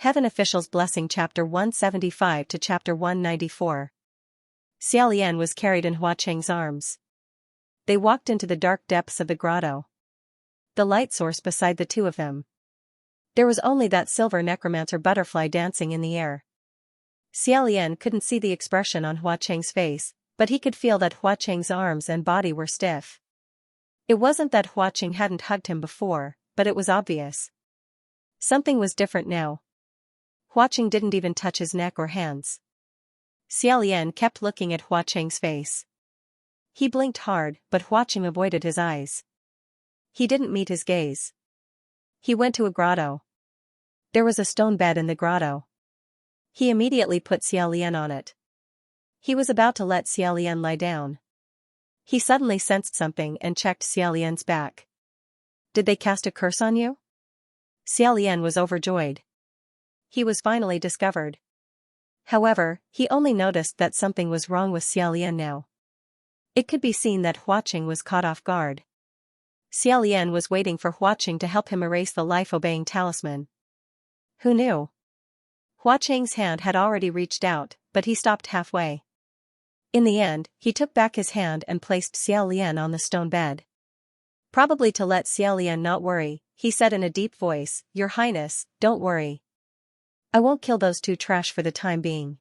Heaven Official's Blessing Chapter 175 to Chapter 194. Xiaolian was carried in Hua Cheng's arms. They walked into the dark depths of the grotto. The light source beside the two of them. There was only that silver necromancer butterfly dancing in the air. Xiaolian couldn't see the expression on Hua Cheng's face, but he could feel that Hua Cheng's arms and body were stiff. It wasn't that Hua Cheng hadn't hugged him before, but it was obvious. Something was different now. Hua Cheng didn't even touch his neck or hands. Xiaolian kept looking at Hua Cheng's face. He blinked hard, but Hua Cheng avoided his eyes. He didn't meet his gaze. He went to a grotto. There was a stone bed in the grotto. He immediately put Xiaolian on it. He was about to let Xiaolian lie down. He suddenly sensed something and checked Xiaolian's back. Did they cast a curse on you? Xiaolian was overjoyed. He was finally discovered. However, he only noticed that something was wrong with Xiaolian now. It could be seen that Hua Cheng was caught off guard. Xiaolian was waiting for Hua Cheng to help him erase the life-obeying talisman. Who knew? Hua Cheng's hand had already reached out, but he stopped halfway. In the end, he took back his hand and placed Xiaolian on the stone bed. Probably to let Xiaolian not worry, he said in a deep voice, "Your Highness, don't worry. I won't kill those two trash for the time being.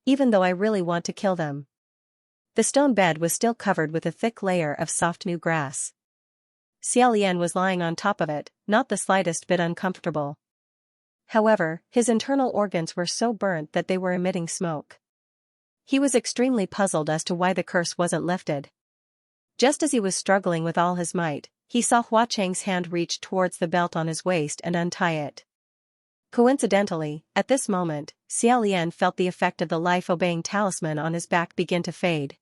Even though I really want to kill them." The stone bed was still covered with a thick layer of soft new grass. Xiaolian was lying on top of it, not the slightest bit uncomfortable. However, his internal organs were so burnt that they were emitting smoke. He was extremely puzzled as to why the curse wasn't lifted. Just as he was struggling with all his might, he saw Hua Cheng's hand reach towards the belt on his waist and untie it. Coincidentally, at this moment, Xiaolian felt the effect of the life-obeying talisman on his back begin to fade.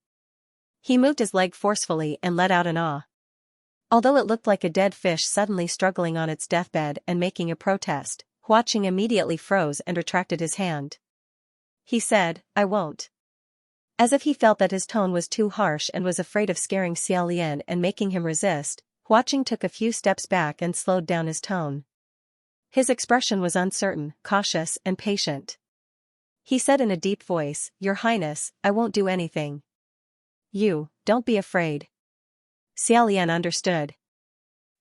He moved his leg forcefully and let out an "ah." Although it looked like a dead fish suddenly struggling on its deathbed and making a protest, Hua Cheng immediately froze and retracted his hand. He said, "I won't." As if he felt that his tone was too harsh and was afraid of scaring Xiaolian and making him resist, Hua Cheng took a few steps back and slowed down his tone. His expression was uncertain, cautious, and patient. He said in a deep voice, "Your Highness, I won't do anything. Don't be afraid." Xiaolian understood.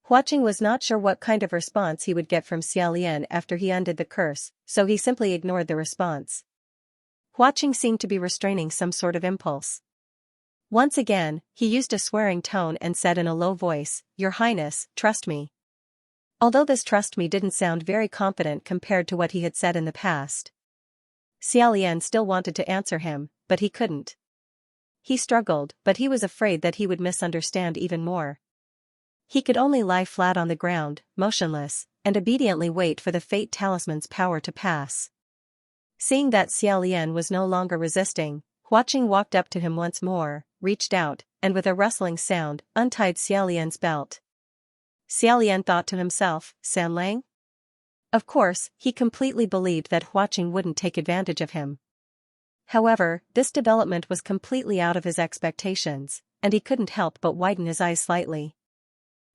Hua Cheng was not sure what kind of response he would get from Xiaolian after he undid the curse, so he simply ignored the response. Hua Cheng seemed to be restraining some sort of impulse. Once again, he used a swearing tone and said in a low voice, "Your Highness, trust me." Although this "trust me" didn't sound very confident compared to what he had said in the past. Xiaolian still wanted to answer him, but he couldn't. He struggled, but he was afraid that he would misunderstand even more. He could only lie flat on the ground, motionless, and obediently wait for the fate talisman's power to pass. Seeing that Xiaolian was no longer resisting, Hua Cheng walked up to him once more, reached out, and with a rustling sound, untied Xiaolian's belt. Xiaolian thought to himself, "San Lang?" Of course, he completely believed that Hua Cheng wouldn't take advantage of him. However, this development was completely out of his expectations, and he couldn't help but widen his eyes slightly.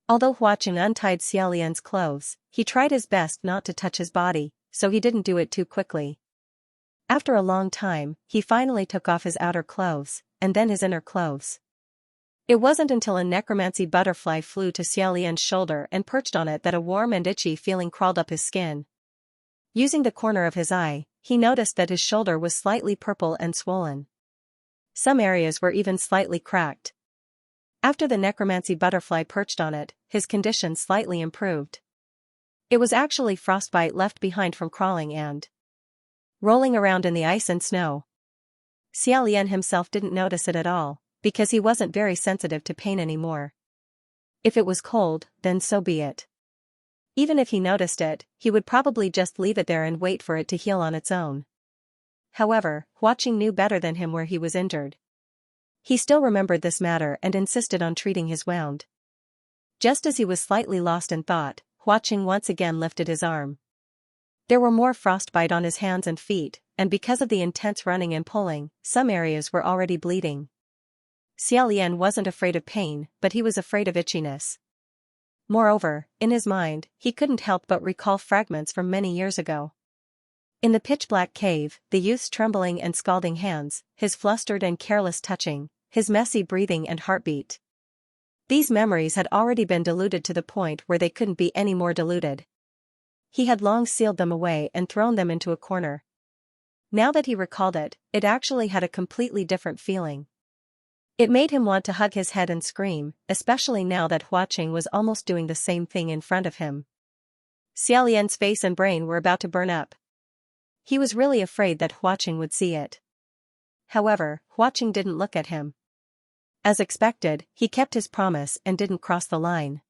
Although Hua Cheng untied Xiaolian's clothes, he tried his best not to touch his body, so he didn't do it too quickly. After a long time, he finally took off his outer clothes, and then his inner clothes. It wasn't until a necromancy butterfly flew to Xiaolian's shoulder and perched on it that a warm and itchy feeling crawled up his skin. Using the corner of his eye, he noticed that his shoulder was slightly purple and swollen. Some areas were even slightly cracked. After the necromancy butterfly perched on it, his condition slightly improved. It was actually frostbite left behind from crawling and rolling around in the ice and snow. Xiaolian himself didn't notice it at all, because he wasn't very sensitive to pain anymore. If it was cold, then so be it. Even if he noticed it, he would probably just leave it there and wait for it to heal on its own. However, Hua Cheng knew better than him where he was injured. He still remembered this matter and insisted on treating his wound. Just as he was slightly lost in thought, Hua Cheng once again lifted his arm. There were more frostbite on his hands and feet, and because of the intense running and pulling, some areas were already bleeding. Xiaolian wasn't afraid of pain, but he was afraid of itchiness. Moreover, in his mind, he couldn't help but recall fragments from many years ago. In the pitch-black cave, the youth's trembling and scalding hands, his flustered and careless touching, his messy breathing and heartbeat. These memories had already been diluted to the point where they couldn't be any more diluted. He had long sealed them away and thrown them into a corner. Now that he recalled it, it actually had a completely different feeling. It made him want to hug his head and scream, especially now that Huaqing was almost doing the same thing in front of him. Xiaolian's face and brain were about to burn up. He was really afraid that Huaqing would see it. However, Huaqing didn't look at him. As expected, he kept his promise and didn't cross the line.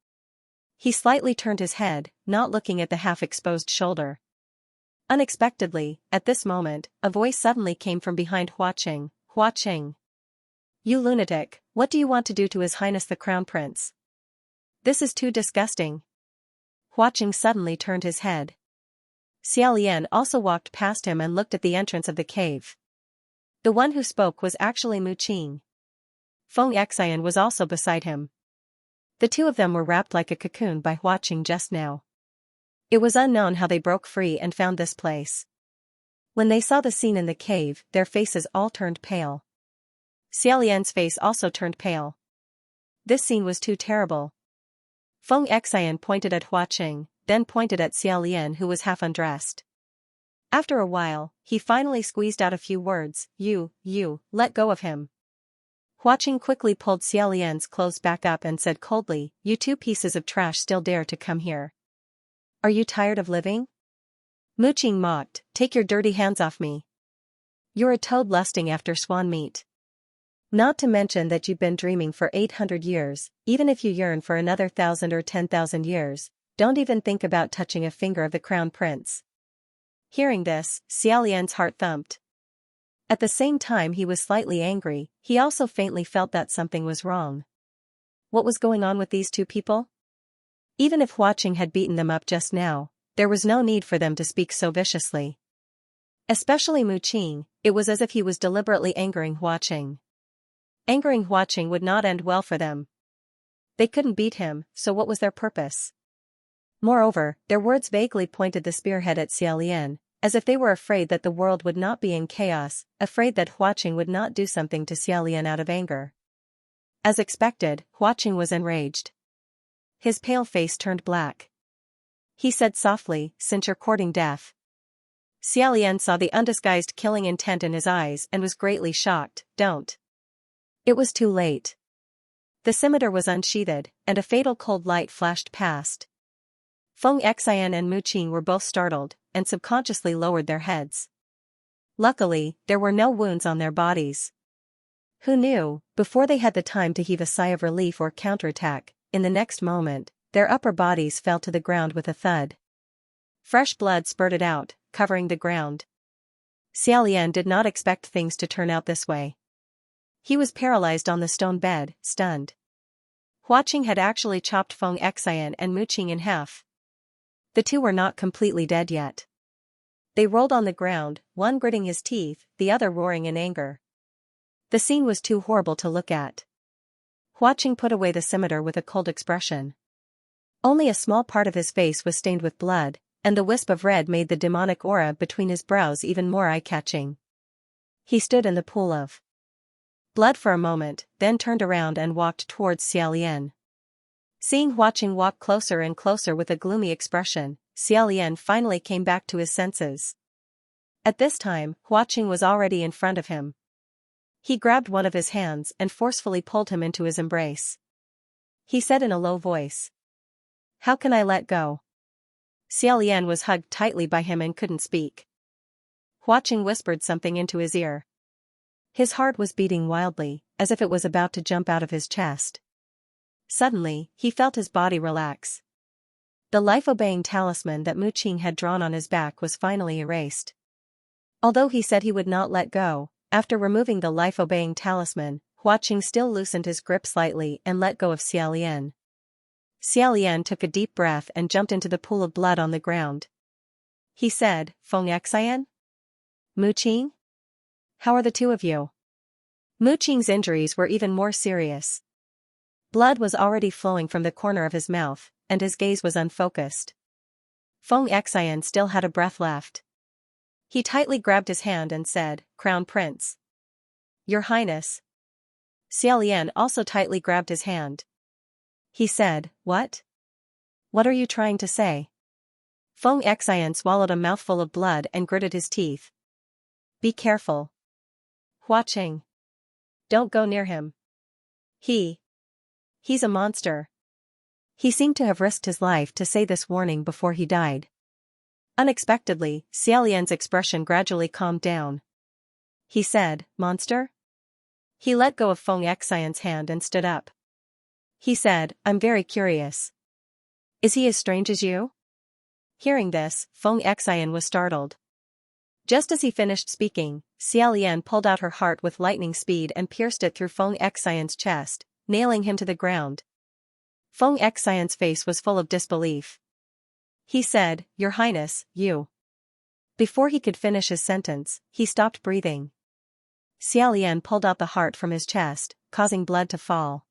He slightly turned his head, not looking at the half-exposed shoulder. Unexpectedly, at this moment, a voice suddenly came from behind Huaqing. Huaqing. You lunatic, what do you want to do to His Highness the Crown Prince? This is too disgusting. Huaqing suddenly turned his head. Xiaolian also walked past him and looked at the entrance of the cave. The one who spoke was actually Muqing. Xianxia was also beside him. The two of them were wrapped like a cocoon by Huaqing just now. It was unknown how they broke free and found this place. When they saw the scene in the cave, their faces all turned pale. Xiaolian's face also turned pale. This scene was too terrible. Xianxia pointed at Huaqing, then pointed at Xiaolian who was half undressed. After a while, he finally squeezed out a few words, You, let go of him. Huaqing quickly pulled Xiaolian's clothes back up and said coldly, You two pieces of trash still dare to come here. Are you tired of living? Muqing mocked, Take your dirty hands off me. You're a toad lusting after swan meat. Not to mention that you've been dreaming for 800 years, even if you yearn for another 1,000 or 10,000 years, don't even think about touching a finger of the crown prince. Hearing this, Xiaolian's heart thumped. At the same time he was slightly angry, he also faintly felt that something was wrong. What was going on with these two people? Even if Huaqing had beaten them up just now, there was no need for them to speak so viciously. Especially Muqing, it was as if he was deliberately angering Huaqing. Angering Huaqing would not end well for them. They couldn't beat him, so what was their purpose? Moreover, their words vaguely pointed the spearhead at Xiaolian, as if they were afraid that the world would not be in chaos, afraid that Huaqing would not do something to Xiaolian out of anger. As expected, Huaqing was enraged. His pale face turned black. He said softly, Since you're courting death. Xiaolian saw the undisguised killing intent in his eyes and was greatly shocked, Don't. It was too late. The scimitar was unsheathed, and a fatal cold light flashed past. Xianxia and Muqing were both startled, and subconsciously lowered their heads. Luckily, there were no wounds on their bodies. Who knew, before they had the time to heave a sigh of relief or counterattack, in the next moment, their upper bodies fell to the ground with a thud. Fresh blood spurted out, covering the ground. Xiaolian did not expect things to turn out this way. He was paralyzed on the stone bed, stunned. Huaqing had actually chopped Xianxia and Muqing in half. The two were not completely dead yet. They rolled on the ground, one gritting his teeth, the other roaring in anger. The scene was too horrible to look at. Huaqing put away the scimitar with a cold expression. Only a small part of his face was stained with blood, and the wisp of red made the demonic aura between his brows even more eye-catching. He stood in the pool of blood for a moment, then turned around and walked towards Xiaolian. Seeing Huaqing walk closer and closer with a gloomy expression, Xiaolian finally came back to his senses. At this time, Huaqing was already in front of him. He grabbed one of his hands and forcefully pulled him into his embrace. He said in a low voice, How can I let go? Xiaolian was hugged tightly by him and couldn't speak. Huaqing whispered something into his ear. His heart was beating wildly, as if it was about to jump out of his chest. Suddenly, he felt his body relax. The life-obeying talisman that Muqing had drawn on his back was finally erased. Although he said he would not let go, after removing the life-obeying talisman, Huaqing still loosened his grip slightly and let go of Xiaolian. Xiaolian took a deep breath and jumped into the pool of blood on the ground. He said, Xianxia? Muqing? How are the two of you? Muqing's injuries were even more serious. Blood was already flowing from the corner of his mouth, and his gaze was unfocused. Xianxia still had a breath left. He tightly grabbed his hand and said, "Crown Prince." "Your Highness." Xiaolian also tightly grabbed his hand. He said, "What? What are you trying to say?" Feng Xian swallowed a mouthful of blood and gritted his teeth. "Be careful. Huaqing. Don't go near him. He's a monster." He seemed to have risked his life to say this warning before he died. Unexpectedly, Xiaolian's expression gradually calmed down. He said, "Monster?" He let go of Feng Xian's hand and stood up. He said, "I'm very curious. Is he as strange as you?" Hearing this, Feng Xian was startled. Just as he finished speaking, Xiaolian pulled out her heart with lightning speed and pierced it through Feng Xian's chest, nailing him to the ground. Feng Xian's face was full of disbelief. He said, "Your Highness, you..." Before he could finish his sentence, he stopped breathing. Xiaolian pulled out the heart from his chest, causing blood to fall.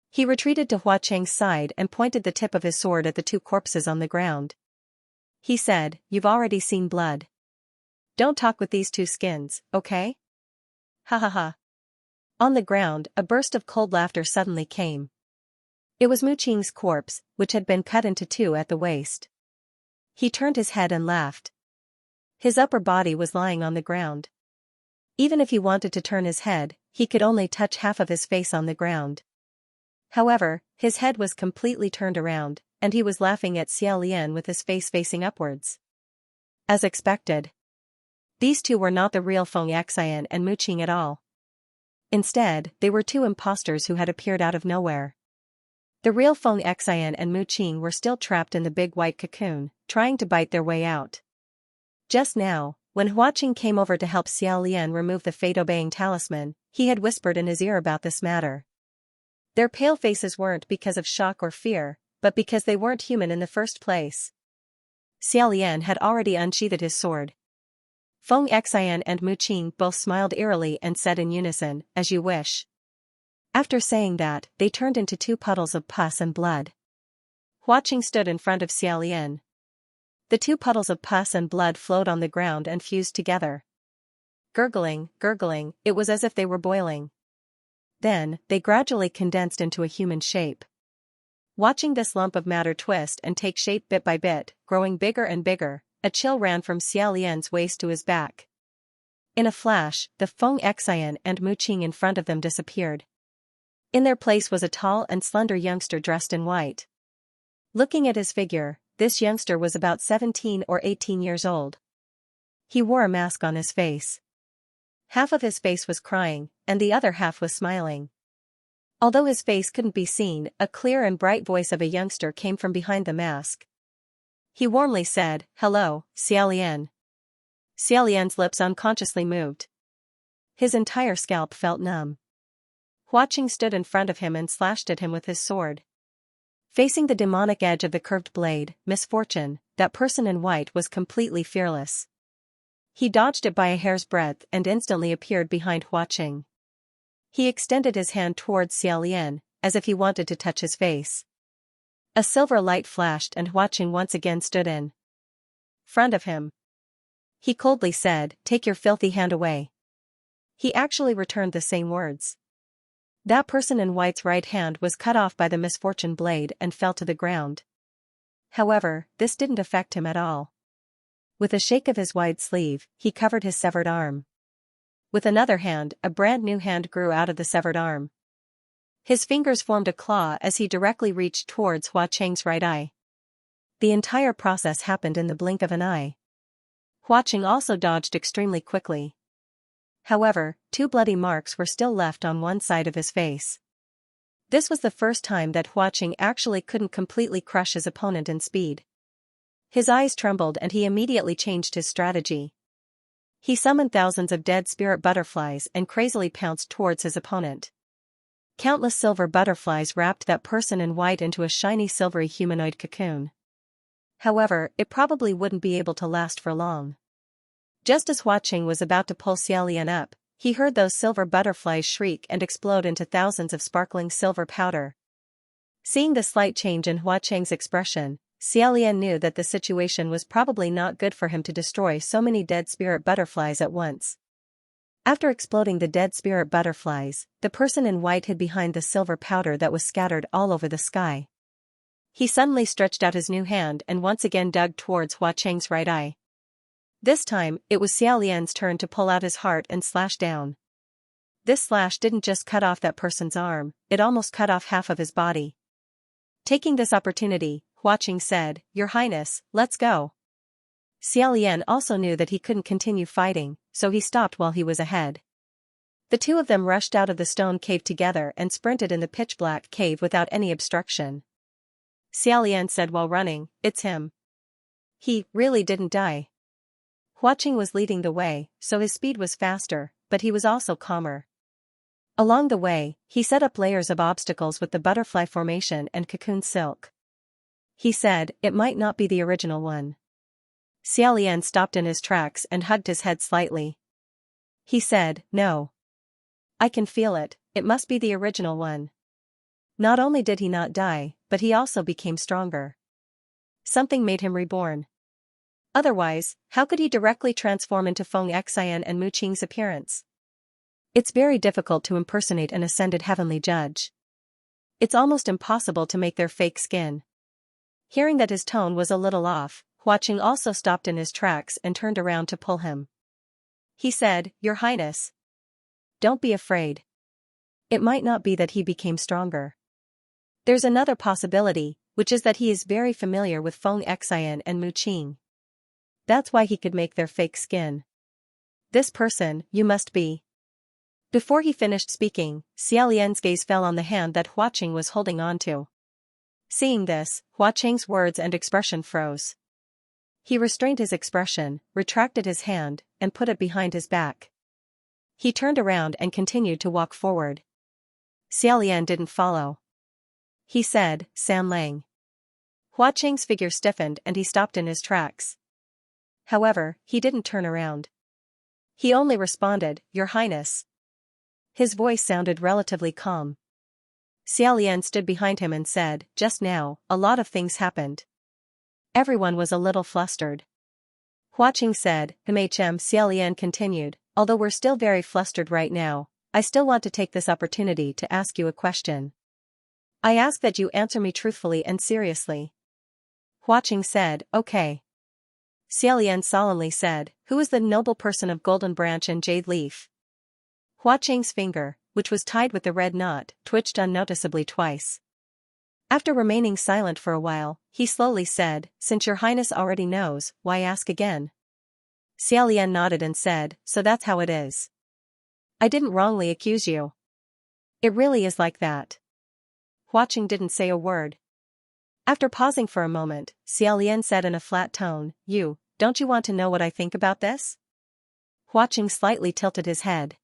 He retreated to Huaqing's side and pointed the tip of his sword at the two corpses on the ground. He said, "You've already seen blood. Don't talk with these two skins, okay? Ha ha ha." On the ground, a burst of cold laughter suddenly came. It was Mu Qing's corpse, which had been cut into two at the waist. He turned his head and laughed. His upper body was lying on the ground. Even if he wanted to turn his head, he could only touch half of his face on the ground. However, his head was completely turned around, and he was laughing at Xiaolian with his face facing upwards. As expected, these two were not the real Feng Xian and Mu Qing at all. Instead, they were two impostors who had appeared out of nowhere. The real Feng Xian and Mu Qing were still trapped in the big white cocoon, trying to bite their way out. Just now, when Huaqing came over to help Xiaolian remove the fate-obeying talisman, he had whispered in his ear about this matter. Their pale faces weren't because of shock or fear, but because they weren't human in the first place. Xiaolian had already unsheathed his sword. Feng Xian and Mu Qing both smiled eerily and said in unison, "As you wish." After saying that, they turned into two puddles of pus and blood. Huaqing stood in front of Xiaolian. The two puddles of pus and blood flowed on the ground and fused together. Gurgling, it was as if they were boiling. Then, they gradually condensed into a human shape. Watching this lump of matter twist and take shape bit by bit, growing bigger and bigger, a chill ran from Xiaolian's waist to his back. In a flash, the Feng Xian and Mu Qing in front of them disappeared. In their place was a tall and slender youngster dressed in white. Looking at his figure, this youngster was about 17 or 18 years old. He wore a mask on his face. Half of his face was crying, and the other half was smiling. Although his face couldn't be seen, a clear and bright voice of a youngster came from behind the mask. He warmly said, "Hello, Xiaolian." Xiaolian's lips unconsciously moved. His entire scalp felt numb. Huaqing stood in front of him and slashed at him with his sword. Facing the demonic edge of the curved blade, Misfortune, that person in white was completely fearless. He dodged it by a hair's breadth and instantly appeared behind Huaqing. He extended his hand towards Xiaolian, as if he wanted to touch his face. A silver light flashed and Huaqing once again stood in front of him. He coldly said, "Take your filthy hand away." He actually returned the same words. That person in white's right hand was cut off by the Misfortune blade and fell to the ground. However, this didn't affect him at all. With a shake of his wide sleeve, he covered his severed arm. With another hand, a brand new hand grew out of the severed arm. His fingers formed a claw as he directly reached towards Huaqing's right eye. The entire process happened in the blink of an eye. Huaqing also dodged extremely quickly. However, two bloody marks were still left on one side of his face. This was the first time that Huaqing actually couldn't completely crush his opponent in speed. His eyes trembled and he immediately changed his strategy. He summoned thousands of dead spirit butterflies and crazily pounced towards his opponent. Countless silver butterflies wrapped that person in white into a shiny silvery humanoid cocoon. However, it probably wouldn't be able to last for long. Just as Huaqing was about to pull Xiaolian up, he heard those silver butterflies shriek and explode into thousands of sparkling silver powder. Seeing the slight change in Huaqing's expression, Xiaolian knew that the situation was probably not good for him to destroy so many dead spirit butterflies at once. After exploding the dead spirit butterflies, the person in white hid behind the silver powder that was scattered all over the sky. He suddenly stretched out his new hand and once again dug towards Hua Cheng's right eye. This time, it was Xiaolian's turn to pull out his heart and slash down. This slash didn't just cut off that person's arm, it almost cut off half of his body. Taking this opportunity, Hua Cheng said, "Your Highness, let's go." Xiaolian also knew that he couldn't continue fighting, so he stopped while he was ahead. The two of them rushed out of the stone cave together and sprinted in the pitch-black cave without any obstruction. Xiaolian said while running, "It's him. He really didn't die." Hua Cheng was leading the way, so his speed was faster, but he was also calmer. Along the way, he set up layers of obstacles with the butterfly formation and cocoon silk. He said, "It might not be the original one." Xiaolian stopped in his tracks and hugged his head slightly. He said, "No. I can feel it, it must be the original one." Not only did he not die, but he also became stronger. Something made him reborn. Otherwise, how could he directly transform into Feng Xian and Mu Qing's appearance? It's very difficult to impersonate an ascended heavenly judge. It's almost impossible to make their fake skin. Hearing that his tone was a little off, Hua Cheng also stopped in his tracks and turned around to pull him. He said, "Your Highness. Don't be afraid. It might not be that he became stronger. There's another possibility, which is that he is very familiar with Feng Xian and Mu Qing. That's why he could make their fake skin. This person, you must be." Before he finished speaking, Xiaolian's gaze fell on the hand that Hua Cheng was holding onto. Seeing this, Hua Cheng's words and expression froze. He restrained his expression, retracted his hand, and put it behind his back. He turned around and continued to walk forward. Xiaolian didn't follow. He said, "San Lang." Hua Cheng's figure stiffened and he stopped in his tracks. However, he didn't turn around. He only responded, "Your Highness." His voice sounded relatively calm. Xiaolian stood behind him and said, "Just now, a lot of things happened." Everyone was a little flustered. Hua Cheng said, Xiaolian continued, "Although we're still very flustered right now, I still want to take this opportunity to ask you a question. I ask that you answer me truthfully and seriously." Hua Cheng said, "Okay." Xiaolian solemnly said, "Who is the noble person of golden branch and jade leaf?" Hua Cheng's finger, which was tied with the red knot, twitched unnoticeably twice. After remaining silent for a while, he slowly said, "Since your Highness already knows, why ask again?" Xiaolian nodded and said, "So that's how it is. I didn't wrongly accuse you. It really is like that." Hua Cheng didn't say a word. After pausing for a moment, Xiaolian said in a flat tone, Don't you want to know what I think about this?" Hua Cheng slightly tilted his head.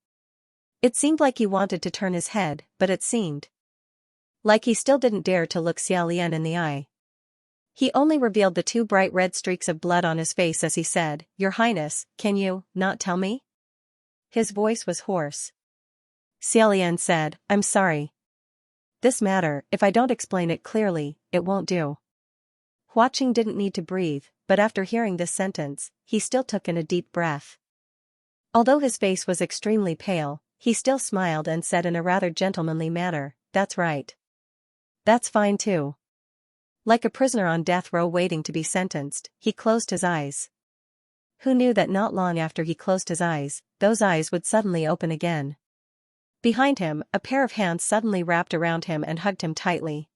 It seemed like he wanted to turn his head, but it seemed like he still didn't dare to look Xiaolian in the eye. He only revealed the two bright red streaks of blood on his face as he said, "Your Highness, can you not tell me?" His voice was hoarse. Xiaolian said, "I'm sorry. This matter, if I don't explain it clearly, it won't do." Hua Cheng didn't need to breathe, but after hearing this sentence, he still took in a deep breath. Although his face was extremely pale, he still smiled and said in a rather gentlemanly manner, "That's right. That's fine too." Like a prisoner on death row waiting to be sentenced, he closed his eyes. Who knew that not long after he closed his eyes, those eyes would suddenly open again? Behind him, a pair of hands suddenly wrapped around him and hugged him tightly.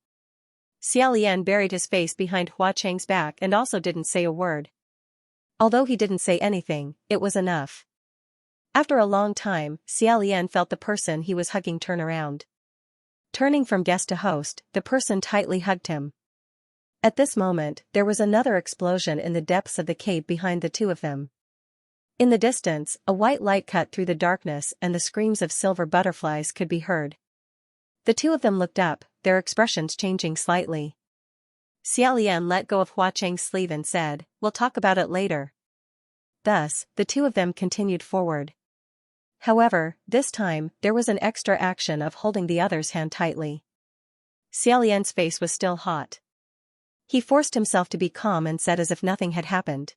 Xiaolian buried his face behind Hua Cheng's back and also didn't say a word. Although he didn't say anything, it was enough. After a long time, Xiaolian felt the person he was hugging turn around. Turning from guest to host, the person tightly hugged him. At this moment, there was another explosion in the depths of the cave behind the two of them. In the distance, a white light cut through the darkness and the screams of silver butterflies could be heard. The two of them looked up, their expressions changing slightly. Xiaolian let go of Hua Cheng's sleeve and said, "We'll talk about it later." Thus, the two of them continued forward. However, this time, there was an extra action of holding the other's hand tightly. Xiaolian's face was still hot. He forced himself to be calm and said as if nothing had happened.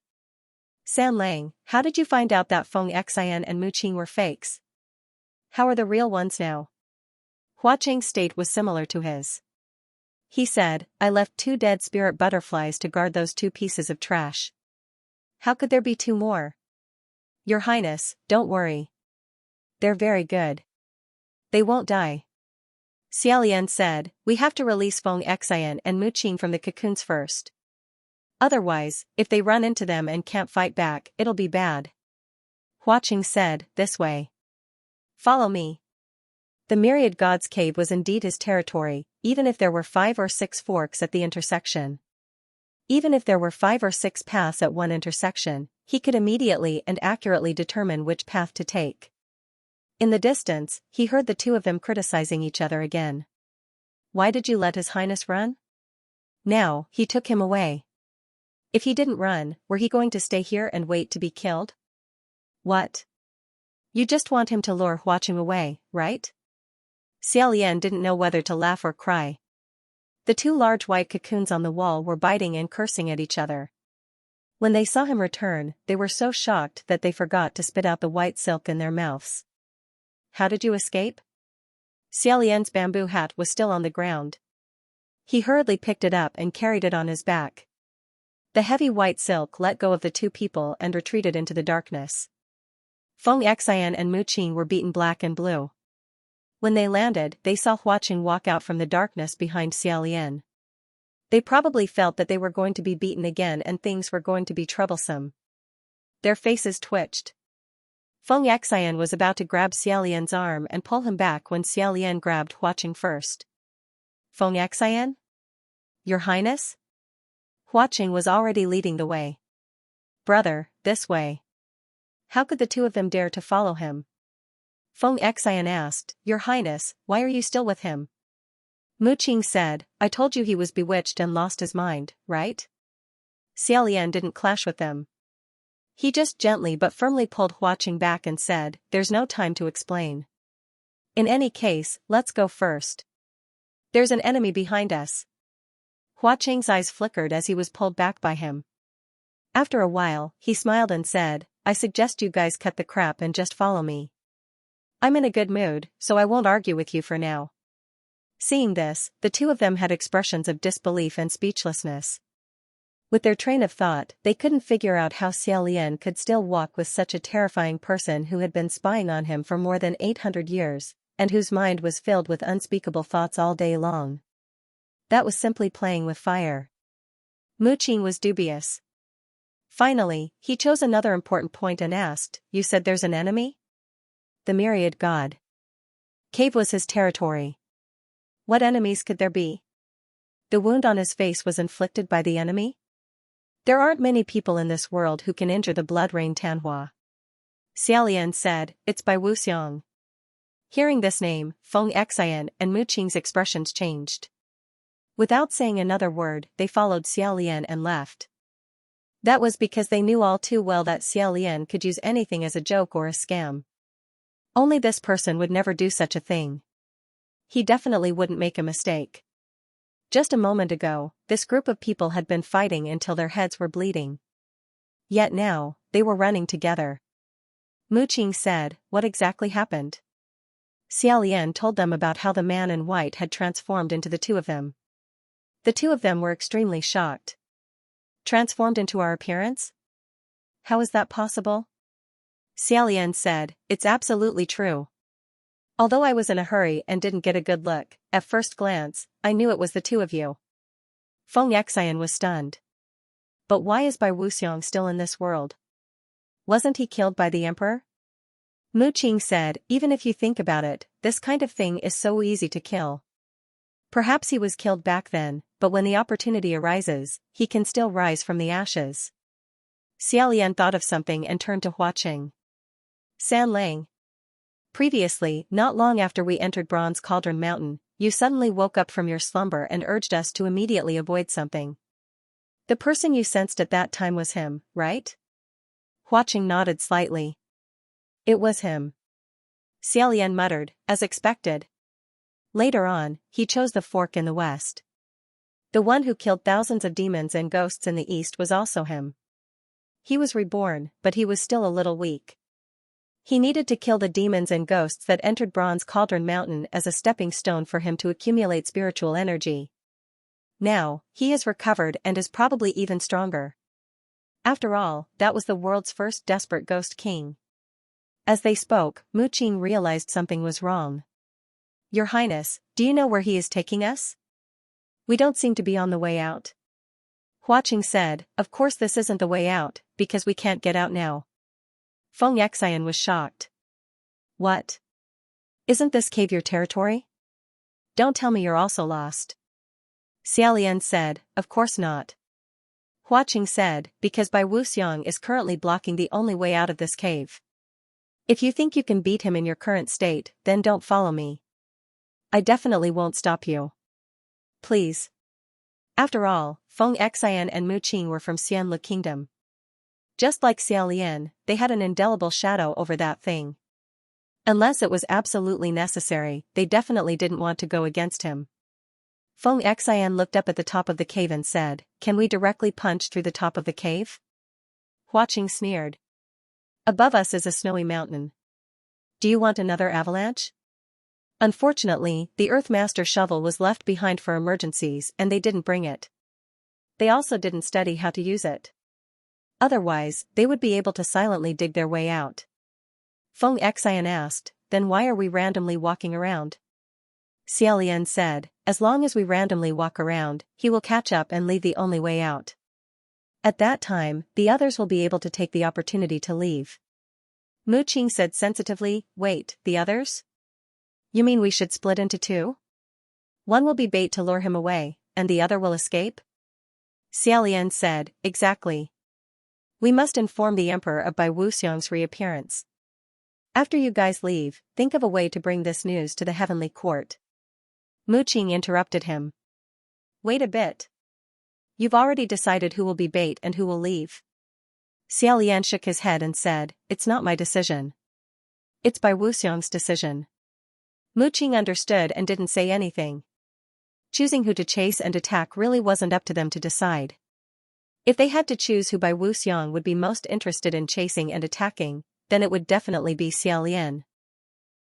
San Lang, how did you find out that Feng Xian and Mu Qing were fakes? How are the real ones now? Hua Qing's state was similar to his. He said, I left 2 dead spirit butterflies to guard those 2 pieces of trash. How could there be 2 more? Your Highness, don't worry. They're very good. They won't die. Xiaolian said, we have to release Feng Xian and Mu Qing from the cocoons first. Otherwise, if they run into them and can't fight back, it'll be bad. Hua Qing said, this way. Follow me. The myriad god's cave was indeed his territory, even if there were 5 or 6 forks at the intersection. Even if there were 5 or 6 paths at one intersection, he could immediately and accurately determine which path to take. In the distance, he heard the 2 of them criticizing each other again. Why did you let His Highness run? Now, he took him away. If he didn't run, were he going to stay here and wait to be killed? What? You just want him to lure Hua Qing away, right? Xiaolian didn't know whether to laugh or cry. The 2 large white cocoons on the wall were biting and cursing at each other. When they saw him return, they were so shocked that they forgot to spit out the white silk in their mouths. How did you escape? Xiaolian's bamboo hat was still on the ground. He hurriedly picked it up and carried it on his back. The heavy white silk let go of the 2 people and retreated into the darkness. Feng Xian and Mu Qing were beaten black and blue. When they landed, they saw Hua Qing walk out from the darkness behind Xiaolian. They probably felt that they were going to be beaten again and things were going to be troublesome. Their faces twitched. Feng Xian was about to grab Xiaolian's arm and pull him back when Xiaolian grabbed Hua Qing first. Feng Xian? Your Highness? Hua Qing was already leading the way. Brother, this way. How could the 2 of them dare to follow him? Feng Xian asked, Your Highness, why are you still with him? Mu Qing said, I told you he was bewitched and lost his mind, right? Xiaolian didn't clash with them. He just gently but firmly pulled Hua Qing back and said, there's no time to explain. In any case, let's go first. There's an enemy behind us. Hua Qing's eyes flickered as he was pulled back by him. After a while, he smiled and said, I suggest you guys cut the crap and just follow me. I'm in a good mood, so I won't argue with you for now. Seeing this, the 2 of them had expressions of disbelief and speechlessness. With their train of thought, they couldn't figure out how Xiaolian could still walk with such a terrifying person who had been spying on him for more than 800 years, and whose mind was filled with unspeakable thoughts all day long. That was simply playing with fire. Mu Qing was dubious. Finally, he chose another important point and asked, You said there's an enemy? The myriad god. Cave was his territory. What enemies could there be? The wound on his face was inflicted by the enemy? There aren't many people in this world who can injure the blood rain Tanhua. Xiaolian said, It's by Wuxiang. Hearing this name, Feng Xian and Mu Qing's expressions changed. Without saying another word, they followed Xiaolian and left. That was because they knew all too well that Xiaolian could use anything as a joke or a scam. Only this person would never do such a thing. He definitely wouldn't make a mistake. Just a moment ago, this group of people had been fighting until their heads were bleeding. Yet now, they were running together. Mu Qing said, What exactly happened? Xiaolian told them about how the man in white had transformed into the 2 of them. The 2 of them were extremely shocked. Transformed into our appearance? How is that possible? Xiaolian said, It's absolutely true. Although I was in a hurry and didn't get a good look, at first glance, I knew it was the 2 of you. Feng Xian was stunned. But why is Bai Wuxiang still in this world? Wasn't he killed by the emperor? Mu Qing said, Even if you think about it, this kind of thing is so easy to kill. Perhaps he was killed back then, but when the opportunity arises, he can still rise from the ashes. Xiaolian thought of something and turned to Hua Qing. San Lang. Previously, not long after we entered Bronze Cauldron Mountain, you suddenly woke up from your slumber and urged us to immediately avoid something. The person you sensed at that time was him, right? Hua Qing nodded slightly. It was him. Xiaolian muttered, as expected. Later on, he chose the fork in the west. The one who killed thousands of demons and ghosts in the east was also him. He was reborn, but he was still a little weak. He needed to kill the demons and ghosts that entered Bronze Cauldron Mountain as a stepping stone for him to accumulate spiritual energy. Now, he has recovered and is probably even stronger. After all, that was the world's first desperate ghost king. As they spoke, Mu Qing realized something was wrong. Your Highness, do you know where he is taking us? We don't seem to be on the way out. Hua Qing said, of course this isn't the way out, because we can't get out now. Feng Xian was shocked. What? Isn't this cave your territory? Don't tell me you're also lost. Xiaolian said, of course not. Hua Qing said, because Bai Wuxiang is currently blocking the only way out of this cave. If you think you can beat him in your current state, then don't follow me. I definitely won't stop you. Please. After all, Feng Xian and Mu Qing were from Xianlu Kingdom. Just like Xiaolian, they had an indelible shadow over that thing. Unless it was absolutely necessary, they definitely didn't want to go against him. Feng Xian looked up at the top of the cave and said, can we directly punch through the top of the cave? Hua Qing sneered. Above us is a snowy mountain. Do you want another avalanche? Unfortunately, the Earthmaster shovel was left behind for emergencies and they didn't bring it. They also didn't study how to use it. Otherwise, they would be able to silently dig their way out. Feng Xian asked, then why are we randomly walking around? Xiaolian said, as long as we randomly walk around, he will catch up and leave the only way out. At that time, the others will be able to take the opportunity to leave. Mu Qing said sensitively, wait, the others? You mean we should split into two? One will be bait to lure him away, and the other will escape? Xiaolian said, exactly. We must inform the Emperor of Bai Wuxiang's reappearance. After you guys leave, think of a way to bring this news to the heavenly court. Mu Qing interrupted him. Wait a bit. You've already decided who will be bait and who will leave. Xiaolian shook his head and said, it's not my decision. It's Bai Wuxiang's decision. Mu Qing understood and didn't say anything. Choosing who to chase and attack really wasn't up to them to decide. If they had to choose who Bai Wuxiang would be most interested in chasing and attacking, then it would definitely be Xiaolian.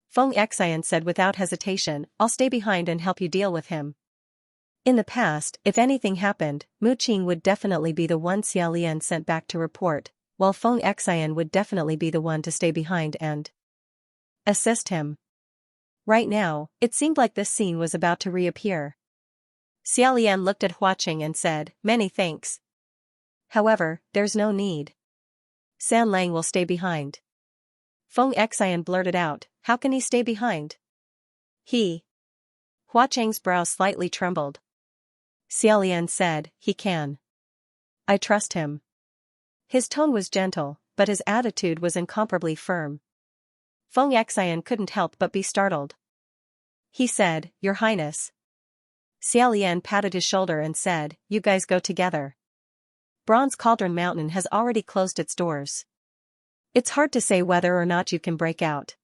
Feng Xian said without hesitation, I'll stay behind and help you deal with him. In the past, if anything happened, Mu Qing would definitely be the one Xiaolian sent back to report, while Feng Xian would definitely be the one to stay behind and assist him. Right now, it seemed like this scene was about to reappear. Xiaolian looked at Hua Qing and said, many thanks. However, there's no need. San Lang will stay behind. Feng Xian blurted out, how can he stay behind? He. Hua Qing's brow slightly trembled. Xiaolian said, he can. I trust him. His tone was gentle, but his attitude was incomparably firm. Feng Xian couldn't help but be startled. He said, Your Highness. Xiaolian patted his shoulder and said, you guys go together. Bronze Cauldron Mountain has already closed its doors. It's hard to say whether or not you can break out.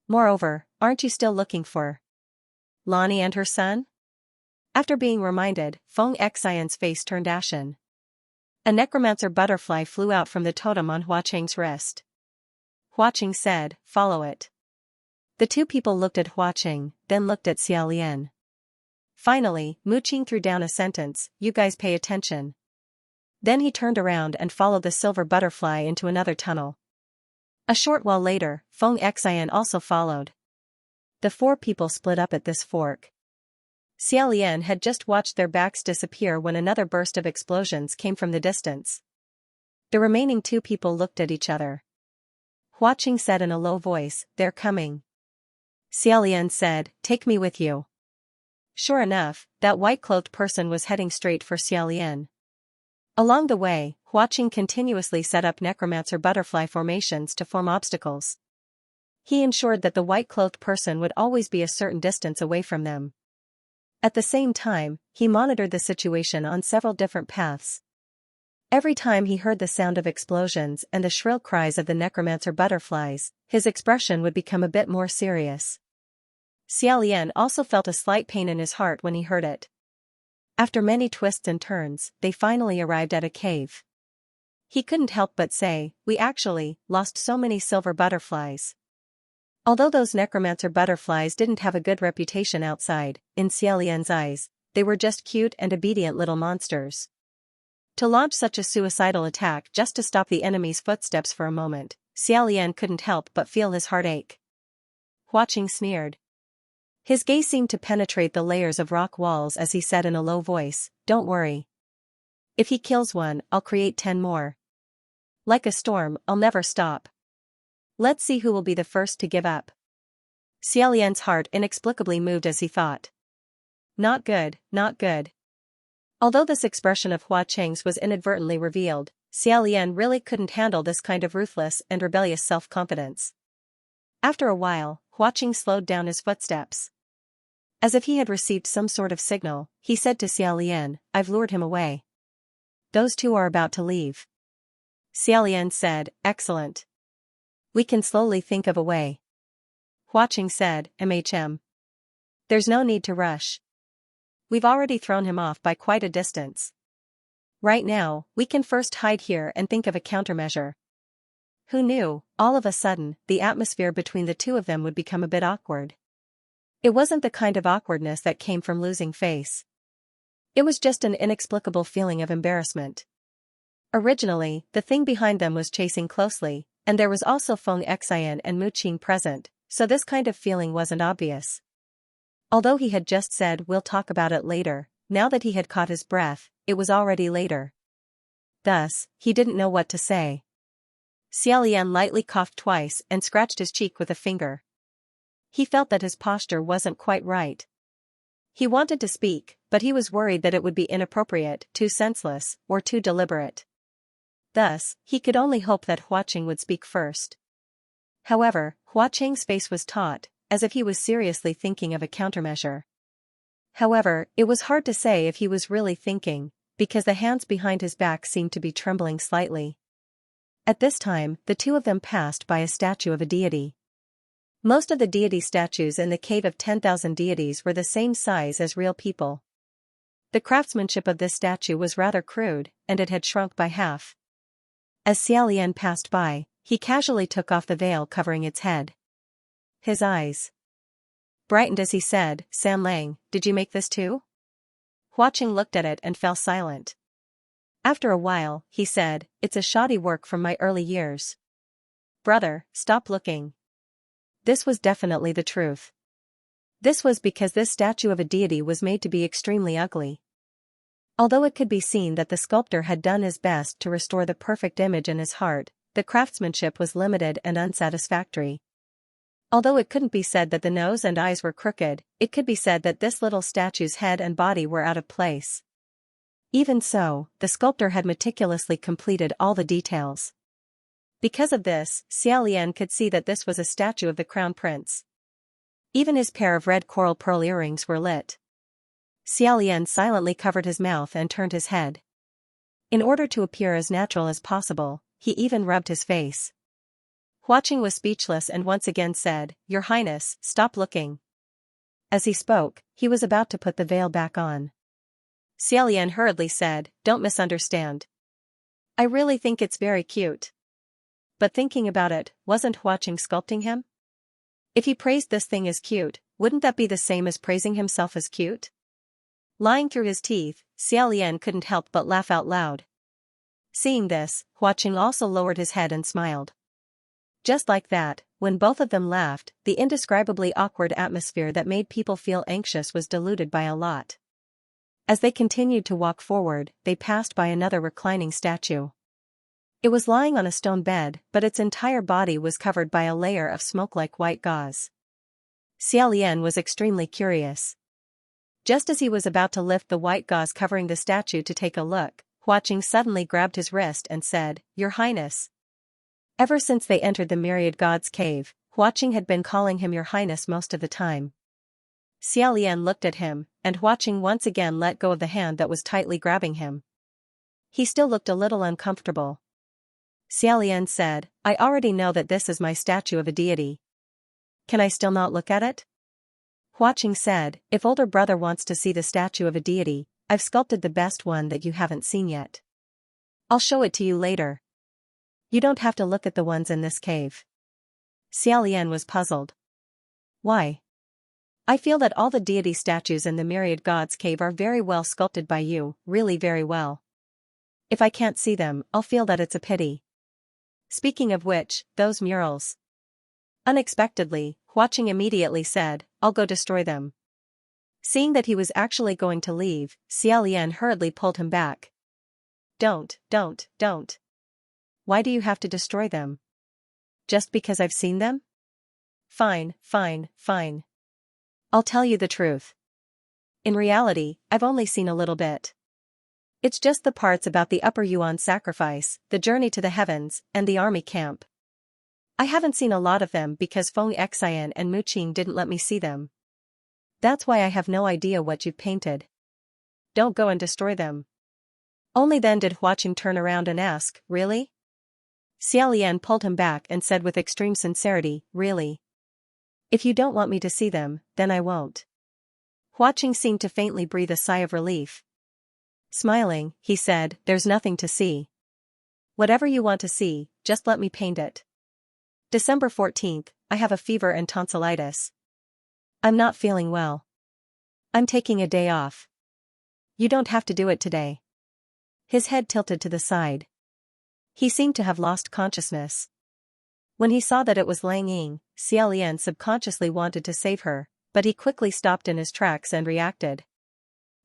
Moreover, aren't you still looking for Lonnie and her son? After being reminded, Feng Xian's face turned ashen. A necromancer butterfly flew out from the totem on Hua Qing's wrist. Hua Qing said, follow it. The two people looked at Hua Qing, then looked at Xiaolian. Finally, Mu Qing threw down a sentence, you guys pay attention. Then he turned around and followed the silver butterfly into another tunnel. A short while later, Feng Xian also followed. The four people split up at this fork. Xiaolian had just watched their backs disappear when another burst of explosions came from the distance. The remaining two people looked at each other. Hua Qing said in a low voice, they're coming. Xiaolian said, take me with you. Sure enough, that white-clothed person was heading straight for Xiaolian. Along the way, Hua Qing continuously set up necromancer butterfly formations to form obstacles. He ensured that the white-clothed person would always be a certain distance away from them. At the same time, he monitored the situation on several different paths. Every time he heard the sound of explosions and the shrill cries of the necromancer butterflies, his expression would become a bit more serious. Xiaolian also felt a slight pain in his heart when he heard it. After many twists and turns, they finally arrived at a cave. He couldn't help but say, "We actually lost so many silver butterflies." Although those necromancer butterflies didn't have a good reputation outside, in Xiaolian's eyes, they were just cute and obedient little monsters. To launch such a suicidal attack just to stop the enemy's footsteps for a moment, Xiaolian couldn't help but feel his heart ache. Huaqing sneered. His gaze seemed to penetrate the layers of rock walls as he said in a low voice, "Don't worry. If he kills one, I'll create 10 more. Like a storm, I'll never stop. Let's see who will be the first to give up." Xiaolian's heart inexplicably moved as he thought. Not good, not good. Although this expression of Huaqing's was inadvertently revealed, Xiaolian really couldn't handle this kind of ruthless and rebellious self-confidence. After a while, Huaqing slowed down his footsteps. As if he had received some sort of signal, he said to Xiaolian, "I've lured him away. Those two are about to leave." Xiaolian said, "Excellent. We can slowly think of a way." Huaqing said, There's no need to rush. We've already thrown him off by quite a distance. Right now, we can first hide here and think of a countermeasure." Who knew, all of a sudden, the atmosphere between the two of them would become a bit awkward. It wasn't the kind of awkwardness that came from losing face. It was just an inexplicable feeling of embarrassment. Originally, the thing behind them was chasing closely, and there was also Feng Xian and Mu Qing present, so this kind of feeling wasn't obvious. Although he had just said "we'll talk about it later," now that he had caught his breath, it was already later. Thus, he didn't know what to say. Xiaolian lightly coughed twice and scratched his cheek with a finger. He felt that his posture wasn't quite right. He wanted to speak, but he was worried that it would be inappropriate, too senseless, or too deliberate. Thus, he could only hope that Huaqing would speak first. However, Huaqing's face was taut, as if he was seriously thinking of a countermeasure. However, it was hard to say if he was really thinking, because the hands behind his back seemed to be trembling slightly. At this time, the two of them passed by a statue of a deity. Most of the deity statues in the Cave of 10,000 Deities were the same size as real people. The craftsmanship of this statue was rather crude, and it had shrunk by half. As Xiaolian passed by, he casually took off the veil covering its head. His eyes brightened as he said, "San Lang, did you make this too?" Huaqing looked at it and fell silent. After a while, he said, "It's a shoddy work from my early years." "Brother, stop looking." This was definitely the truth. This was because this statue of a deity was made to be extremely ugly. Although it could be seen that the sculptor had done his best to restore the perfect image in his heart, the craftsmanship was limited and unsatisfactory. Although it couldn't be said that the nose and eyes were crooked, it could be said that this little statue's head and body were out of place. Even so, the sculptor had meticulously completed all the details. Because of this, Xiaolian could see that this was a statue of the crown prince. Even his pair of red coral pearl earrings were lit. Xiaolian silently covered his mouth and turned his head. In order to appear as natural as possible, he even rubbed his face. Huaqing was speechless and once again said, "Your Highness, stop looking." As he spoke, he was about to put the veil back on. Xiaolian hurriedly said, "Don't misunderstand. I really think it's very cute." But thinking about it, wasn't Huaqing sculpting him? If he praised this thing as cute, wouldn't that be the same as praising himself as cute? Lying through his teeth, Xiaolian couldn't help but laugh out loud. Seeing this, Huaqing also lowered his head and smiled. Just like that, when both of them laughed, the indescribably awkward atmosphere that made people feel anxious was diluted by a lot. As they continued to walk forward, they passed by another reclining statue. It was lying on a stone bed, but its entire body was covered by a layer of smoke-like white gauze. Xiaolian was extremely curious. Just as he was about to lift the white gauze covering the statue to take a look, Huaqing suddenly grabbed his wrist and said, "Your Highness." Ever since they entered the Myriad Gods cave, Huaqing had been calling him Your Highness most of the time. Xiaolian looked at him, and Huaqing once again let go of the hand that was tightly grabbing him. He still looked a little uncomfortable. Xiaolian said, "I already know that this is my statue of a deity. Can I still not look at it?" Huaqing said, "If older brother wants to see the statue of a deity, I've sculpted the best one that you haven't seen yet. I'll show it to you later. You don't have to look at the ones in this cave. Xiaolian was puzzled. Why? I feel that all the deity statues in the myriad gods cave are very well sculpted by you, really very well. If I can't see them, I'll feel that it's a pity. Speaking of which, those murals. Unexpectedly, Huaqing immediately said, I'll go destroy them. Seeing that he was actually going to leave, Xiaolian hurriedly pulled him back. Don't. Why do you have to destroy them? Just because I've seen them? Fine. I'll tell you the truth. In reality, I've only seen a little bit. It's just the parts about the Upper Yuan sacrifice, the journey to the heavens, and the army camp. I haven't seen a lot of them because Feng Xian and Mu Qing didn't let me see them. That's why I have no idea what you've painted. Don't go and destroy them. Only then did Huaqing turn around and ask, really? Xiaolian pulled him back and said with extreme sincerity, really? If you don't want me to see them, then I won't. Huaqing seemed to faintly breathe a sigh of relief. Smiling, he said, there's nothing to see. Whatever you want to see, just let me paint it. December 14th, I have a fever and tonsillitis. I'm not feeling well. I'm taking a day off. You don't have to do it today. His head tilted to the side. He seemed to have lost consciousness. When he saw that it was Lang Ying, Xiaolian subconsciously wanted to save her, but he quickly stopped in his tracks and reacted.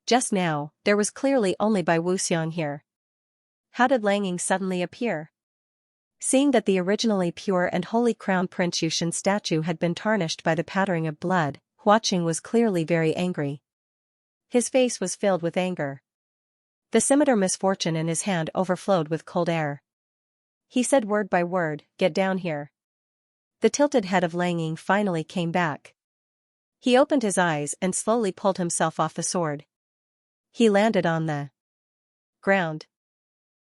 Just now, there was clearly only Bai Wuxiang here. How did Lang Ying suddenly appear? Seeing that the originally pure and holy Crown Prince Yushin statue had been tarnished by the pattering of blood, Huaqing was clearly very angry. His face was filled with anger. The scimitar misfortune in his hand overflowed with cold air. He said word by word, get down here. The tilted head of Lang Ying finally came back. He opened his eyes and slowly pulled himself off the sword. He landed on the ground.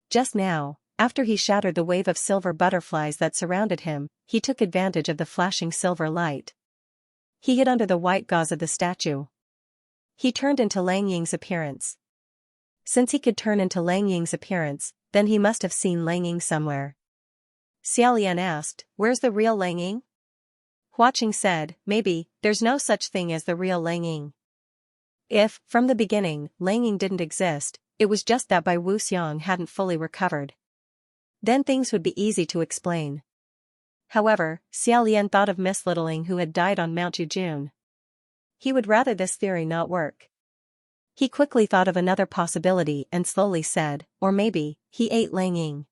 Just now, after he shattered the wave of silver butterflies that surrounded him, he took advantage of the flashing silver light. He hid under the white gauze of the statue. He turned into Lang Ying's appearance. Since he could turn into Lang Ying's appearance, then he must have seen Lang Ying somewhere. Xiaolian asked, where's the real Lang Ying? Huaqing said, maybe, there's no such thing as the real Lang Ying. If, from the beginning, Lang Ying didn't exist, it was just that Bai Wuxiang hadn't fully recovered. Then things would be easy to explain. However, Xiaolian thought of Miss Littling who had died on Mount Yujun. He would rather this theory not work. He quickly thought of another possibility and slowly said, or maybe, he ate Lang Ying.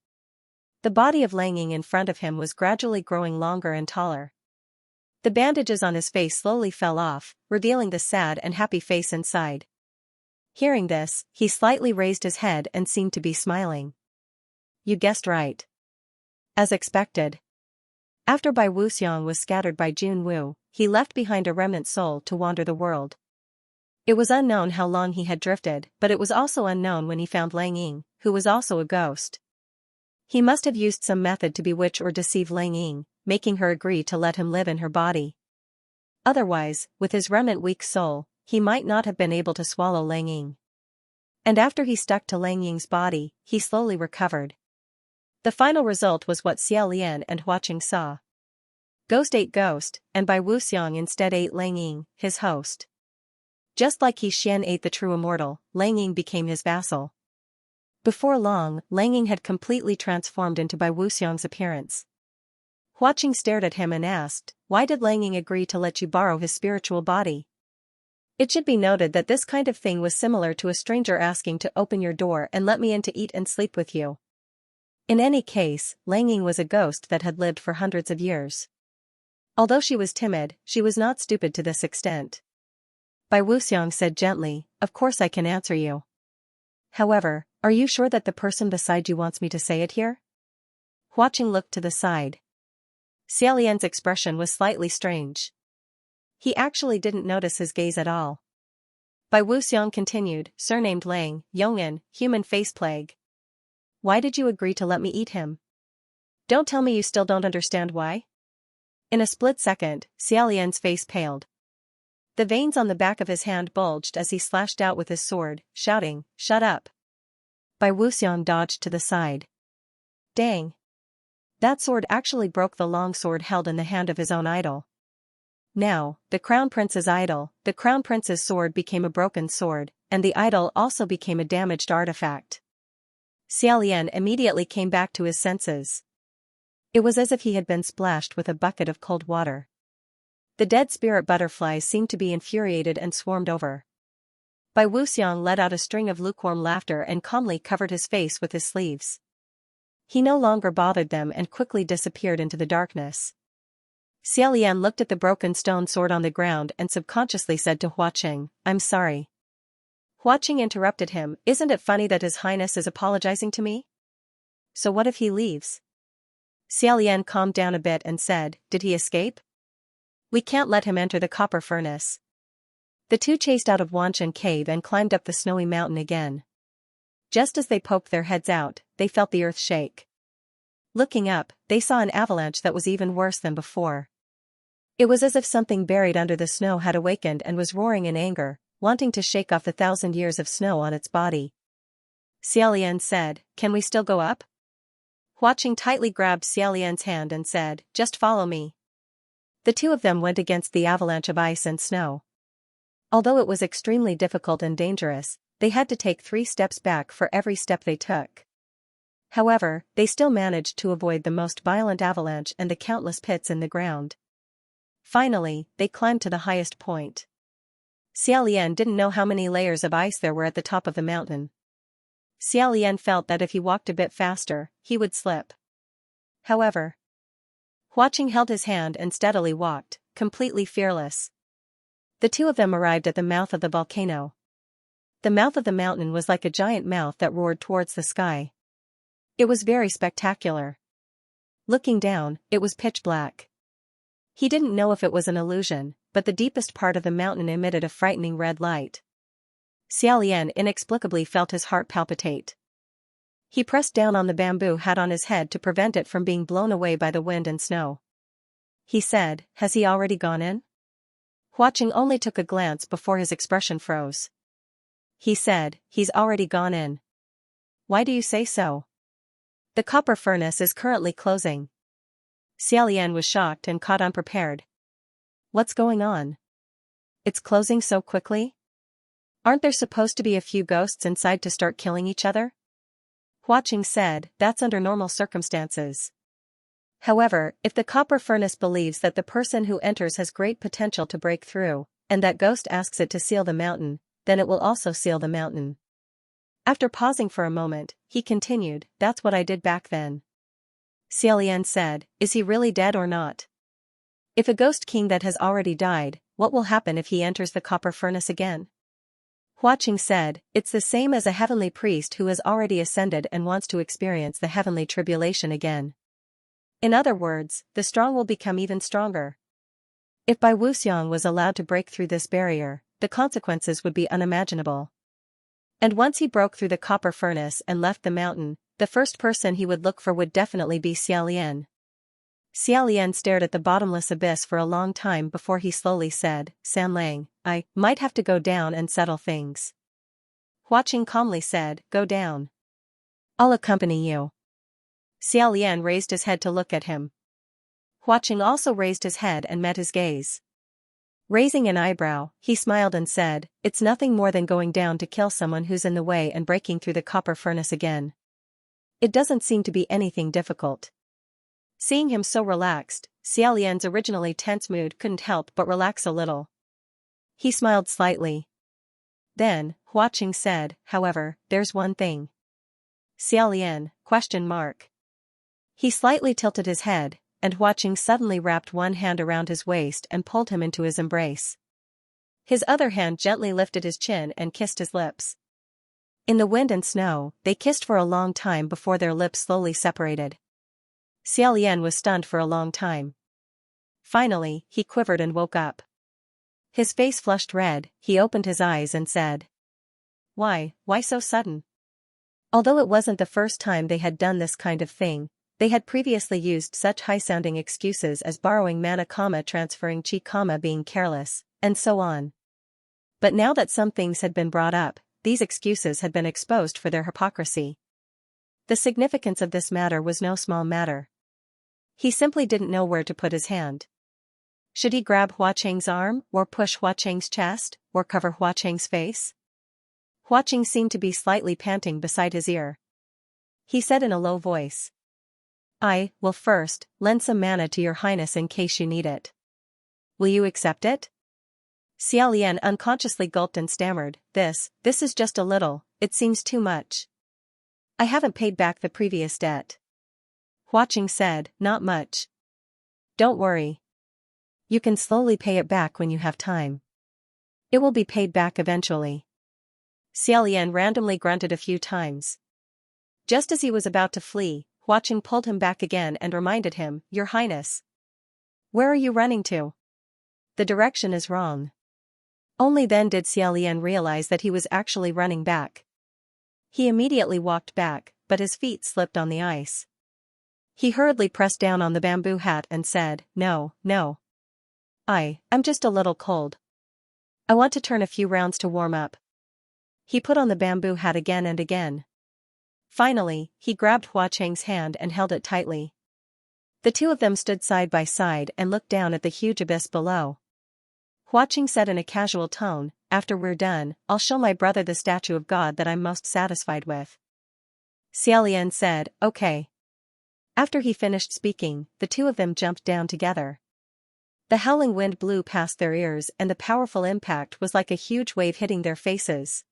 The body of Lang Ying in front of him was gradually growing longer and taller. The bandages on his face slowly fell off, revealing the sad and happy face inside. Hearing this, he slightly raised his head and seemed to be smiling. You guessed right. As expected. After Bai Wuxiang was scattered by Jun Wu, he left behind a remnant soul to wander the world. It was unknown how long he had drifted, but it was also unknown when he found Lang Ying, who was also a ghost. He must have used some method to bewitch or deceive Lang Ying, making her agree to let him live in her body. Otherwise, with his remnant weak soul, he might not have been able to swallow Lang Ying. And after he stuck to Lang Ying's body, he slowly recovered. The final result was what Xiaolian and Huaqing saw. Ghost ate ghost, and Bai Wuxiang instead ate Lang Ying, his host. Just like He Xian ate the true immortal, Lang Ying became his vassal. Before long, Lang Ying had completely transformed into Bai Wuxiang's appearance. Huaqing stared at him and asked, why did Lang Ying agree to let you borrow his spiritual body? It should be noted that this kind of thing was similar to a stranger asking to open your door and let me in to eat and sleep with you. In any case, Lang Ying was a ghost that had lived for hundreds of years. Although she was timid, she was not stupid to this extent. Bai Wuxiang said gently, of course I can answer you. However, are you sure that the person beside you wants me to say it here? Huaqing looked to the side. Xiaolian's expression was slightly strange. He actually didn't notice his gaze at all. Bai Wuxiang continued, surnamed Lang, Yong'an, human face plague. Why did you agree to let me eat him? Don't tell me you still don't understand why? In a split second, Xiaolian's face paled. The veins on the back of his hand bulged as he slashed out with his sword, shouting, "Shut up!" Bai Wuxiang dodged to the side. Dang! That sword actually broke the long sword held in the hand of his own idol. Now, the crown prince's idol, the crown prince's sword became a broken sword, and the idol also became a damaged artifact. Xiaolian immediately came back to his senses. It was as if he had been splashed with a bucket of cold water. The dead spirit butterflies seemed to be infuriated and swarmed over. Bai Wuxiang let out a string of lukewarm laughter and calmly covered his face with his sleeves. He no longer bothered them and quickly disappeared into the darkness. Xiaolian looked at the broken stone sword on the ground and subconsciously said to Huaqing, "I'm sorry." Huaqing interrupted him, "Isn't it funny that His Highness is apologizing to me? So what if he leaves?" Xiaolian calmed down a bit and said, "Did he escape? We can't let him enter the copper furnace." The two chased out of Wanshan Cave and climbed up the snowy mountain again. Just as they poked their heads out, they felt the earth shake. Looking up, they saw an avalanche that was even worse than before. It was as if something buried under the snow had awakened and was roaring in anger, wanting to shake off the 1,000 years of snow on its body. Xiaolian said, "Can we still go up?" Huaqing tightly grabbed Xiaolian's hand and said, "Just follow me." The two of them went against the avalanche of ice and snow. Although it was extremely difficult and dangerous, they had to take 3 steps back for every step they took. However, they still managed to avoid the most violent avalanche and the countless pits in the ground. Finally, they climbed to the highest point. Xiaolian didn't know how many layers of ice there were at the top of the mountain. Xiaolian felt that if he walked a bit faster, he would slip. However, Huaqing held his hand and steadily walked, completely fearless. The two of them arrived at the mouth of the volcano. The mouth of the mountain was like a giant mouth that roared towards the sky. It was very spectacular. Looking down, it was pitch black. He didn't know if it was an illusion, but the deepest part of the mountain emitted a frightening red light. Xiaolian inexplicably felt his heart palpitate. He pressed down on the bamboo hat on his head to prevent it from being blown away by the wind and snow. He said, "Has he already gone in?" Huaqing only took a glance before his expression froze. He said, "He's already gone in." "Why do you say so?" "The copper furnace is currently closing." Xiaolian was shocked and caught unprepared. "What's going on? It's closing so quickly? Aren't there supposed to be a few ghosts inside to start killing each other?" Huaqing said, "That's under normal circumstances. However, if the copper furnace believes that the person who enters has great potential to break through, and that ghost asks it to seal the mountain, then it will also seal the mountain." After pausing for a moment, he continued, "That's what I did back then." Xiaolian said, "Is he really dead or not? If a ghost king that has already died, what will happen if he enters the copper furnace again?" Huaqing said, "It's the same as a heavenly priest who has already ascended and wants to experience the heavenly tribulation again. In other words, the strong will become even stronger. If Bai Wuxiang was allowed to break through this barrier, the consequences would be unimaginable. And once he broke through the copper furnace and left the mountain, the first person he would look for would definitely be Xiaolian." Xiaolian stared at the bottomless abyss for a long time before he slowly said, "Sanlang, I might have to go down and settle things." Huaqing calmly said, "Go down. I'll accompany you." Xiaolian raised his head to look at him. Huaqing also raised his head and met his gaze. Raising an eyebrow, he smiled and said, "It's nothing more than going down to kill someone who's in the way and breaking through the copper furnace again. It doesn't seem to be anything difficult." Seeing him so relaxed, Xiaolian's originally tense mood couldn't help but relax a little. He smiled slightly. Then, Huaqing said, "However, there's one thing." "Xiaolian, question mark." He slightly tilted his head, and Huaqing suddenly wrapped one hand around his waist and pulled him into his embrace. His other hand gently lifted his chin and kissed his lips. In the wind and snow, they kissed for a long time before their lips slowly separated. Xiaolian was stunned for a long time. Finally, he quivered and woke up. His face flushed red, he opened his eyes and said, Why so sudden?" Although it wasn't the first time they had done this kind of thing, they had previously used such high-sounding excuses as borrowing mana, transferring chi, being careless, and so on. But now that some things had been brought up, these excuses had been exposed for their hypocrisy. The significance of this matter was no small matter. He simply didn't know where to put his hand. Should he grab Hua Cheng's arm, or push Hua Cheng's chest, or cover Hua Cheng's face? Hua Cheng seemed to be slightly panting beside his ear. He said in a low voice, "I will first lend some mana to your highness in case you need it. Will you accept it?" Xiaolian unconsciously gulped and stammered, This is just a little, it seems too much. I haven't paid back the previous debt." Hua Cheng said, "Not much. Don't worry. You can slowly pay it back when you have time. It will be paid back eventually." Xiaolian randomly grunted a few times. Just as he was about to flee, Hua Cheng pulled him back again and reminded him, "Your Highness. Where are you running to? The direction is wrong." Only then did Xiaolian realize that he was actually running back. He immediately walked back, but his feet slipped on the ice. He hurriedly pressed down on the bamboo hat and said, No. I'm just a little cold. I want to turn a few rounds to warm up." He put on the bamboo hat again and again. Finally, he grabbed Hua Cheng's hand and held it tightly. The two of them stood side by side and looked down at the huge abyss below. Hua Cheng said in a casual tone, "After we're done, I'll show my brother the statue of God that I'm most satisfied with." Xiaolian said, "Okay." After he finished speaking, the two of them jumped down together. The howling wind blew past their ears and the powerful impact was like a huge wave hitting their faces.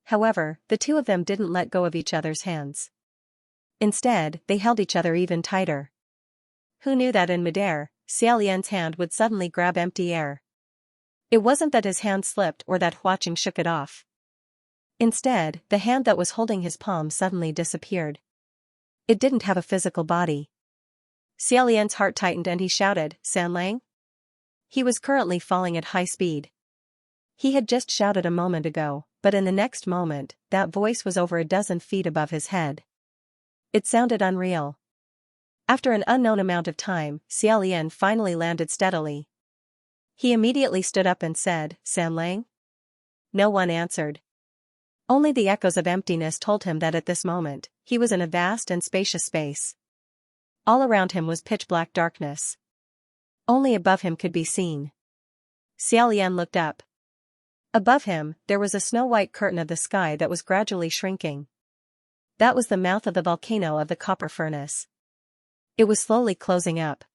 However, the two of them didn't let go of each other's hands. Instead, they held each other even tighter. Who knew that in midair, Xiaolian's hand would suddenly grab empty air? It wasn't that his hand slipped or that Hua Cheng shook it off. Instead, the hand that was holding his palm suddenly disappeared. It didn't have a physical body. Xiaolian's heart tightened and he shouted, "Sanlang?" He was currently falling at high speed. He had just shouted a moment ago, but in the next moment, that voice was over a dozen feet above his head. It sounded unreal. After an unknown amount of time, Xiaolian finally landed steadily. He immediately stood up and said, "Sanlang?" No one answered. Only the echoes of emptiness told him that at this moment, he was in a vast and spacious space. All around him was pitch-black darkness. Only above him could be seen. Xiaolian looked up. Above him, there was a snow-white curtain of the sky that was gradually shrinking. That was the mouth of the volcano of the copper furnace. It was slowly closing up.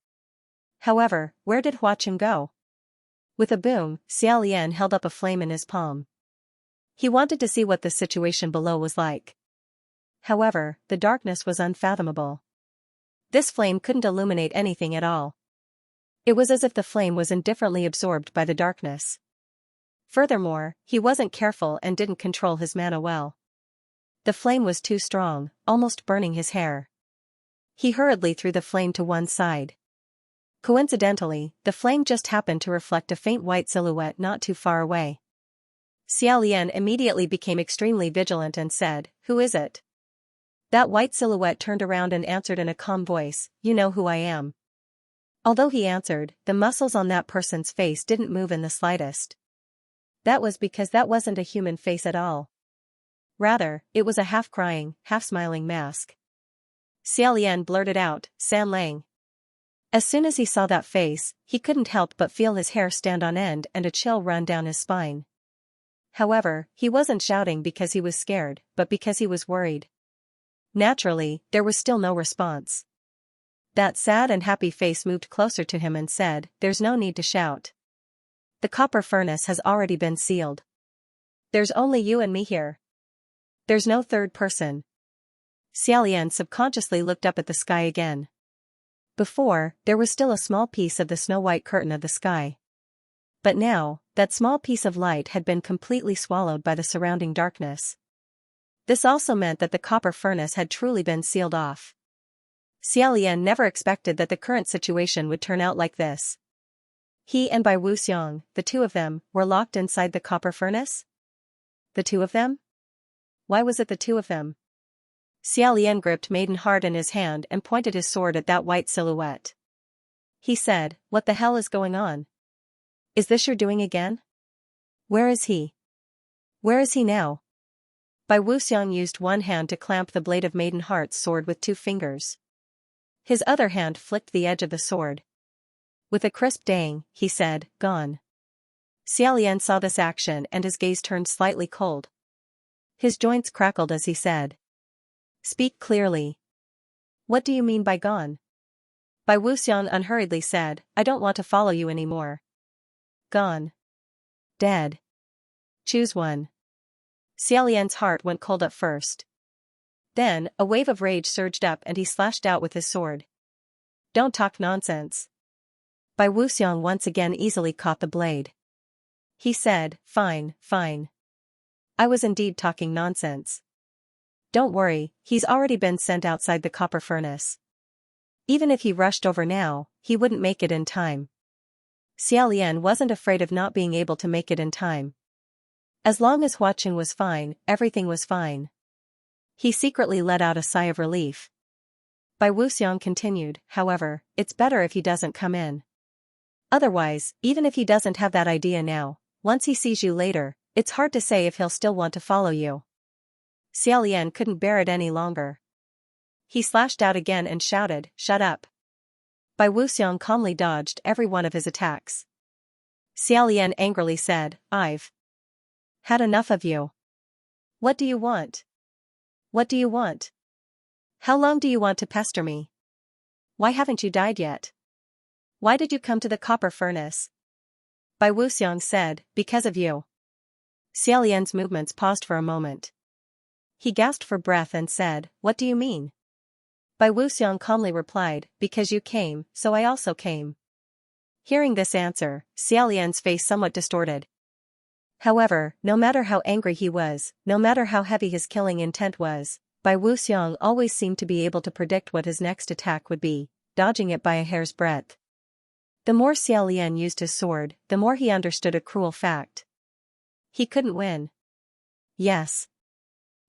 However, where did Hua Cheng go? With a boom, Xiaolian held up a flame in his palm. He wanted to see what the situation below was like. However, the darkness was unfathomable. This flame couldn't illuminate anything at all. It was as if the flame was indifferently absorbed by the darkness. Furthermore, he wasn't careful and didn't control his mana well. The flame was too strong, almost burning his hair. He hurriedly threw the flame to one side. Coincidentally, the flame just happened to reflect a faint white silhouette not too far away. Xiaolian immediately became extremely vigilant and said, "Who is it?" That white silhouette turned around and answered in a calm voice, "You know who I am." Although he answered, the muscles on that person's face didn't move in the slightest. That was because that wasn't a human face at all. Rather, it was a half-crying, half-smiling mask. Xiaolian blurted out, "Sanlang." As soon as he saw that face, he couldn't help but feel his hair stand on end and a chill run down his spine. However, he wasn't shouting because he was scared, but because he was worried. Naturally, there was still no response. That sad and happy face moved closer to him and said, "There's no need to shout. The copper furnace has already been sealed. There's only you and me here. There's no third person." Xiaolian subconsciously looked up at the sky again. Before, there was still a small piece of the snow-white curtain of the sky. But now, that small piece of light had been completely swallowed by the surrounding darkness. This also meant that the copper furnace had truly been sealed off. Xiaolian never expected that the current situation would turn out like this. He and Bai Wuxiang, the two of them, were locked inside the copper furnace? The two of them? Why was it the two of them? Xiaolian gripped Maiden Heart in his hand and pointed his sword at that white silhouette. He said, "What the hell is going on?" Is this your doing again? Where is he? Where is he now? Bai Wuxiang used one hand to clamp the blade of Maiden Heart's sword with 2 fingers. His other hand flicked the edge of the sword. With a crisp dang, he said, "Gone." Xiaolian saw this action and his gaze turned slightly cold. His joints crackled as he said, "Speak clearly. What do you mean by gone?" Bai Wuxiang unhurriedly said, "I don't want to follow you anymore." Gone. Dead. Choose one. Xiaolian's heart went cold at first. Then, a wave of rage surged up and he slashed out with his sword. "Don't talk nonsense." Bai Wuxiang once again easily caught the blade. He said, "Fine, fine. I was indeed talking nonsense. Don't worry, he's already been sent outside the copper furnace. Even if he rushed over now, he wouldn't make it in time." Xiaolian wasn't afraid of not being able to make it in time. As long as Hua Qing was fine, everything was fine. He secretly let out a sigh of relief. Bai Wuxiang continued, "However, it's better if he doesn't come in. Otherwise, even if he doesn't have that idea now, once he sees you later, it's hard to say if he'll still want to follow you." Xiaolian couldn't bear it any longer. He slashed out again and shouted, "Shut up." Bai Wuxiang calmly dodged every one of his attacks. Xiaolian angrily said, "I've had enough of you. What do you want? What do you want? How long do you want to pester me? Why haven't you died yet? Why did you come to the copper furnace?" Bai Wuxiang said, "Because of you." Xiaolian's movements paused for a moment. He gasped for breath and said, "What do you mean?" Bai Wuxiang calmly replied, "Because you came, so I also came." Hearing this answer, Xiaolian's face somewhat distorted. However, no matter how angry he was, no matter how heavy his killing intent was, Bai Wuxiang always seemed to be able to predict what his next attack would be, dodging it by a hair's breadth. The more Xiaolian used his sword, the more he understood a cruel fact. He couldn't win. Yes.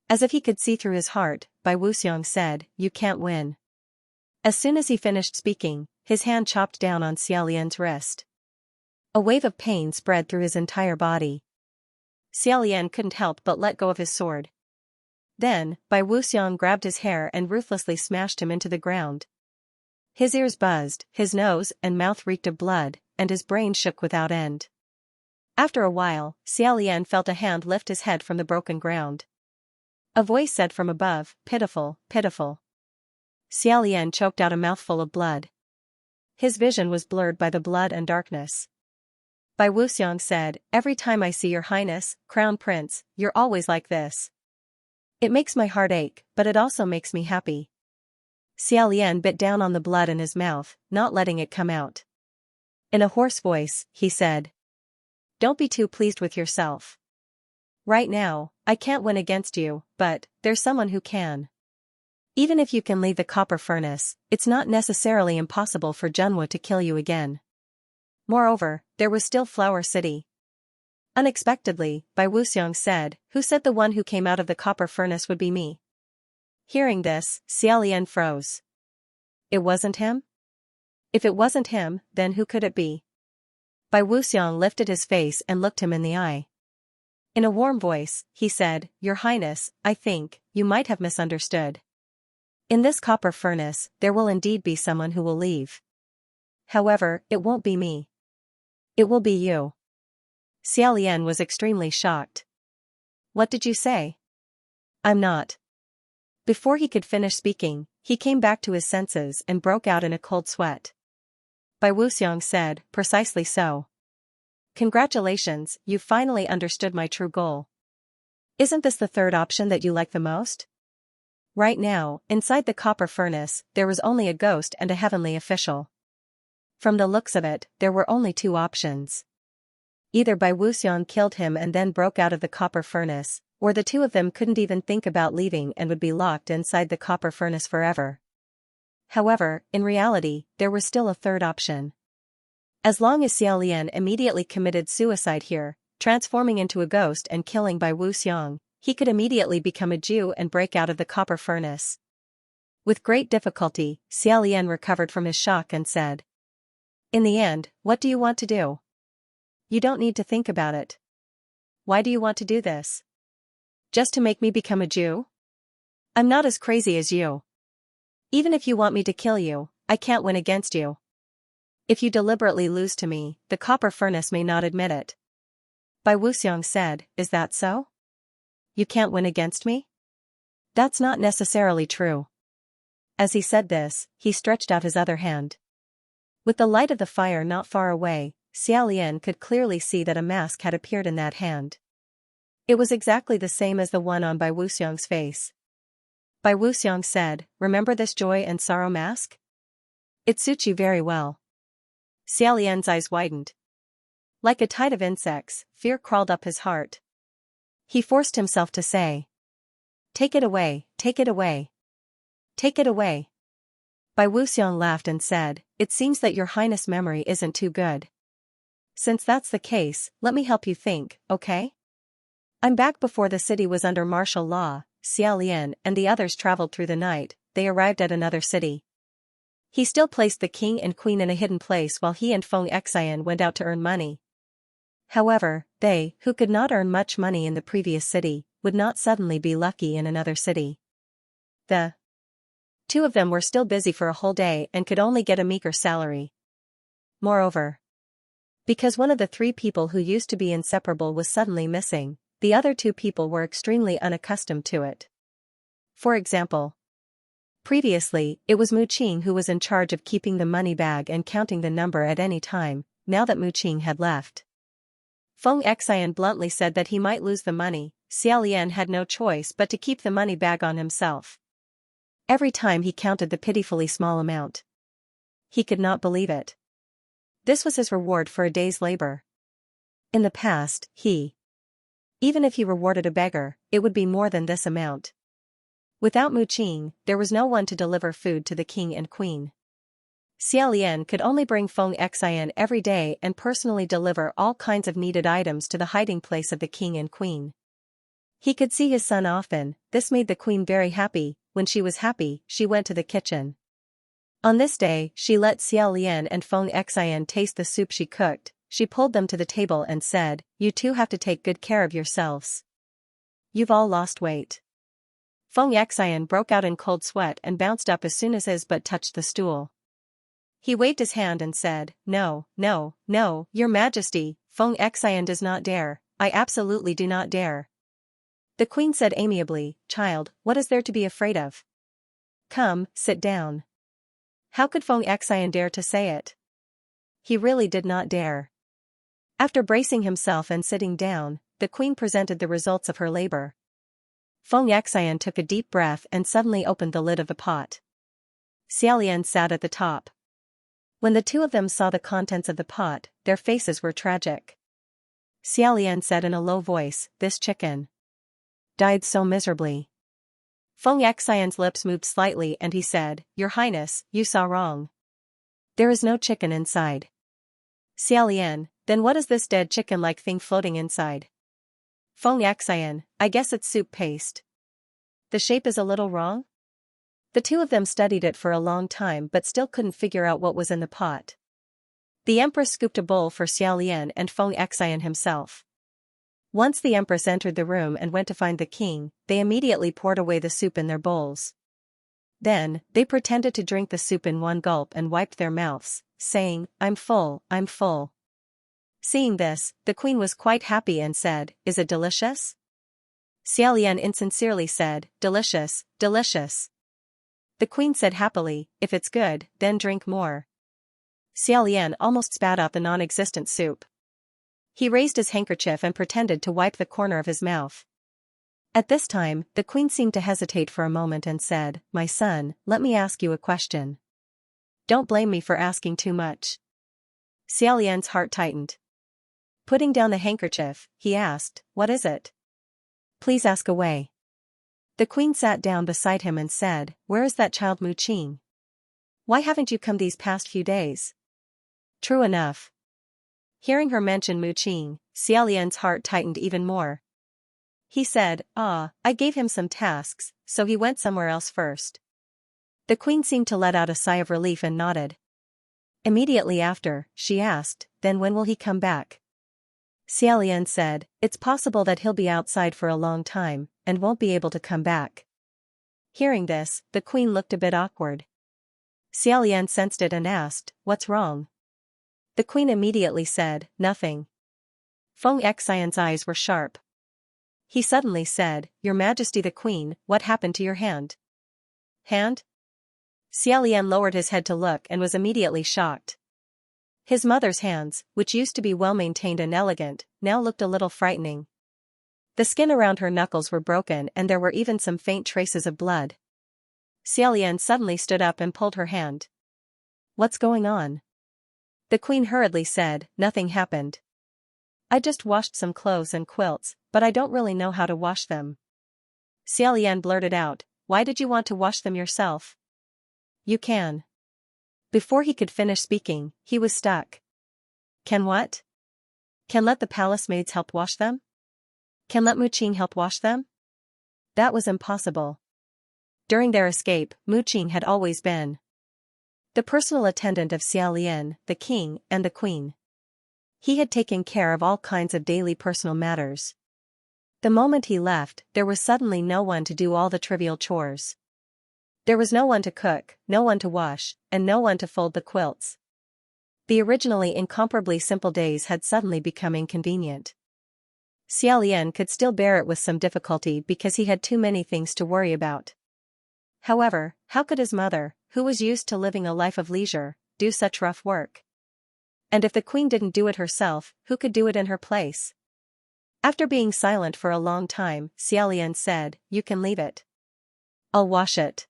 As if he could see through his heart, Bai Wuxiang said, "You can't win." As soon as he finished speaking, his hand chopped down on Xiaolian's wrist. A wave of pain spread through his entire body. Xiaolian couldn't help but let go of his sword. Then, Bai Wuxiang grabbed his hair and ruthlessly smashed him into the ground. His ears buzzed, his nose and mouth reeked of blood, and his brain shook without end. After a while, Xiaolian felt a hand lift his head from the broken ground. A voice said from above, "Pitiful, pitiful." Xiaolian choked out a mouthful of blood. His vision was blurred by the blood and darkness. Bai Wuxiang said, "Every time I see your highness, Crown Prince, you're always like this. It makes my heart ache, but it also makes me happy." Xiaolian bit down on the blood in his mouth, not letting it come out. In a hoarse voice, he said, "Don't be too pleased with yourself. Right now, I can't win against you, but there's someone who can. Even if you can leave the copper furnace, it's not necessarily impossible for Junhua to kill you again." Moreover, there was still Flower City. Unexpectedly, Bai Wuxiang said, "Who said the one who came out of the copper furnace would be me?" Hearing this, Xiaolian froze. It wasn't him? If it wasn't him, then who could it be? Bai Wuxiang lifted his face and looked him in the eye. In a warm voice, he said, "Your Highness, I think, you might have misunderstood. In this copper furnace, there will indeed be someone who will leave. However, it won't be me. It will be you." Xiaolian was extremely shocked. "What did you say?" "I'm not." Before he could finish speaking, he came back to his senses and broke out in a cold sweat. Bai Wuxiang said, "Precisely so. Congratulations, you've finally understood my true goal. Isn't this the third option that you like the most?" Right now, inside the copper furnace, there was only a ghost and a heavenly official. From the looks of it, there were only 2 options. Either Bai Wuxiang killed him and then broke out of the copper furnace, or the 2 of them couldn't even think about leaving and would be locked inside the copper furnace forever. However, in reality, there was still a third option. As long as Xiaolian immediately committed suicide here, transforming into a ghost and killing Bai Wuxiang, he could immediately become a Jew and break out of the copper furnace. With great difficulty, Xiaolian recovered from his shock and said, "In the end, what do you want to do?" You don't need to think about it. Why do you want to do this? Just to make me become a Jew? I'm not as crazy as you. Even if you want me to kill you, I can't win against you. If you deliberately lose to me, the copper furnace may not admit it. Bai Wuxiang said, is that so? You can't win against me? That's not necessarily true. As he said this, he stretched out his other hand. With the light of the fire not far away, Xiaolian could clearly see that a mask had appeared in that hand. It was exactly the same as the one on Bai Wuxiang's face. Bai Wuxiang said, remember this joy and sorrow mask? It suits you very well. Xiaolian's eyes widened. Like a tide of insects, fear crawled up his heart. He forced himself to say, take it away, take it away. Take it away. Bai Wuxiang laughed and said, it seems that your highness' memory isn't too good. Since that's the case, let me help you think, okay? I'm back before the city was under martial law. Xiaolian and the others traveled through the night. They arrived at another city. He still placed the king and queen in a hidden place while he and Feng Xian went out to earn money. However, they, who could not earn much money in the previous city, would not suddenly be lucky in another city. The two of them were still busy for a whole day and could only get a meager salary. Moreover, because one of the three people who used to be inseparable was suddenly missing, the other two people were extremely unaccustomed to it. For example, previously, it was Mu Qing who was in charge of keeping the money bag and counting the number at any time. Now that Mu Qing had left, Feng Xian bluntly said that he might lose the money. Xiaolian had no choice but to keep the money bag on himself. Every time he counted the pitifully small amount, he could not believe it. This was his reward for a day's labor. In the past, even if he rewarded a beggar, it would be more than this amount. Without Mu Qing, there was no one to deliver food to the king and queen. Xiaolian could only bring Feng Xian every day and personally deliver all kinds of needed items to the hiding place of the king and queen. He could see his son often. This made the queen very happy. When she was happy, she went to the kitchen. On this day, she let Xiaolian and Feng Xian taste the soup she cooked. She pulled them to the table and said, you two have to take good care of yourselves. You've all lost weight. Feng Xian broke out in cold sweat and bounced up as soon as his butt touched the stool. He waved his hand and said, no, no, no, your majesty, Feng Xian does not dare. I absolutely do not dare. The queen said amiably, child, what is there to be afraid of? Come, sit down. How could Feng Xian dare to say it? He really did not dare. After bracing himself and sitting down, the queen presented the results of her labor. Feng Xian took a deep breath and suddenly opened the lid of the pot. Xiaolian sat at the top. When the two of them saw the contents of the pot, their faces were tragic. Xiaolian said in a low voice, this chicken died so miserably. Feng Xian's lips moved slightly and he said, your highness, you saw wrong. There is no chicken inside. Xiaolian, then what is this dead chicken-like thing floating inside? Feng Xian, I guess it's soup paste. The shape is a little wrong? The two of them studied it for a long time but still couldn't figure out what was in the pot. The empress scooped a bowl for Xiaolian and Feng Xian himself. Once the empress entered the room and went to find the king, they immediately poured away the soup in their bowls. Then, they pretended to drink the soup in one gulp and wiped their mouths, saying, I'm full, I'm full. Seeing this, the queen was quite happy and said, is it delicious? Xiaolian insincerely said, delicious, delicious. The queen said happily, if it's good, then drink more. Xiaolian almost spat out the non-existent soup. He raised his handkerchief and pretended to wipe the corner of his mouth. At this time, the queen seemed to hesitate for a moment and said, my son, let me ask you a question. Don't blame me for asking too much. Xiaolian's heart tightened. Putting down the handkerchief, he asked, what is it? Please ask away. The queen sat down beside him and said, where is that child Mu Qing? Why haven't you come these past few days? True enough. Hearing her mention Mu Qing, Xiaolian's heart tightened even more. He said, I gave him some tasks, so he went somewhere else first. The queen seemed to let out a sigh of relief and nodded. Immediately after, she asked, then when will he come back? Xiaolian said, it's possible that he'll be outside for a long time, and won't be able to come back. Hearing this, the queen looked a bit awkward. Xiaolian sensed it and asked, what's wrong? The queen immediately said, nothing. Feng Xian's eyes were sharp. He suddenly said, Your Majesty the Queen, what happened to your hand? Hand? Xiaolian lowered his head to look and was immediately shocked. His mother's hands, which used to be well-maintained and elegant, now looked a little frightening. The skin around her knuckles were broken and there were even some faint traces of blood. Xiaolian suddenly stood up and pulled her hand. What's going on? The queen hurriedly said, nothing happened. I just washed some clothes and quilts, but I don't really know how to wash them. Xiaolian blurted out, why did you want to wash them yourself? You can. Before he could finish speaking, he was stuck. Can what? Can let the palace maids help wash them? Can let Muqing help wash them? That was impossible. During their escape, Muqing had always been the personal attendant of Xiaolian, the king, and the queen. He had taken care of all kinds of daily personal matters. The moment he left, there was suddenly no one to do all the trivial chores. There was no one to cook, no one to wash, and no one to fold the quilts. The originally incomparably simple days had suddenly become inconvenient. Xiaolian could still bear it with some difficulty because he had too many things to worry about. However, how could his mother, who was used to living a life of leisure, do such rough work? And if the queen didn't do it herself, who could do it in her place? After being silent for a long time, Xiaolian said, You can leave it. I'll wash it.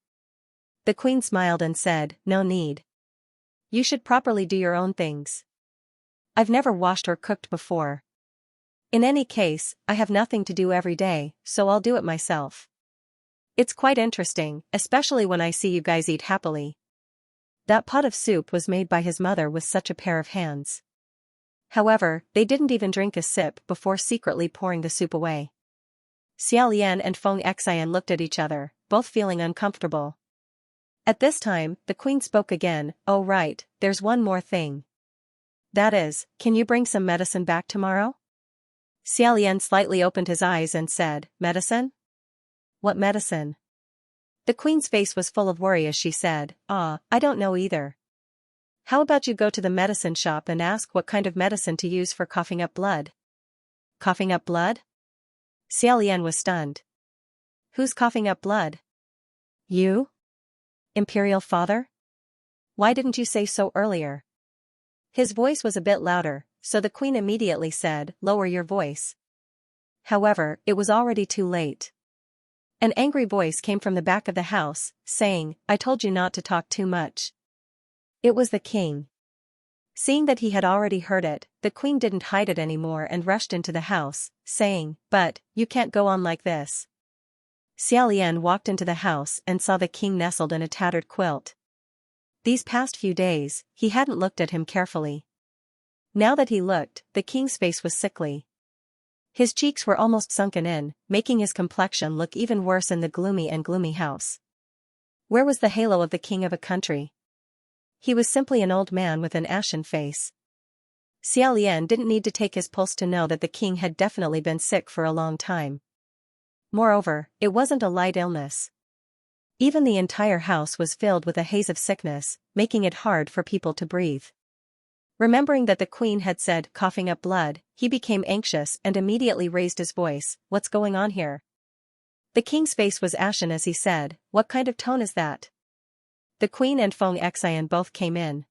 The queen smiled and said, No need. You should properly do your own things. I've never washed or cooked before. In any case, I have nothing to do every day, so I'll do it myself. It's quite interesting, especially when I see you guys eat happily. That pot of soup was made by his mother with such a pair of hands. However, they didn't even drink a sip before secretly pouring the soup away. Xiaolian and Feng Xian looked at each other, both feeling uncomfortable. At this time, the queen spoke again, Oh right, there's one more thing. That is, can you bring some medicine back tomorrow? Xiaolian slightly opened his eyes and said, Medicine? What medicine? The queen's face was full of worry as she said, I don't know either. How about you go to the medicine shop and ask what kind of medicine to use for coughing up blood? Coughing up blood? Xiaolian was stunned. Who's coughing up blood? You? Imperial father? Why didn't you say so earlier? His voice was a bit louder, so the queen immediately said, Lower your voice. However, it was already too late. An angry voice came from the back of the house, saying, I told you not to talk too much. It was the king. Seeing that he had already heard it, the queen didn't hide it anymore and rushed into the house, saying, But, you can't go on like this. Xiaolian walked into the house and saw the king nestled in a tattered quilt. These past few days, he hadn't looked at him carefully. Now that he looked, the king's face was sickly. His cheeks were almost sunken in, making his complexion look even worse in the gloomy house. Where was the halo of the king of a country? He was simply an old man with an ashen face. Xiaolian didn't need to take his pulse to know that the king had definitely been sick for a long time. Moreover, it wasn't a light illness. Even the entire house was filled with a haze of sickness, making it hard for people to breathe. Remembering that the queen had said, coughing up blood, he became anxious and immediately raised his voice, What's going on here? The king's face was ashen as he said, What kind of tone is that? The queen and Feng Xian both came in.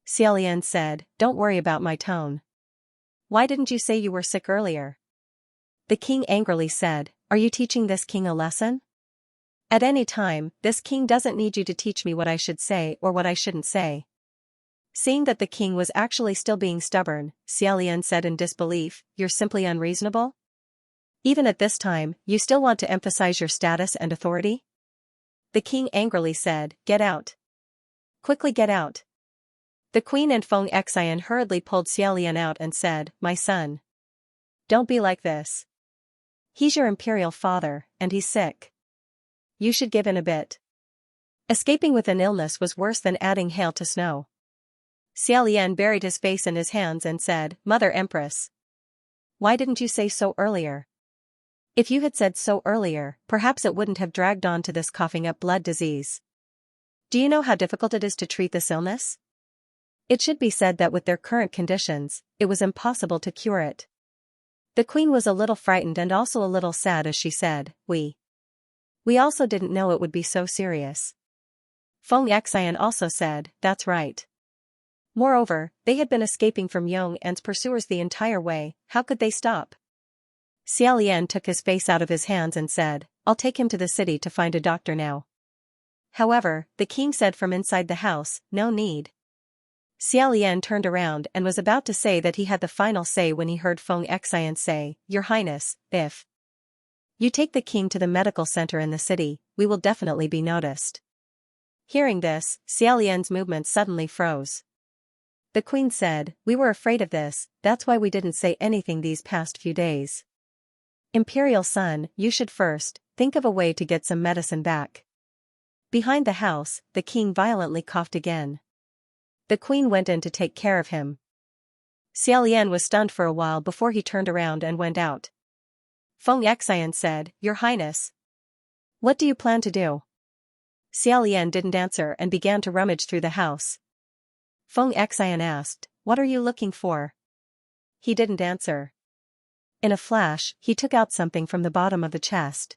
Xiaolian said, Don't worry about my tone. Why didn't you say you were sick earlier? The king angrily said, Are you teaching this king a lesson? At any time, this king doesn't need you to teach me what I should say or what I shouldn't say. Seeing that the king was actually still being stubborn, Xiaolian said in disbelief, You're simply unreasonable? Even at this time, you still want to emphasize your status and authority? The king angrily said, Get out. Quickly get out. The queen and Feng Xian hurriedly pulled Xiaolian out and said, My son. Don't be like this. He's your imperial father, and he's sick. You should give in a bit. Escaping with an illness was worse than adding hail to snow. Xiaolian buried his face in his hands and said, Mother Empress. why didn't you say so earlier? If you had said so earlier, perhaps it wouldn't have dragged on to this coughing up blood disease. Do you know how difficult it is to treat this illness? It should be said that with their current conditions, it was impossible to cure it. The queen was a little frightened and also a little sad as she said, We also didn't know it would be so serious. Xianxia also said, that's right. Moreover, they had been escaping from Yong An's pursuers the entire way, how could they stop? Xiaolian took his face out of his hands and said, I'll take him to the city to find a doctor now. However, the king said from inside the house, no need. Xiaolian turned around and was about to say that he had the final say when he heard Xianxia say, Your Highness, if you take the king to the medical center in the city, we will definitely be noticed. Hearing this, Xiaolian's movements suddenly froze. The queen said, We were afraid of this, that's why we didn't say anything these past few days. Imperial son, you should first think of a way to get some medicine back. Behind the house, the king violently coughed again. The queen went in to take care of him. Xiaolian was stunned for a while before he turned around and went out. Xianxia said, Your Highness. What do you plan to do? Xiaolian didn't answer and began to rummage through the house. Xianxia asked, What are you looking for? He didn't answer. In a flash, he took out something from the bottom of the chest.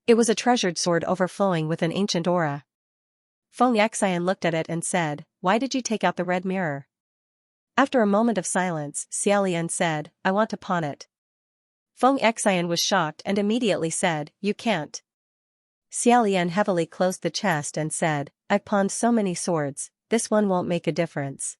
It was a treasured sword overflowing with an ancient aura. Xianxia looked at it and said, Why did you take out the red mirror? After a moment of silence, Xiaolian said, I want to pawn it. Xianxia was shocked and immediately said, You can't. Xiaolian heavily closed the chest and said, I've pawned so many swords, this one won't make a difference.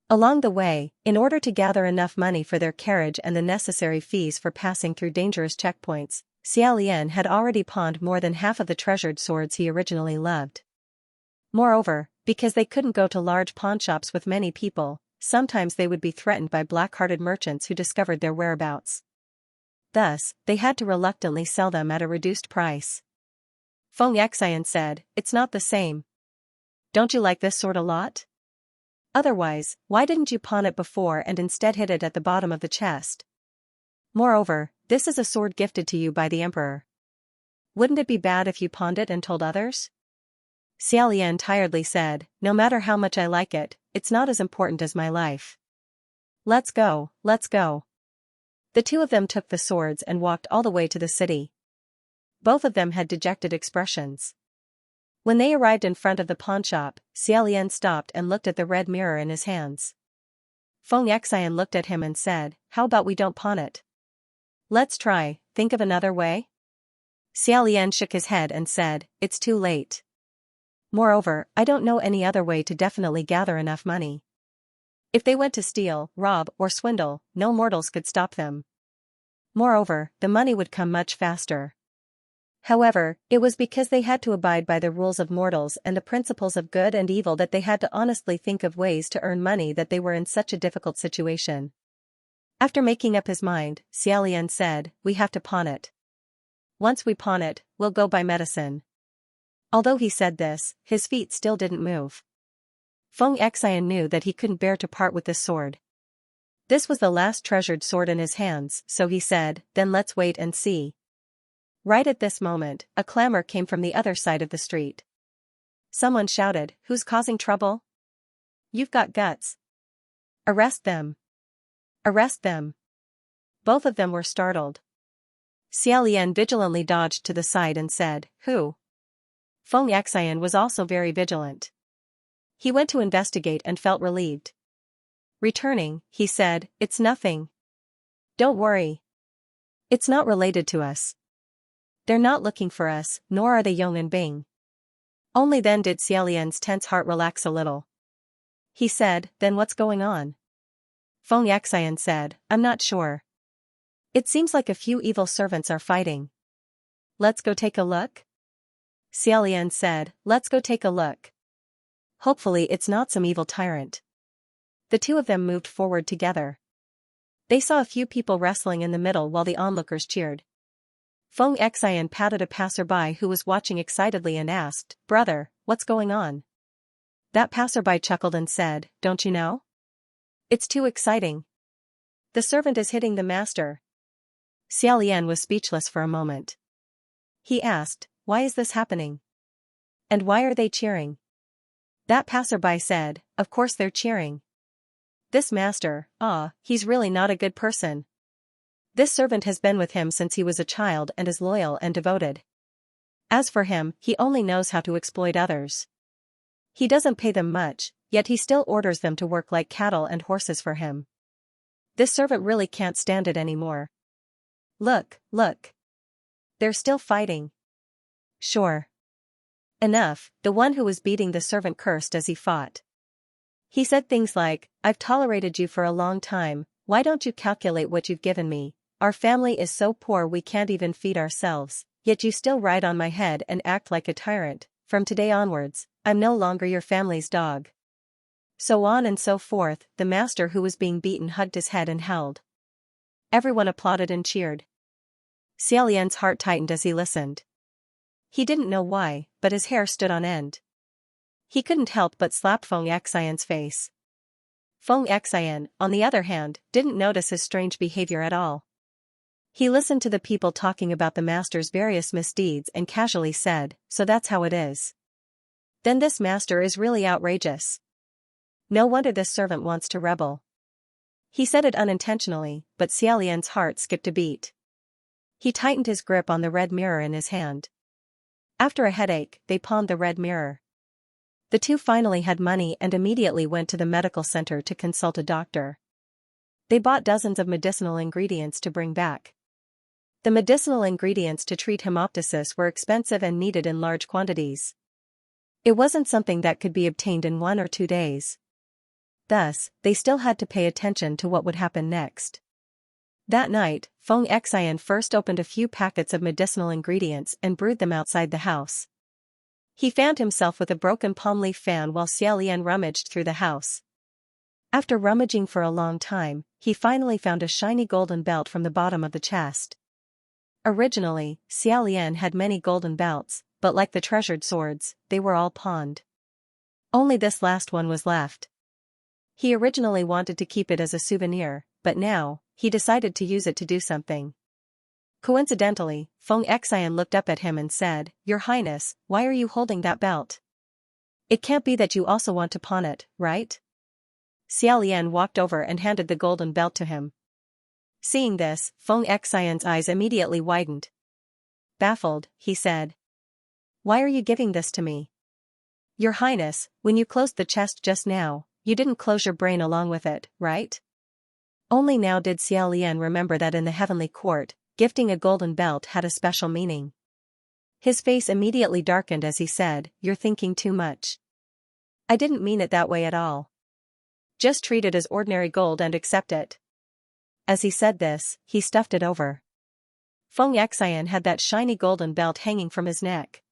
Along the way, in order to gather enough money for their carriage and the necessary fees for passing through dangerous checkpoints, Xiaolian had already pawned more than half of the treasured swords he originally loved. Moreover, because they couldn't go to large pawnshops with many people, sometimes they would be threatened by black-hearted merchants who discovered their whereabouts. Thus, they had to reluctantly sell them at a reduced price. Xianxia said, It's not the same. Don't you like this sword a lot? Otherwise, why didn't you pawn it before and instead hid it at the bottom of the chest? Moreover, this is a sword gifted to you by the emperor. Wouldn't it be bad if you pawned it and told others? Xiaolian tiredly said, No matter how much I like it, it's not as important as my life. Let's go, let's go. The two of them took the swords and walked all the way to the city. Both of them had dejected expressions. When they arrived in front of the pawnshop, Xiaolian stopped and looked at the red mirror in his hands. Xianxia looked at him and said, How about we don't pawn it? Let's try, think of another way? Xiaolian shook his head and said, It's too late. Moreover, I don't know any other way to definitely gather enough money. If they went to steal, rob, or swindle, no mortals could stop them. Moreover, the money would come much faster. However, it was because they had to abide by the rules of mortals and the principles of good and evil that they had to honestly think of ways to earn money that they were in such a difficult situation. After making up his mind, Xiaolian said, We have to pawn it. Once we pawn it, we'll go buy medicine. Although he said this, his feet still didn't move. Xianxia knew that he couldn't bear to part with this sword. This was the last treasured sword in his hands, so he said, Then let's wait and see. Right at this moment, a clamor came from the other side of the street. Someone shouted, Who's causing trouble? You've got guts. Arrest them. Arrest them. Both of them were startled. Xiaolian vigilantly dodged to the side and said, Who? Xianxia was also very vigilant. He went to investigate and felt relieved. Returning, he said, It's nothing. Don't worry. It's not related to us. They're not looking for us, nor are they Yong and Bing. Only then did Xiaolian's tense heart relax a little. He said, Then what's going on? Xianxia said, I'm not sure. It seems like a few evil servants are fighting. Let's go take a look? Xiaolian said, Let's go take a look. Hopefully it's not some evil tyrant. The two of them moved forward together. They saw a few people wrestling in the middle while the onlookers cheered. Xianxia patted a passerby who was watching excitedly and asked, Brother, what's going on? That passerby chuckled and said, Don't you know? It's too exciting. The servant is hitting the master. Xiaolian was speechless for a moment. He asked, why is this happening? And why are they cheering? That passerby said, of course they're cheering. This master, he's really not a good person. This servant has been with him since he was a child and is loyal and devoted. As for him, he only knows how to exploit others. He doesn't pay them much, yet he still orders them to work like cattle and horses for him. This servant really can't stand it anymore. Look. They're still fighting. Sure. Enough, the one who was beating the servant cursed as he fought. He said things like, I've tolerated you for a long time, why don't you calculate what you've given me? Our family is so poor we can't even feed ourselves, yet you still ride on my head and act like a tyrant. From today onwards, I'm no longer your family's dog. So on and so forth. The master who was being beaten hugged his head and howled. Everyone applauded and cheered. Xiaolian's heart tightened as he listened. He didn't know why, but his hair stood on end. He couldn't help but slap Feng Xian's face. Feng Xian, on the other hand, didn't notice his strange behavior at all. He listened to the people talking about the master's various misdeeds and casually said, so that's how it is. Then this master is really outrageous. No wonder this servant wants to rebel. He said it unintentionally, but Xiaolian's heart skipped a beat. He tightened his grip on the red mirror in his hand. After a headache, they pawned the red mirror. The two finally had money and immediately went to the medical center to consult a doctor. They bought dozens of medicinal ingredients to bring back. The medicinal ingredients to treat hemoptysis were expensive and needed in large quantities. It wasn't something that could be obtained in 1 or 2 days. Thus, they still had to pay attention to what would happen next. That night, Feng Xian first opened a few packets of medicinal ingredients and brewed them outside the house. He fanned himself with a broken palm leaf fan while Xiaolian rummaged through the house. After rummaging for a long time, he finally found a shiny golden belt from the bottom of the chest. Originally, Xiaolian had many golden belts, but like the treasured swords, they were all pawned. Only this last one was left. He originally wanted to keep it as a souvenir, but now, he decided to use it to do something. Coincidentally, Feng Xian looked up at him and said, Your Highness, why are you holding that belt? It can't be that you also want to pawn it, right? Xiaolian walked over and handed the golden belt to him. Seeing this, Feng Xian's eyes immediately widened. Baffled, he said. Why are you giving this to me? Your Highness, when you closed the chest just now, you didn't close your brain along with it, right? Only now did Xiaolian remember that in the heavenly court, gifting a golden belt had a special meaning. His face immediately darkened as he said, You're thinking too much. I didn't mean it that way at all. Just treat it as ordinary gold and accept it. As he said this, he stuffed it over. Feng Xian had that shiny golden belt hanging from his neck.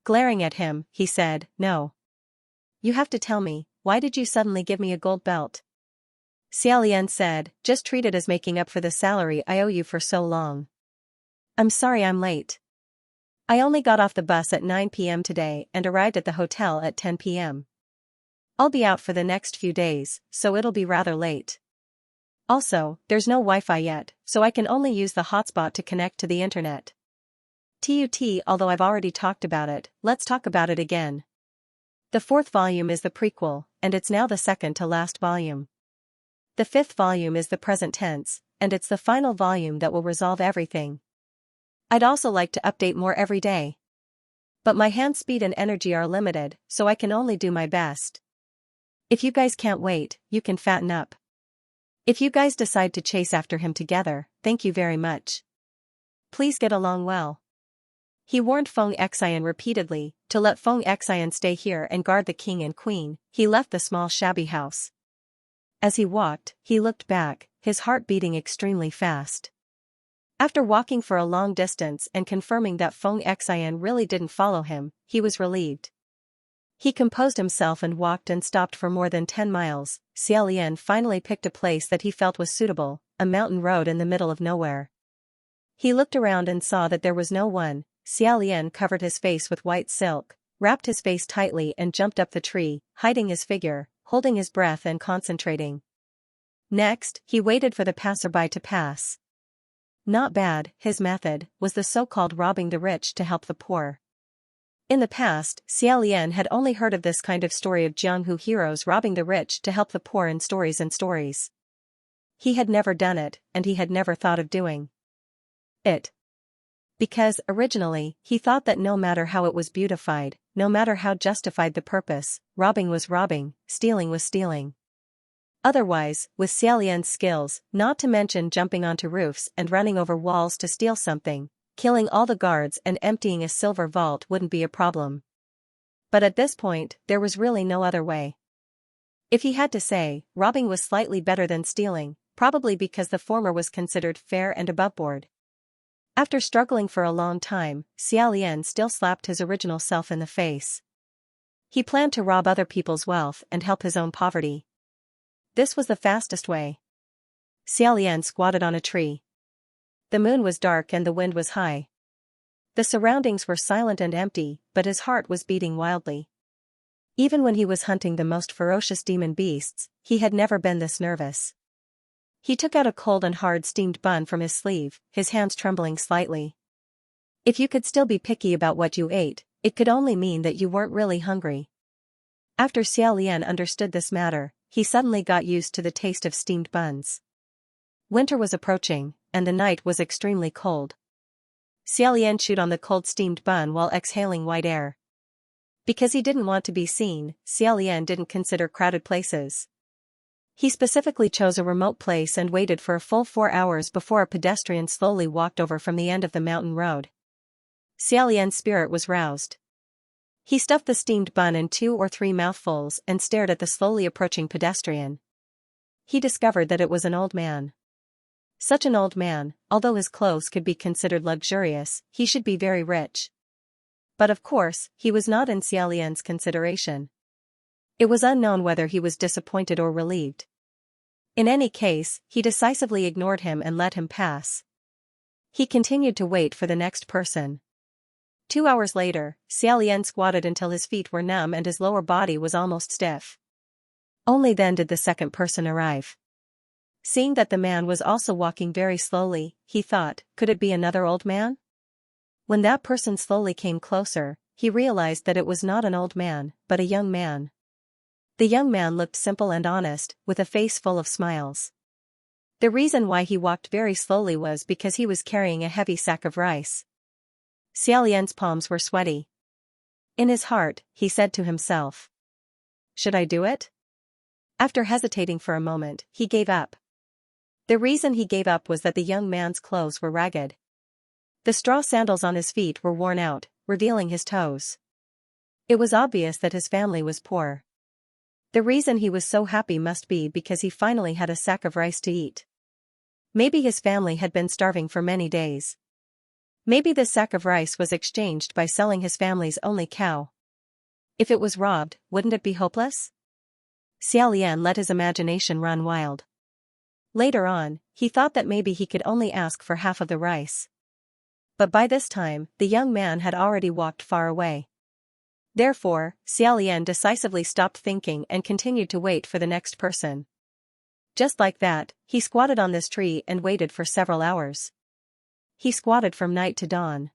Glaring at him, he said, No. You have to tell me, why did you suddenly give me a gold belt? Xiaolian said, Just treat it as making up for the salary I owe you for so long. I'm sorry I'm late. I only got off the bus at 9 p.m. today and arrived at the hotel at 10 p.m. I'll be out for the next few days, so it'll be rather late. Also, there's no Wi-Fi yet, so I can only use the hotspot to connect to the internet. Although I've already talked about it, let's talk about it again. The 4th volume is the prequel, and it's now the second to last volume. The 5th volume is the present tense, and it's the final volume that will resolve everything. I'd also like to update more every day. But my hand speed and energy are limited, so I can only do my best. If you guys can't wait, you can fatten up. If you guys decide to chase after him together, thank you very much. Please get along well. He warned Feng Xian repeatedly, to let Feng Xian stay here and guard the king and queen. He left the small shabby house. As he walked, he looked back, his heart beating extremely fast. After walking for a long distance and confirming that Feng Xian really didn't follow him, he was relieved. He composed himself and walked and stopped for more than 10 miles. Xiaolian finally picked a place that he felt was suitable, a mountain road in the middle of nowhere. He looked around and saw that there was no one. Xiaolian covered his face with white silk, wrapped his face tightly and jumped up the tree, hiding his figure, holding his breath and concentrating. Next, he waited for the passerby to pass. Not bad, his method was the so-called robbing the rich to help the poor. In the past, Xiaolian had only heard of this kind of story of Jianghu heroes robbing the rich to help the poor in stories and stories. He had never done it, and he had never thought of doing it. Because, originally, he thought that no matter how it was beautified, no matter how justified the purpose, robbing was robbing, stealing was stealing. Otherwise, with Xiaolian's skills, not to mention jumping onto roofs and running over walls to steal something, killing all the guards and emptying a silver vault wouldn't be a problem. But at this point, there was really no other way. If he had to say, robbing was slightly better than stealing, probably because the former was considered fair and aboveboard. After struggling for a long time, Xiaolian still slapped his original self in the face. He planned to rob other people's wealth and help his own poverty. This was the fastest way. Xiaolian squatted on a tree. The moon was dark and the wind was high. The surroundings were silent and empty, but his heart was beating wildly. Even when he was hunting the most ferocious demon beasts, he had never been this nervous. He took out a cold and hard steamed bun from his sleeve, his hands trembling slightly. If you could still be picky about what you ate, it could only mean that you weren't really hungry. After Xiaolian understood this matter, he suddenly got used to the taste of steamed buns. Winter was approaching, and the night was extremely cold. Xiaolian chewed on the cold steamed bun while exhaling white air. Because he didn't want to be seen, Xiaolian didn't consider crowded places. He specifically chose a remote place and waited for a full 4 hours before a pedestrian slowly walked over from the end of the mountain road. Xiaolian's spirit was roused. He stuffed the steamed bun in 2 or 3 mouthfuls and stared at the slowly approaching pedestrian. He discovered that it was an old man. Such an old man, although his clothes could be considered luxurious, he should be very rich. But of course, he was not in Xiaolian's consideration. It was unknown whether he was disappointed or relieved. In any case, he decisively ignored him and let him pass. He continued to wait for the next person. 2 hours later, Xiaolian squatted until his feet were numb and his lower body was almost stiff. Only then did the second person arrive. Seeing that the man was also walking very slowly, he thought, could it be another old man? When that person slowly came closer, he realized that it was not an old man, but a young man. The young man looked simple and honest, with a face full of smiles. The reason why he walked very slowly was because he was carrying a heavy sack of rice. Xiaolian's palms were sweaty. In his heart, he said to himself, "Should I do it?" After hesitating for a moment, he gave up. The reason he gave up was that the young man's clothes were ragged. The straw sandals on his feet were worn out, revealing his toes. It was obvious that his family was poor. The reason he was so happy must be because he finally had a sack of rice to eat. Maybe his family had been starving for many days. Maybe the sack of rice was exchanged by selling his family's only cow. If it was robbed, wouldn't it be hopeless? Xiaolian let his imagination run wild. Later on, he thought that maybe he could only ask for half of the rice. But by this time, the young man had already walked far away. Therefore, Xiaolian decisively stopped thinking and continued to wait for the next person. Just like that, he squatted on this tree and waited for several hours. He squatted from night to dawn.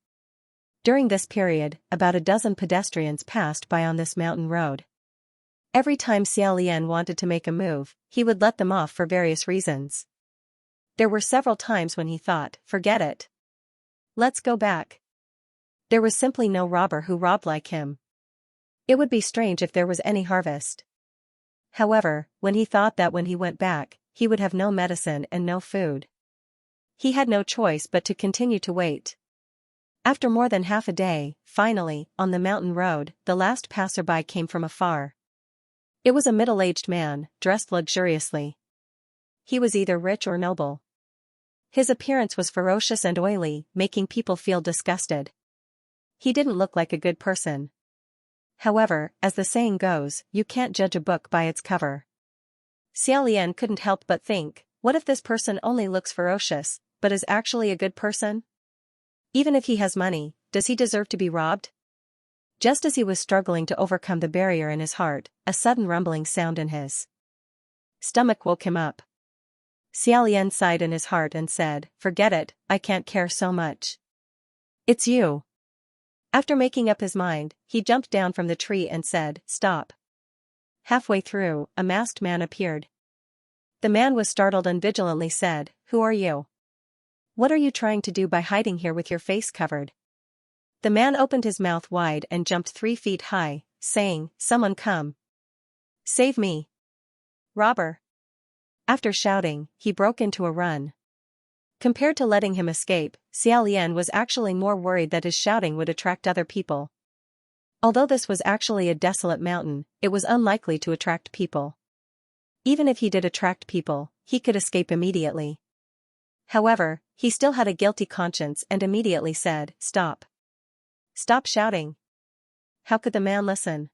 During this period, about a dozen pedestrians passed by on this mountain road. Every time Xiaolian wanted to make a move, he would let them off for various reasons. There were several times when he thought, forget it. Let's go back. There was simply no robber who robbed like him. It would be strange if there was any harvest. However, when he thought that when he went back, he would have no medicine and no food. He had no choice but to continue to wait. After more than half a day, finally, on the mountain road, the last passerby came from afar. It was a middle-aged man, dressed luxuriously. He was either rich or noble. His appearance was ferocious and oily, making people feel disgusted. He didn't look like a good person. However, as the saying goes, you can't judge a book by its cover. Xiaolian couldn't help but think, what if this person only looks ferocious, but is actually a good person? Even if he has money, does he deserve to be robbed? Just as he was struggling to overcome the barrier in his heart, a sudden rumbling sound in his stomach woke him up. Xiaolian sighed in his heart and said, "Forget it, I can't care so much. It's you." After making up his mind, he jumped down from the tree and said, "Stop." Halfway through, a masked man appeared. The man was startled and vigilantly said, "Who are you? What are you trying to do by hiding here with your face covered?" The man opened his mouth wide and jumped 3 feet high, saying, "Someone come. Save me. Robber." After shouting, he broke into a run. Compared to letting him escape, Xiaolian was actually more worried that his shouting would attract other people. Although this was actually a desolate mountain, it was unlikely to attract people. Even if he did attract people, he could escape immediately. However, he still had a guilty conscience and immediately said, "Stop. Stop shouting." How could the man listen?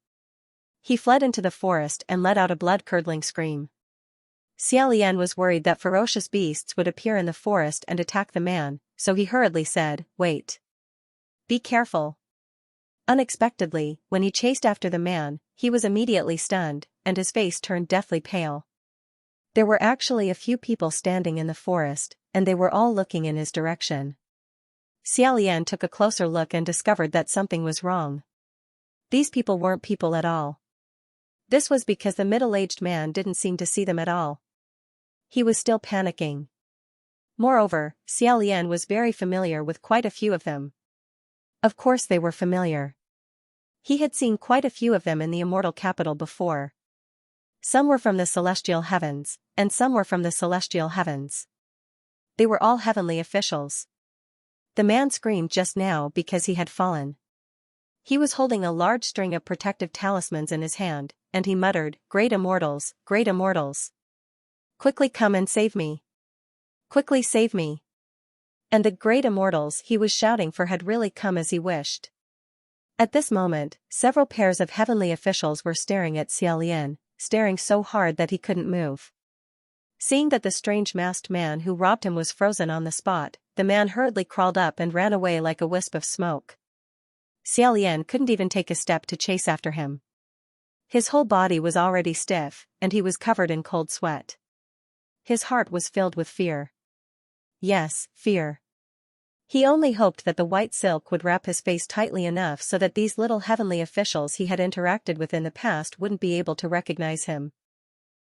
He fled into the forest and let out a blood-curdling scream. Xiaolian was worried that ferocious beasts would appear in the forest and attack the man, so he hurriedly said, "Wait. Be careful." Unexpectedly, when he chased after the man, he was immediately stunned, and his face turned deathly pale. There were actually a few people standing in the forest, and they were all looking in his direction. Xiaolian took a closer look and discovered that something was wrong. These people weren't people at all. This was because the middle-aged man didn't seem to see them at all. He was still panicking. Moreover, Xiaolian was very familiar with quite a few of them. Of course they were familiar. He had seen quite a few of them in the immortal capital before. Some were from the celestial heavens, and some were from the celestial heavens. They were all heavenly officials. The man screamed just now because he had fallen. He was holding a large string of protective talismans in his hand, and he muttered, "Great immortals, great immortals. Quickly come and save me. Quickly save me." And the great immortals he was shouting for had really come as he wished. At this moment, several pairs of heavenly officials were staring at Xiaolian, staring so hard that he couldn't move. Seeing that the strange masked man who robbed him was frozen on the spot, the man hurriedly crawled up and ran away like a wisp of smoke. Xiaolian couldn't even take a step to chase after him. His whole body was already stiff, and he was covered in cold sweat. His heart was filled with fear. Yes, fear. He only hoped that the white silk would wrap his face tightly enough so that these little heavenly officials he had interacted with in the past wouldn't be able to recognize him.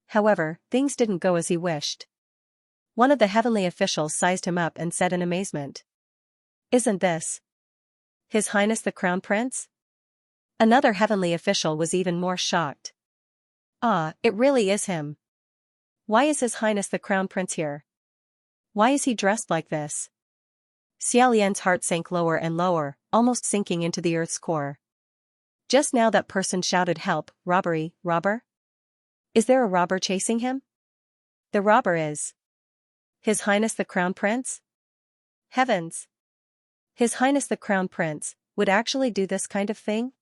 However, things didn't go as he wished. One of the heavenly officials sized him up and said in amazement, "Isn't this His Highness the Crown Prince?" Another heavenly official was even more shocked. "Ah, it really is him. Why is His Highness the Crown Prince here? Why is he dressed like this?" Xiaolian's heart sank lower and lower, almost sinking into the earth's core. Just now that person shouted, "Help, robbery, robber?" Is there a robber chasing him? The robber is His Highness the Crown Prince? Heavens! His Highness the Crown Prince would actually do this kind of thing?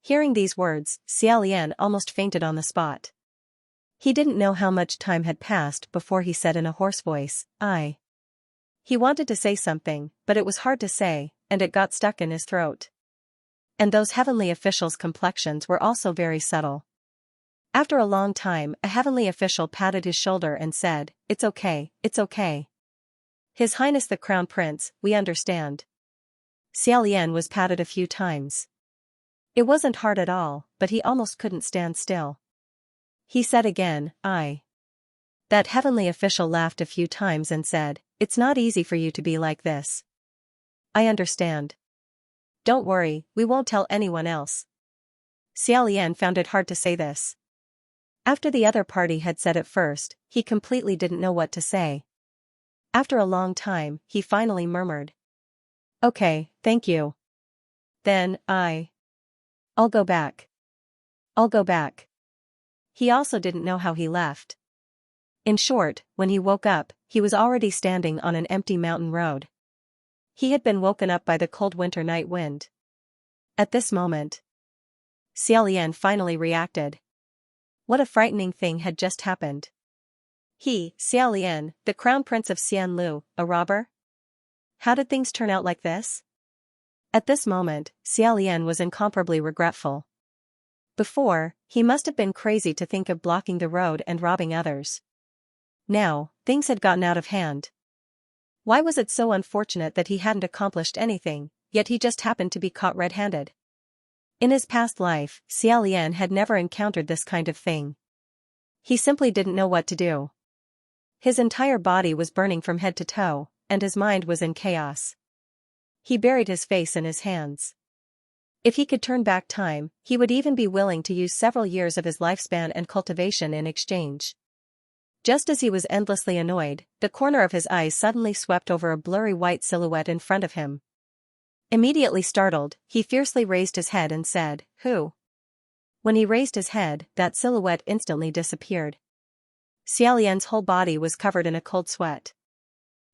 Hearing these words, Xiaolian almost fainted on the spot. He didn't know how much time had passed before he said in a hoarse voice, "I." He wanted to say something, but it was hard to say, and it got stuck in his throat. And those heavenly officials' complexions were also very subtle. After a long time, a heavenly official patted his shoulder and said, "It's okay, it's okay. His Highness the Crown Prince, we understand." Xiaolian was patted a few times. It wasn't hard at all, but he almost couldn't stand still. He said again, "I." That heavenly official laughed a few times and said, "It's not easy for you to be like this. I understand. Don't worry, we won't tell anyone else." Xiaolian found it hard to say this. After the other party had said it first, he completely didn't know what to say. After a long time, he finally murmured, "Okay, thank you. Then, I'll go back. I'll go back." He also didn't know how he left. In short, when he woke up, he was already standing on an empty mountain road. He had been woken up by the cold winter night wind. At this moment, Xiaolian finally reacted. What a frightening thing had just happened. He, Xiaolian, the Crown Prince of Xianlu, a robber? How did things turn out like this? At this moment, Xiaolian was incomparably regretful. Before, he must have been crazy to think of blocking the road and robbing others. Now, things had gotten out of hand. Why was it so unfortunate that he hadn't accomplished anything, yet he just happened to be caught red-handed? In his past life, Xiaolian had never encountered this kind of thing. He simply didn't know what to do. His entire body was burning from head to toe, and his mind was in chaos. He buried his face in his hands. If he could turn back time, he would even be willing to use several years of his lifespan and cultivation in exchange. Just as he was endlessly annoyed, the corner of his eyes suddenly swept over a blurry white silhouette in front of him. Immediately startled, he fiercely raised his head and said, "Who?" When he raised his head, that silhouette instantly disappeared. Xiaolian's whole body was covered in a cold sweat.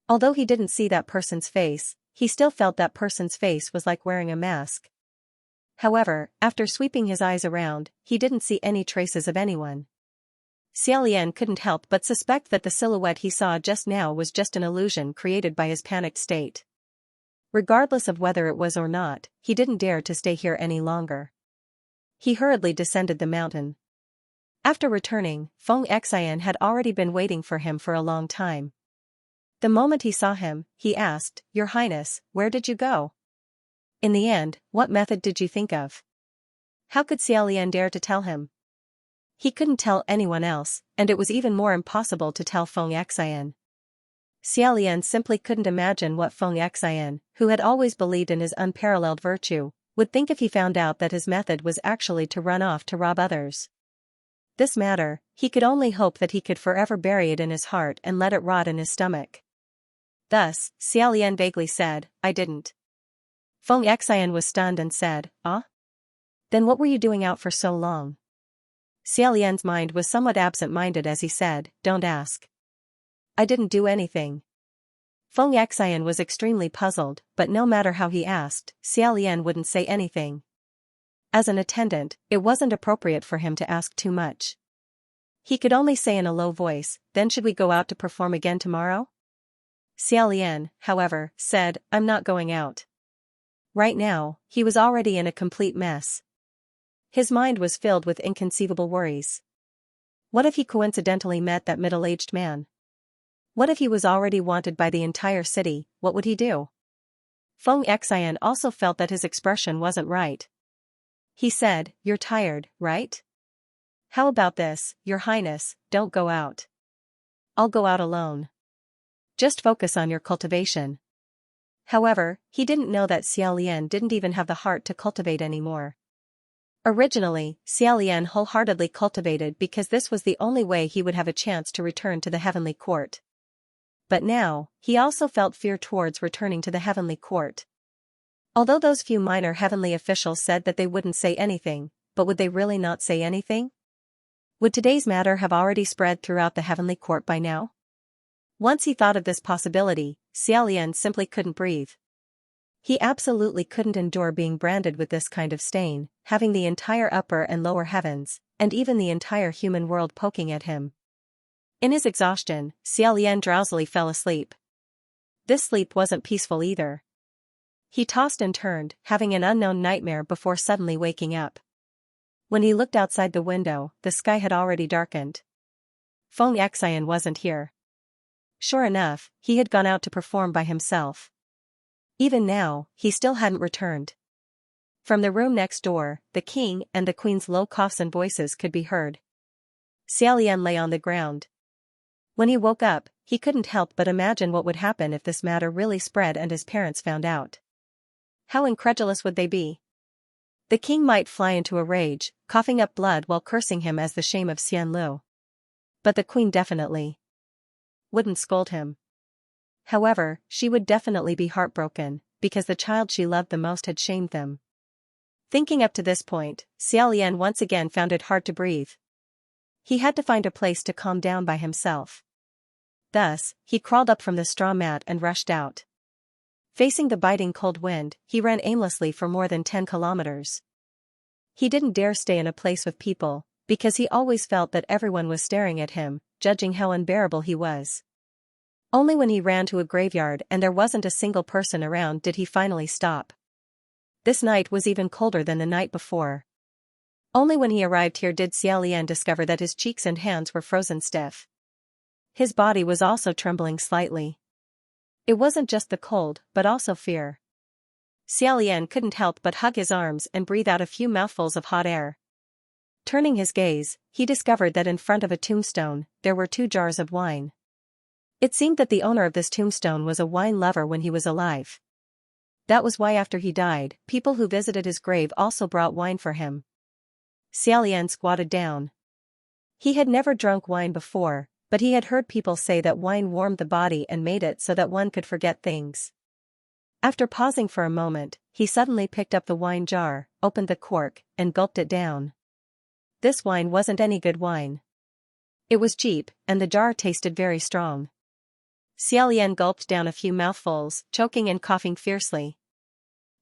Although he didn't see that person's face, he still felt that person's face was like wearing a mask. However, after sweeping his eyes around, he didn't see any traces of anyone. Xiaolian couldn't help but suspect that the silhouette he saw just now was just an illusion created by his panicked state. Regardless of whether it was or not, he didn't dare to stay here any longer. He hurriedly descended the mountain. After returning, Xianxia had already been waiting for him for a long time. The moment he saw him, he asked, "Your Highness, where did you go? In the end, what method did you think of?" How could Xiaolian dare to tell him? He couldn't tell anyone else, and it was even more impossible to tell Xianxia. Xiaolian simply couldn't imagine what Xianxia, who had always believed in his unparalleled virtue, would think if he found out that his method was actually to run off to rob others. This matter, he could only hope that he could forever bury it in his heart and let it rot in his stomach. Thus, Xiaolian vaguely said, "I didn't." Xianxia was stunned and said, "Ah? Then what were you doing out for so long?" Xiaolian's mind was somewhat absent-minded as he said, "Don't ask. I didn't do anything." Xiaolian was extremely puzzled, but no matter how he asked, Xiaolian wouldn't say anything. As an attendant, it wasn't appropriate for him to ask too much. He could only say in a low voice, "Then should we go out to perform again tomorrow?" Xiaolian, however, said, "I'm not going out." Right now, he was already in a complete mess. His mind was filled with inconceivable worries. What if he coincidentally met that middle-aged man? What if he was already wanted by the entire city? What would he do? Xian also felt that his expression wasn't right. He said, "You're tired, right? How about this, Your Highness, don't go out. I'll go out alone. Just focus on your cultivation." However, he didn't know that Xiaolian didn't even have the heart to cultivate anymore. Originally, Xiaolian wholeheartedly cultivated because this was the only way he would have a chance to return to the heavenly court. But now, he also felt fear towards returning to the heavenly court. Although those few minor heavenly officials said that they wouldn't say anything, but would they really not say anything? Would today's matter have already spread throughout the heavenly court by now? Once he thought of this possibility, Xiaolian simply couldn't breathe. He absolutely couldn't endure being branded with this kind of stain, having the entire upper and lower heavens, and even the entire human world poking at him. In his exhaustion, Xiaolian drowsily fell asleep. This sleep wasn't peaceful either. He tossed and turned, having an unknown nightmare before suddenly waking up. When he looked outside the window, the sky had already darkened. Xian wasn't here. Sure enough, he had gone out to perform by himself. Even now, he still hadn't returned. From the room next door, the king and the queen's low coughs and voices could be heard. Xiaolian lay on the ground. When he woke up, he couldn't help but imagine what would happen if this matter really spread and his parents found out. How incredulous would they be? The king might fly into a rage, coughing up blood while cursing him as the shame of Xianlu. But the queen definitely wouldn't scold him. However, she would definitely be heartbroken, because the child she loved the most had shamed them. Thinking up to this point, Xiaolian once again found it hard to breathe. He had to find a place to calm down by himself. Thus, he crawled up from the straw mat and rushed out. Facing the biting cold wind, he ran aimlessly for more than 10 kilometers. He didn't dare stay in a place with people, because he always felt that everyone was staring at him, judging how unbearable he was. Only when he ran to a graveyard and there wasn't a single person around did he finally stop. This night was even colder than the night before. Only when he arrived here did Xiaolian discover that his cheeks and hands were frozen stiff. His body was also trembling slightly. It wasn't just the cold, but also fear. Xiaolian couldn't help but hug his arms and breathe out a few mouthfuls of hot air. Turning his gaze, he discovered that in front of a tombstone, there were 2 jars of wine. It seemed that the owner of this tombstone was a wine lover when he was alive. That was why after he died, people who visited his grave also brought wine for him. Xiaolian squatted down. He had never drunk wine before, but he had heard people say that wine warmed the body and made it so that one could forget things. After pausing for a moment, he suddenly picked up the wine jar, opened the cork, and gulped it down. This wine wasn't any good wine. It was cheap, and the jar tasted very strong. Xiaolian gulped down a few mouthfuls, choking and coughing fiercely.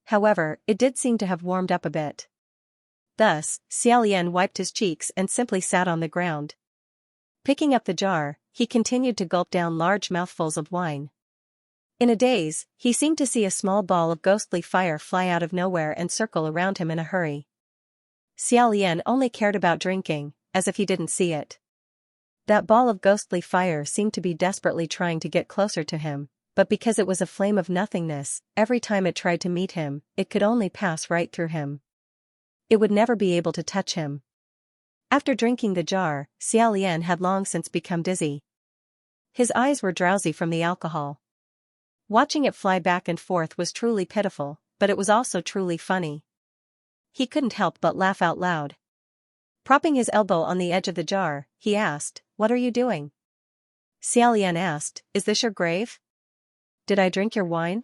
However, it did seem to have warmed up a bit. Thus, Xiaolian wiped his cheeks and simply sat on the ground. Picking up the jar, he continued to gulp down large mouthfuls of wine. In a daze, he seemed to see a small ball of ghostly fire fly out of nowhere and circle around him in a hurry. Xiaolian only cared about drinking, as if he didn't see it. That ball of ghostly fire seemed to be desperately trying to get closer to him, but because it was a flame of nothingness, every time it tried to meet him, it could only pass right through him. It would never be able to touch him. After drinking the jar, Xiaolian had long since become dizzy. His eyes were drowsy from the alcohol. Watching it fly back and forth was truly pitiful, but it was also truly funny. He couldn't help but laugh out loud. Propping his elbow on the edge of the jar, he asked, "What are you doing?" Xiaolian asked, "Is this your grave? Did I drink your wine?"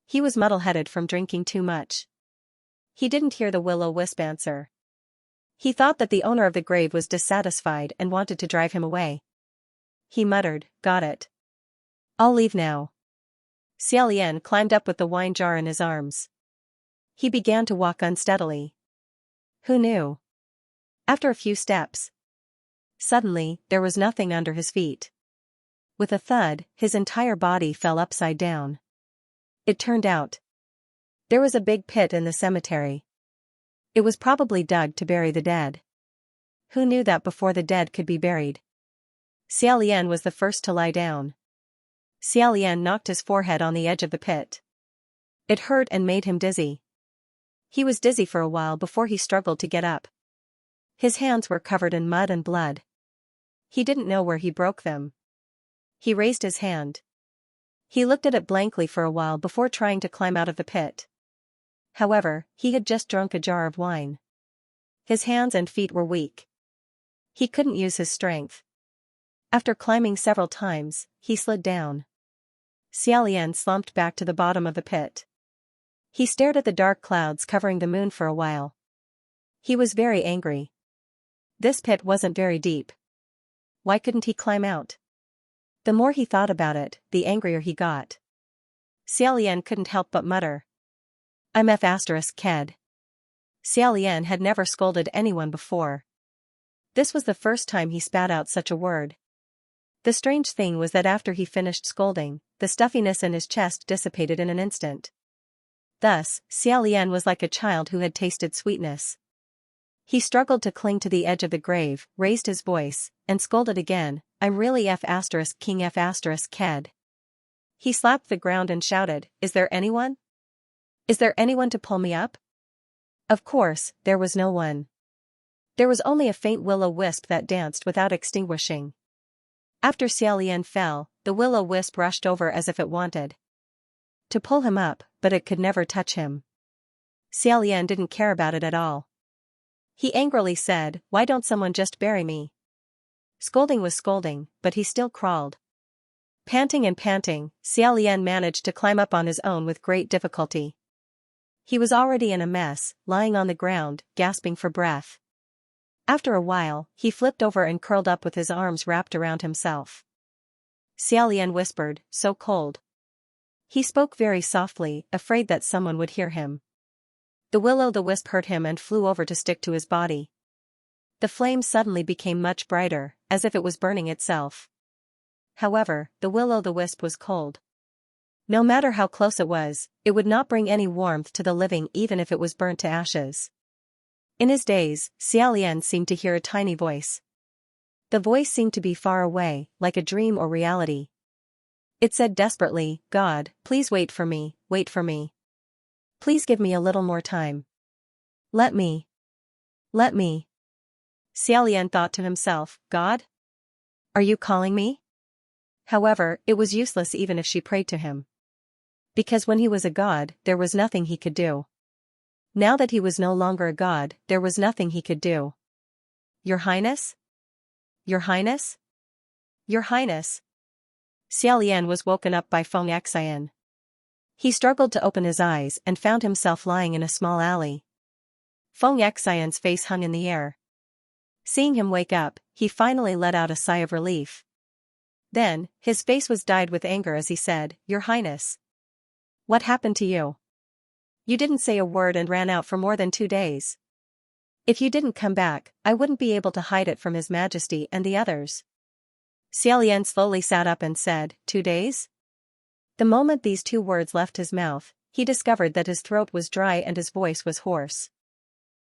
He was muddle-headed from drinking too much. He didn't hear the will-o-wisp answer. He thought that the owner of the grave was dissatisfied and wanted to drive him away. He muttered, "Got it. I'll leave now." Xiaolian climbed up with the wine jar in his arms. He began to walk unsteadily. Who knew? After a few steps, suddenly, there was nothing under his feet. With a thud, his entire body fell upside down. It turned out there was a big pit in the cemetery. It was probably dug to bury the dead. Who knew that before the dead could be buried? Xiaolian was the first to lie down. Xiaolian knocked his forehead on the edge of the pit. It hurt and made him dizzy. He was dizzy for a while before he struggled to get up. His hands were covered in mud and blood. He didn't know where he broke them. He raised his hand. He looked at it blankly for a while before trying to climb out of the pit. However, he had just drunk a jar of wine. His hands and feet were weak. He couldn't use his strength. After climbing several times, he slid down. Xiaolian slumped back to the bottom of the pit. He stared at the dark clouds covering the moon for a while. He was very angry. This pit wasn't very deep. Why couldn't he climb out? The more he thought about it, the angrier he got. Xiaolian couldn't help but mutter, "I'm F***ked." Xiaolian had never scolded anyone before. This was the first time he spat out such a word. The strange thing was that after he finished scolding, the stuffiness in his chest dissipated in an instant. Thus, Xiaolian was like a child who had tasted sweetness. He struggled to cling to the edge of the grave, raised his voice, and scolded again, "I'm really F***king F***ked." He slapped the ground and shouted, "Is there anyone? Is there anyone to pull me up?" Of course, there was no one. There was only a faint will-o-wisp that danced without extinguishing. After Xiaolian fell, the will-o-wisp rushed over as if it wanted to pull him up, but it could never touch him. Xiaolian didn't care about it at all. He angrily said, "Why don't someone just bury me?" Scolding was scolding, but he still crawled. Panting and panting, Xiaolian managed to climb up on his own with great difficulty. He was already in a mess, lying on the ground, gasping for breath. After a while, he flipped over and curled up with his arms wrapped around himself. Xiaolian whispered, "So cold." He spoke very softly, afraid that someone would hear him. The will-o'-the-wisp heard him and flew over to stick to his body. The flame suddenly became much brighter, as if it was burning itself. However, the will-o'-the-wisp was cold. No matter how close it was, it would not bring any warmth to the living even if it was burnt to ashes. In his daze, Xiaolian seemed to hear a tiny voice. The voice seemed to be far away, like a dream or reality. It said desperately, God, please wait for me, wait for me. Please give me a little more time. Let me. Let me. Xiaolian thought to himself, God? Are you calling me? However, it was useless even if she prayed to him. Because when he was a god, there was nothing he could do. Now that he was no longer a god, there was nothing he could do. Your Highness? Your Highness? Your Highness? Xiaolian was woken up by Feng Xian. He struggled to open his eyes and found himself lying in a small alley. Feng Xian's face hung in the air. Seeing him wake up, he finally let out a sigh of relief. Then, his face was dyed with anger as he said, Your Highness. What happened to you? You didn't say a word and ran out for more than 2 days. If you didn't come back, I wouldn't be able to hide it from His Majesty and the others. Xiaolian slowly sat up and said, 2 days? The moment these 2 words left his mouth, he discovered that his throat was dry and his voice was hoarse.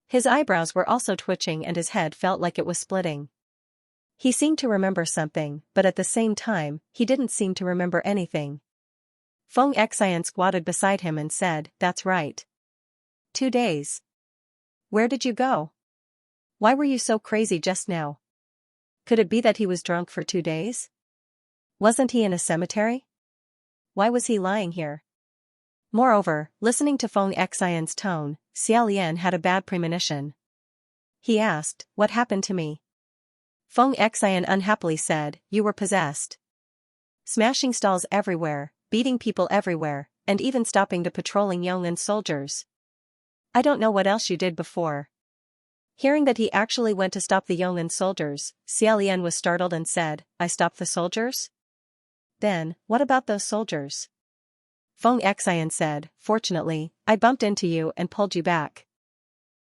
His eyebrows were also twitching and his head felt like it was splitting. He seemed to remember something, but at the same time, he didn't seem to remember anything. Feng Xian squatted beside him and said, That's right. 2 days. Where did you go? Why were you so crazy just now? Could it be that he was drunk for 2 days? Wasn't he in a cemetery? Why was he lying here? Moreover, listening to Feng Xian's tone, Xiaolian had a bad premonition. He asked, What happened to me? Feng Xian unhappily said, You were possessed. Smashing stalls everywhere, beating people everywhere, and even stopping the patrolling Yong'an soldiers. I don't know what else you did before. Hearing that he actually went to stop the Yong'an soldiers, Xiaolian was startled and said, I stopped the soldiers? Then, what about those soldiers? Feng Xian said, Fortunately, I bumped into you and pulled you back.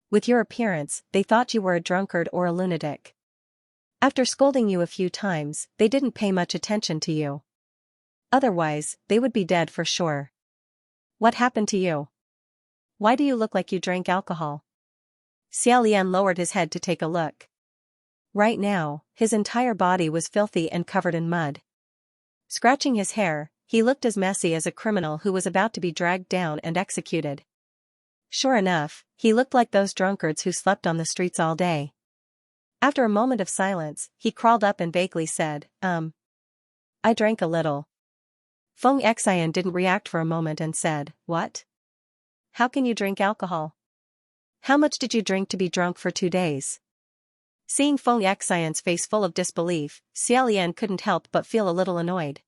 With your appearance, they thought you were a drunkard or a lunatic. After scolding you a few times, they didn't pay much attention to you. Otherwise, they would be dead for sure. What happened to you? Why do you look like you drank alcohol? Xiaolian lowered his head to take a look. Right now, his entire body was filthy and covered in mud. Scratching his hair, he looked as messy as a criminal who was about to be dragged down and executed. Sure enough, he looked like those drunkards who slept on the streets all day. After a moment of silence, he crawled up and vaguely said, I drank a little. Feng Xian didn't react for a moment and said, What? How can you drink alcohol? How much did you drink to be drunk for 2 days? Seeing Feng Xian's face full of disbelief, Xiaolian couldn't help but feel a little annoyed.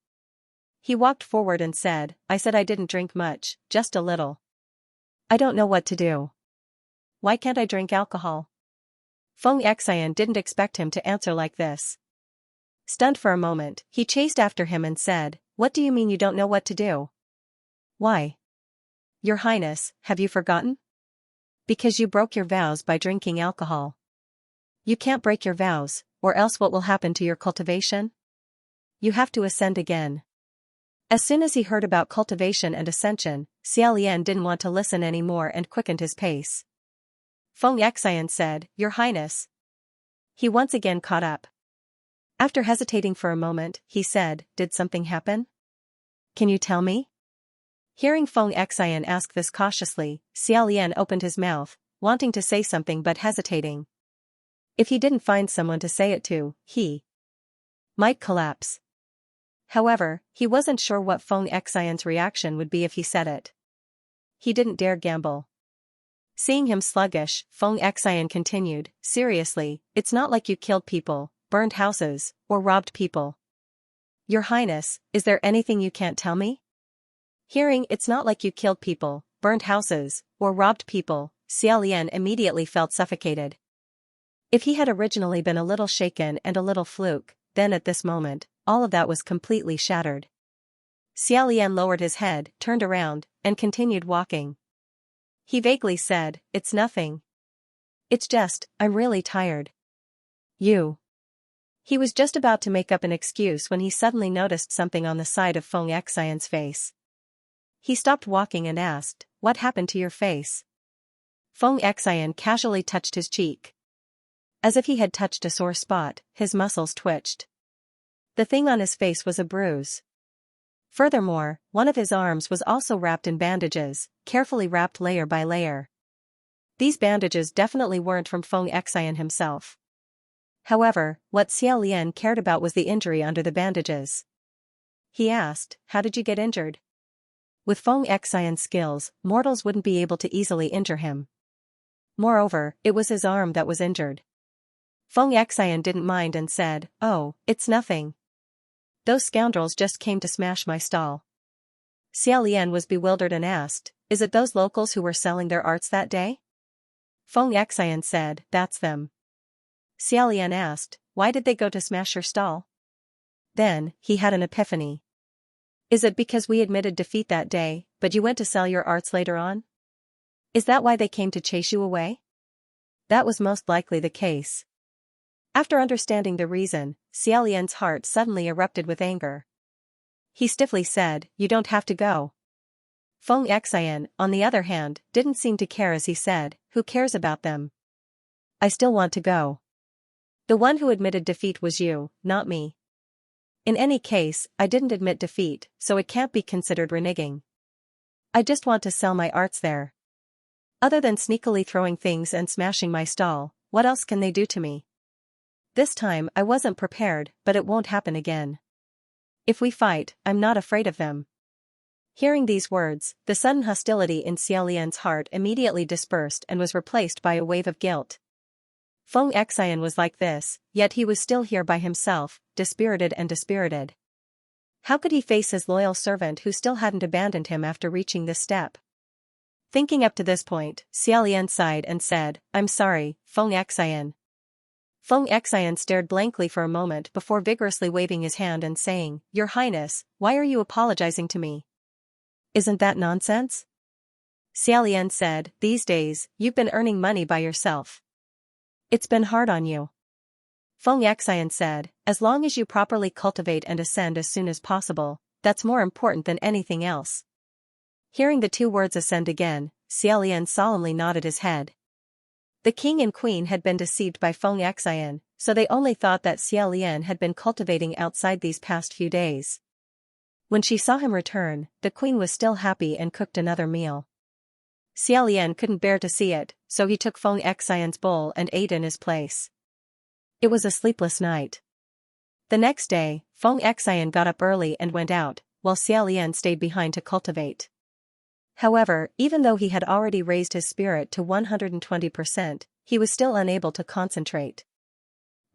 He walked forward and said, I said I didn't drink much, just a little. I don't know what to do. Why can't I drink alcohol? Feng Xian didn't expect him to answer like this. Stunned for a moment, he chased after him and said, What do you mean you don't know what to do? Why? Your Highness, have you forgotten? Because you broke your vows by drinking alcohol. You can't break your vows, or else what will happen to your cultivation? You have to ascend again. As soon as he heard about cultivation and ascension, Xiaolian didn't want to listen anymore and quickened his pace. Feng Xian said, Your Highness. He once again caught up. After hesitating for a moment, he said, Did something happen? Can you tell me? Hearing Feng Xian ask this cautiously, Xiaolian opened his mouth, wanting to say something but hesitating. If he didn't find someone to say it to, he might collapse. However, he wasn't sure what Feng Xian's reaction would be if he said it. He didn't dare gamble. Seeing him sluggish, Feng Xian continued, Seriously, it's not like you killed people, burned houses, or robbed people. Your Highness, is there anything you can't tell me? Hearing it's not like you killed people, burned houses, or robbed people, Xiaolian immediately felt suffocated. If he had originally been a little shaken and a little fluke, then at this moment, all of that was completely shattered. Xiaolian lowered his head, turned around, and continued walking. He vaguely said, It's nothing. It's just, I'm really tired. You. He was just about to make up an excuse when he suddenly noticed something on the side of Feng Xian's face. He stopped walking and asked, What happened to your face? Feng Xian casually touched his cheek. As if he had touched a sore spot, his muscles twitched. The thing on his face was a bruise. Furthermore, one of his arms was also wrapped in bandages, carefully wrapped layer by layer. These bandages definitely weren't from Feng Xian himself. However, what Xiaolian cared about was the injury under the bandages. He asked, "How did you get injured?" With Feng Xian's skills, mortals wouldn't be able to easily injure him. Moreover, it was his arm that was injured. Feng Xian didn't mind and said, "Oh, it's nothing. Those scoundrels just came to smash my stall." Xiaolian was bewildered and asked, "Is it those locals who were selling their arts that day?" Feng Xian said, "That's them." Xiaolian asked, "Why did they go to smash your stall?" Then, he had an epiphany. "Is it because we admitted defeat that day, but you went to sell your arts later on? Is that why they came to chase you away?" That was most likely the case. After understanding the reason, Xiaolian's heart suddenly erupted with anger. He stiffly said, "You don't have to go." Feng Xian, on the other hand, didn't seem to care as he said, "Who cares about them? I still want to go. The one who admitted defeat was you, not me. In any case, I didn't admit defeat, so it can't be considered reneging. I just want to sell my arts there. Other than sneakily throwing things and smashing my stall, what else can they do to me? This time I wasn't prepared, but it won't happen again. If we fight, I'm not afraid of them." Hearing these words, the sudden hostility in Xiaolian's heart immediately dispersed and was replaced by a wave of guilt. Feng Xian was like this, yet he was still here by himself, dispirited and dispirited. How could he face his loyal servant who still hadn't abandoned him after reaching this step? Thinking up to this point, Xiaolian sighed and said, "I'm sorry, Feng Xian." Feng Xian stared blankly for a moment before vigorously waving his hand and saying, "Your Highness, why are you apologizing to me? Isn't that nonsense?" Xiaolian said, "These days, you've been earning money by yourself. It's been hard on you." Feng Xian said, "As long as you properly cultivate and ascend as soon as possible, that's more important than anything else." Hearing the two words ascend again, Xiaolian solemnly nodded his head. The king and queen had been deceived by Feng Xian, so they only thought that Xiaolian had been cultivating outside these past few days. When she saw him return, the queen was still happy and cooked another meal. Xiaolian couldn't bear to see it, so he took Feng Xian's bowl and ate in his place. It was a sleepless night. The next day, Feng Xian got up early and went out, while Xiaolian stayed behind to cultivate. However, even though he had already raised his spirit to 120%, he was still unable to concentrate.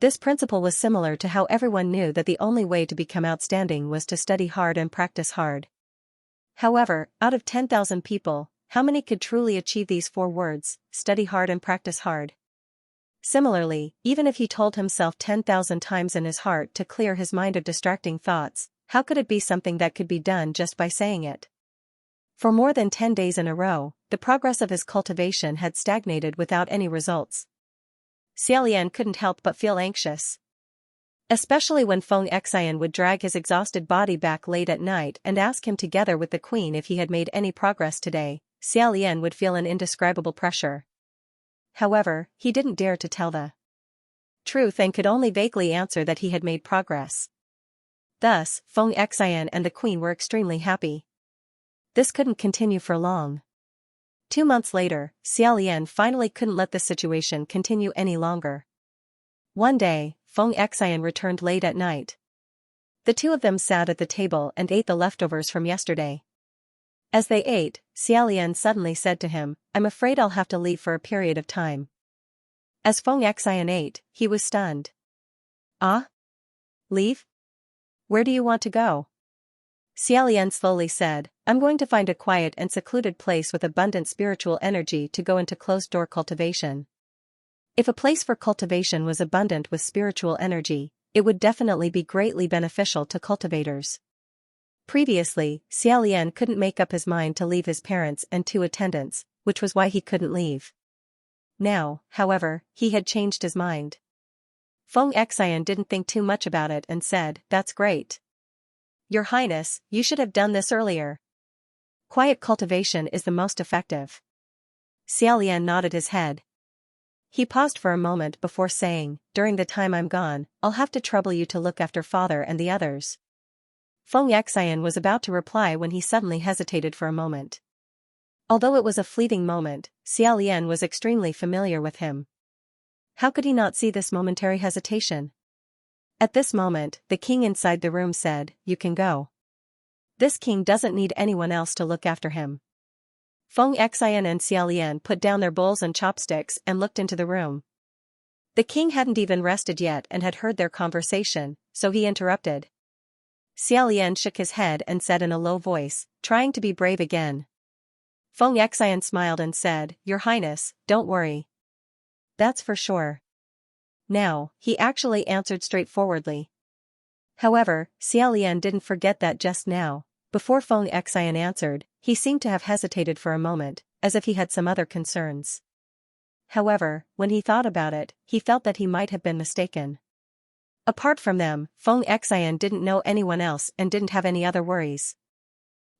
This principle was similar to how everyone knew that the only way to become outstanding was to study hard and practice hard. However, out of 10,000 people, how many could truly achieve these four words, study hard and practice hard? Similarly, even if he told himself 10,000 times in his heart to clear his mind of distracting thoughts, how could it be something that could be done just by saying it? For more than 10 days in a row, the progress of his cultivation had stagnated without any results. Xiaolian couldn't help but feel anxious. Especially when Feng Xian would drag his exhausted body back late at night and ask him together with the queen if he had made any progress today, Xiaolian would feel an indescribable pressure. However, he didn't dare to tell the truth and could only vaguely answer that he had made progress. Thus, Feng Xian and the queen were extremely happy. This couldn't continue for long. 2 months later, Xiaolian finally couldn't let the situation continue any longer. One day, Feng Xian returned late at night. The two of them sat at the table and ate the leftovers from yesterday. As they ate, Xiaolian suddenly said to him, "I'm afraid I'll have to leave for a period of time." As Feng Xian ate, he was stunned. "Ah? Leave? Where do you want to go?" Xiaolian slowly said, "I'm going to find a quiet and secluded place with abundant spiritual energy to go into closed-door cultivation." If a place for cultivation was abundant with spiritual energy, it would definitely be greatly beneficial to cultivators. Previously, Xiaolian couldn't make up his mind to leave his parents and 2 attendants, which was why he couldn't leave. Now, however, he had changed his mind. Feng Xian didn't think too much about it and said, "That's great. Your Highness, you should have done this earlier. Quiet cultivation is the most effective." Xiaolian nodded his head. He paused for a moment before saying, "During the time I'm gone, I'll have to trouble you to look after father and the others." Xianxia was about to reply when he suddenly hesitated for a moment. Although it was a fleeting moment, Xiaolian was extremely familiar with him. How could he not see this momentary hesitation? At this moment, the king inside the room said, "You can go. This king doesn't need anyone else to look after him." Xian and Xiaolian put down their bowls and chopsticks and looked into the room. The king hadn't even rested yet and had heard their conversation, so he interrupted. Xiaolian shook his head and said in a low voice, trying to be brave again. Xian smiled and said, "Your Highness, don't worry. That's for sure." Now, he actually answered straightforwardly. However, Xiaolian didn't forget that just now. Before Xian answered, he seemed to have hesitated for a moment, as if he had some other concerns. However, when he thought about it, he felt that he might have been mistaken. Apart from them, Xian didn't know anyone else and didn't have any other worries.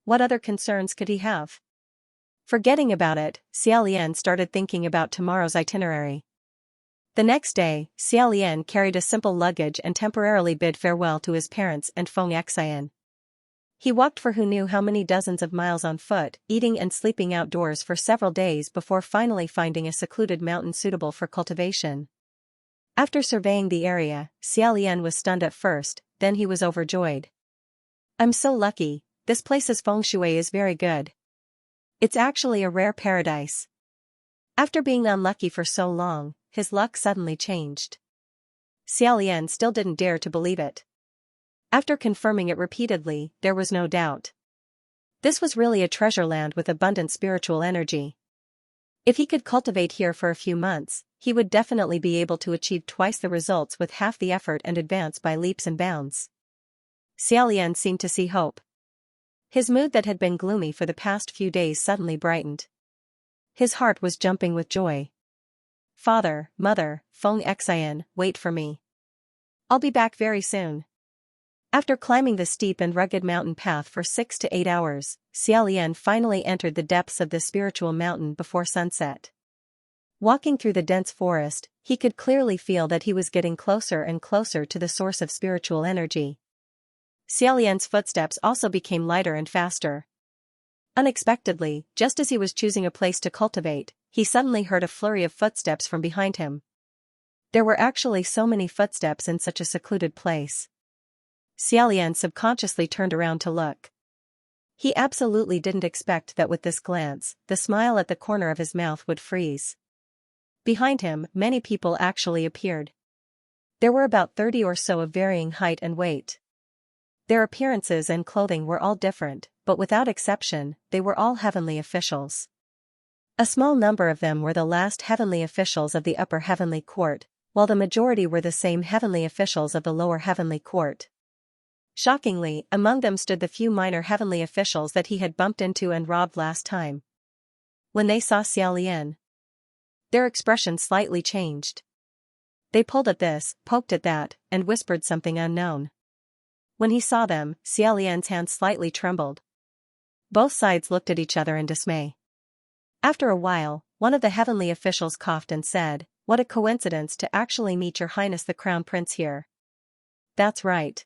What other concerns could he have? Forgetting about it, Xiaolian started thinking about tomorrow's itinerary. The next day, Xiaolian carried a simple luggage and temporarily bid farewell to his parents and Xian. He walked for who knew how many dozens of miles on foot, eating and sleeping outdoors for several days before finally finding a secluded mountain suitable for cultivation. After surveying the area, Xiaolian was stunned at first, then he was overjoyed. "I'm so lucky, this place's feng shui is very good. It's actually a rare paradise." After being unlucky for so long, his luck suddenly changed. Xiaolian still didn't dare to believe it. After confirming it repeatedly, there was no doubt. This was really a treasure land with abundant spiritual energy. If he could cultivate here for a few months, he would definitely be able to achieve twice the results with half the effort and advance by leaps and bounds. Xiaolian seemed to see hope. His mood that had been gloomy for the past few days suddenly brightened. His heart was jumping with joy. "Father, Mother, Xian, wait for me. I'll be back very soon." After climbing the steep and rugged mountain path for 6 to 8 hours, Xiaolian finally entered the depths of the spiritual mountain before sunset. Walking through the dense forest, he could clearly feel that he was getting closer and closer to the source of spiritual energy. Xiaolian's footsteps also became lighter and faster. Unexpectedly, just as he was choosing a place to cultivate, he suddenly heard a flurry of footsteps from behind him. There were actually so many footsteps in such a secluded place. Xiaolian subconsciously turned around to look. He absolutely didn't expect that with this glance, the smile at the corner of his mouth would freeze. Behind him, many people actually appeared. There were about 30 or so of varying height and weight. Their appearances and clothing were all different, but without exception, they were all heavenly officials. A small number of them were the last heavenly officials of the upper heavenly court, while the majority were the same heavenly officials of the lower heavenly court. Shockingly, among them stood the few minor heavenly officials that he had bumped into and robbed last time. When they saw Xiaolian, their expression slightly changed. They pulled at this, poked at that, and whispered something unknown. When he saw them, Xiaolian's hand slightly trembled. Both sides looked at each other in dismay. After a while, one of the heavenly officials coughed and said, "What a coincidence to actually meet Your Highness the Crown Prince here." "That's right.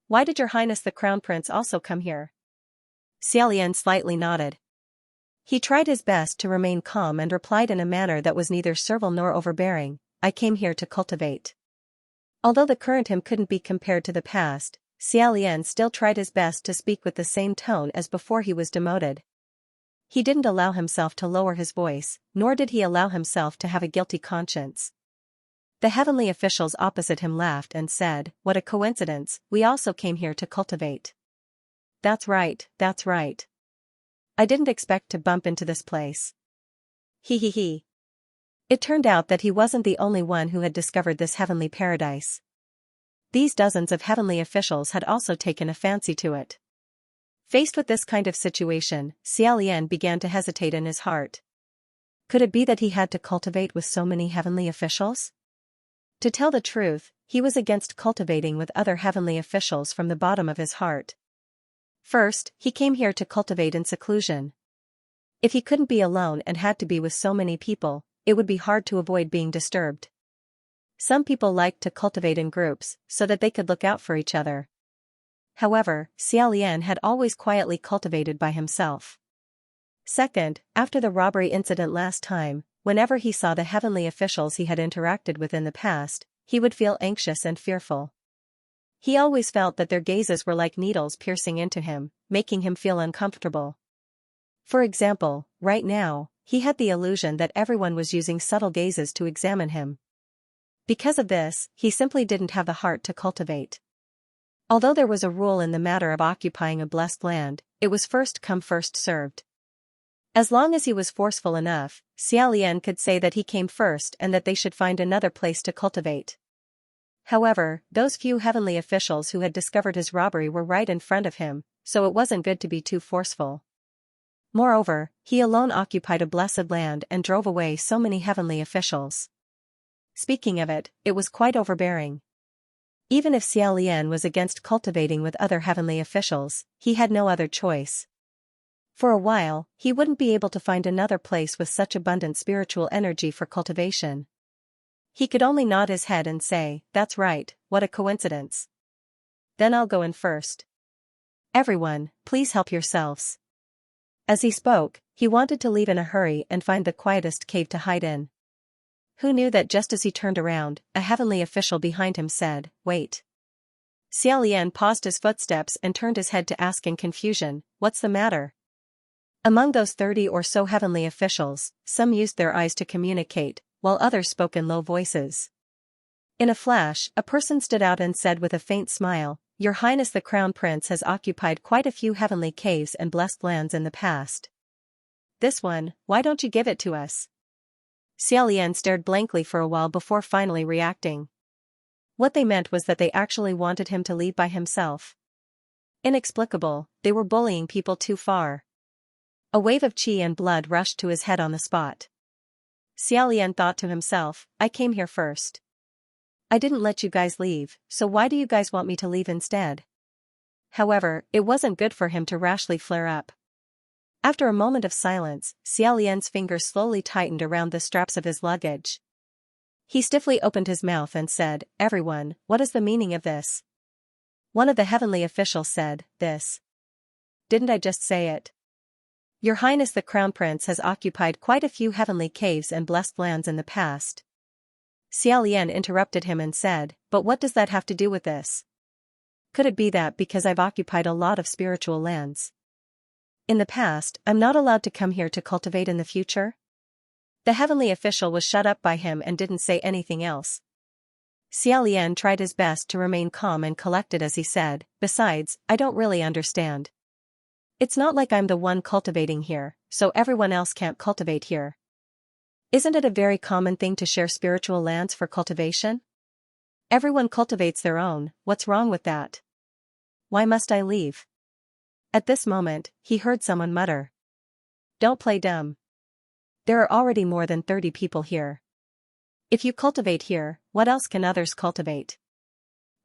Why did Your Highness the Crown Prince also come here?" Xiaolian slightly nodded. He tried his best to remain calm and replied in a manner that was neither servile nor overbearing, "I came here to cultivate." Although the current him couldn't be compared to the past, Xiaolian still tried his best to speak with the same tone as before he was demoted. He didn't allow himself to lower his voice, nor did he allow himself to have a guilty conscience. The heavenly officials opposite him laughed and said, "What a coincidence, we also came here to cultivate." That's right, that's right. I didn't expect to bump into this place." He. It turned out that he wasn't the only one who had discovered this heavenly paradise. These dozens of heavenly officials had also taken a fancy to it. Faced with this kind of situation, Xiaolian began to hesitate in his heart. Could it be that he had to cultivate with so many heavenly officials? To tell the truth, he was against cultivating with other heavenly officials from the bottom of his heart. First, he came here to cultivate in seclusion. If he couldn't be alone and had to be with so many people, it would be hard to avoid being disturbed. Some people liked to cultivate in groups so that they could look out for each other. However, Xiaolian had always quietly cultivated by himself. Second, after the robbery incident last time, whenever he saw the heavenly officials he had interacted with in the past, he would feel anxious and fearful. He always felt that their gazes were like needles piercing into him, making him feel uncomfortable. For example, right now, he had the illusion that everyone was using subtle gazes to examine him. Because of this, he simply didn't have the heart to cultivate. Although there was a rule in the matter of occupying a blessed land, it was first come first served. As long as he was forceful enough, Xiaolian could say that he came first and that they should find another place to cultivate. However, those few heavenly officials who had discovered his robbery were right in front of him, so it wasn't good to be too forceful. Moreover, he alone occupied a blessed land and drove away so many heavenly officials. Speaking of it, it was quite overbearing. Even if Xiaolian was against cultivating with other heavenly officials, he had no other choice. For a while, he wouldn't be able to find another place with such abundant spiritual energy for cultivation. He could only nod his head and say, "That's right, what a coincidence. Then I'll go in first. Everyone, please help yourselves." As he spoke, he wanted to leave in a hurry and find the quietest cave to hide in. Who knew that just as he turned around, a heavenly official behind him said, "Wait." Xiaolian paused his footsteps and turned his head to ask in confusion, "What's the matter?" Among those 30 or so heavenly officials, some used their eyes to communicate, while others spoke in low voices. In a flash, a person stood out and said with a faint smile, "Your Highness the Crown Prince has occupied quite a few heavenly caves and blessed lands in the past. This one, why don't you give it to us?" Xiaolian stared blankly for a while before finally reacting. What they meant was that they actually wanted him to leave by himself. Inexplicable, they were bullying people too far. A wave of qi and blood rushed to his head on the spot. Xiaolian thought to himself, "I came here first. I didn't let you guys leave, so why do you guys want me to leave instead?" However, it wasn't good for him to rashly flare up. After a moment of silence, Xiaolian's fingers slowly tightened around the straps of his luggage. He stiffly opened his mouth and said, "Everyone, what is the meaning of this?" One of the heavenly officials said, "This. Didn't I just say it? Your Highness the Crown Prince has occupied quite a few heavenly caves and blessed lands in the past." Xiaolian interrupted him and said, "But what does that have to do with this? Could it be that because I've occupied a lot of spiritual lands in the past, I'm not allowed to come here to cultivate in the future?" The heavenly official was shut up by him and didn't say anything else. Xiaolian tried his best to remain calm and collected as he said, "Besides, I don't really understand. It's not like I'm the one cultivating here, so everyone else can't cultivate here. Isn't it a very common thing to share spiritual lands for cultivation? Everyone cultivates their own, what's wrong with that? Why must I leave?" At this moment, he heard someone mutter, "Don't play dumb. There are already more than 30 people here. If you cultivate here, what else can others cultivate?"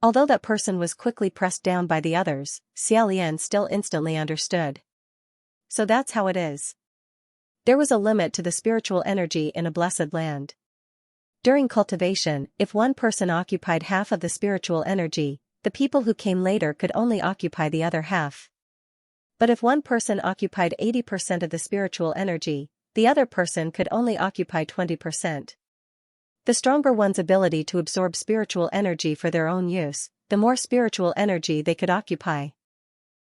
Although that person was quickly pressed down by the others, Xiaolian still instantly understood. So that's how it is. There was a limit to the spiritual energy in a blessed land. During cultivation, if one person occupied half of the spiritual energy, the people who came later could only occupy the other half. But if one person occupied 80% of the spiritual energy, the other person could only occupy 20%. The stronger one's ability to absorb spiritual energy for their own use, the more spiritual energy they could occupy.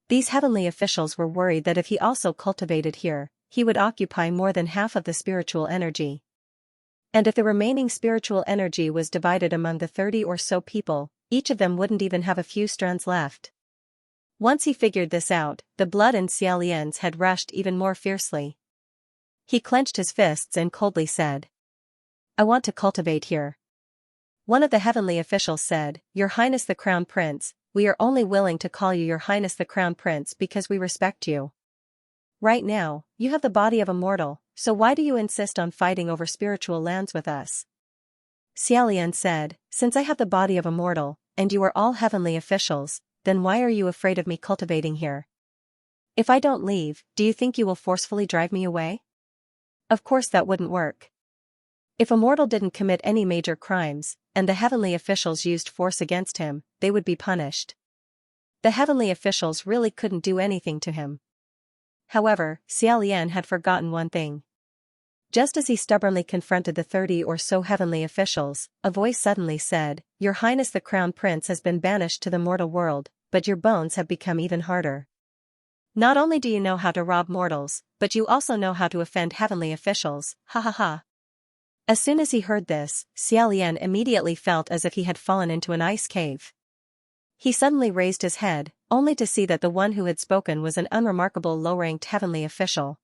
These heavenly officials were worried that if he also cultivated here, he would occupy more than half of the spiritual energy. And if the remaining spiritual energy was divided among the 30 or so people, each of them wouldn't even have a few strands left. Once he figured this out, the blood in Xiaolian's head rushed even more fiercely. He clenched his fists and coldly said, "I want to cultivate here." One of the heavenly officials said, "Your Highness the Crown Prince, we are only willing to call you Your Highness the Crown Prince because we respect you. Right now, you have the body of a mortal, so why do you insist on fighting over spiritual lands with us?" Xiaolian said, "Since I have the body of a mortal, and you are all heavenly officials, then why are you afraid of me cultivating here? If I don't leave, do you think you will forcefully drive me away? Of course that wouldn't work. If a mortal didn't commit any major crimes, and the heavenly officials used force against him, they would be punished. The heavenly officials really couldn't do anything to him. However, Xiaolian had forgotten one thing. Just as he stubbornly confronted the 30 or so heavenly officials, a voice suddenly said, "Your Highness the Crown Prince has been banished to the mortal world, but your bones have become even harder. Not only do you know how to rob mortals, but you also know how to offend heavenly officials, ha ha ha." As soon as he heard this, Xiaolian immediately felt as if he had fallen into an ice cave. He suddenly raised his head, only to see that the one who had spoken was an unremarkable low-ranked heavenly official.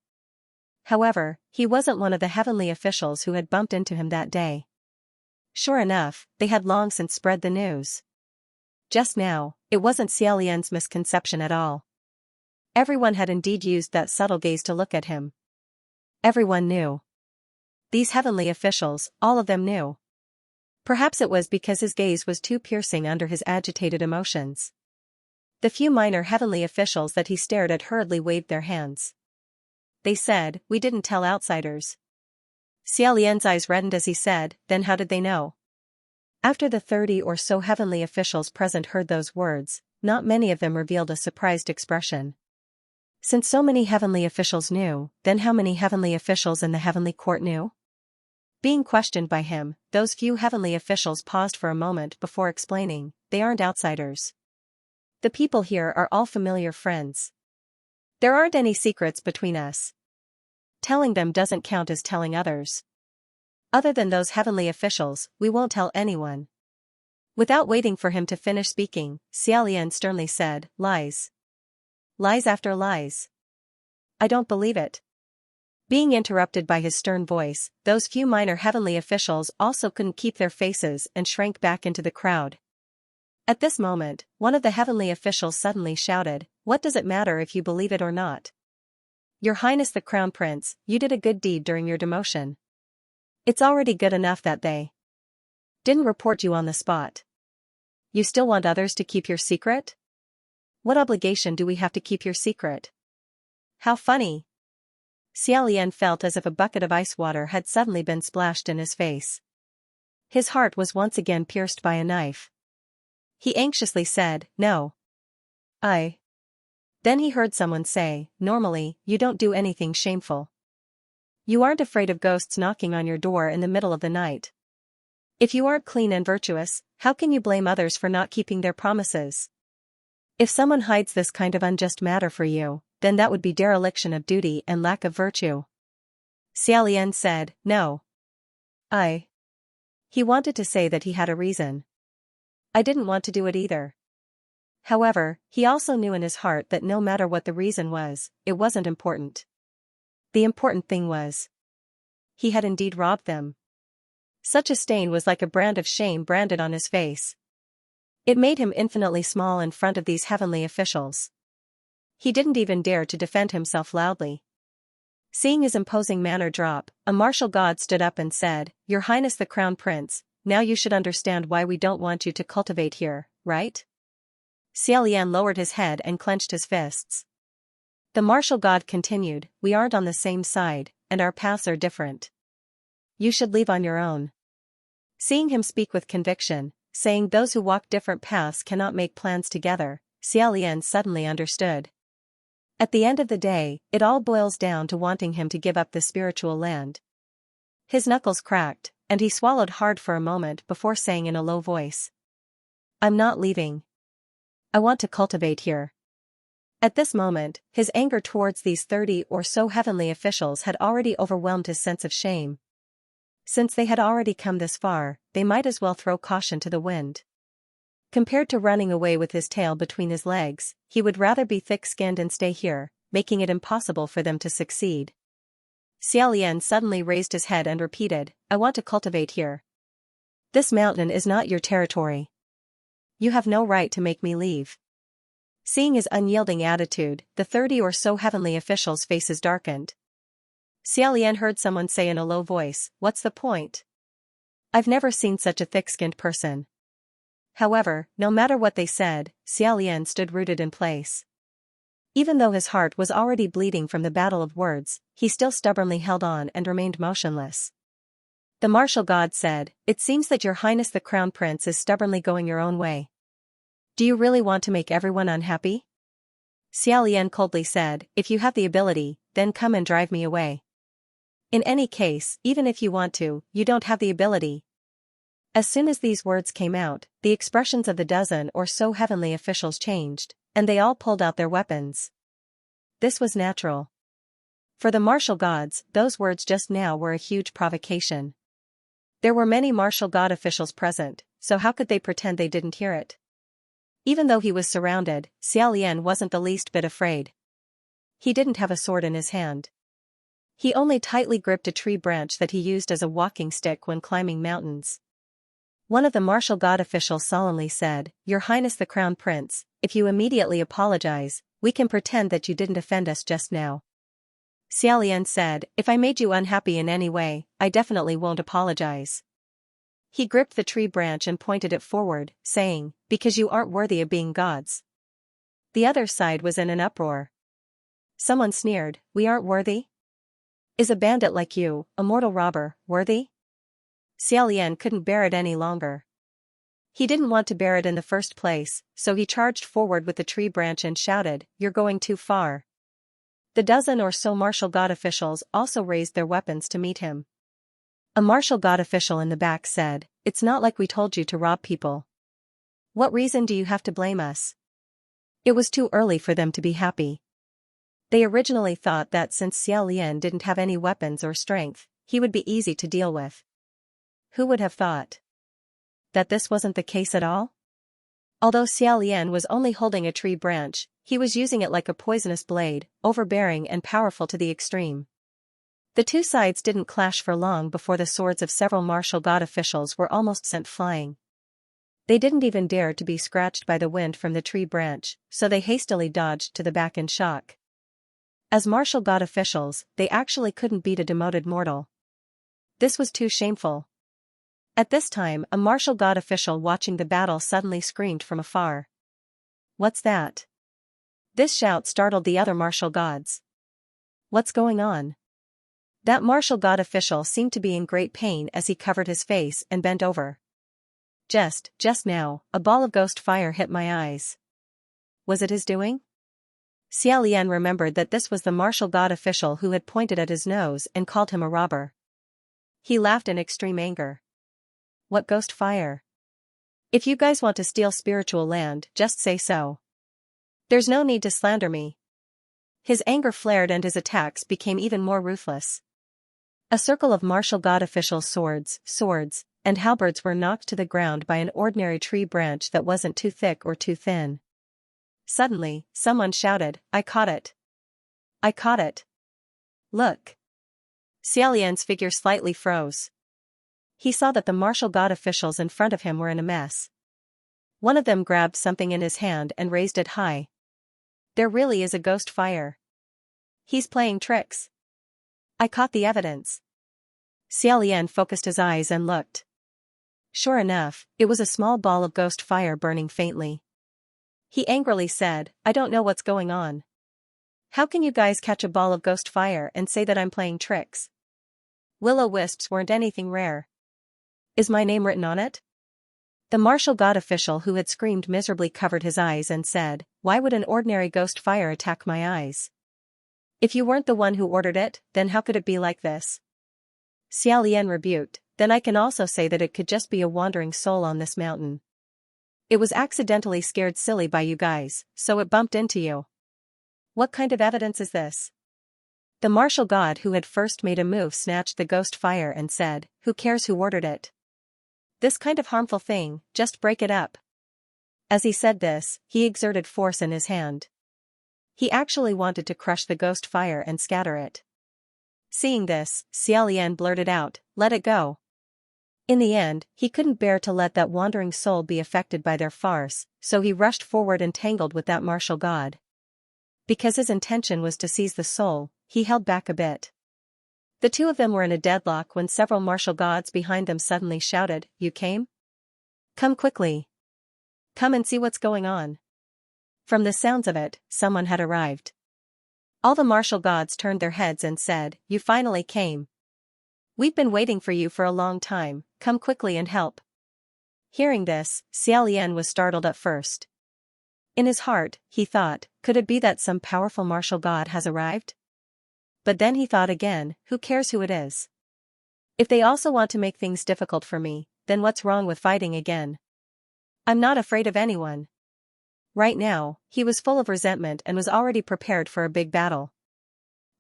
However, he wasn't one of the heavenly officials who had bumped into him that day. Sure enough, they had long since spread the news. Just now, it wasn't Xiaolian's misconception at all. Everyone had indeed used that subtle gaze to look at him. Everyone knew. These heavenly officials, all of them knew. Perhaps it was because his gaze was too piercing under his agitated emotions. The few minor heavenly officials that he stared at hurriedly waved their hands. They said, "We didn't tell outsiders." Xiaolian's eyes reddened as he said, "Then how did they know?" After the 30 or so heavenly officials present heard those words, not many of them revealed a surprised expression. Since so many heavenly officials knew, then how many heavenly officials in the heavenly court knew? Being questioned by him, those few heavenly officials paused for a moment before explaining, "They aren't outsiders. The people here are all familiar friends. There aren't any secrets between us. Telling them doesn't count as telling others. Other than those heavenly officials, we won't tell anyone." Without waiting for him to finish speaking, Xiaolian sternly said, "Lies. Lies after lies. I don't believe it." Being interrupted by his stern voice, those few minor heavenly officials also couldn't keep their faces and shrank back into the crowd. At this moment, one of the heavenly officials suddenly shouted, "What does it matter if you believe it or not? Your Highness the Crown Prince, you did a good deed during your demotion. It's already good enough that they didn't report you on the spot. You still want others to keep your secret? What obligation do we have to keep your secret?" How funny. Xiaolian felt as if a bucket of ice water had suddenly been splashed in his face. His heart was once again pierced by a knife. He anxiously said, "No. I." Then he heard someone say, "Normally, you don't do anything shameful. You aren't afraid of ghosts knocking on your door in the middle of the night. If you aren't clean and virtuous, how can you blame others for not keeping their promises? If someone hides this kind of unjust matter for you, then that would be dereliction of duty and lack of virtue." Xiaolian said, "No. I." He wanted to say that he had a reason. "I didn't want to do it either." However, he also knew in his heart that no matter what the reason was, it wasn't important. The important thing was, he had indeed robbed them. Such a stain was like a brand of shame branded on his face. It made him infinitely small in front of these heavenly officials. He didn't even dare to defend himself loudly. Seeing his imposing manner drop, a martial god stood up and said, "Your Highness the Crown Prince, now you should understand why we don't want you to cultivate here, right?" Xiaolian lowered his head and clenched his fists. The martial god continued, "We aren't on the same side, and our paths are different. You should leave on your own." Seeing him speak with conviction, saying those who walk different paths cannot make plans together, Xiaolian suddenly understood. At the end of the day, it all boils down to wanting him to give up the spiritual land. His knuckles cracked, and he swallowed hard for a moment before saying in a low voice, "I'm not leaving. I want to cultivate here." At this moment, his anger towards these 30 or so heavenly officials had already overwhelmed his sense of shame. Since they had already come this far, they might as well throw caution to the wind. Compared to running away with his tail between his legs, he would rather be thick-skinned and stay here, making it impossible for them to succeed. Xiaolian suddenly raised his head and repeated, "I want to cultivate here. This mountain is not your territory. You have no right to make me leave." Seeing his unyielding attitude, the 30 or so heavenly officials' faces darkened. Xiaolian heard someone say in a low voice, "What's the point? I've never seen such a thick-skinned person." However, no matter what they said, Xiaolian stood rooted in place. Even though his heart was already bleeding from the battle of words, he still stubbornly held on and remained motionless. The martial god said, "It seems that your highness the crown prince is stubbornly going your own way. Do you really want to make everyone unhappy?" Xiaolian coldly said, "If you have the ability, then come and drive me away. In any case, even if you want to, you don't have the ability." As soon as these words came out, the expressions of the dozen or so heavenly officials changed, and they all pulled out their weapons. This was natural. For the martial gods, those words just now were a huge provocation. There were many martial god officials present, so how could they pretend they didn't hear it? Even though he was surrounded, Xiaolian wasn't the least bit afraid. He didn't have a sword in his hand. He only tightly gripped a tree branch that he used as a walking stick when climbing mountains. One of the martial god officials solemnly said, "Your Highness the Crown Prince, if you immediately apologize, we can pretend that you didn't offend us just now." Xiaolian said, "If I made you unhappy in any way, I definitely won't apologize." He gripped the tree branch and pointed it forward, saying, "Because you aren't worthy of being gods." The other side was in an uproar. Someone sneered, "We aren't worthy? Is a bandit like you, a mortal robber, worthy?" Xiaolian couldn't bear it any longer. He didn't want to bear it in the first place, so he charged forward with the tree branch and shouted, "You're going too far." The dozen or so martial god officials also raised their weapons to meet him. A martial god official in the back said, "It's not like we told you to rob people. What reason do you have to blame us?" It was too early for them to be happy. They originally thought that since Xiaolian didn't have any weapons or strength, he would be easy to deal with. Who would have thought that this wasn't the case at all? Although Xiaolian was only holding a tree branch, he was using it like a poisonous blade, overbearing and powerful to the extreme. The two sides didn't clash for long before the swords of several martial god officials were almost sent flying. They didn't even dare to be scratched by the wind from the tree branch, so they hastily dodged to the back in shock. As martial god officials, they actually couldn't beat a demoted mortal. This was too shameful. At this time, a martial god official watching the battle suddenly screamed from afar. "What's that?" This shout startled the other martial gods. "What's going on?" That martial god official seemed to be in great pain as he covered his face and bent over. Just now, a ball of ghost fire hit my eyes." Was it his doing? Xiaolian remembered that this was the martial god official who had pointed at his nose and called him a robber. He laughed in extreme anger. "What ghost fire? If you guys want to steal spiritual land, just say so. There's no need to slander me." His anger flared and his attacks became even more ruthless. A circle of martial god officials' swords, and halberds were knocked to the ground by an ordinary tree branch that wasn't too thick or too thin. Suddenly, someone shouted, "I caught it! I caught it! Look!" Xiaolian's figure slightly froze. He saw that the martial god officials in front of him were in a mess. One of them grabbed something in his hand and raised it high. "There really is a ghost fire. He's playing tricks. I caught the evidence." Xiaolian focused his eyes and looked. Sure enough, it was a small ball of ghost fire burning faintly. He angrily said, "I don't know what's going on. How can you guys catch a ball of ghost fire and say that I'm playing tricks? Will-o-wisps weren't anything rare. Is my name written on it?" The martial god official who had screamed miserably covered his eyes and said, "Why would an ordinary ghost fire attack my eyes? If you weren't the one who ordered it, then how could it be like this?" Xiaolian rebuked, "Then I can also say that it could just be a wandering soul on this mountain. It was accidentally scared silly by you guys, so it bumped into you. What kind of evidence is this?" The martial god who had first made a move snatched the ghost fire and said, "Who cares who ordered it? This kind of harmful thing, just break it up." As he said this, he exerted force in his hand. He actually wanted to crush the ghost fire and scatter it. Seeing this, Xiaolian blurted out, "Let it go." In the end, he couldn't bear to let that wandering soul be affected by their farce, so he rushed forward and tangled with that martial god. Because his intention was to seize the soul, he held back a bit. The two of them were in a deadlock when several martial gods behind them suddenly shouted, "You came? Come quickly. Come and see what's going on." From the sounds of it, someone had arrived. All the martial gods turned their heads and said, "You finally came. We've been waiting for you for a long time, come quickly and help. Hearing this, Xiaolian was startled at first. In his heart, he thought, could it be that some powerful martial god has arrived? But then he thought again, who cares who it is? If they also want to make things difficult for me, then what's wrong with fighting again? I'm not afraid of anyone. Right now, he was full of resentment and was already prepared for a big battle.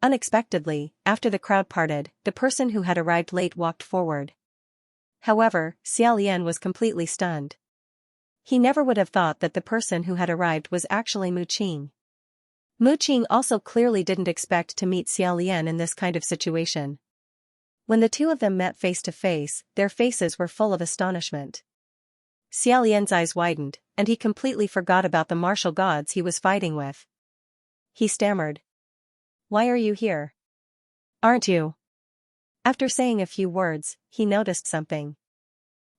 Unexpectedly, after the crowd parted, the person who had arrived late walked forward. However, Xiaolian was completely stunned. He never would have thought that the person who had arrived was actually Mu Qing. Mu Qing also clearly didn't expect to meet Xiaolian in this kind of situation. When the two of them met face to face, their faces were full of astonishment. Xiaolian's eyes widened, and he completely forgot about the martial gods he was fighting with. He stammered. Why are you here? Aren't you? After saying a few words, he noticed something.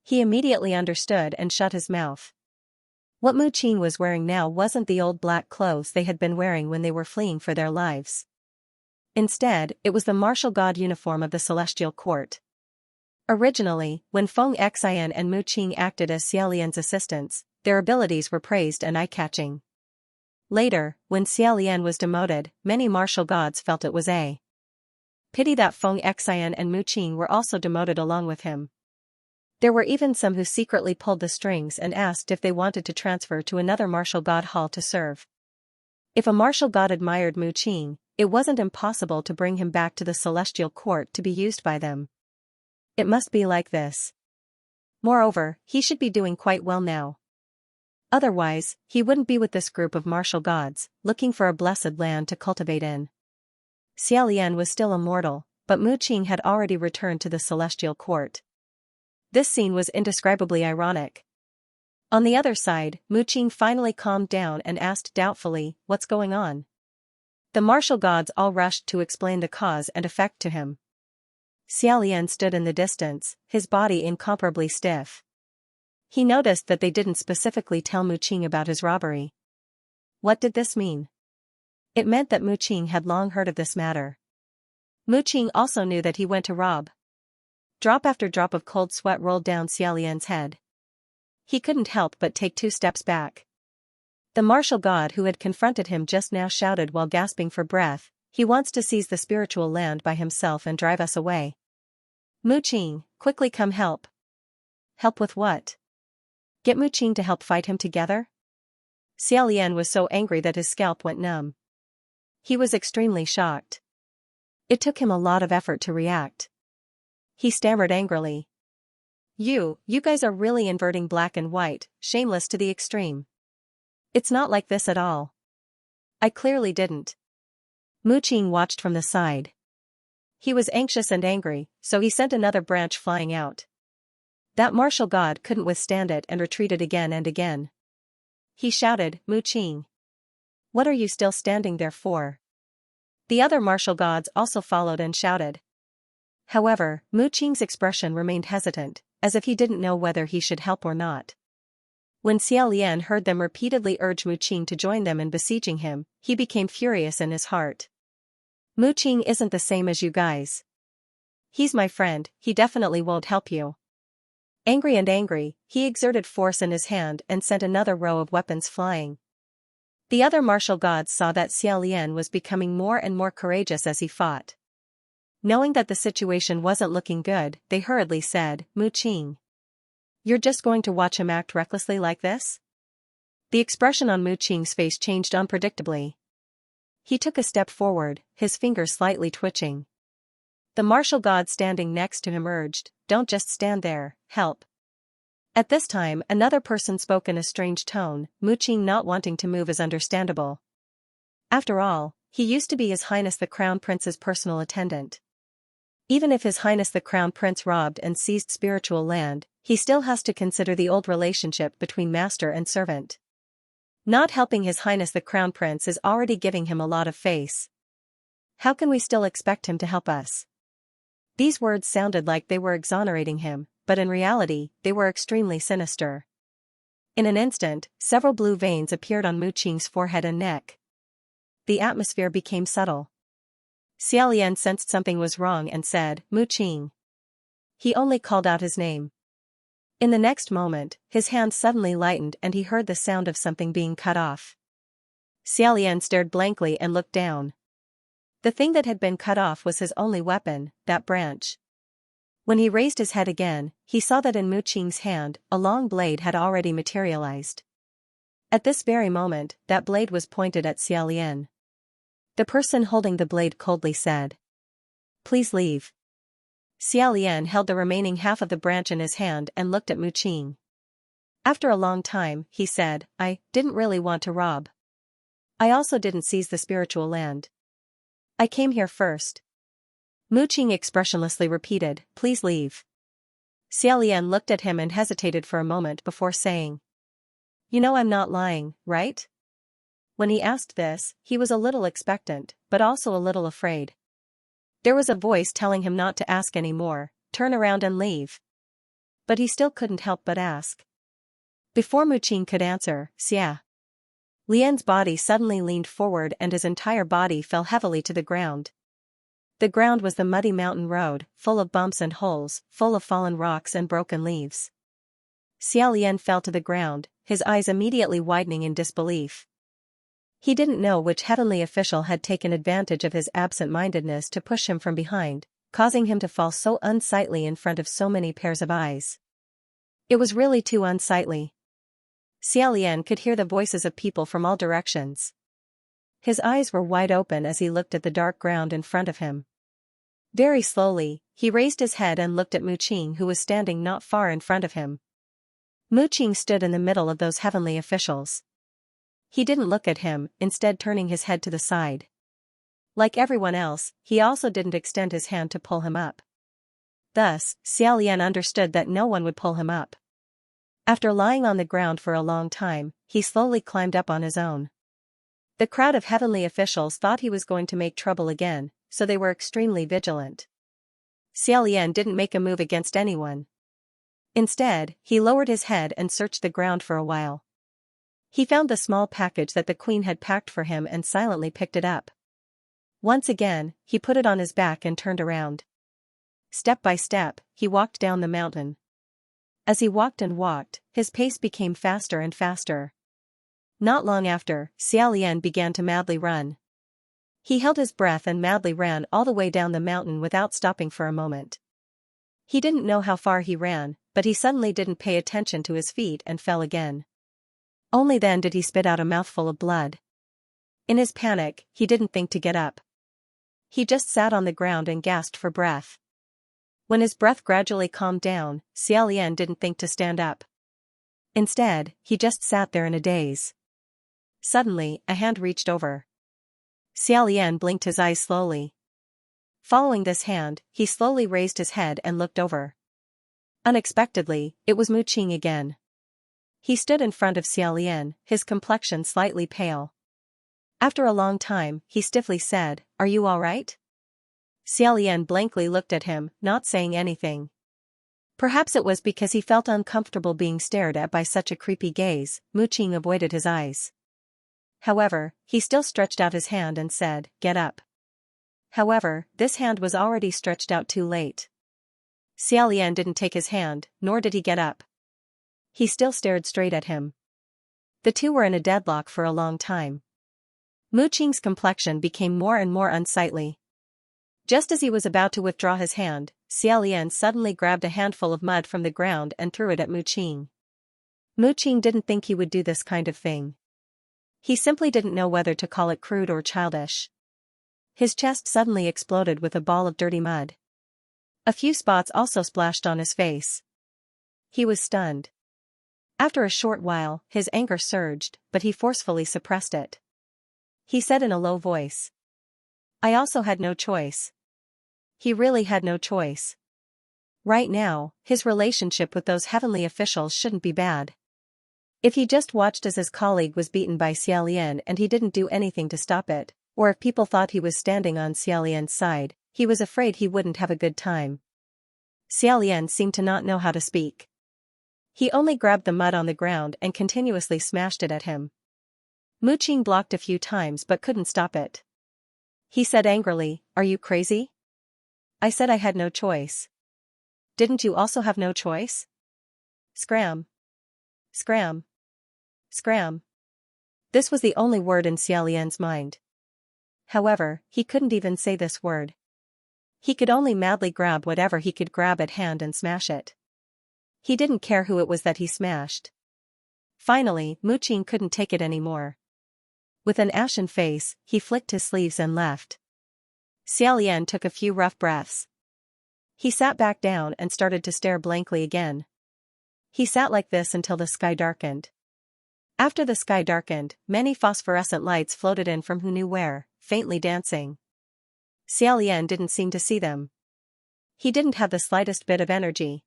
He immediately understood and shut his mouth. What Mu Qing was wearing now wasn't the old black clothes they had been wearing when they were fleeing for their lives. Instead, it was the martial god uniform of the Celestial Court. Originally, when Feng Xian and Mu Qing acted as Xiaolian's assistants, their abilities were praised and eye-catching. Later, when Xiaolian was demoted, many martial gods felt it was a pity that Feng Xian and Mu Qing were also demoted along with him. There were even some who secretly pulled the strings and asked if they wanted to transfer to another martial god hall to serve. If a martial god admired Mu Qing, it wasn't impossible to bring him back to the Celestial Court to be used by them. It must be like this. Moreover, he should be doing quite well now. Otherwise, he wouldn't be with this group of martial gods, looking for a blessed land to cultivate in. Xiaolian was still immortal, but Mu Qing had already returned to the Celestial Court. This scene was indescribably ironic. On the other side, Mu Qing finally calmed down and asked doubtfully, what's going on? The martial gods all rushed to explain the cause and effect to him. Xiaolian stood in the distance, his body incomparably stiff. He noticed that they didn't specifically tell Mu Qing about his robbery. What did this mean? It meant that Mu Qing had long heard of this matter. Mu Qing also knew that he went to rob. Drop after drop of cold sweat rolled down Xiaolian's head. He couldn't help but take 2 steps back. The martial god who had confronted him just now shouted while gasping for breath, he wants to seize the spiritual land by himself and drive us away. Mu Qing, quickly come help. Help with what? Get Mu Qing to help fight him together? Xiaolian was so angry that his scalp went numb. He was extremely shocked. It took him a lot of effort to react. He stammered angrily. You guys are really inverting black and white, shameless to the extreme. It's not like this at all. I clearly didn't. Mu Qing watched from the side. He was anxious and angry, so he sent another branch flying out. That martial god couldn't withstand it and retreated again and again. He shouted, Mu Qing. What are you still standing there for? The other martial gods also followed and shouted. However, Mu Qing's expression remained hesitant, as if he didn't know whether he should help or not. When Xiaolian heard them repeatedly urge Mu Qing to join them in besieging him, he became furious in his heart. Mu Qing isn't the same as you guys. He's my friend, he definitely won't help you. Angry, he exerted force in his hand and sent another row of weapons flying. The other martial gods saw that Xiaolian was becoming more and more courageous as he fought. Knowing that the situation wasn't looking good, they hurriedly said, Mu Qing. You're just going to watch him act recklessly like this? The expression on Mu Qing's face changed unpredictably. He took a step forward, his fingers slightly twitching. The martial god standing next to him urged, Don't just stand there, help. At this time, another person spoke in a strange tone, Mu Qing not wanting to move is understandable. After all, he used to be His Highness the Crown Prince's personal attendant. Even if His Highness the Crown Prince robbed and seized spiritual land, he still has to consider the old relationship between master and servant. Not helping His Highness the Crown Prince is already giving him a lot of face. How can we still expect him to help us? These words sounded like they were exonerating him, but in reality, they were extremely sinister. In an instant, several blue veins appeared on Mu Qing's forehead and neck. The atmosphere became subtle. Xiaolian sensed something was wrong and said, Mu Qing. He only called out his name. In the next moment, his hand suddenly lightened and he heard the sound of something being cut off. Xiaolian stared blankly and looked down. The thing that had been cut off was his only weapon, that branch. When he raised his head again, he saw that in Mu Qing's hand, a long blade had already materialized. At this very moment, that blade was pointed at Xiaolian. The person holding the blade coldly said, "Please leave." Xiaolian held the remaining half of the branch in his hand and looked at Mu Qing. After a long time, he said, "I didn't really want to rob. I also didn't seize the spiritual land. I came here first." Mu Qing expressionlessly repeated, "Please leave." Xiaolian looked at him and hesitated for a moment before saying, "You know I'm not lying, right?" When he asked this, he was a little expectant, but also a little afraid. There was a voice telling him not to ask any more, turn around and leave. But he still couldn't help but ask. Before Mu Qing could answer, Xia Lian's body suddenly leaned forward and his entire body fell heavily to the ground. The ground was the muddy mountain road, full of bumps and holes, full of fallen rocks and broken leaves. Xiaolian fell to the ground, his eyes immediately widening in disbelief. He didn't know which heavenly official had taken advantage of his absent-mindedness to push him from behind, causing him to fall so unsightly in front of so many pairs of eyes. It was really too unsightly. Xiaolian could hear the voices of people from all directions. His eyes were wide open as he looked at the dark ground in front of him. Very slowly, he raised his head and looked at Mu Qing, who was standing not far in front of him. Mu Qing stood in the middle of those heavenly officials. He didn't look at him, instead turning his head to the side. Like everyone else, he also didn't extend his hand to pull him up. Thus, Xiaolian understood that no one would pull him up. After lying on the ground for a long time, he slowly climbed up on his own. The crowd of heavenly officials thought he was going to make trouble again, so they were extremely vigilant. Xiaolian didn't make a move against anyone. Instead, he lowered his head and searched the ground for a while. He found the small package that the queen had packed for him and silently picked it up. Once again, he put it on his back and turned around. Step by step, he walked down the mountain. As he walked and walked, his pace became faster and faster. Not long after, Xiaolian began to madly run. He held his breath and madly ran all the way down the mountain without stopping for a moment. He didn't know how far he ran, but he suddenly didn't pay attention to his feet and fell again. Only then did he spit out a mouthful of blood. In his panic, he didn't think to get up. He just sat on the ground and gasped for breath. When his breath gradually calmed down, Xiaolian didn't think to stand up. Instead, he just sat there in a daze. Suddenly, a hand reached over. Xiaolian blinked his eyes slowly. Following this hand, he slowly raised his head and looked over. Unexpectedly, it was Mu Qing again. He stood in front of Xiaolian, his complexion slightly pale. After a long time, he stiffly said, "Are you all right?" Xiaolian blankly looked at him, not saying anything. Perhaps it was because he felt uncomfortable being stared at by such a creepy gaze, Mu Qing avoided his eyes. However, he still stretched out his hand and said, "Get up." However, this hand was already stretched out too late. Xiaolian didn't take his hand, nor did he get up. He still stared straight at him. The two were in a deadlock for a long time. Mu Qing's complexion became more and more unsightly. Just as he was about to withdraw his hand, Xiaolian suddenly grabbed a handful of mud from the ground and threw it at Mu Qing. Mu Qing didn't think he would do this kind of thing. He simply didn't know whether to call it crude or childish. His chest suddenly exploded with a ball of dirty mud. A few spots also splashed on his face. He was stunned. After a short while, his anger surged, but he forcefully suppressed it. He said in a low voice, "I also had no choice." He really had no choice. Right now, his relationship with those heavenly officials shouldn't be bad. If he just watched as his colleague was beaten by Xiaolian and he didn't do anything to stop it, or if people thought he was standing on Xiaolian's side, he was afraid he wouldn't have a good time. Xiaolian seemed to not know how to speak. He only grabbed the mud on the ground and continuously smashed it at him. Mu Qing blocked a few times but couldn't stop it. He said angrily, "Are you crazy? I said I had no choice." Didn't you also have no choice? Scram. Scram. Scram. This was the only word in Xiaolian's mind. However, he couldn't even say this word. He could only madly grab whatever he could grab at hand and smash it. He didn't care who it was that he smashed. Finally, Mu Qing couldn't take it anymore. With an ashen face, he flicked his sleeves and left. Xiaolian took a few rough breaths. He sat back down and started to stare blankly again. He sat like this until the sky darkened. After the sky darkened, many phosphorescent lights floated in from who knew where, faintly dancing. Xiaolian didn't seem to see them. He didn't have the slightest bit of energy.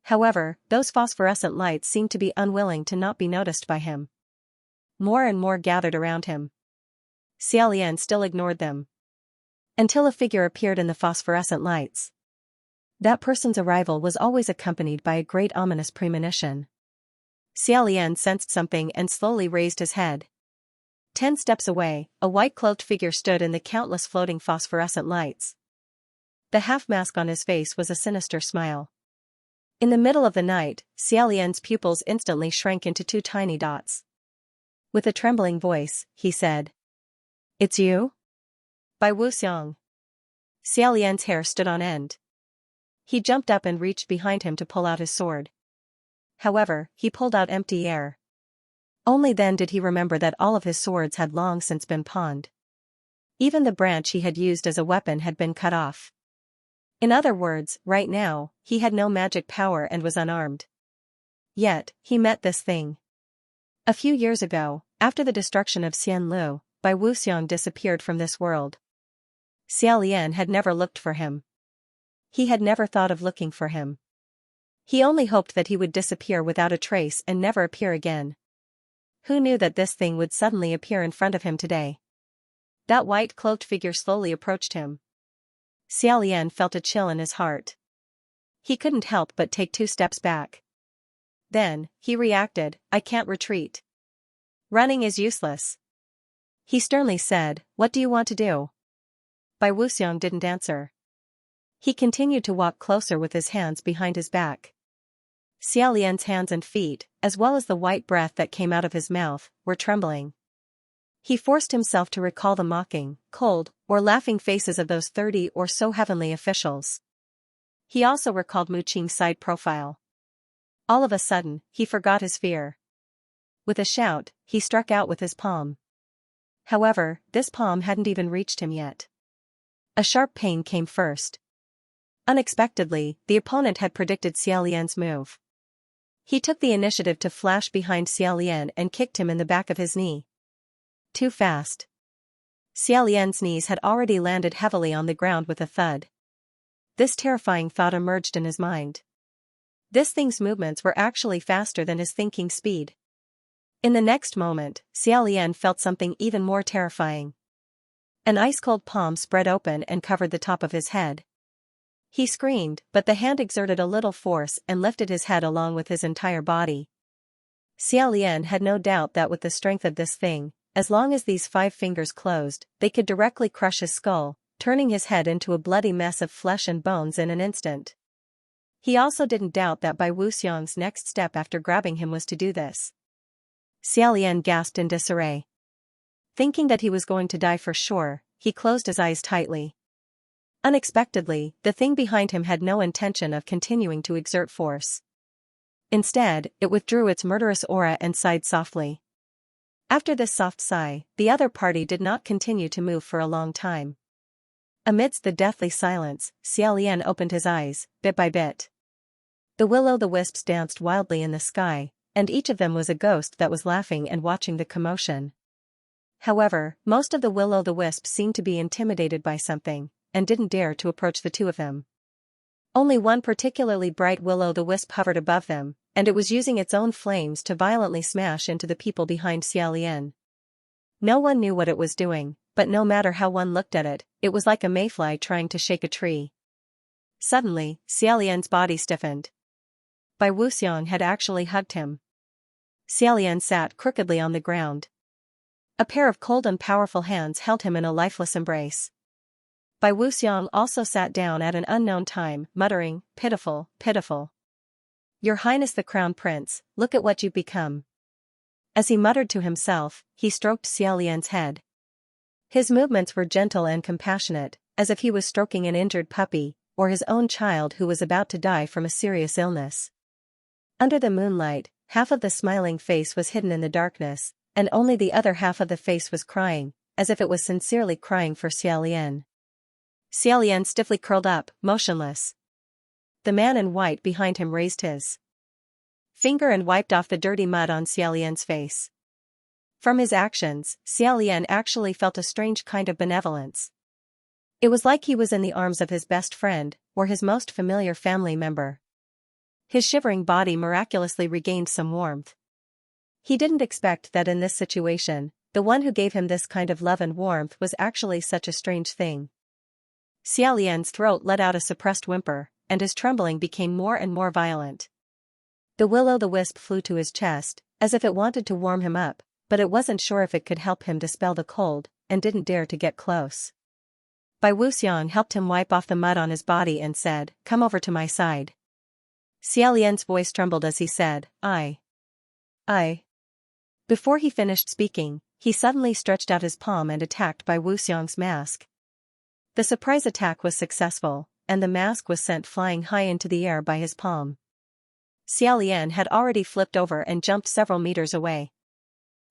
However, those phosphorescent lights seemed to be unwilling to not be noticed by him. More and more gathered around him. Xiaolian still ignored them. Until a figure appeared in the phosphorescent lights. That person's arrival was always accompanied by a great ominous premonition. Xiaolian sensed something and slowly raised his head. 10 steps away, a white-cloaked figure stood in the countless floating phosphorescent lights. The half-mask on his face was a sinister smile. In the middle of the night, Xiaolian's pupils instantly shrank into 2 tiny dots. With a trembling voice, he said, "It's you?" By Wu Xiang. Xiaolian's hair stood on end. He jumped up and reached behind him to pull out his sword. However, he pulled out empty air. Only then did he remember that all of his swords had long since been pawned. Even the branch he had used as a weapon had been cut off. In other words, right now, he had no magic power and was unarmed. Yet, he met this thing. A few years ago, after the destruction of Xianlu, Bai Wuxiang disappeared from this world. Xiaolian had never looked for him. He had never thought of looking for him. He only hoped that he would disappear without a trace and never appear again. Who knew that this thing would suddenly appear in front of him today? That white-cloaked figure slowly approached him. Xiaolian felt a chill in his heart. He couldn't help but take 2 steps back. Then, he reacted, "I can't retreat. Running is useless." He sternly said, "What do you want to do?" Bai Wuxiang didn't answer. He continued to walk closer with his hands behind his back. Xiaolian's hands and feet, as well as the white breath that came out of his mouth, were trembling. He forced himself to recall the mocking, cold, or laughing faces of those 30 or so heavenly officials. He also recalled Mu Qing's side profile. All of a sudden, he forgot his fear. With a shout, he struck out with his palm. However, this palm hadn't even reached him yet. A sharp pain came first. Unexpectedly, the opponent had predicted Xiaolian's move. He took the initiative to flash behind Xiaolian and kicked him in the back of his knee. Too fast. Xiaolian's knees had already landed heavily on the ground with a thud. This terrifying thought emerged in his mind. This thing's movements were actually faster than his thinking speed. In the next moment, Xiaolian felt something even more terrifying. An ice-cold palm spread open and covered the top of his head. He screamed, but the hand exerted a little force and lifted his head along with his entire body. Xiaolian had no doubt that with the strength of this thing, as long as these 5 fingers closed, they could directly crush his skull, turning his head into a bloody mess of flesh and bones in an instant. He also didn't doubt that Bai Wuxiang's next step after grabbing him was to do this. Xiaolian gasped in disarray. Thinking that he was going to die for sure, he closed his eyes tightly. Unexpectedly, the thing behind him had no intention of continuing to exert force. Instead, it withdrew its murderous aura and sighed softly. After this soft sigh, the other party did not continue to move for a long time. Amidst the deathly silence, Xiaolian opened his eyes, bit by bit. The will-o'-the-wisps danced wildly in the sky, and each of them was a ghost that was laughing and watching the commotion. However, most of the will-o'-the-wisps seemed to be intimidated by something, and didn't dare to approach the 2 of them. Only one particularly bright will-o'-the-wisp hovered above them, and it was using its own flames to violently smash into the people behind Xiaolian. No one knew what it was doing, but no matter how one looked at it, it was like a mayfly trying to shake a tree. Suddenly, Xiaolian's body stiffened. Bai Wuxiang had actually hugged him. Xiaolian sat crookedly on the ground. A pair of cold and powerful hands held him in a lifeless embrace. Bai Wuxiang also sat down at an unknown time, muttering, "Pitiful, pitiful. Your Highness the Crown Prince, look at what you've become." As he muttered to himself, he stroked Xiaolian's head. His movements were gentle and compassionate, as if he was stroking an injured puppy, or his own child who was about to die from a serious illness. Under the moonlight, half of the smiling face was hidden in the darkness, and only the other half of the face was crying, as if it was sincerely crying for Xiaolian. Xiaolian stiffly curled up, motionless. The man in white behind him raised his finger and wiped off the dirty mud on Xiaolian's face. From his actions, Xiaolian actually felt a strange kind of benevolence. It was like he was in the arms of his best friend, or his most familiar family member. His shivering body miraculously regained some warmth. He didn't expect that in this situation, the one who gave him this kind of love and warmth was actually such a strange thing. Xiaolian's throat let out a suppressed whimper, and his trembling became more and more violent. The will-o'-the-wisp flew to his chest, as if it wanted to warm him up, but it wasn't sure if it could help him dispel the cold, and didn't dare to get close. Bai Wuxiang helped him wipe off the mud on his body and said, "Come over to my side." Xiaolian's voice trembled as he said, I. Before he finished speaking, he suddenly stretched out his palm and attacked Bai Wuxiang's mask. The surprise attack was successful, and the mask was sent flying high into the air by his palm. Xiaolian had already flipped over and jumped several meters away.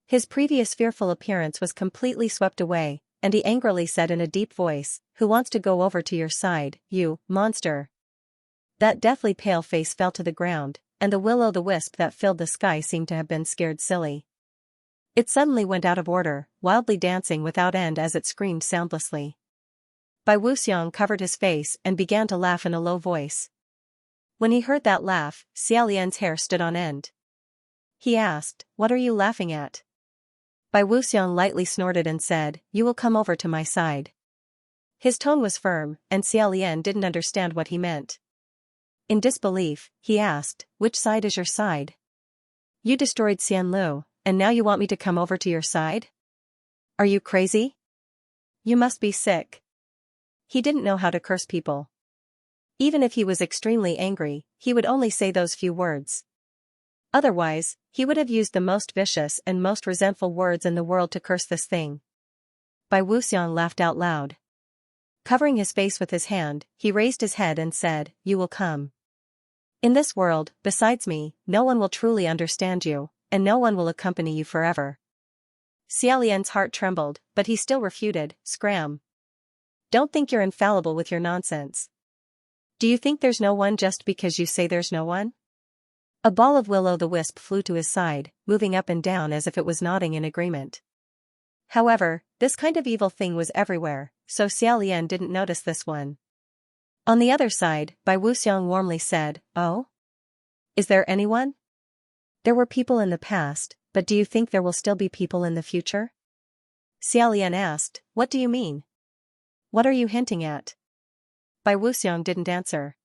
His previous fearful appearance was completely swept away, and he angrily said in a deep voice, "Who wants to go over to your side, you monster?" That deathly pale face fell to the ground, and the will-o'-the-wisp that filled the sky seemed to have been scared silly. It suddenly went out of order, wildly dancing without end as it screamed soundlessly. Bai Wuxiang covered his face and began to laugh in a low voice. When he heard that laugh, Xiaolian's hair stood on end. He asked, "What are you laughing at?" Bai Wuxiang lightly snorted and said, "You will come over to my side." His tone was firm, and Xiaolian didn't understand what he meant. In disbelief, he asked, "Which side is your side? You destroyed Xianlu, and now you want me to come over to your side? Are you crazy? You must be sick." He didn't know how to curse people. Even if he was extremely angry, he would only say those few words. Otherwise, he would have used the most vicious and most resentful words in the world to curse this thing. Bai Wuxiang laughed out loud. Covering his face with his hand, he raised his head and said, "You will come. In this world, besides me, no one will truly understand you, and no one will accompany you forever." Xiaolian's heart trembled, but he still refuted, "Scram. Don't think you're infallible with your nonsense. Do you think there's no one just because you say there's no one?" A ball of will-o'-the-wisp flew to his side, moving up and down as if it was nodding in agreement. However, this kind of evil thing was everywhere, so Xiaolian didn't notice this one. On the other side, Bai Wuxiang warmly said, "Oh? Is there anyone? There were people in the past, but do you think there will still be people in the future?" Xiaolian asked, "What do you mean? What are you hinting at?" Bai Wuxiang didn't answer.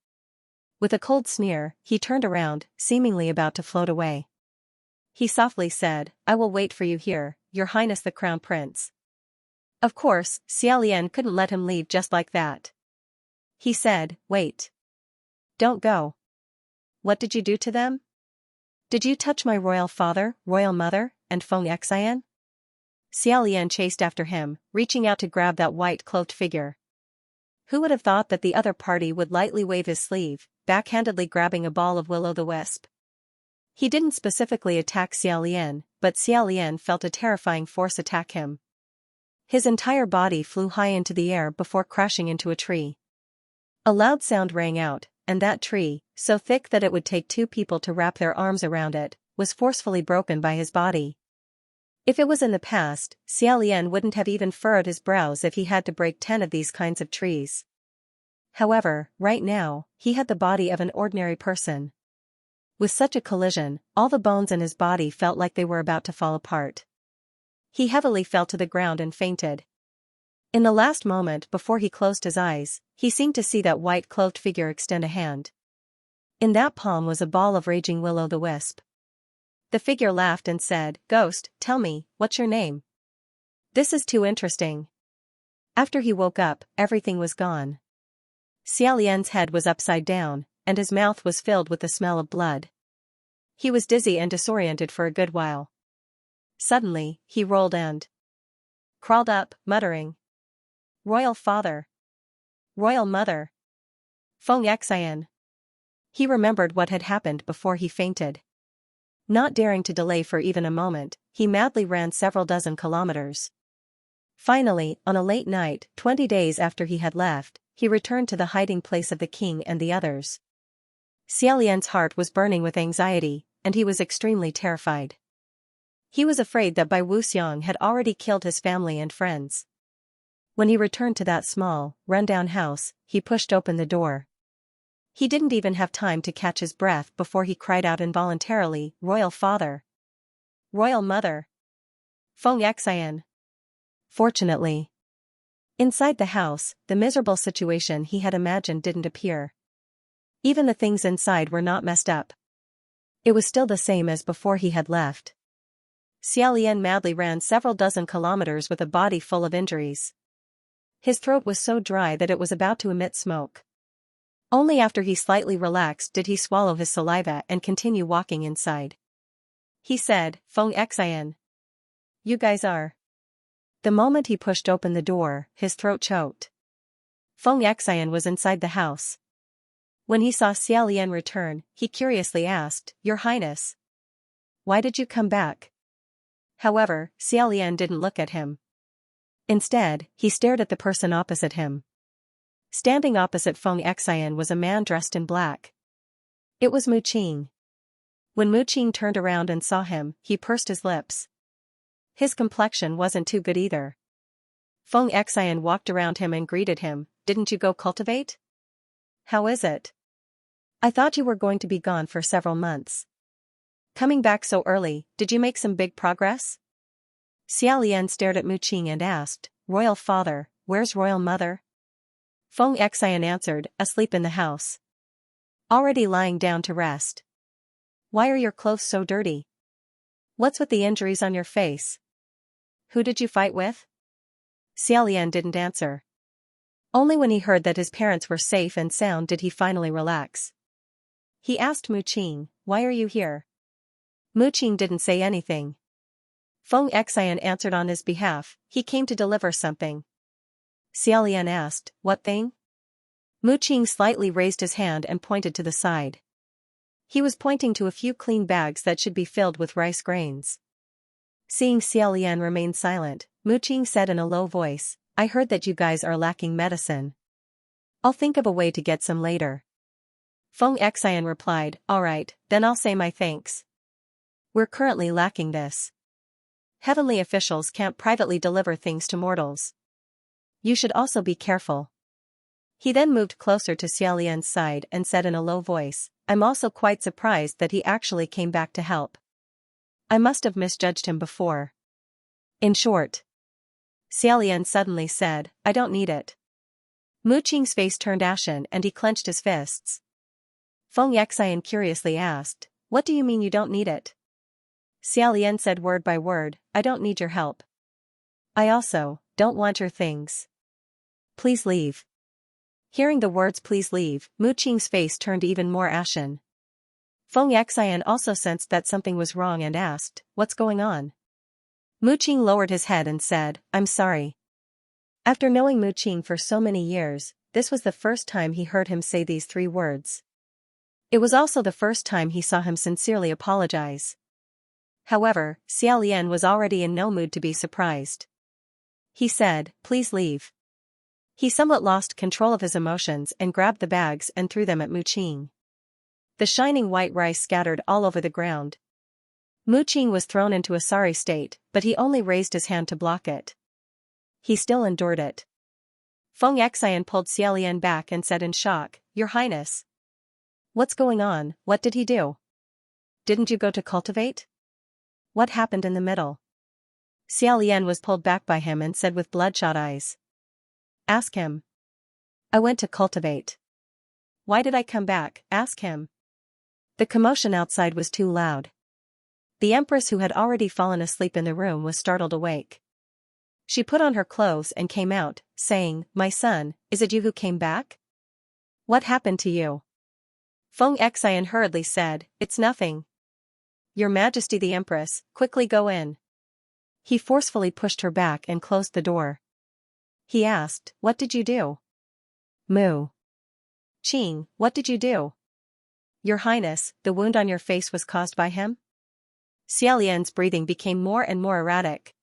With a cold sneer, he turned around, seemingly about to float away. He softly said, "I will wait for you here, Your Highness the Crown Prince." Of course, Xiaolian couldn't let him leave just like that. He said, "Wait. Don't go. What did you do to them? Did you touch my royal father, royal mother, and Xianxia?" Xiaolian chased after him, reaching out to grab that white-cloaked figure. Who would have thought that the other party would lightly wave his sleeve, backhandedly grabbing a ball of will-o'-the-wisp? He didn't specifically attack Xiaolian, but Xiaolian felt a terrifying force attack him. His entire body flew high into the air before crashing into a tree. A loud sound rang out, and that tree, so thick that it would take two people to wrap their arms around it, was forcefully broken by his body. If it was in the past, Xiaolian wouldn't have even furrowed his brows if he had to break 10 of these kinds of trees. However, right now, he had the body of an ordinary person. With such a collision, all the bones in his body felt like they were about to fall apart. He heavily fell to the ground and fainted. In the last moment before he closed his eyes, he seemed to see that white-cloaked figure extend a hand. In that palm was a ball of raging will-o'-the-wisp. The figure laughed and said, "Ghost, tell me, what's your name? This is too interesting." After he woke up, everything was gone. Xiaolian's head was upside down, and his mouth was filled with the smell of blood. He was dizzy and disoriented for a good while. Suddenly, he rolled and crawled up, muttering, "Royal father! Royal mother! Feng Xian!" He remembered what had happened before he fainted. Not daring to delay for even a moment, he madly ran several dozen kilometers. Finally, on a late night, 20 days after he had left, he returned to the hiding place of the king and the others. Xiaolian's heart was burning with anxiety, and he was extremely terrified. He was afraid that Bai Wuxiang had already killed his family and friends. When he returned to that small, run-down house, he pushed open the door. He didn't even have time to catch his breath before he cried out involuntarily, "Royal father! Royal mother! Feng Xian!" Fortunately, inside the house, the miserable situation he had imagined didn't appear. Even the things inside were not messed up. It was still the same as before he had left. Xiaolian madly ran several dozen kilometers with a body full of injuries. His throat was so dry that it was about to emit smoke. Only after he slightly relaxed did he swallow his saliva and continue walking inside. He said, "Feng Xian. You guys are..." The moment he pushed open the door, his throat choked. Feng Xian was inside the house. When he saw Xiaolian return, he curiously asked, "Your Highness, why did you come back?" However, Xiaolian didn't look at him. Instead, he stared at the person opposite him. Standing opposite Feng Xian was a man dressed in black. It was Mu Qing. When Mu Qing turned around and saw him, he pursed his lips. His complexion wasn't too good either. Feng Xian walked around him and greeted him, "Didn't you go cultivate? How is it? I thought you were going to be gone for several months. Coming back so early, did you make some big progress?" Xiaolian stared at Mu Qing and asked, "Royal father, where's royal mother?" Feng Xian answered, "Asleep in the house. Already lying down to rest." "Why are your clothes so dirty? What's with the injuries on your face? Who did you fight with?" Xiaolian didn't answer. Only when he heard that his parents were safe and sound did he finally relax. He asked Mu Qing, "Why are you here?" Mu Qing didn't say anything. Feng Xian answered on his behalf, "He came to deliver something." Xiaolian asked, "What thing?" Mu Qing slightly raised his hand and pointed to the side. He was pointing to a few clean bags that should be filled with rice grains. Seeing Xiaolian remain silent, Mu Qing said in a low voice, "I heard that you guys are lacking medicine. I'll think of a way to get some later." Feng Xian replied, "All right, then I'll say my thanks. We're currently lacking this. Heavenly officials can't privately deliver things to mortals. You should also be careful." He then moved closer to Xiaolian's side and said in a low voice, "I'm also quite surprised that he actually came back to help. I must have misjudged him before." In short, Xiaolian suddenly said, "I don't need it." Mu Qing's face turned ashen and he clenched his fists. Feng Xian curiously asked, "What do you mean you don't need it?" Xiaolian said word by word, "I don't need your help. I also don't want your things. Please leave." Hearing the words "please leave," Mu Qing's face turned even more ashen. Feng Xian also sensed that something was wrong and asked, "What's going on?" Mu Qing lowered his head and said, "I'm sorry." After knowing Mu Qing for so many years, this was the first time he heard him say these 3 words. It was also the first time he saw him sincerely apologize. However, Xiaolian was already in no mood to be surprised. He said, "Please leave." He somewhat lost control of his emotions and grabbed the bags and threw them at Mu Qing. The shining white rice scattered all over the ground. Mu Qing was thrown into a sorry state, but he only raised his hand to block it. He still endured it. Feng Xian pulled Xiaolian back and said in shock, "Your Highness. What's going on? What did he do? Didn't you go to cultivate? What happened in the middle?" Xiaolian was pulled back by him and said with bloodshot eyes, "Ask him. I went to cultivate. Why did I come back? Ask him." The commotion outside was too loud. The empress, who had already fallen asleep in the room, was startled awake. She put on her clothes and came out, saying, "My son, is it you who came back? What happened to you?" Feng Xian hurriedly said, "It's nothing. Your Majesty the Empress, quickly go in." He forcefully pushed her back and closed the door. He asked, "What did you do?" "Moo. Qing, what did you do?" "Your Highness, the wound on your face was caused by him?" Xiaolian's breathing became more and more erratic.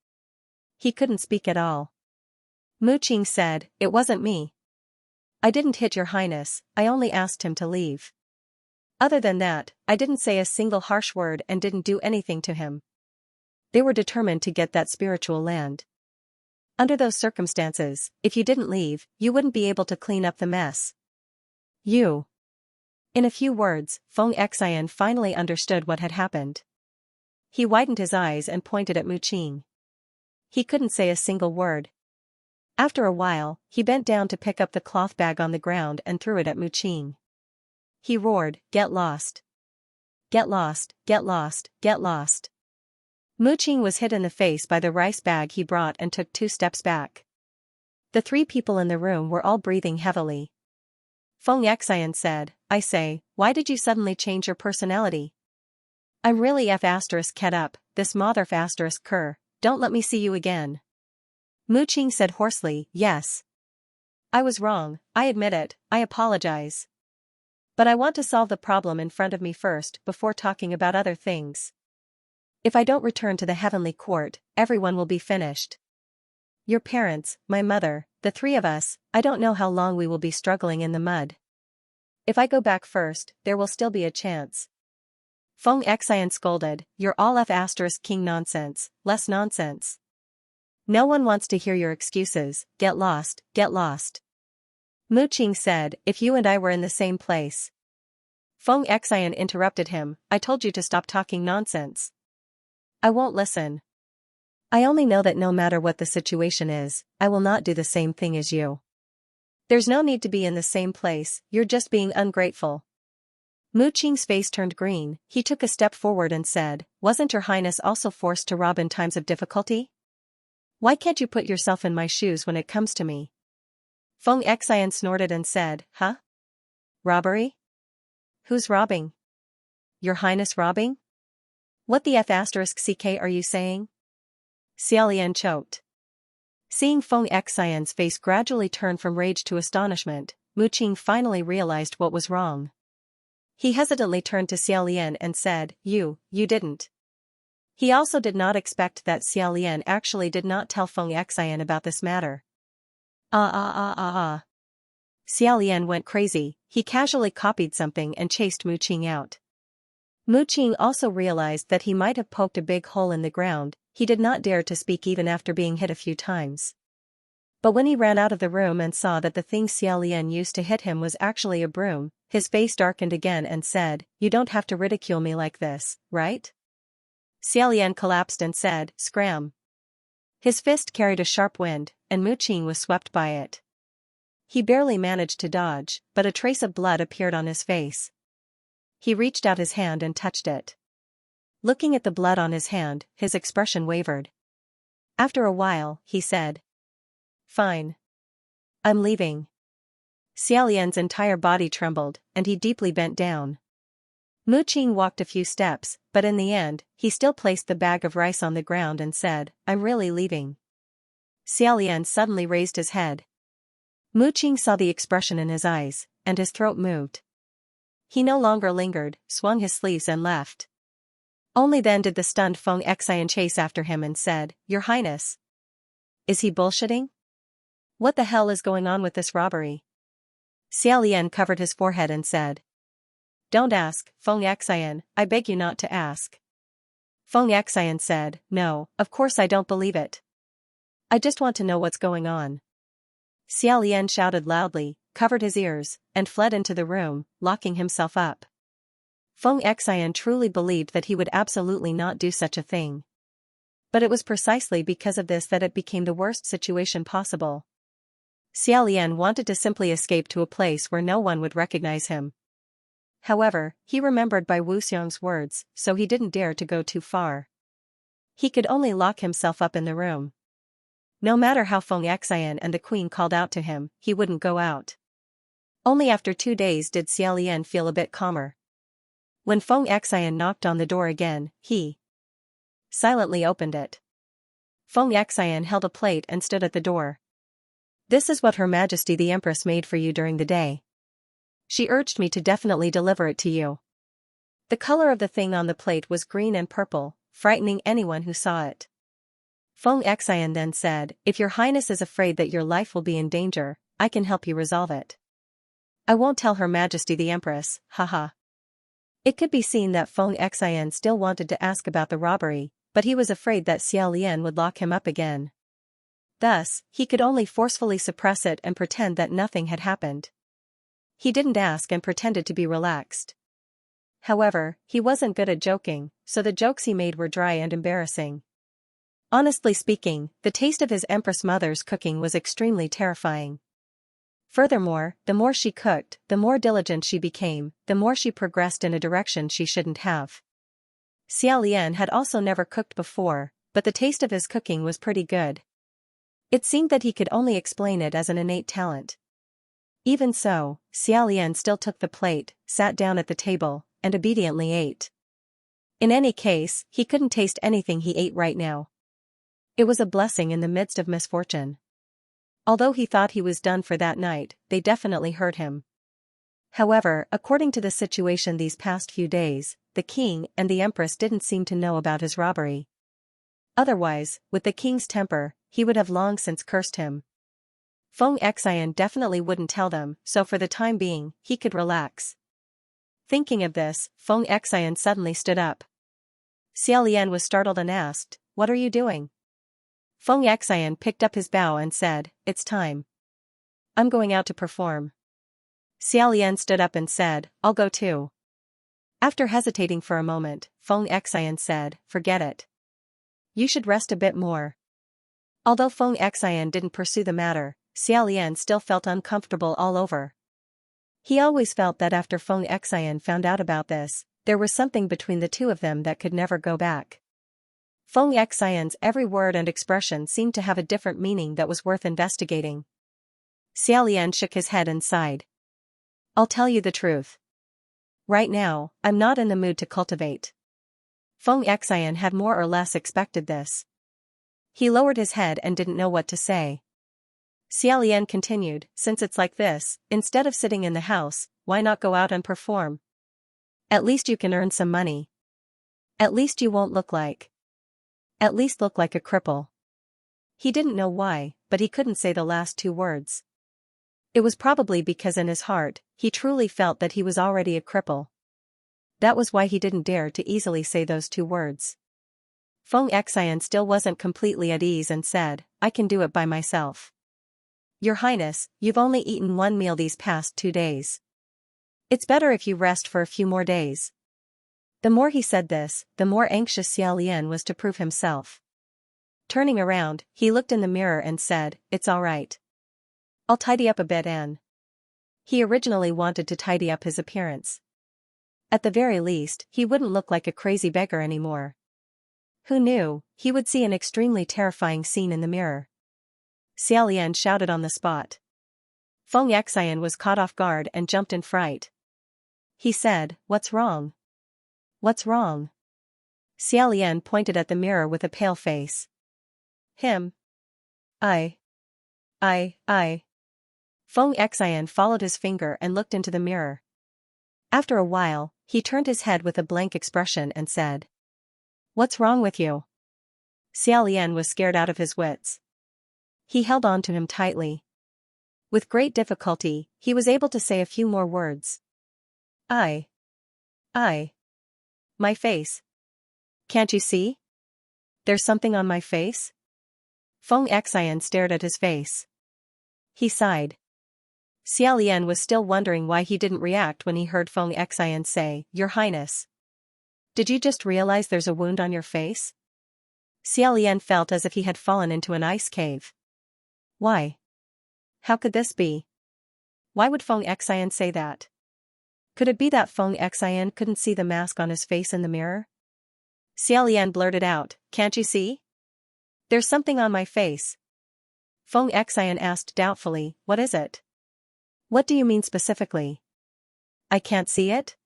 He couldn't speak at all. Mu Qing said, "It wasn't me. I didn't hit your Highness, I only asked him to leave. Other than that, I didn't say a single harsh word and didn't do anything to him. They were determined to get that spiritual land. Under those circumstances, if you didn't leave, you wouldn't be able to clean up the mess. You." In a few words, Feng Xian finally understood what had happened. He widened his eyes and pointed at Mu Qing. He couldn't say a single word. After a while, he bent down to pick up the cloth bag on the ground and threw it at Mu Qing. He roared, "Get lost! Get lost, get lost, get lost!" Mu Qing was hit in the face by the rice bag he brought and took 2 steps back. The 3 people in the room were all breathing heavily. Feng Xian said, "I say, why did you suddenly change your personality? I'm really ket up, this mother cur, don't let me see you again." Mu Qing said hoarsely, "Yes. I was wrong, I admit it, I apologize. But I want to solve the problem in front of me first before talking about other things. If I don't return to the heavenly court, everyone will be finished. Your parents, my mother, the 3 of us, I don't know how long we will be struggling in the mud. If I go back first, there will still be a chance." Feng Xian scolded, "You're all king nonsense, less nonsense. No one wants to hear your excuses, get lost, get lost." Mu Qing said, "If you and I were in the same place." Feng Xian interrupted him, "I told you to stop talking nonsense. I won't listen. I only know that no matter what the situation is, I will not do the same thing as you. There's no need to be in the same place, you're just being ungrateful." Mu Qing's face turned green, he took a step forward and said, "Wasn't your Highness also forced to rob in times of difficulty? Why can't you put yourself in my shoes when it comes to me?" Feng Xian snorted and said, "Huh? Robbery? Who's robbing? Your Highness robbing? What the *ck are you saying?" Xiaolian choked. Seeing Feng Xian's face gradually turn from rage to astonishment, Mu Qing finally realized what was wrong. He hesitantly turned to Xiaolian and said, You didn't." He also did not expect that Xiaolian actually did not tell Feng Xian about this matter. Xiaolian went crazy, he casually copied something and chased Mu Qing out. Mu Qing also realized that he might have poked a big hole in the ground, he did not dare to speak even after being hit a few times. But when he ran out of the room and saw that the thing Xiaolian used to hit him was actually a broom, his face darkened again and said, "You don't have to ridicule me like this, right?" Xiaolian collapsed and said, "Scram." His fist carried a sharp wind, and Mu Qing was swept by it. He barely managed to dodge, but a trace of blood appeared on his face. He reached out his hand and touched it. Looking at the blood on his hand, his expression wavered. After a while, he said, "Fine. I'm leaving." Xiaolian's entire body trembled, and he deeply bent down. Mu Qing walked a few steps, but in the end, he still placed the bag of rice on the ground and said, "I'm really leaving." Xiaolian suddenly raised his head. Mu Qing saw the expression in his eyes, and his throat moved. He no longer lingered, swung his sleeves and left. Only then did the stunned Feng Xian chase after him and said, "Your Highness. Is he bullshitting? What the hell is going on with this robbery?" Xiaolian covered his forehead and said, "Don't ask, Feng Xian, I beg you not to ask." Feng Xian said, "No, of course I don't believe it. I just want to know what's going on." Xiaolian shouted loudly, covered his ears, and fled into the room, locking himself up. Feng Xian truly believed that he would absolutely not do such a thing. But it was precisely because of this that it became the worst situation possible. Xiaolian wanted to simply escape to a place where no one would recognize him. However, he remembered Bai Wuxiang's words, so he didn't dare to go too far. He could only lock himself up in the room. No matter how Feng Xian and the queen called out to him, he wouldn't go out. Only after 2 days did Xiaolian feel a bit calmer. When Feng Xian knocked on the door again, he silently opened it. Feng Xian held a plate and stood at the door. "This is what Her Majesty the Empress made for you during the day. She urged me to definitely deliver it to you." The color of the thing on the plate was green and purple, frightening anyone who saw it. Feng Xian then said, "If your highness is afraid that your life will be in danger, I can help you resolve it. I won't tell Her Majesty the Empress, haha." It could be seen that Feng Xian still wanted to ask about the robbery, but he was afraid that Xiaolian would lock him up again. Thus, he could only forcefully suppress it and pretend that nothing had happened. He didn't ask and pretended to be relaxed. However, he wasn't good at joking, so the jokes he made were dry and embarrassing. Honestly speaking, the taste of his Empress Mother's cooking was extremely terrifying. Furthermore, the more she cooked, the more diligent she became, the more she progressed in a direction she shouldn't have. Xiaolian had also never cooked before, but the taste of his cooking was pretty good. It seemed that he could only explain it as an innate talent. Even so, Xiaolian still took the plate, sat down at the table, and obediently ate. In any case, he couldn't taste anything he ate right now. It was a blessing in the midst of misfortune. Although he thought he was done for that night, they definitely hurt him. However, according to the situation these past few days, the king and the empress didn't seem to know about his robbery. Otherwise, with the king's temper, he would have long since cursed him. Feng Xian definitely wouldn't tell them, so for the time being, he could relax. Thinking of this, Feng Xian suddenly stood up. Xiaolian was startled and asked, "What are you doing?" Feng Xian picked up his bow and said, "It's time. I'm going out to perform." Xiaolian stood up and said, "I'll go too." After hesitating for a moment, Feng Xian said, "Forget it. You should rest a bit more." Although Feng Xian didn't pursue the matter, Xiaolian still felt uncomfortable all over. He always felt that after Feng Xian found out about this, there was something between the two of them that could never go back. Feng Xian's every word and expression seemed to have a different meaning that was worth investigating. Xiaolian shook his head and sighed. "I'll tell you the truth. Right now, I'm not in the mood to cultivate." Feng Xian had more or less expected this. He lowered his head and didn't know what to say. Xiaolian continued, "Since it's like this, instead of sitting in the house, why not go out and perform? At least you can earn some money. At least you won't look like a cripple." He didn't know why, but he couldn't say the last 2 words. It was probably because in his heart, he truly felt that he was already a cripple. That was why he didn't dare to easily say those 2 words. Feng Xian still wasn't completely at ease and said, "I can do it by myself." "Your Highness, you've only eaten 1 meal these past 2 days. It's better if you rest for a few more days." The more he said this, the more anxious Xiaolian was to prove himself. Turning around, he looked in the mirror and said, "It's all right. I'll tidy up a bit and..." He originally wanted to tidy up his appearance. At the very least, he wouldn't look like a crazy beggar anymore. Who knew, he would see an extremely terrifying scene in the mirror. Xiaolian shouted on the spot. Feng Xian was caught off guard and jumped in fright. He said, "What's wrong? What's wrong?" Xiaolian pointed at the mirror with a pale face. "Him. I. Feng Xian followed his finger and looked into the mirror. After a while, he turned his head with a blank expression and said, "What's wrong with you?" Xiaolian was scared out of his wits. He held on to him tightly. With great difficulty, he was able to say a few more words. I. My face. Can't you see? There's something on my face?" Feng Xian stared at his face. He sighed. Xiaolian was still wondering why he didn't react when he heard Feng Xian say, "Your Highness. Did you just realize there's a wound on your face?" Xiaolian felt as if he had fallen into an ice cave. Why? How could this be? Why would Feng Xian say that? Could it be that Feng Xian couldn't see the mask on his face in the mirror? Xiaolian blurted out, "Can't you see? There's something on my face." Feng Xian asked doubtfully, what is it? What do you mean specifically? I can't see it?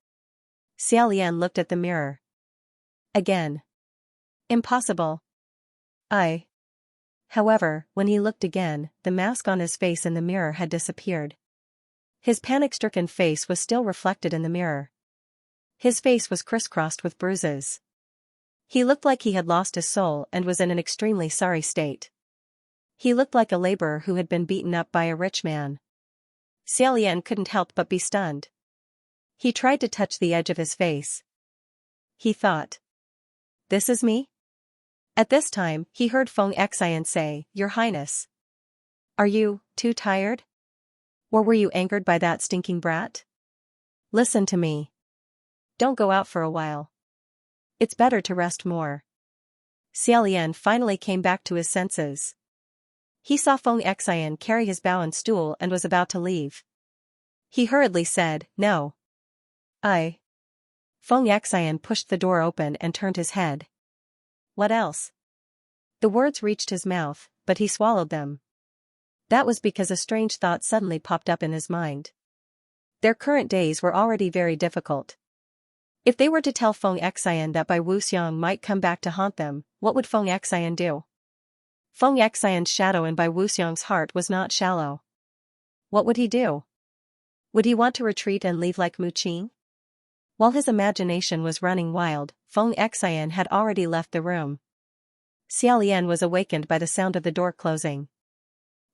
Xiaolian looked at the mirror. Again. Impossible. However, when he looked again, the mask on his face in the mirror had disappeared. His panic-stricken face was still reflected in the mirror. His face was crisscrossed with bruises. He looked like he had lost his soul and was in an extremely sorry state. He looked like a laborer who had been beaten up by a rich man. Xiaolian couldn't help but be stunned. He tried to touch the edge of his face. He thought. This is me? At this time, he heard Feng Xian say, Your Highness. Are you too tired? Or were you angered by that stinking brat? Listen to me. Don't go out for a while. It's better to rest more. Xiaolian finally came back to his senses. He saw Feng Xian carry his bow stool and was about to leave. He hurriedly said, No. Feng Xian pushed the door open and turned his head. What else? The words reached his mouth, but he swallowed them. That was because a strange thought suddenly popped up in his mind. Their current days were already very difficult. If they were to tell Feng Xian that Bai Wuxiang might come back to haunt them, what would Feng Xian do? Feng Xian's shadow in Bai Wuxiang's heart was not shallow. What would he do? Would he want to retreat and leave like Mu Qing? While his imagination was running wild, Feng Xian had already left the room. Xiaolian was awakened by the sound of the door closing.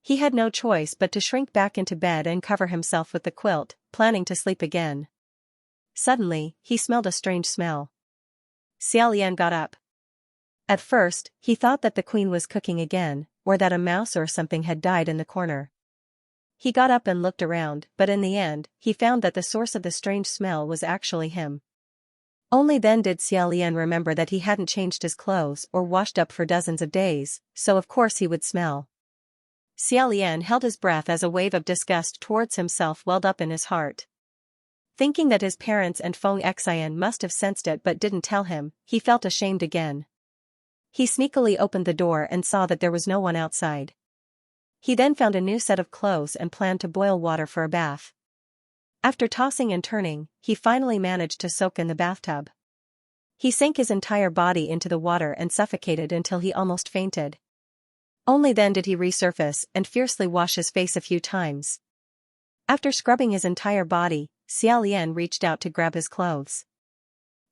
He had no choice but to shrink back into bed and cover himself with the quilt, planning to sleep again. Suddenly, he smelled a strange smell. Xiaolian got up. At first, he thought that the queen was cooking again, or that a mouse or something had died in the corner. He got up and looked around, but in the end, he found that the source of the strange smell was actually him. Only then did Xiaolian remember that he hadn't changed his clothes or washed up for dozens of days, so of course he would smell. Xiaolian held his breath as a wave of disgust towards himself welled up in his heart. Thinking that his parents and Feng Xian must have sensed it but didn't tell him, he felt ashamed again. He sneakily opened the door and saw that there was no one outside. He then found a new set of clothes and planned to boil water for a bath. After tossing and turning, he finally managed to soak in the bathtub. He sank his entire body into the water and suffocated until he almost fainted. Only then did he resurface and fiercely wash his face a few times. After scrubbing his entire body, Xiaolian reached out to grab his clothes.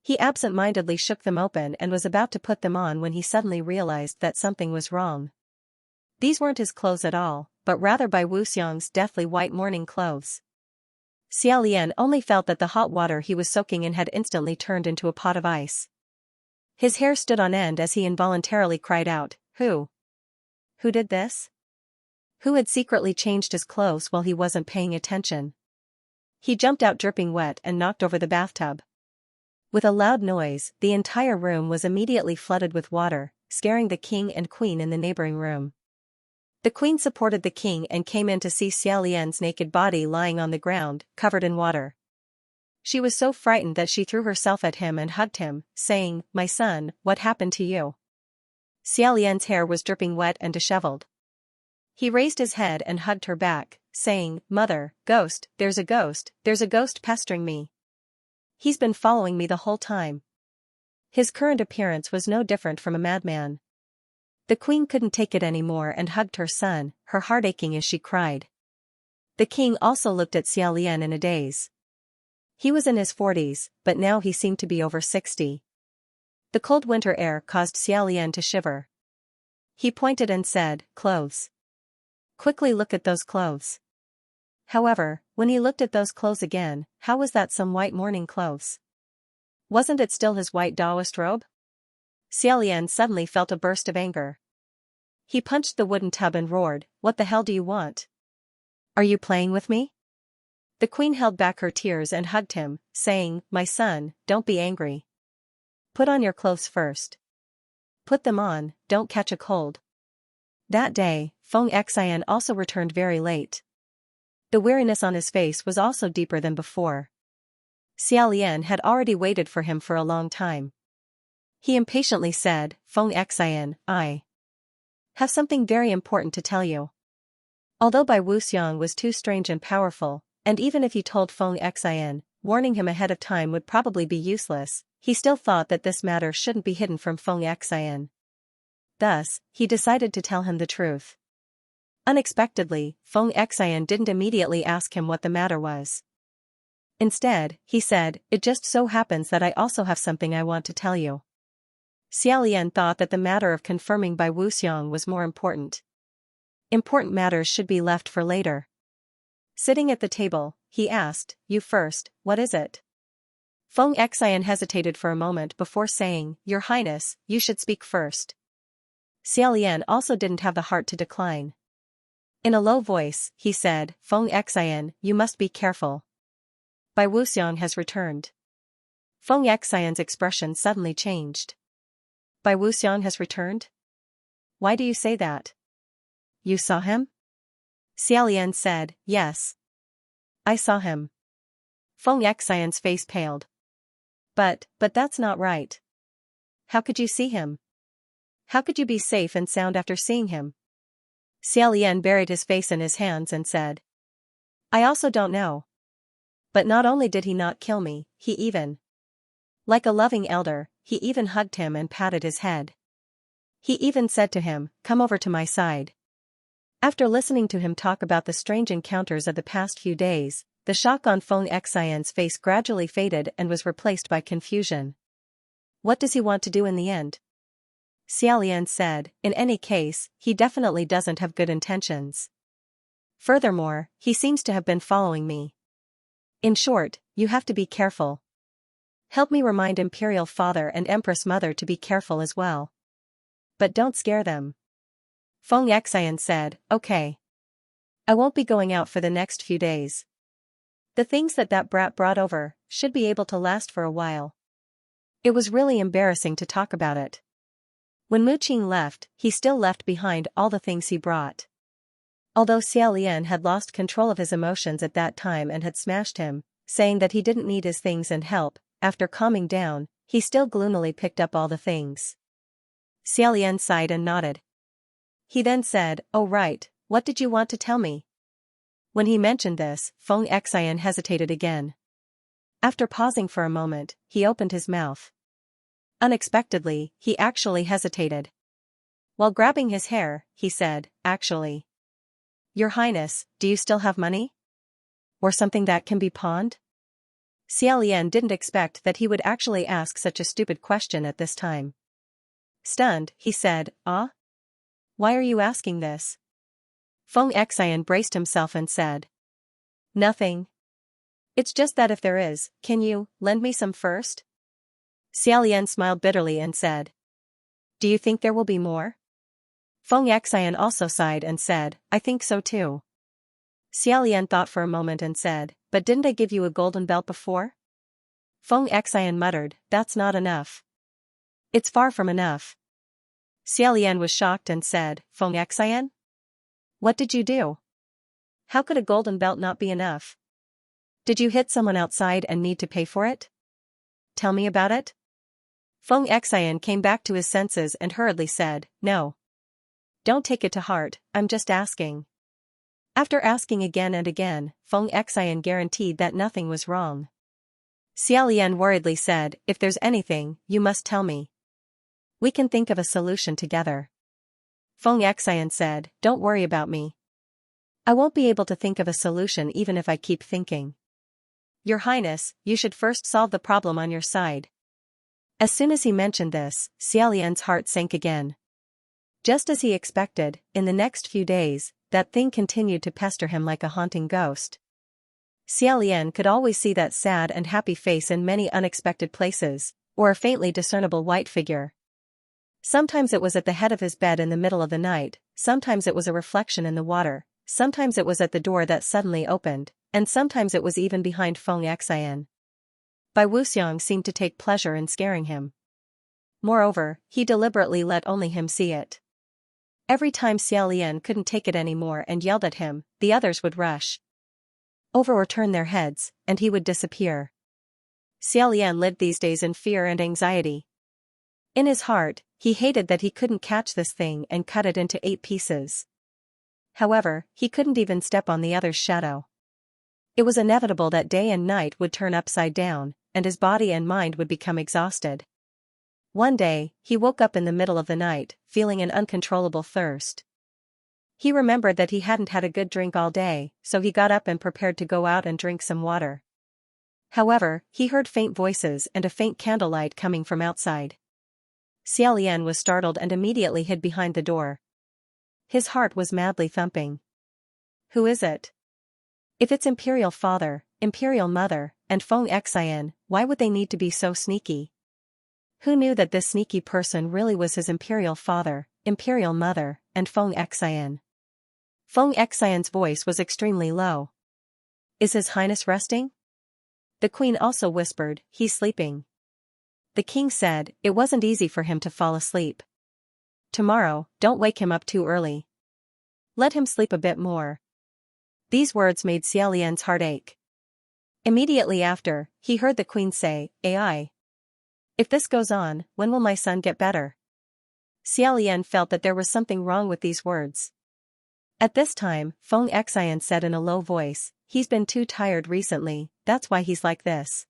He absent-mindedly shook them open and was about to put them on when he suddenly realized that something was wrong. These weren't his clothes at all, but rather Bai Wuxiang's deathly white mourning clothes. Xiaolian only felt that the hot water he was soaking in had instantly turned into a pot of ice. His hair stood on end as he involuntarily cried out, Who? Who did this? Who had secretly changed his clothes while he wasn't paying attention? He jumped out dripping wet and knocked over the bathtub. With a loud noise, the entire room was immediately flooded with water, scaring the king and queen in the neighboring room. The queen supported the king and came in to see Xiaolian's naked body lying on the ground, covered in water. She was so frightened that she threw herself at him and hugged him, saying, My son, what happened to you? Xiaolian's hair was dripping wet and disheveled. He raised his head and hugged her back, saying, Mother, ghost there's a ghost pestering me. He's been following me the whole time. His current appearance was no different from a madman. The queen couldn't take it anymore and hugged her son, her heart aching as she cried. The king also looked at Xiaolian in a daze. He was in his 40s, but now he seemed to be over 60. The cold winter air caused Xiaolian to shiver. He pointed and said, Clothes. Quickly look at those clothes. However, when he looked at those clothes again, how was that some white mourning clothes? Wasn't it still his white Taoist robe? Xiaolian suddenly felt a burst of anger. He punched the wooden tub and roared, What the hell do you want? Are you playing with me? The queen held back her tears and hugged him, saying, My son, don't be angry. Put on your clothes first. Put them on, don't catch a cold. That day, Feng Xian also returned very late. The weariness on his face was also deeper than before. Xiaolian had already waited for him for a long time. He impatiently said, Feng Xian, I have something very important to tell you. Although Bai Wuxiang was too strange and powerful, and even if he told Feng Xian, warning him ahead of time would probably be useless, he still thought that this matter shouldn't be hidden from Feng Xian. Thus, he decided to tell him the truth. Unexpectedly, Feng Xian didn't immediately ask him what the matter was. Instead, he said, "It just so happens that I also have something I want to tell you." Xiaolian thought that the matter of confirming Bai Wuxiang was more important. Important matters should be left for later. Sitting at the table, he asked, "You first, what is it?" Feng Xian hesitated for a moment before saying, "Your Highness, you should speak first." Xiaolian also didn't have the heart to decline. In a low voice, he said, "Feng Xian, you must be careful. Bai Wuxiang has returned." Feng Xian's expression suddenly changed. "Bai Wuxiang has returned? Why do you say that? You saw him?" Xiaolian said, "Yes. I saw him." Feng Xian's face paled. But that's not right. How could you see him? How could you be safe and sound after seeing him?" Xiaolian buried his face in his hands and said, "I also don't know. But not only did he not kill me, he even, like a loving elder, he even hugged him and patted his head. He even said to him, 'Come over to my side.'" After listening to him talk about the strange encounters of the past few days, the shock on Feng Xian's face gradually faded and was replaced by confusion. "What does he want to do in the end?" Xiaolian said, "In any case, he definitely doesn't have good intentions. Furthermore, he seems to have been following me. In short, you have to be careful. Help me remind Imperial Father and Empress Mother to be careful as well. But don't scare them." Feng Xian said, "Okay. I won't be going out for the next few days. The things that brat brought over should be able to last for a while." It was really embarrassing to talk about it. When Mu Qing left, he still left behind all the things he brought. Although Xiaolian had lost control of his emotions at that time and had smashed him, saying that he didn't need his things and help, after calming down, he still gloomily picked up all the things. Xiaolian sighed and nodded. He then said, "Oh right, what did you want to tell me?" When he mentioned this, Feng Xian hesitated again. After pausing for a moment, he opened his mouth. Unexpectedly, he actually hesitated. While grabbing his hair, he said, "Actually. Your Highness, do you still have money? Or something that can be pawned?" Xiaolian didn't expect that he would actually ask such a stupid question at this time. Stunned, he said, "Ah? Why are you asking this?" Feng Xian braced himself and said, "Nothing. It's just that if there is, can you lend me some first?" Xiaolian smiled bitterly and said, "Do you think there will be more?" Feng Xian also sighed and said, "I think so too." Xiaolian thought for a moment and said, "But didn't I give you a golden belt before?" Feng Xian muttered, "That's not enough." "It's far from enough." Xiaolian was shocked and said, "Feng Xian? What did you do? How could a golden belt not be enough? Did you hit someone outside and need to pay for it? Tell me about it." Feng Xian came back to his senses and hurriedly said, "No. Don't take it to heart, I'm just asking." After asking again and again, Feng Xian guaranteed that nothing was wrong. Xiaolian worriedly said, "If there's anything, you must tell me. We can think of a solution together." Feng Xian said, "Don't worry about me. I won't be able to think of a solution even if I keep thinking. Your Highness, you should first solve the problem on your side." As soon as he mentioned this, Xiaolian's heart sank again. Just as he expected, in the next few days, that thing continued to pester him like a haunting ghost. Xiaolian could always see that sad and happy face in many unexpected places, or a faintly discernible white figure. Sometimes it was at the head of his bed in the middle of the night, sometimes it was a reflection in the water, sometimes it was at the door that suddenly opened, and sometimes it was even behind Feng Xian. Bai Wuxiang seemed to take pleasure in scaring him. Moreover, he deliberately let only him see it. Every time Xiaolian couldn't take it anymore and yelled at him, the others would rush over or turn their heads, and he would disappear. Xiaolian lived these days in fear and anxiety. In his heart, he hated that he couldn't catch this thing and cut it into 8 pieces. However, he couldn't even step on the other's shadow. It was inevitable that day and night would turn upside down, and his body and mind would become exhausted. One day, he woke up in the middle of the night, feeling an uncontrollable thirst. He remembered that he hadn't had a good drink all day, so he got up and prepared to go out and drink some water. However, he heard faint voices and a faint candlelight coming from outside. Xiaolian was startled and immediately hid behind the door. His heart was madly thumping. Who is it? If it's Imperial Father, Imperial Mother, and Feng Xian, why would they need to be so sneaky? Who knew that this sneaky person really was his Imperial Father, Imperial Mother, and Feng Xian? Feng Xian's voice was extremely low. Is His Highness resting? The Queen also whispered, he's sleeping. The King said, it wasn't easy for him to fall asleep. Tomorrow, don't wake him up too early. Let him sleep a bit more. These words made Xiaolian's heart ache. Immediately after, he heard the Queen say, AI. If this goes on, when will my son get better? Xiaolian felt that there was something wrong with these words. At this time, Feng Xian said in a low voice, he's been too tired recently, that's why he's like this.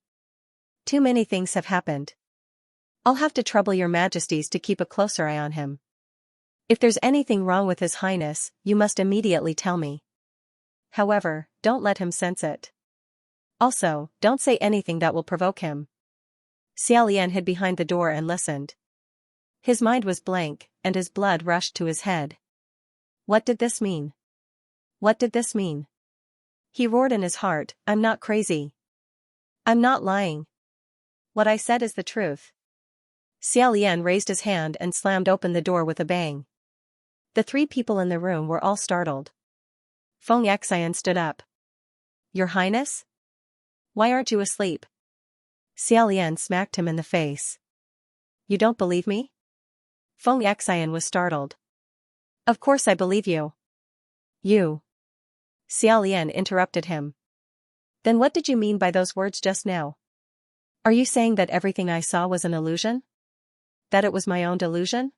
Too many things have happened. I'll have to trouble your majesties to keep a closer eye on him. If there's anything wrong with His Highness, you must immediately tell me. However, don't let him sense it. Also, don't say anything that will provoke him. Xiaolian hid behind the door and listened. His mind was blank, and his blood rushed to his head. What did this mean? What did this mean? He roared in his heart, I'm not crazy. I'm not lying. What I said is the truth. Xiaolian raised his hand and slammed open the door with a bang. The three people in the room were all startled. Feng Xian stood up. Your Highness? Why aren't you asleep? Xiaolian smacked him in the face. You don't believe me? Feng Xian was startled. Of course I believe you. You. Xiaolian interrupted him. Then what did you mean by those words just now? Are you saying that everything I saw was an illusion? That it was my own delusion?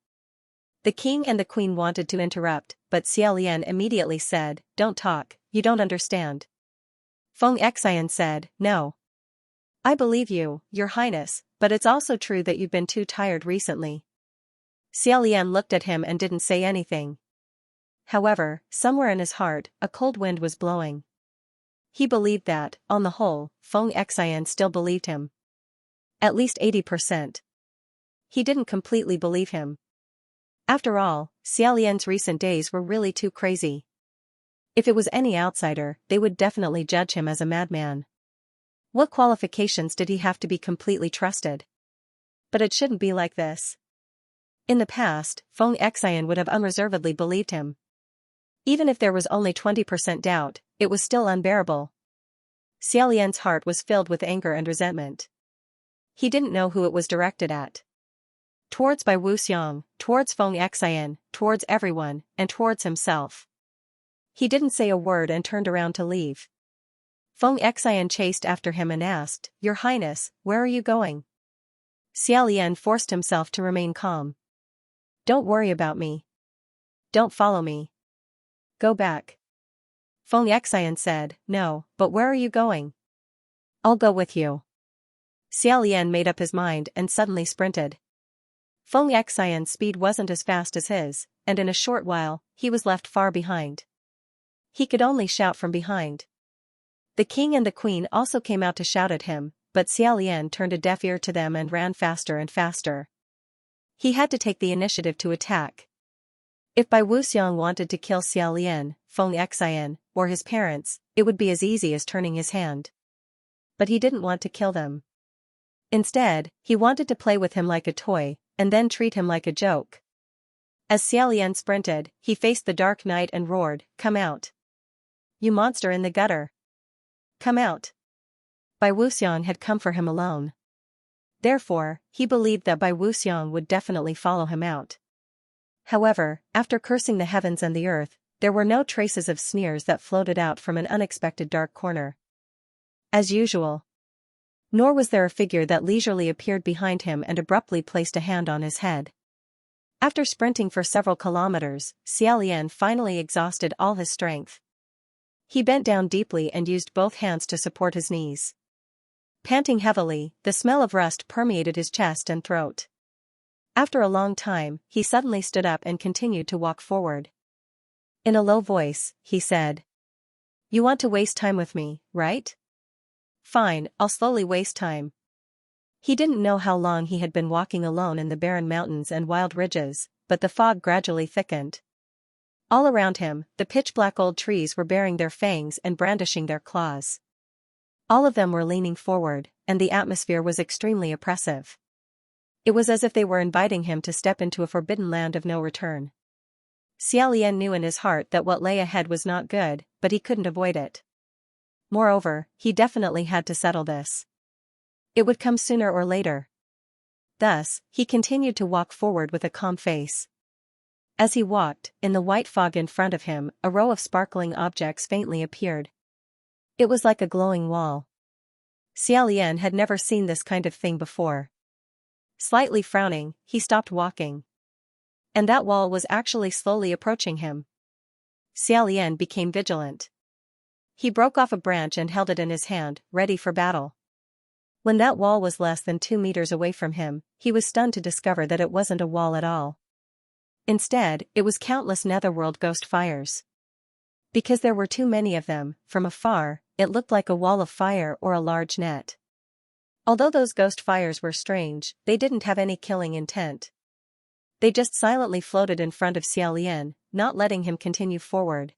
The King and the Queen wanted to interrupt, but Xiaolian immediately said, don't talk, you don't understand. Feng Xian said, no. I believe you, Your Highness, but it's also true that you've been too tired recently. Xiaolian looked at him and didn't say anything. However, somewhere in his heart, a cold wind was blowing. He believed that, on the whole, Feng Xian still believed him. At least 80%. He didn't completely believe him. After all, Xiaolian's recent days were really too crazy. If it was any outsider, they would definitely judge him as a madman. What qualifications did he have to be completely trusted? But it shouldn't be like this. In the past, Feng Xian would have unreservedly believed him. Even if there was only 20% doubt, it was still unbearable. Xiaolian's heart was filled with anger and resentment. He didn't know who it was directed at. Towards Bai Wuxiang, towards Feng Xian, towards everyone, and towards himself. He didn't say a word and turned around to leave. Feng Xian chased after him and asked, Your Highness, where are you going? Xiaolian forced himself to remain calm. Don't worry about me. Don't follow me. Go back. Feng Xian said, No, but where are you going? I'll go with you. Xiaolian made up his mind and suddenly sprinted. Feng Xian's speed wasn't as fast as his, and in a short while, he was left far behind. He could only shout from behind. The King and the Queen also came out to shout at him, but Xiaolian turned a deaf ear to them and ran faster and faster. He had to take the initiative to attack. If Bai Wuxiang wanted to kill Xiaolian, Feng Xian, or his parents, it would be as easy as turning his hand. But he didn't want to kill them. Instead, he wanted to play with him like a toy, and then treat him like a joke. As Xiaolian sprinted, he faced the dark night and roared, Come out. You monster in the gutter. Come out. Bai Wuxiang had come for him alone. Therefore, he believed that Bai Wuxiang would definitely follow him out. However, after cursing the heavens and the earth, there were no traces of sneers that floated out from an unexpected dark corner. As usual. Nor was there a figure that leisurely appeared behind him and abruptly placed a hand on his head. After sprinting for several kilometers, Xiaolian finally exhausted all his strength. He bent down deeply and used both hands to support his knees. Panting heavily, the smell of rust permeated his chest and throat. After a long time, he suddenly stood up and continued to walk forward. In a low voice, he said, "You want to waste time with me, right? Fine, I'll slowly waste time." He didn't know how long he had been walking alone in the barren mountains and wild ridges, but the fog gradually thickened. All around him, the pitch-black old trees were baring their fangs and brandishing their claws. All of them were leaning forward, and the atmosphere was extremely oppressive. It was as if they were inviting him to step into a forbidden land of no return. Xiaolian knew in his heart that what lay ahead was not good, but he couldn't avoid it. Moreover, he definitely had to settle this. It would come sooner or later. Thus, he continued to walk forward with a calm face. As he walked, in the white fog in front of him, a row of sparkling objects faintly appeared. It was like a glowing wall. Xiaolian had never seen this kind of thing before. Slightly frowning, he stopped walking. And that wall was actually slowly approaching him. Xiaolian became vigilant. He broke off a branch and held it in his hand, ready for battle. When that wall was less than 2 meters away from him, he was stunned to discover that it wasn't a wall at all. Instead, it was countless netherworld ghost fires. Because there were too many of them, from afar, it looked like a wall of fire or a large net. Although those ghost fires were strange, they didn't have any killing intent. They just silently floated in front of Xiaolian, not letting him continue forward.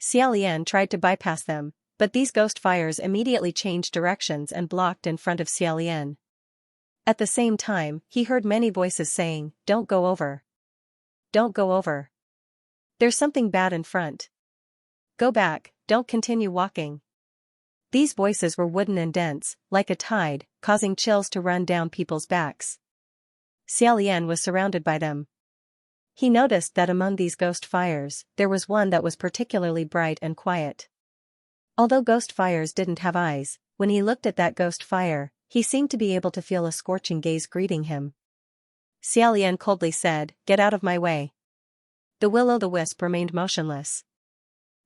Xiaolian tried to bypass them, but these ghost fires immediately changed directions and blocked in front of Xiaolian. At the same time, he heard many voices saying, "Don't go over. Don't go over. There's something bad in front. Go back, don't continue walking." These voices were wooden and dense, like a tide, causing chills to run down people's backs. Xiaolian was surrounded by them. He noticed that among these ghost fires, there was one that was particularly bright and quiet. Although ghost fires didn't have eyes, when he looked at that ghost fire, he seemed to be able to feel a scorching gaze greeting him. Xiaolian coldly said, "Get out of my way." The will-o'-the-wisp remained motionless.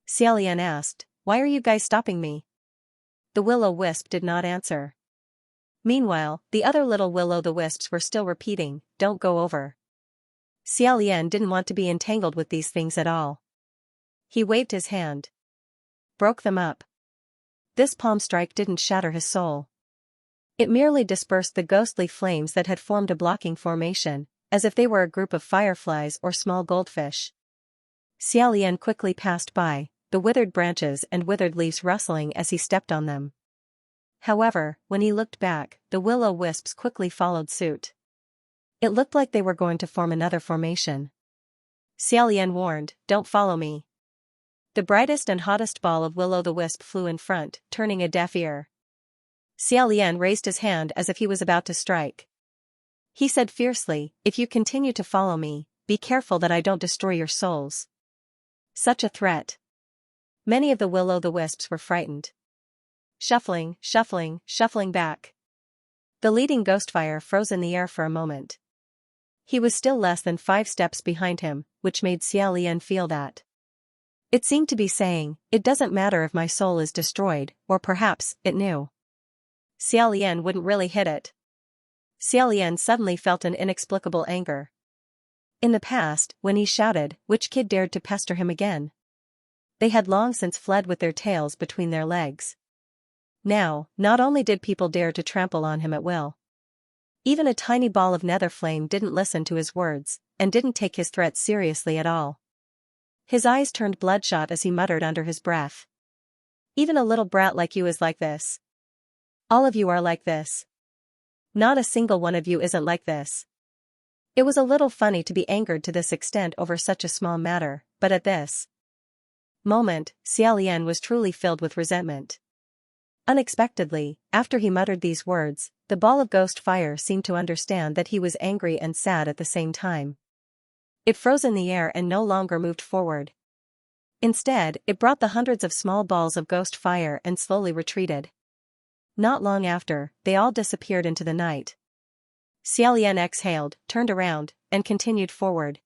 Xiaolian asked, "Why are you guys stopping me?" The will-o'-wisp did not answer. Meanwhile, the other little will-o'-the-wisps were still repeating, "Don't go over." Xiaolian didn't want to be entangled with these things at all. He waved his hand. Broke them up. This palm strike didn't shatter his soul. It merely dispersed the ghostly flames that had formed a blocking formation, as if they were a group of fireflies or small goldfish. Xiaolian quickly passed by, the withered branches and withered leaves rustling as he stepped on them. However, when he looked back, the will-o'-wisps quickly followed suit. It looked like they were going to form another formation. Xiaolian warned, "Don't follow me." The brightest and hottest ball of will-o'-the-wisp flew in front, turning a deaf ear. Xiaolian raised his hand as if he was about to strike. He said fiercely, "If you continue to follow me, be careful that I don't destroy your souls." Such a threat. Many of the will-o'-the-wisps were frightened. Shuffling, shuffling, shuffling back. The leading ghostfire froze in the air for a moment. He was still less than 5 steps behind him, which made Xiaolian feel that. It seemed to be saying, "It doesn't matter if my soul is destroyed," or perhaps, it knew Xiaolian wouldn't really hit it. Xiaolian suddenly felt an inexplicable anger. In the past, when he shouted, which kid dared to pester him again? They had long since fled with their tails between their legs. Now, not only did people dare to trample on him at will. Even a tiny ball of nether flame didn't listen to his words, and didn't take his threats seriously at all. His eyes turned bloodshot as he muttered under his breath. "Even a little brat like you is like this. All of you are like this. Not a single one of you isn't like this." It was a little funny to be angered to this extent over such a small matter, but at this moment, Xiaolian was truly filled with resentment. Unexpectedly, after he muttered these words, the ball of ghost fire seemed to understand that he was angry and sad at the same time. It froze in the air and no longer moved forward. Instead, it brought the hundreds of small balls of ghost fire and slowly retreated. Not long after, they all disappeared into the night. Xiaolian exhaled, turned around, and continued forward.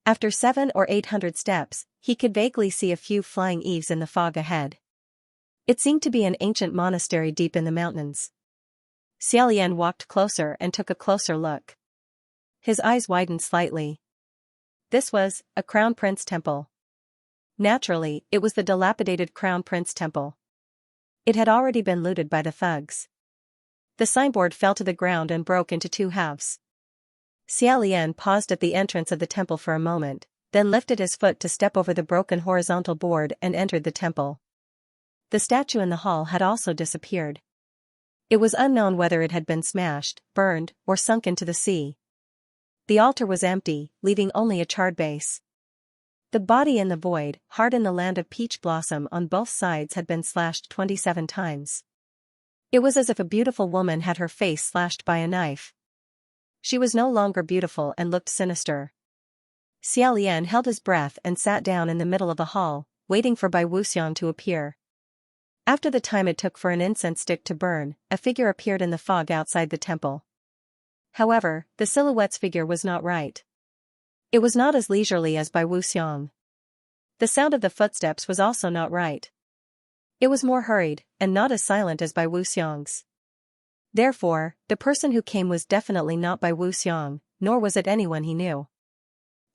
After 700 or 800 steps, he could vaguely see a few flying eaves in the fog ahead. It seemed to be an ancient monastery deep in the mountains. Xiaolian walked closer and took a closer look. His eyes widened slightly. This was a Crown Prince temple. Naturally, it was the dilapidated Crown Prince temple. It had already been looted by the thugs. The signboard fell to the ground and broke into two halves. Xiaolian paused at the entrance of the temple for a moment, then lifted his foot to step over the broken horizontal board and entered the temple. The statue in the hall had also disappeared. It was unknown whether it had been smashed, burned, or sunk into the sea. The altar was empty, leaving only a charred base. The body in the void, hard in the land of peach blossom on both sides, had been slashed 27 times. It was as if a beautiful woman had her face slashed by a knife. She was no longer beautiful and looked sinister. Xiaolian held his breath and sat down in the middle of the hall, waiting for Bai Wuxiang to appear. After the time it took for an incense stick to burn, a figure appeared in the fog outside the temple. However, the silhouette's figure was not right. It was not as leisurely as Bai Wuxiang. The sound of the footsteps was also not right. It was more hurried, and not as silent as Bai Wuxiang's. Therefore, the person who came was definitely not Bai Wuxiang, nor was it anyone he knew.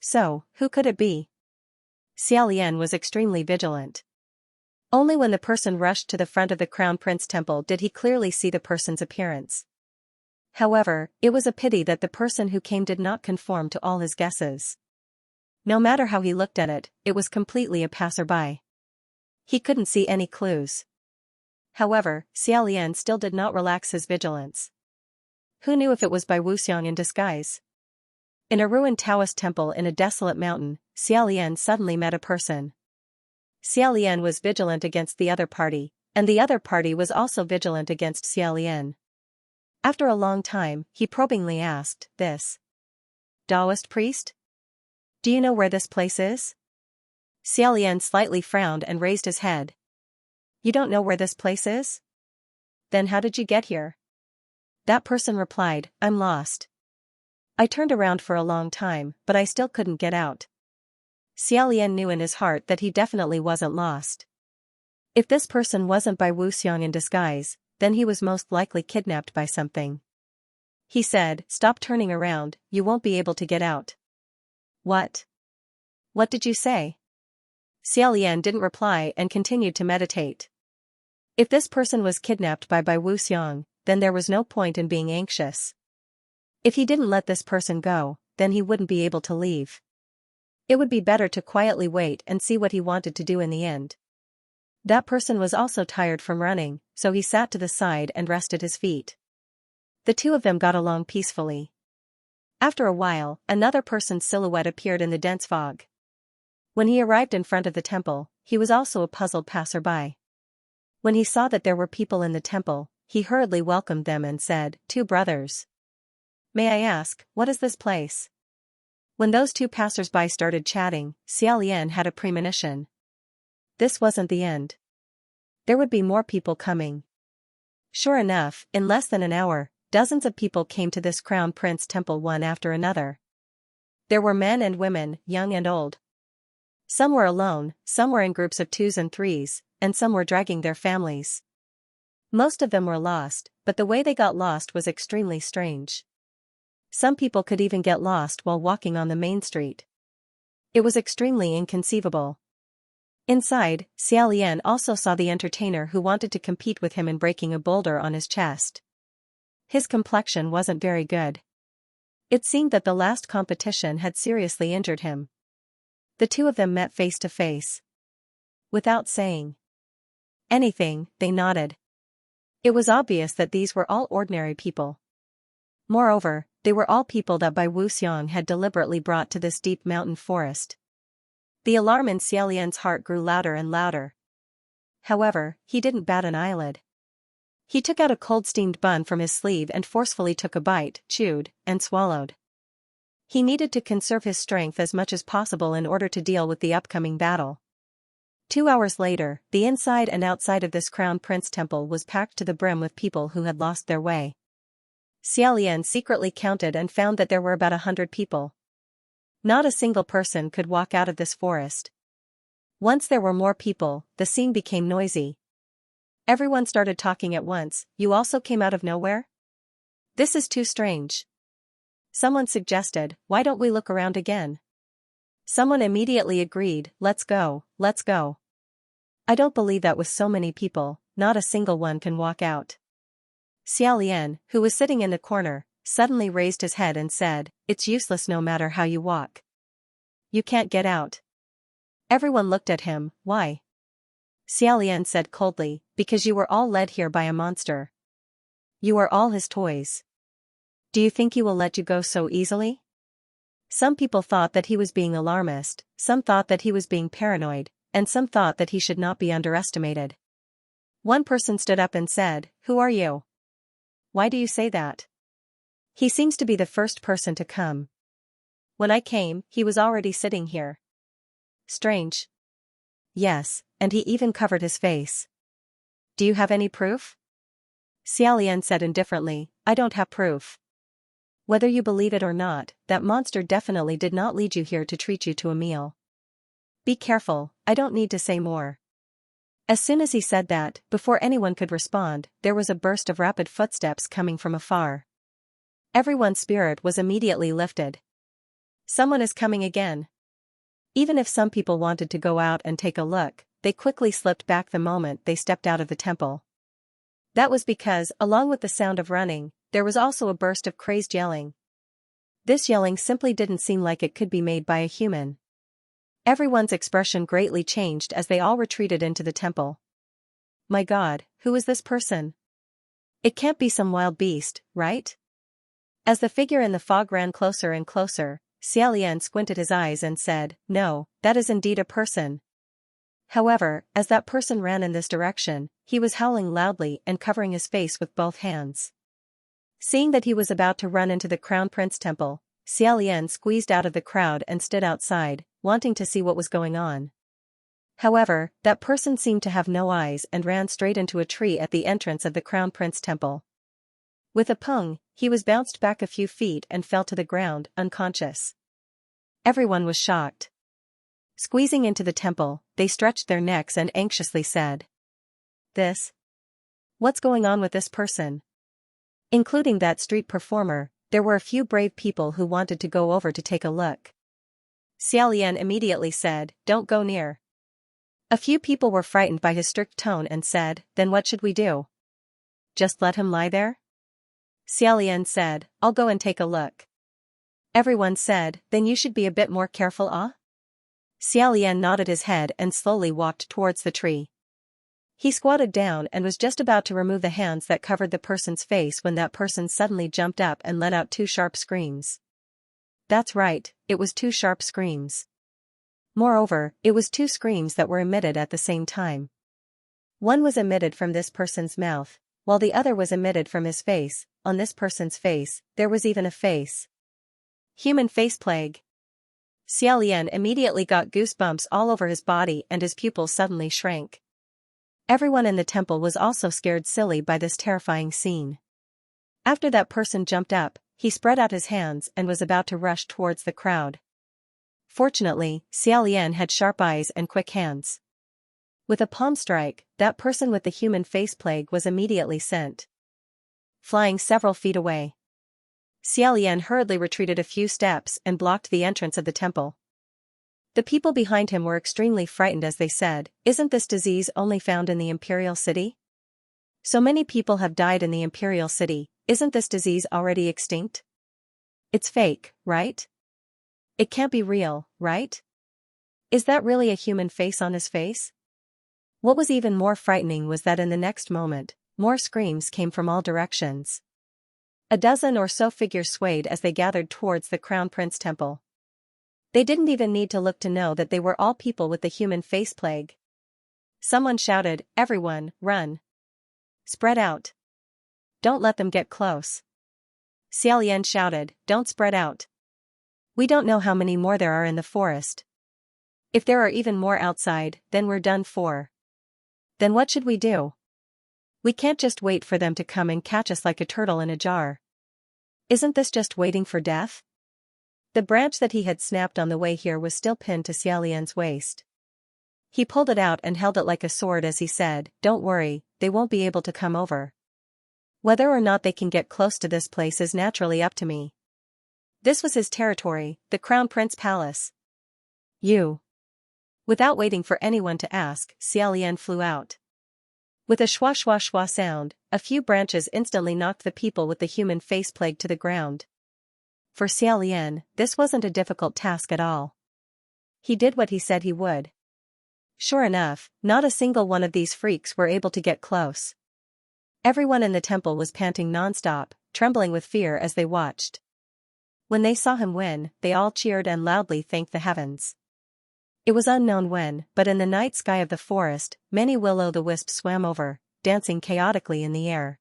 So, who could it be? Xiaolian was extremely vigilant. Only when the person rushed to the front of the Crown Prince temple did he clearly see the person's appearance. However, it was a pity that the person who came did not conform to all his guesses. No matter how he looked at it, it was completely a passerby. He couldn't see any clues. However, Xiaolian still did not relax his vigilance. Who knew if it was Bai Wuxiang in disguise? In a ruined Taoist temple in a desolate mountain, Xiaolian suddenly met a person. Xiaolian was vigilant against the other party, and the other party was also vigilant against Xiaolian. After a long time, he probingly asked, "This Taoist priest? Do you know where this place is?" Xiaolian slightly frowned and raised his head. "You don't know where this place is? Then how did you get here?" That person replied, "I'm lost. I turned around for a long time, but I still couldn't get out." Xiaolian knew in his heart that he definitely wasn't lost. If this person wasn't Bai Wuxiang in disguise, then he was most likely kidnapped by something. He said, "Stop turning around, you won't be able to get out." "What? What did you say?" Xiaolian didn't reply and continued to meditate. If this person was kidnapped by Bai Wuxiang, then there was no point in being anxious. If he didn't let this person go, then he wouldn't be able to leave. It would be better to quietly wait and see what he wanted to do in the end. That person was also tired from running, so he sat to the side and rested his feet. The two of them got along peacefully. After a while, another person's silhouette appeared in the dense fog. When he arrived in front of the temple, he was also a puzzled passerby. When he saw that there were people in the temple, he hurriedly welcomed them and said, "Two brothers. May I ask, what is this place?" When those two passers-by started chatting, Xiaolian had a premonition. This wasn't the end. There would be more people coming. Sure enough, in less than an hour, dozens of people came to this Crown Prince temple one after another. There were men and women, young and old. Some were alone, some were in groups of 2s and 3s, and some were dragging their families. Most of them were lost, but the way they got lost was extremely strange. Some people could even get lost while walking on the main street. It was extremely inconceivable. Inside, Xiaolian also saw the entertainer who wanted to compete with him in breaking a boulder on his chest. His complexion wasn't very good. It seemed that the last competition had seriously injured him. The two of them met face to face. Without saying anything, they nodded. It was obvious that these were all ordinary people. Moreover, they were all people that Bai Wuxiang had deliberately brought to this deep mountain forest. The alarm in Xiaolian's heart grew louder and louder. However, he didn't bat an eyelid. He took out a cold steamed bun from his sleeve and forcefully took a bite, chewed, and swallowed. He needed to conserve his strength as much as possible in order to deal with the upcoming battle. 2 hours later, the inside and outside of this Crown Prince temple was packed to the brim with people who had lost their way. Xiaolian secretly counted and found that there were about 100 people. Not a single person could walk out of this forest. Once there were more people, the scene became noisy. Everyone started talking at once. You also came out of nowhere? This is too strange. Someone suggested, why don't we look around again? Someone immediately agreed, let's go, let's go. I don't believe that with so many people, not a single one can walk out. Xiaolian, who was sitting in the corner, suddenly raised his head and said, it's useless no matter how you walk. You can't get out. Everyone looked at him, why? Xiaolian said coldly, because you were all led here by a monster. You are all his toys. Do you think he will let you go so easily? Some people thought that he was being alarmist, some thought that he was being paranoid, and some thought that he should not be underestimated. One person stood up and said, who are you? Why do you say that? He seems to be the first person to come. When I came, he was already sitting here. Strange. Yes, and he even covered his face. Do you have any proof? Xiaolian said indifferently, I don't have proof. Whether you believe it or not, that monster definitely did not lead you here to treat you to a meal. Be careful, I don't need to say more. As soon as he said that, before anyone could respond, there was a burst of rapid footsteps coming from afar. Everyone's spirit was immediately lifted. Someone is coming again. Even if some people wanted to go out and take a look, they quickly slipped back the moment they stepped out of the temple. That was because, along with the sound of running, there was also a burst of crazed yelling. This yelling simply didn't seem like it could be made by a human. Everyone's expression greatly changed as they all retreated into the temple. My God, who is this person? It can't be some wild beast, right? As the figure in the fog ran closer and closer, Xiaolian squinted his eyes and said, no, that is indeed a person. However, as that person ran in this direction, he was howling loudly and covering his face with both hands. Seeing that he was about to run into the Crown Prince Temple, Xiaolian squeezed out of the crowd and stood outside, wanting to see what was going on. However, that person seemed to have no eyes and ran straight into a tree at the entrance of the Crown Prince Temple. With a pung, he was bounced back a few feet and fell to the ground, unconscious. Everyone was shocked. Squeezing into the temple, they stretched their necks and anxiously said, What's going on with this person? Including that street performer, there were a few brave people who wanted to go over to take a look. Xiaolian immediately said, don't go near. A few people were frightened by his strict tone and said, then what should we do? Just let him lie there? Xiaolian said, I'll go and take a look. Everyone said, then you should be a bit more careful, ah? Xiaolian nodded his head and slowly walked towards the tree. He squatted down and was just about to remove the hands that covered the person's face when that person suddenly jumped up and let out 2 sharp screams. That's right, it was 2 sharp screams. Moreover, it was 2 screams that were emitted at the same time. One was emitted from this person's mouth, while the other was emitted from his face. On this person's face, there was even a face. Human face plague. Xiaolian immediately got goosebumps all over his body and his pupils suddenly shrank. Everyone in the temple was also scared silly by this terrifying scene. After that person jumped up, he spread out his hands and was about to rush towards the crowd. Fortunately, Xiaolian had sharp eyes and quick hands. With a palm strike, that person with the human face plague was immediately sent flying several feet away. Xiaolian hurriedly retreated a few steps and blocked the entrance of the temple. The people behind him were extremely frightened as they said, isn't this disease only found in the imperial city? So many people have died in the imperial city, isn't this disease already extinct? It's fake, right? It can't be real, right? Is that really a human face on his face? What was even more frightening was that in the next moment, more screams came from all directions. A dozen or so figures swayed as they gathered towards the Crown Prince Temple. They didn't even need to look to know that they were all people with the human face plague. Someone shouted, everyone, run. Spread out. Don't let them get close. Xiaolian shouted, don't spread out. We don't know how many more there are in the forest. If there are even more outside, then we're done for. Then what should we do? We can't just wait for them to come and catch us like a turtle in a jar. Isn't this just waiting for death? The branch that he had snapped on the way here was still pinned to Xiaolian's waist. He pulled it out and held it like a sword as he said, "Don't worry, they won't be able to come over. Whether or not they can get close to this place is naturally up to me." This was his territory, the Crown Prince Palace. You. Without waiting for anyone to ask, Xiaolian flew out. With a schwa schwa schwa sound, a few branches instantly knocked the people with the human face plague to the ground. For Xiaolian, this wasn't a difficult task at all. He did what he said he would. Sure enough, not a single one of these freaks were able to get close. Everyone in the temple was panting non-stop, trembling with fear as they watched. When they saw him win, they all cheered and loudly thanked the heavens. It was unknown when, but in the night sky of the forest, many will-o'-the-wisps swam over, dancing chaotically in the air.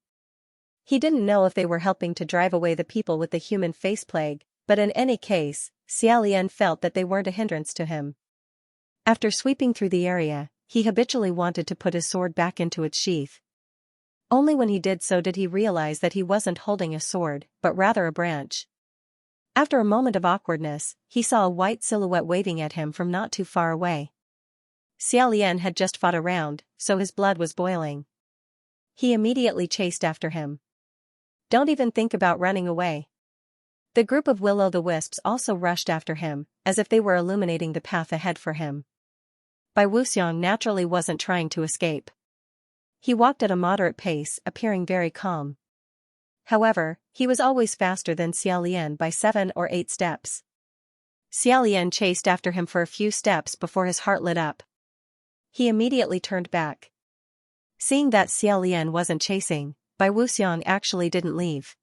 He didn't know if they were helping to drive away the people with the human face plague, but in any case, Xiaolian felt that they weren't a hindrance to him. After sweeping through the area, he habitually wanted to put his sword back into its sheath. Only when he did so did he realize that he wasn't holding a sword, but rather a branch. After a moment of awkwardness, he saw a white silhouette waving at him from not too far away. Xiaolian had just fought a round, so his blood was boiling. He immediately chased after him. "Don't even think about running away." The group of will-o'-the-wisps also rushed after him, as if they were illuminating the path ahead for him. Bai Wuxiang naturally wasn't trying to escape. He walked at a moderate pace, appearing very calm. However, he was always faster than Xiaolian by 7 or 8 steps. Xiaolian chased after him for a few steps before his heart lit up. He immediately turned back. Seeing that Xiaolian wasn't chasing, Bai Wuxiang actually didn't leave.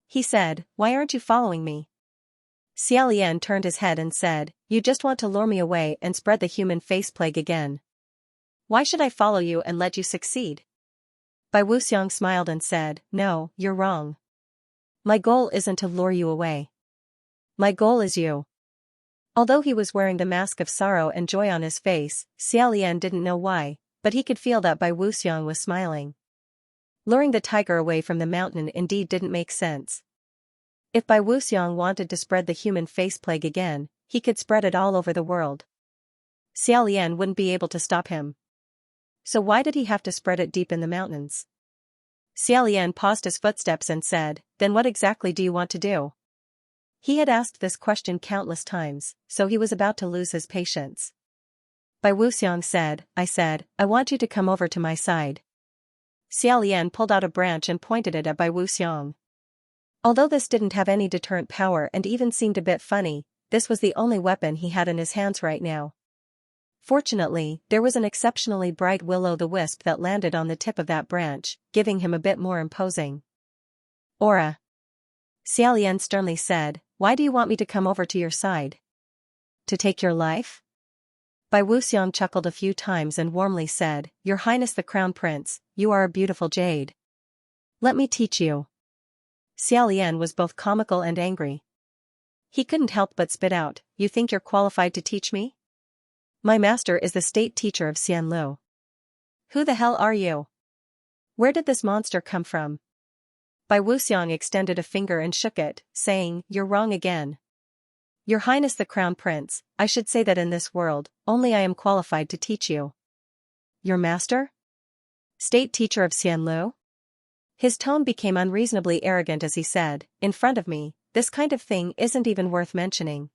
He said, "Why aren't you following me?" Xiaolian turned his head and said, "You just want to lure me away and spread the human face plague again. Why should I follow you and let you succeed?" Bai Wuxiang smiled and said, "No, you're wrong. My goal isn't to lure you away. My goal is you." Although he was wearing the mask of sorrow and joy on his face, Xiaolian didn't know why, but he could feel that Bai Wuxiang was smiling. Luring the tiger away from the mountain indeed didn't make sense. If Bai Wuxiang wanted to spread the human face plague again, he could spread it all over the world. Xiaolian wouldn't be able to stop him. So why did he have to spread it deep in the mountains? Xiaolian paused his footsteps and said, "Then what exactly do you want to do?" He had asked this question countless times, so he was about to lose his patience. Bai Wuxiang said, I want you to come over to my side." Xiaolian pulled out a branch and pointed it at Bai Wuxiang. Although this didn't have any deterrent power and even seemed a bit funny, this was the only weapon he had in his hands right now. Fortunately, there was an exceptionally bright will-o'-the-wisp that landed on the tip of that branch, giving him a bit more imposing aura. Xiaolian sternly said, "Why do you want me to come over to your side? To take your life?" Bai Wuxiang chuckled a few times and warmly said, "Your Highness the Crown Prince, you are a beautiful jade. Let me teach you." Xiaolian was both comical and angry. He couldn't help but spit out, "You think you're qualified to teach me? My master is the state teacher of Xianlu. Who the hell are you? Where did this monster come from?" Bai Wuxiang extended a finger and shook it, saying, "You're wrong again. Your Highness the Crown Prince, I should say that in this world, only I am qualified to teach you." "Your master? State teacher of Xianlu?" His tone became unreasonably arrogant as he said, "In front of me, this kind of thing isn't even worth mentioning.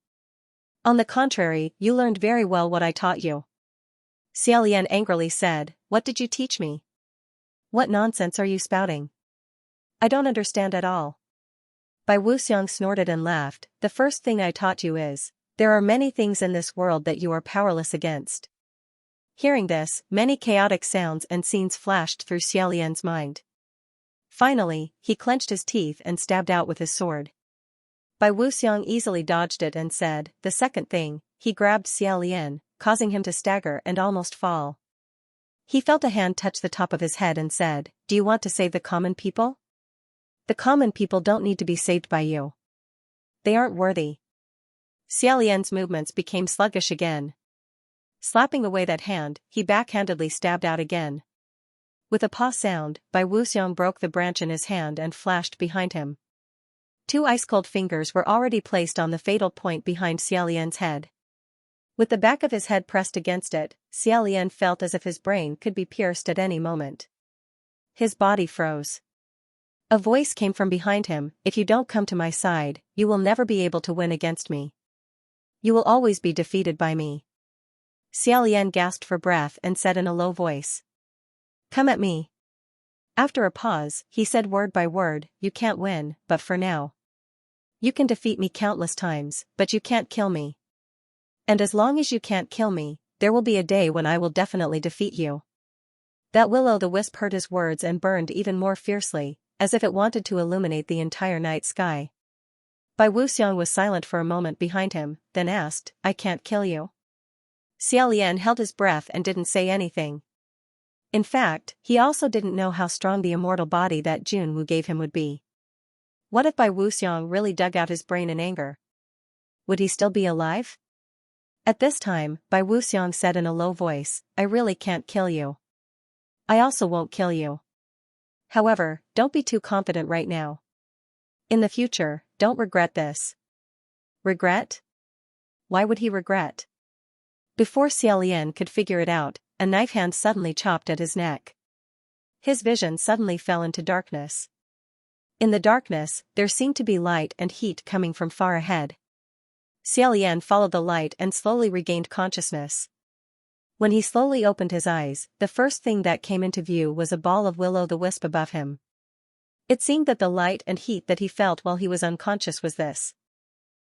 On the contrary, you learned very well what I taught you." Xiaolian angrily said, "What did you teach me? What nonsense are you spouting? I don't understand at all." Bai Wuxiang snorted and laughed, "The first thing I taught you is, there are many things in this world that you are powerless against." Hearing this, many chaotic sounds and scenes flashed through Xiaolian's mind. Finally, he clenched his teeth and stabbed out with his sword. Bai Wuxiang easily dodged it and said, "The second thing," he grabbed Xiaolian, causing him to stagger and almost fall. He felt a hand touch the top of his head and said, "Do you want to save the common people? The common people don't need to be saved by you. They aren't worthy." Xiaolian's movements became sluggish again. Slapping away that hand, he backhandedly stabbed out again. With a paw sound, Bai Wuxiang broke the branch in his hand and flashed behind him. 2 ice-cold fingers were already placed on the fatal point behind Xiaolian's head. With the back of his head pressed against it, Xiaolian felt as if his brain could be pierced at any moment. His body froze. A voice came from behind him, "If you don't come to my side, you will never be able to win against me. You will always be defeated by me." Xiaolian gasped for breath and said in a low voice, "Come at me." After a pause, he said word by word, "You can't win, but for now. You can defeat me countless times, but you can't kill me. And as long as you can't kill me, there will be a day when I will definitely defeat you." That will-o'-the-wisp heard his words and burned even more fiercely, as if it wanted to illuminate the entire night sky. Bai Wuxiang was silent for a moment behind him, then asked, "I can't kill you?" Xiaolian held his breath and didn't say anything. In fact, he also didn't know how strong the immortal body that Junwu gave him would be. What if Bai Wuxiang really dug out his brain in anger? Would he still be alive? At this time, Bai Wuxiang said in a low voice, "I really can't kill you. I also won't kill you. However, don't be too confident right now. In the future, don't regret this." Regret? Why would he regret? Before Xiaolian could figure it out, a knife hand suddenly chopped at his neck. His vision suddenly fell into darkness. In the darkness, there seemed to be light and heat coming from far ahead. Xiaolian followed the light and slowly regained consciousness. When he slowly opened his eyes, the first thing that came into view was a ball of will-o'-the-wisp above him. It seemed that the light and heat that he felt while he was unconscious was this.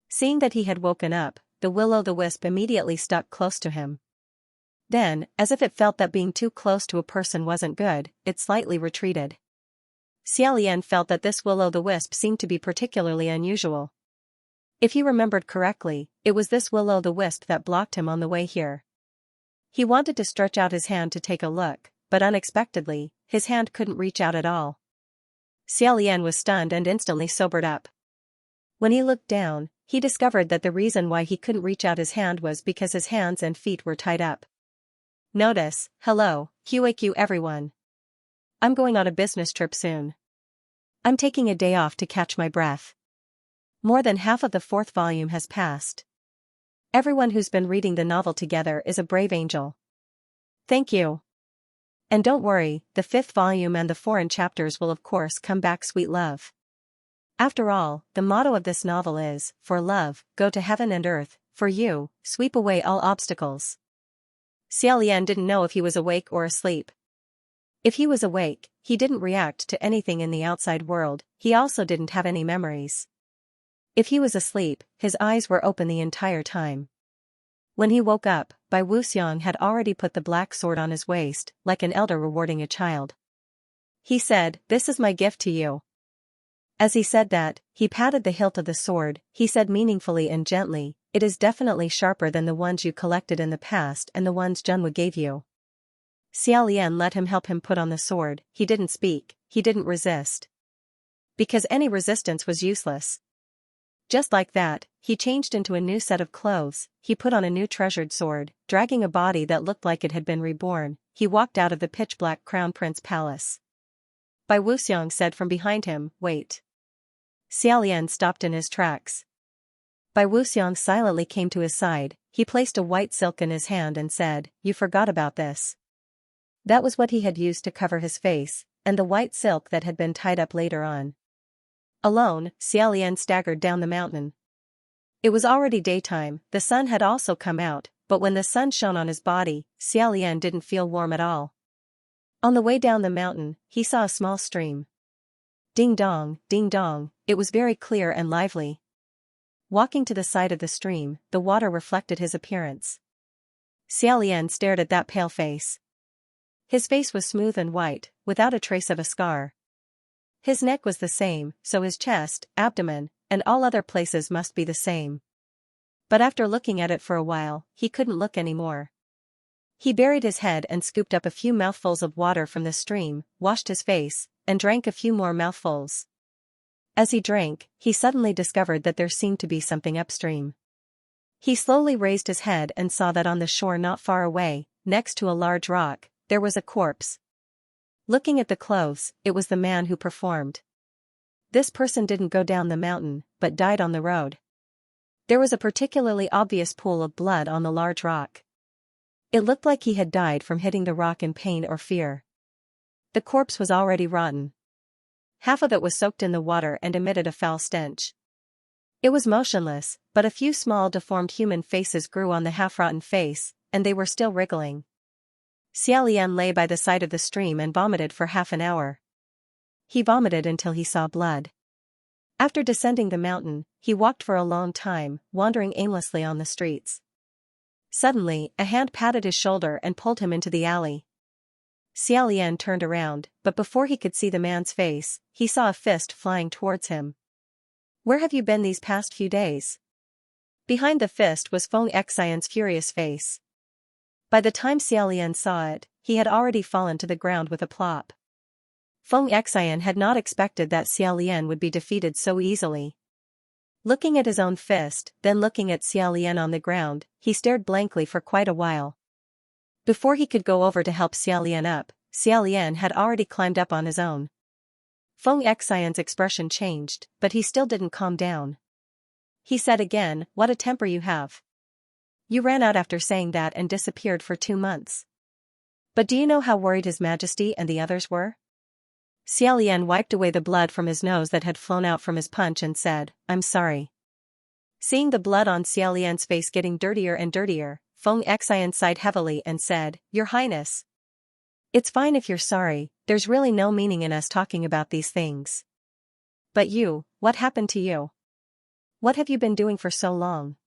Seeing that he had woken up, the will-o'-the-wisp immediately stuck close to him. Then, as if it felt that being too close to a person wasn't good, it slightly retreated. Xiaolian felt that this will-o'-the-wisp seemed to be particularly unusual. If he remembered correctly, it was this will-o'-the-wisp that blocked him on the way here. He wanted to stretch out his hand to take a look, but unexpectedly, his hand couldn't reach out at all. Xiaolian was stunned and instantly sobered up. When he looked down, he discovered that the reason why he couldn't reach out his hand was because his hands and feet were tied up. Notice, hello, QAQ everyone. I'm going on a business trip soon. I'm taking a day off to catch my breath. More than half of the 4th volume has passed. Everyone who's been reading the novel together is a brave angel. Thank you. And don't worry, the 5th volume and the foreign chapters will of course come back, sweet love. After all, the motto of this novel is, for love, go to heaven and earth, for you, sweep away all obstacles. Xiaolian didn't know if he was awake or asleep. If he was awake, he didn't react to anything in the outside world, he also didn't have any memories. If he was asleep, his eyes were open the entire time. When he woke up, Bai Wuxiang had already put the black sword on his waist, like an elder rewarding a child. He said, "This is my gift to you." As he said that, he patted the hilt of the sword, he said meaningfully and gently, "It is definitely sharper than the ones you collected in the past and the ones Junwu gave you." Xiaolian let him help him put on the sword, he didn't speak, he didn't resist. Because any resistance was useless. Just like that, he changed into a new set of clothes, he put on a new treasured sword, dragging a body that looked like it had been reborn, he walked out of the pitch-black Crown Prince Palace. Bai Wuxiang said from behind him, "Wait." Xiaolian stopped in his tracks. Bai Wuxiang silently came to his side, he placed a white silk in his hand and said, "You forgot about this." That was what he had used to cover his face, and the white silk that had been tied up later on. Alone, Xiaolian staggered down the mountain. It was already daytime, the sun had also come out, but when the sun shone on his body, Xiaolian didn't feel warm at all. On the way down the mountain, he saw a small stream. Ding dong, it was very clear and lively. Walking to the side of the stream, the water reflected his appearance. Xiaolian stared at that pale face. His face was smooth and white, without a trace of a scar. His neck was the same, so his chest, abdomen, and all other places must be the same. But after looking at it for a while, he couldn't look anymore. He buried his head and scooped up a few mouthfuls of water from the stream, washed his face, and drank a few more mouthfuls. As he drank, he suddenly discovered that there seemed to be something upstream. He slowly raised his head and saw that on the shore not far away, next to a large rock, there was a corpse. Looking at the clothes, it was the man who performed. This person didn't go down the mountain, but died on the road. There was a particularly obvious pool of blood on the large rock. It looked like he had died from hitting the rock in pain or fear. The corpse was already rotten. Half of it was soaked in the water and emitted a foul stench. It was motionless, but a few small deformed human faces grew on the half-rotten face, and they were still wriggling. Xiaolian lay by the side of the stream and vomited for half an hour. He vomited until he saw blood. After descending the mountain, he walked for a long time, wandering aimlessly on the streets. Suddenly, a hand patted his shoulder and pulled him into the alley. Xiaolian turned around, but before he could see the man's face, he saw a fist flying towards him. "Where have you been these past few days?" Behind the fist was Feng Xian's furious face. By the time Xiaolian saw it, he had already fallen to the ground with a plop. Feng Xian had not expected that Xiaolian would be defeated so easily. Looking at his own fist, then looking at Xiaolian on the ground, he stared blankly for quite a while. Before he could go over to help Xiaolian up, Xiaolian had already climbed up on his own. Feng Xian's expression changed, but he still didn't calm down. He said again, "What a temper you have. You ran out after saying that and disappeared for 2 months. But do you know how worried His Majesty and the others were?" Xiaolian wiped away the blood from his nose that had flown out from his punch and said, "I'm sorry." Seeing the blood on Xiaolian's face getting dirtier and dirtier, Feng Xian sighed heavily and said, "Your Highness. It's fine if you're sorry, there's really no meaning in us talking about these things. But you, what happened to you? What have you been doing for so long?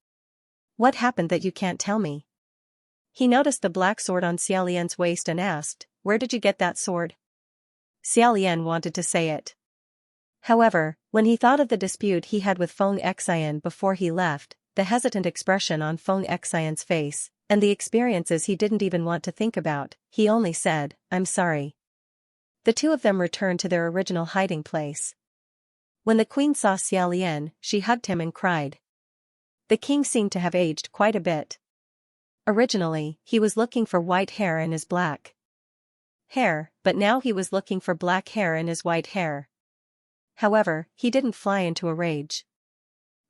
What happened that you can't tell me?" He noticed the black sword on Xiaolian's waist and asked, "Where did you get that sword?" Xiaolian wanted to say it. However, when he thought of the dispute he had with Feng Xian before he left, the hesitant expression on Feng Xian's face, and the experiences he didn't even want to think about, he only said, "I'm sorry." The two of them returned to their original hiding place. When the queen saw Xiaolian, she hugged him and cried. The king seemed to have aged quite a bit. Originally, he was looking for white hair in his black hair, but now he was looking for black hair in his white hair. However, he didn't fly into a rage.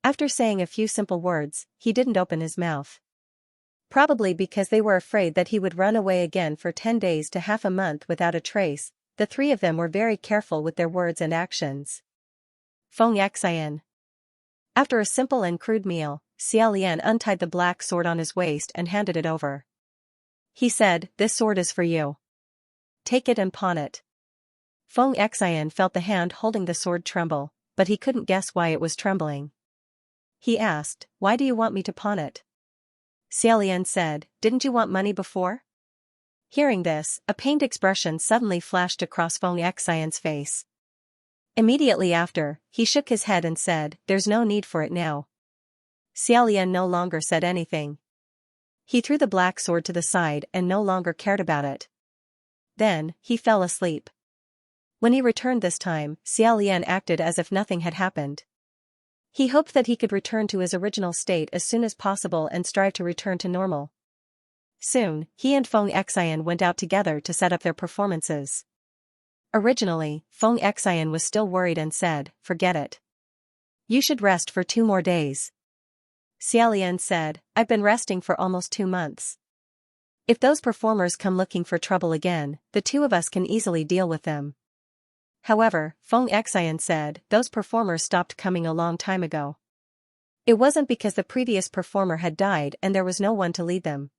After saying a few simple words, he didn't open his mouth. Probably because they were afraid that he would run away again for 10 days to half a month without a trace, the three of them were very careful with their words and actions. Feng Xian. After a simple and crude meal, Xiaolian untied the black sword on his waist and handed it over. He said, "This sword is for you. Take it and pawn it." Feng Xian felt the hand holding the sword tremble, but he couldn't guess why it was trembling. He asked, "Why do you want me to pawn it?" Xiaolian said, "Didn't you want money before?" Hearing this, a pained expression suddenly flashed across Feng Xian's face. Immediately after, he shook his head and said, "There's no need for it now." Xiaolian no longer said anything. He threw the black sword to the side and no longer cared about it. Then, he fell asleep. When he returned this time, Xiaolian acted as if nothing had happened. He hoped that he could return to his original state as soon as possible and strive to return to normal. Soon, he and Feng Xian went out together to set up their performances. Originally, Feng Xian was still worried and said, "Forget it. You should rest for 2 more days." Xiaolian said, "I've been resting for almost 2 months. If those performers come looking for trouble again, the two of us can easily deal with them." However, Feng Xian said, "Those performers stopped coming a long time ago. It wasn't because the previous performer had died and there was no one to lead them.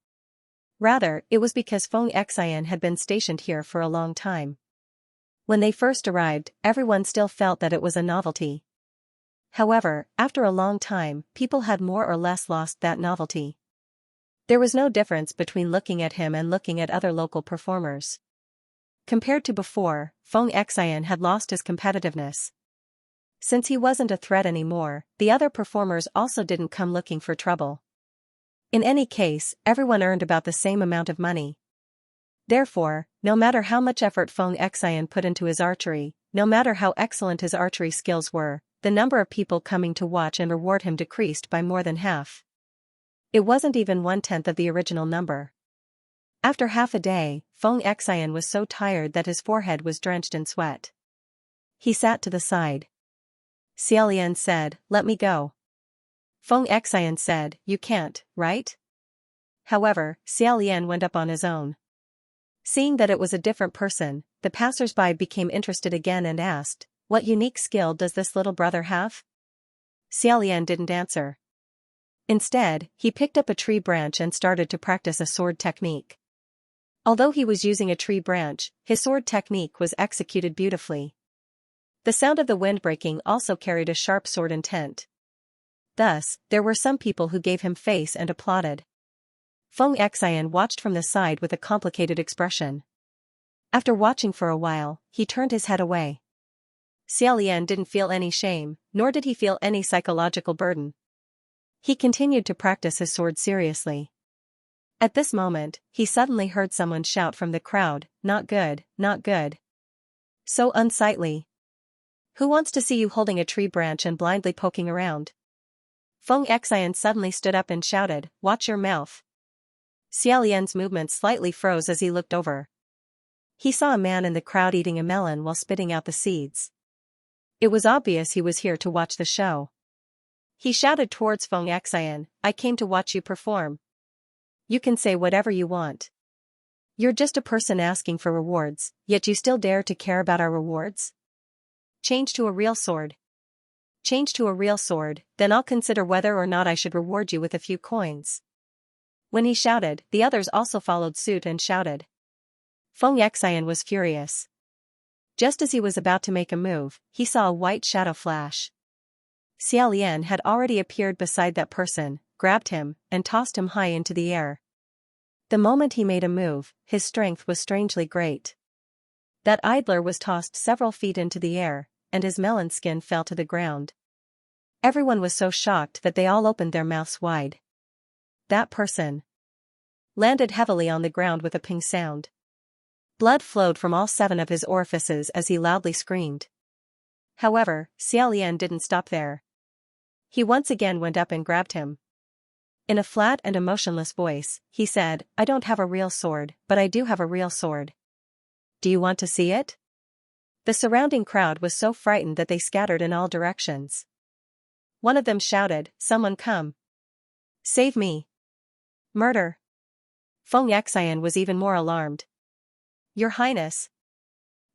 Rather, it was because Feng Xian had been stationed here for a long time. When they first arrived, everyone still felt that it was a novelty. However, after a long time, people had more or less lost that novelty. There was no difference between looking at him and looking at other local performers. Compared to before, Feng Xian had lost his competitiveness. Since he wasn't a threat anymore, the other performers also didn't come looking for trouble. In any case, everyone earned about the same amount of money. Therefore, no matter how much effort Feng Xian put into his archery, no matter how excellent his archery skills were, the number of people coming to watch and reward him decreased by more than half. It wasn't even 1/10 of the original number. After half a day, Feng Xian was so tired that his forehead was drenched in sweat. He sat to the side. Xiaolian said, let me go. Feng Xian said, you can't, right? However, Xiaolian went up on his own. Seeing that it was a different person, the passers-by became interested again and asked, what unique skill does this little brother have? Xiaolian didn't answer. Instead, he picked up a tree branch and started to practice a sword technique. Although he was using a tree branch, his sword technique was executed beautifully. The sound of the wind breaking also carried a sharp sword intent. Thus, there were some people who gave him face and applauded. Feng Xian watched from the side with a complicated expression. After watching for a while, he turned his head away. Xiaolian didn't feel any shame, nor did he feel any psychological burden. He continued to practice his sword seriously. At this moment, he suddenly heard someone shout from the crowd, not good, not good. So unsightly. Who wants to see you holding a tree branch and blindly poking around? Feng Xian suddenly stood up and shouted, watch your mouth. Xiaolian's movements slightly froze as he looked over. He saw a man in the crowd eating a melon while spitting out the seeds. It was obvious he was here to watch the show. He shouted towards Feng Xian, I came to watch you perform. You can say whatever you want. You're just a person asking for rewards, yet you still dare to care about our rewards? Change to a real sword. Change to a real sword, then I'll consider whether or not I should reward you with a few coins. When he shouted, the others also followed suit and shouted. Feng Xian was furious. Just as he was about to make a move, he saw a white shadow flash. Xiaolian had already appeared beside that person, grabbed him, and tossed him high into the air. The moment he made a move, his strength was strangely great. That idler was tossed several feet into the air, and his melon skin fell to the ground. Everyone was so shocked that they all opened their mouths wide. That person landed heavily on the ground with a ping sound. Blood flowed from all 7 of his orifices as he loudly screamed. However, Xiaolian didn't stop there. He once again went up and grabbed him. In a flat and emotionless voice, he said, I don't have a real sword, but I do have a real sword. Do you want to see it? The surrounding crowd was so frightened that they scattered in all directions. One of them shouted, someone come. Save me. Murder. Feng Xian was even more alarmed. Your Highness.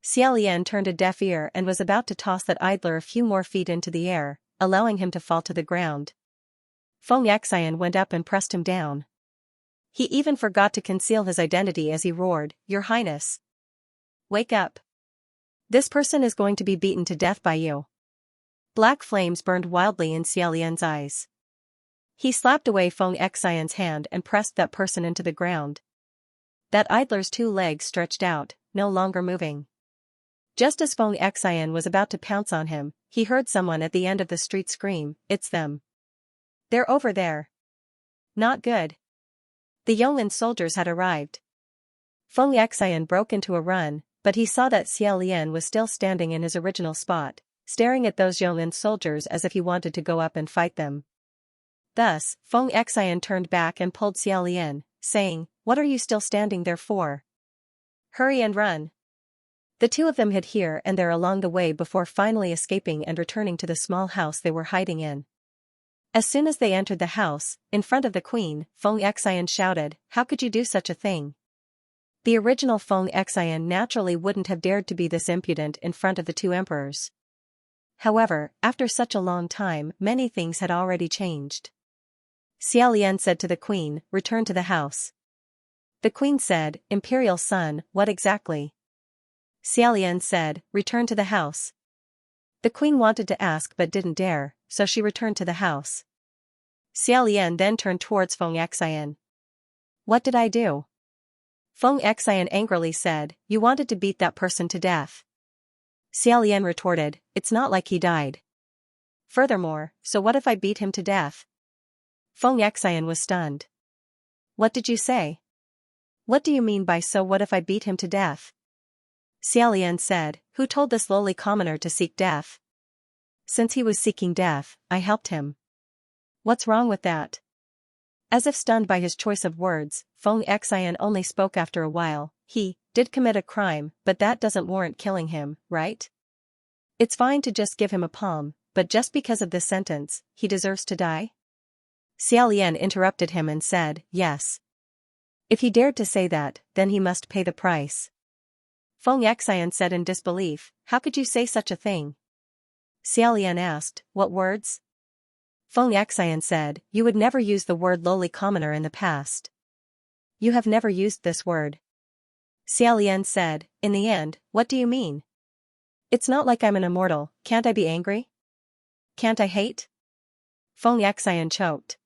Xiaolian turned a deaf ear and was about to toss that idler a few more feet into the air, allowing him to fall to the ground. Feng Xian went up and pressed him down. He even forgot to conceal his identity as he roared, Your Highness. Wake up. This person is going to be beaten to death by you. Black flames burned wildly in Xiaolian's eyes. He slapped away Feng Xian's hand and pressed that person into the ground. That idler's 2 legs stretched out, no longer moving. Just as Feng Xian was about to pounce on him, he heard someone at the end of the street scream, it's them. They're over there. Not good. The Yonglan soldiers had arrived. Feng Xian broke into a run, but he saw that Xiaolian was still standing in his original spot, staring at those Yonglan soldiers as if he wanted to go up and fight them. Thus, Feng Xian turned back and pulled Xiaolian, saying, what are you still standing there for? Hurry and run. The 2 of them hid here and there along the way before finally escaping and returning to the small house they were hiding in. As soon as they entered the house, in front of the queen, Feng Xian shouted, how could you do such a thing? The original Feng Xian naturally wouldn't have dared to be this impudent in front of the 2 emperors. However, after such a long time, many things had already changed. Xiaolian said to the queen, return to the house. The queen said, Imperial son, what exactly? Xiaolian said, return to the house. The queen wanted to ask but didn't dare, so she returned to the house. Xiaolian then turned towards Feng Xian. What did I do? Feng Xian angrily said, you wanted to beat that person to death. Xiaolian retorted, it's not like he died. Furthermore, so what if I beat him to death? Feng Xian was stunned. What did you say? What do you mean by so what if I beat him to death? Xiaolian said, who told this lowly commoner to seek death? Since he was seeking death, I helped him. What's wrong with that? As if stunned by his choice of words, Feng Xian only spoke after a while, he did commit a crime, but that doesn't warrant killing him, right? It's fine to just give him a palm, but just because of this sentence, he deserves to die? Xiaolian interrupted him and said, yes. If he dared to say that, then he must pay the price. Feng Xian said in disbelief, how could you say such a thing? Xiaolian asked, what words? Feng Xian said, you would never use the word lowly commoner in the past. You have never used this word. Xiaolian said, in the end, what do you mean? It's not like I'm an immortal, can't I be angry? Can't I hate? Feng Xian choked.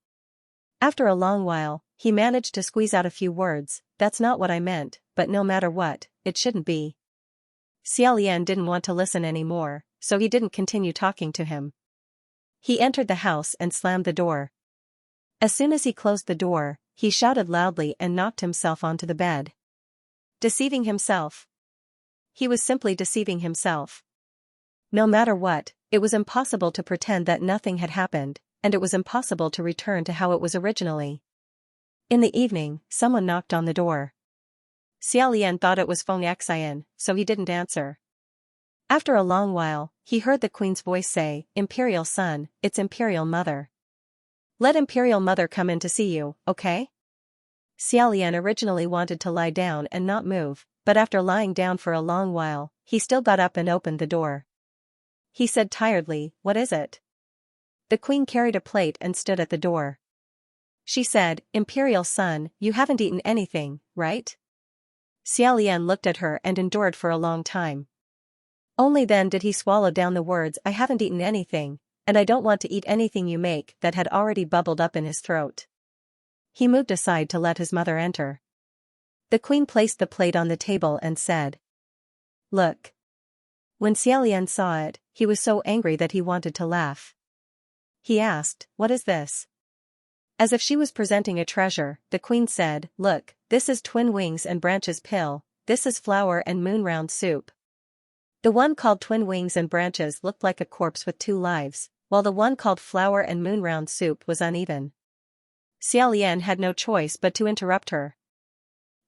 After a long while, he managed to squeeze out a few words, that's not what I meant, but no matter what, it shouldn't be. Xiaolian didn't want to listen anymore, so he didn't continue talking to him. He entered the house and slammed the door. As soon as he closed the door, he shouted loudly and knocked himself onto the bed. Deceiving himself. He was simply deceiving himself. No matter what, it was impossible to pretend that nothing had happened, and it was impossible to return to how it was originally. In the evening, someone knocked on the door. Xiaolian thought it was Feng Xian, so he didn't answer. After a long while, he heard the queen's voice say, Imperial son, it's Imperial mother. Let Imperial mother come in to see you, okay? Xiaolian originally wanted to lie down and not move, but after lying down for a long while, he still got up and opened the door. He said tiredly, what is it? The queen carried a plate and stood at the door. She said, Imperial son, you haven't eaten anything, right? Xiaolian looked at her and endured for a long time. Only then did he swallow down the words I haven't eaten anything, and I don't want to eat anything you make that had already bubbled up in his throat. He moved aside to let his mother enter. The queen placed the plate on the table and said, look. When Xiaolian saw it, he was so angry that he wanted to laugh. He asked, what is this? As if she was presenting a treasure, the queen said, look, this is twin wings and branches pill, this is flour and moon round soup. The one called twin wings and branches looked like a corpse with 2 lives, while the one called flour and moon round soup was uneven. Xiaolian had no choice but to interrupt her.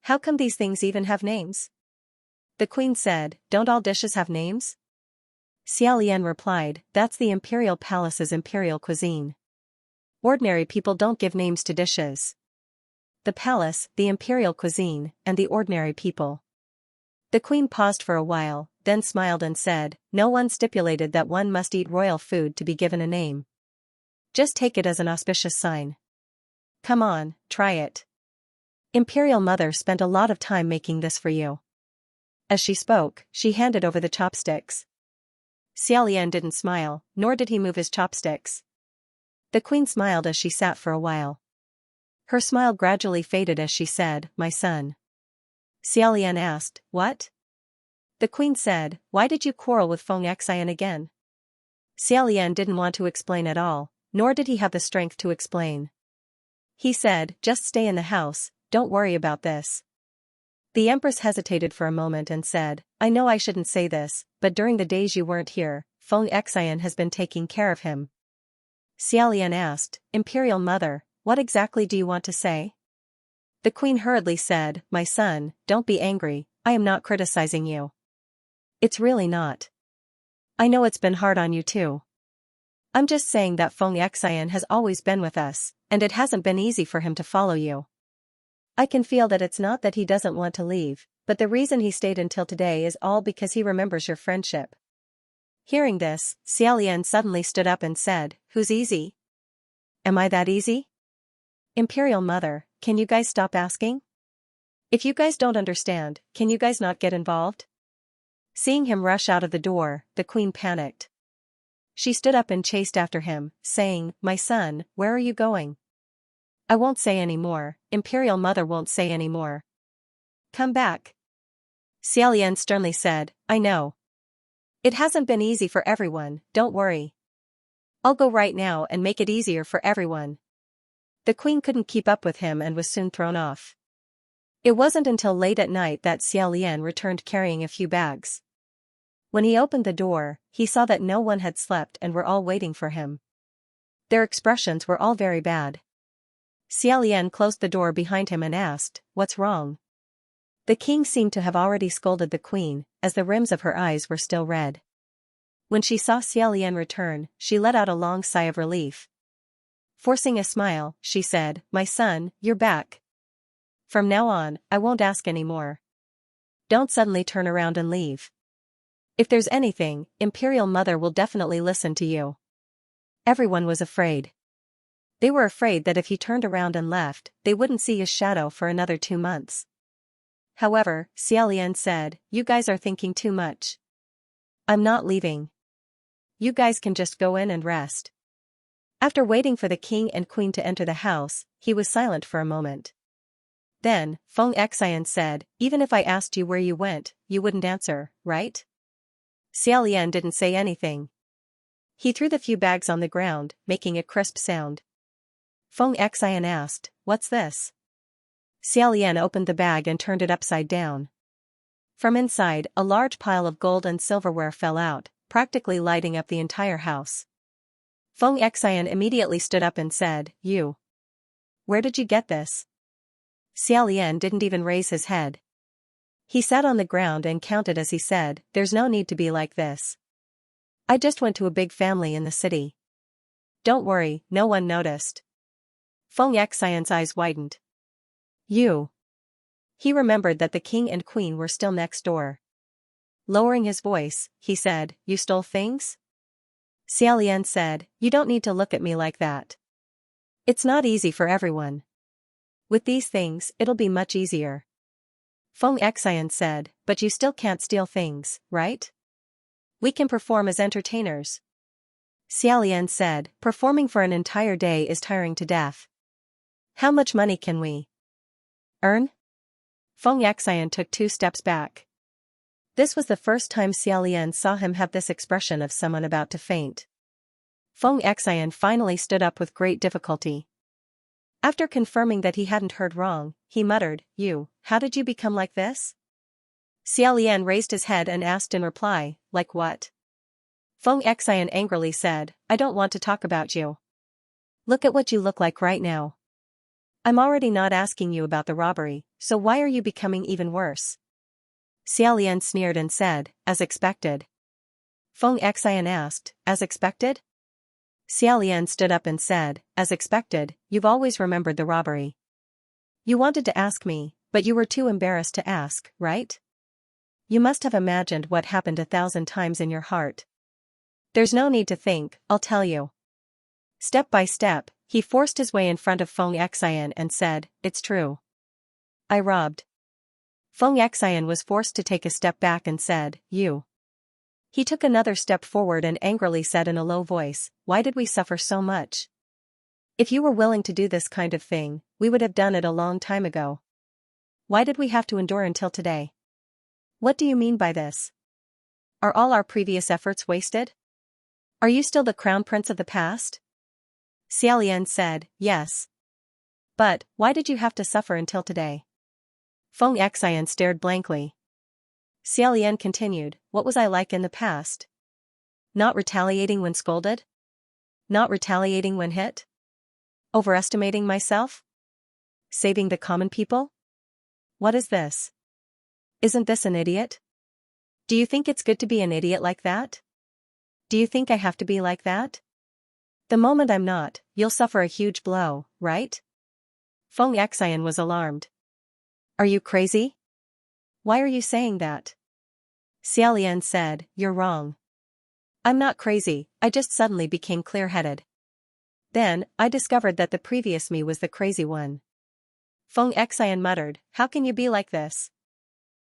How come these things even have names? The queen said, don't all dishes have names? Xiaolian replied, that's the imperial palace's imperial cuisine. Ordinary people don't give names to dishes. The palace, the imperial cuisine, and the ordinary people. The queen paused for a while, then smiled and said, no one stipulated that one must eat royal food to be given a name. Just take it as an auspicious sign. Come on, try it. Imperial mother spent a lot of time making this for you. As she spoke, she handed over the chopsticks. Xiaolian didn't smile, nor did he move his chopsticks. The queen smiled as she sat for a while. Her smile gradually faded as she said, my son. Xiaolian asked, what? The queen said, why did you quarrel with Feng Xian again? Xiaolian didn't want to explain at all, nor did he have the strength to explain. He said, just stay in the house, don't worry about this. The empress hesitated for a moment and said, I know I shouldn't say this, but during the days you weren't here, Feng Xian has been taking care of him. Xiaolian asked, Imperial mother, what exactly do you want to say? The queen hurriedly said, my son, don't be angry, I am not criticizing you. It's really not. I know it's been hard on you too. I'm just saying that Feng Xian has always been with us, and it hasn't been easy for him to follow you. I can feel that it's not that he doesn't want to leave, but the reason he stayed until today is all because he remembers your friendship. Hearing this, Xiaolian suddenly stood up and said, who's easy? Am I that easy? Imperial mother, can you guys stop asking? If you guys don't understand, can you guys not get involved? Seeing him rush out of the door, the queen panicked. She stood up and chased after him, saying, my son, where are you going? I won't say any more, Imperial mother won't say any more. Come back. Xiaolian sternly said, I know. It hasn't been easy for everyone, don't worry. I'll go right now and make it easier for everyone. The queen couldn't keep up with him and was soon thrown off. It wasn't until late at night that Xiaolian returned carrying a few bags. When he opened the door, he saw that no one had slept and were all waiting for him. Their expressions were all very bad. Xiaolian closed the door behind him and asked, what's wrong? The king seemed to have already scolded the queen, as the rims of her eyes were still red. When she saw Xiaolian return, she let out a long sigh of relief. Forcing a smile, she said, "My son, you're back. From now on, I won't ask any more. Don't suddenly turn around and leave. If there's anything, Imperial Mother will definitely listen to you." Everyone was afraid. They were afraid that if he turned around and left, they wouldn't see his shadow for another 2 months. However, Xiaolian said, "You guys are thinking too much. I'm not leaving. You guys can just go in and rest." After waiting for the king and queen to enter the house, he was silent for a moment. Then, Feng Xian said, "Even if I asked you where you went, you wouldn't answer, right?" Xiaolian didn't say anything. He threw the few bags on the ground, making a crisp sound. Feng Xian asked, "What's this?" Xiaolian opened the bag and turned it upside down. From inside, a large pile of gold and silverware fell out, practically lighting up the entire house. Feng Xian immediately stood up and said, "You. Where did you get this?" Xiaolian didn't even raise his head. He sat on the ground and counted as he said, "There's no need to be like this. I just went to a big family in the city. Don't worry, no one noticed." Feng Xian's eyes widened. "You." He remembered that the king and queen were still next door. Lowering his voice, he said, "You stole things?" Xiaolian said, "You don't need to look at me like that. It's not easy for everyone. With these things, it'll be much easier." Feng Xian said, "But you still can't steal things, right? We can perform as entertainers." Xiaolian said, "Performing for an entire day is tiring to death. How much money can we earn?" Feng Xian took 2 steps back. This was the first time Xiaolian saw him have this expression of someone about to faint. Feng Xian finally stood up with great difficulty. After confirming that he hadn't heard wrong, he muttered, "You, how did you become like this?" Xiaolian raised his head and asked in reply, "Like what?" Feng Xian angrily said, "I don't want to talk about you. Look at what you look like right now. I'm already not asking you about the robbery, so why are you becoming even worse?" Xiaolian sneered and said, "As expected." Feng Xian asked, "As expected?" Xiaolian stood up and said, "As expected, you've always remembered the robbery. You wanted to ask me, but you were too embarrassed to ask, right? You must have imagined what happened 1,000 times in your heart. There's no need to think, I'll tell you." Step by step, he forced his way in front of Feng Xian and said, "It's true. I robbed." Feng Xian was forced to take a step back and said, "You." He took another step forward and angrily said in a low voice, "Why did we suffer so much? If you were willing to do this kind of thing, we would have done it a long time ago. Why did we have to endure until today? What do you mean by this? Are all our previous efforts wasted? Are you still the crown prince of the past?" Xiaolian said, "Yes. But, why did you have to suffer until today?" Feng Xian stared blankly. Xiaolian continued, "What was I like in the past? Not retaliating when scolded? Not retaliating when hit? Overestimating myself? Saving the common people? What is this? Isn't this an idiot? Do you think it's good to be an idiot like that? Do you think I have to be like that? The moment I'm not, you'll suffer a huge blow, right?" Feng Xian was alarmed. "Are you crazy? Why are you saying that?" Xiaolian said, "You're wrong. I'm not crazy, I just suddenly became clear-headed. Then, I discovered that the previous me was the crazy one." Feng Xian muttered, "How can you be like this?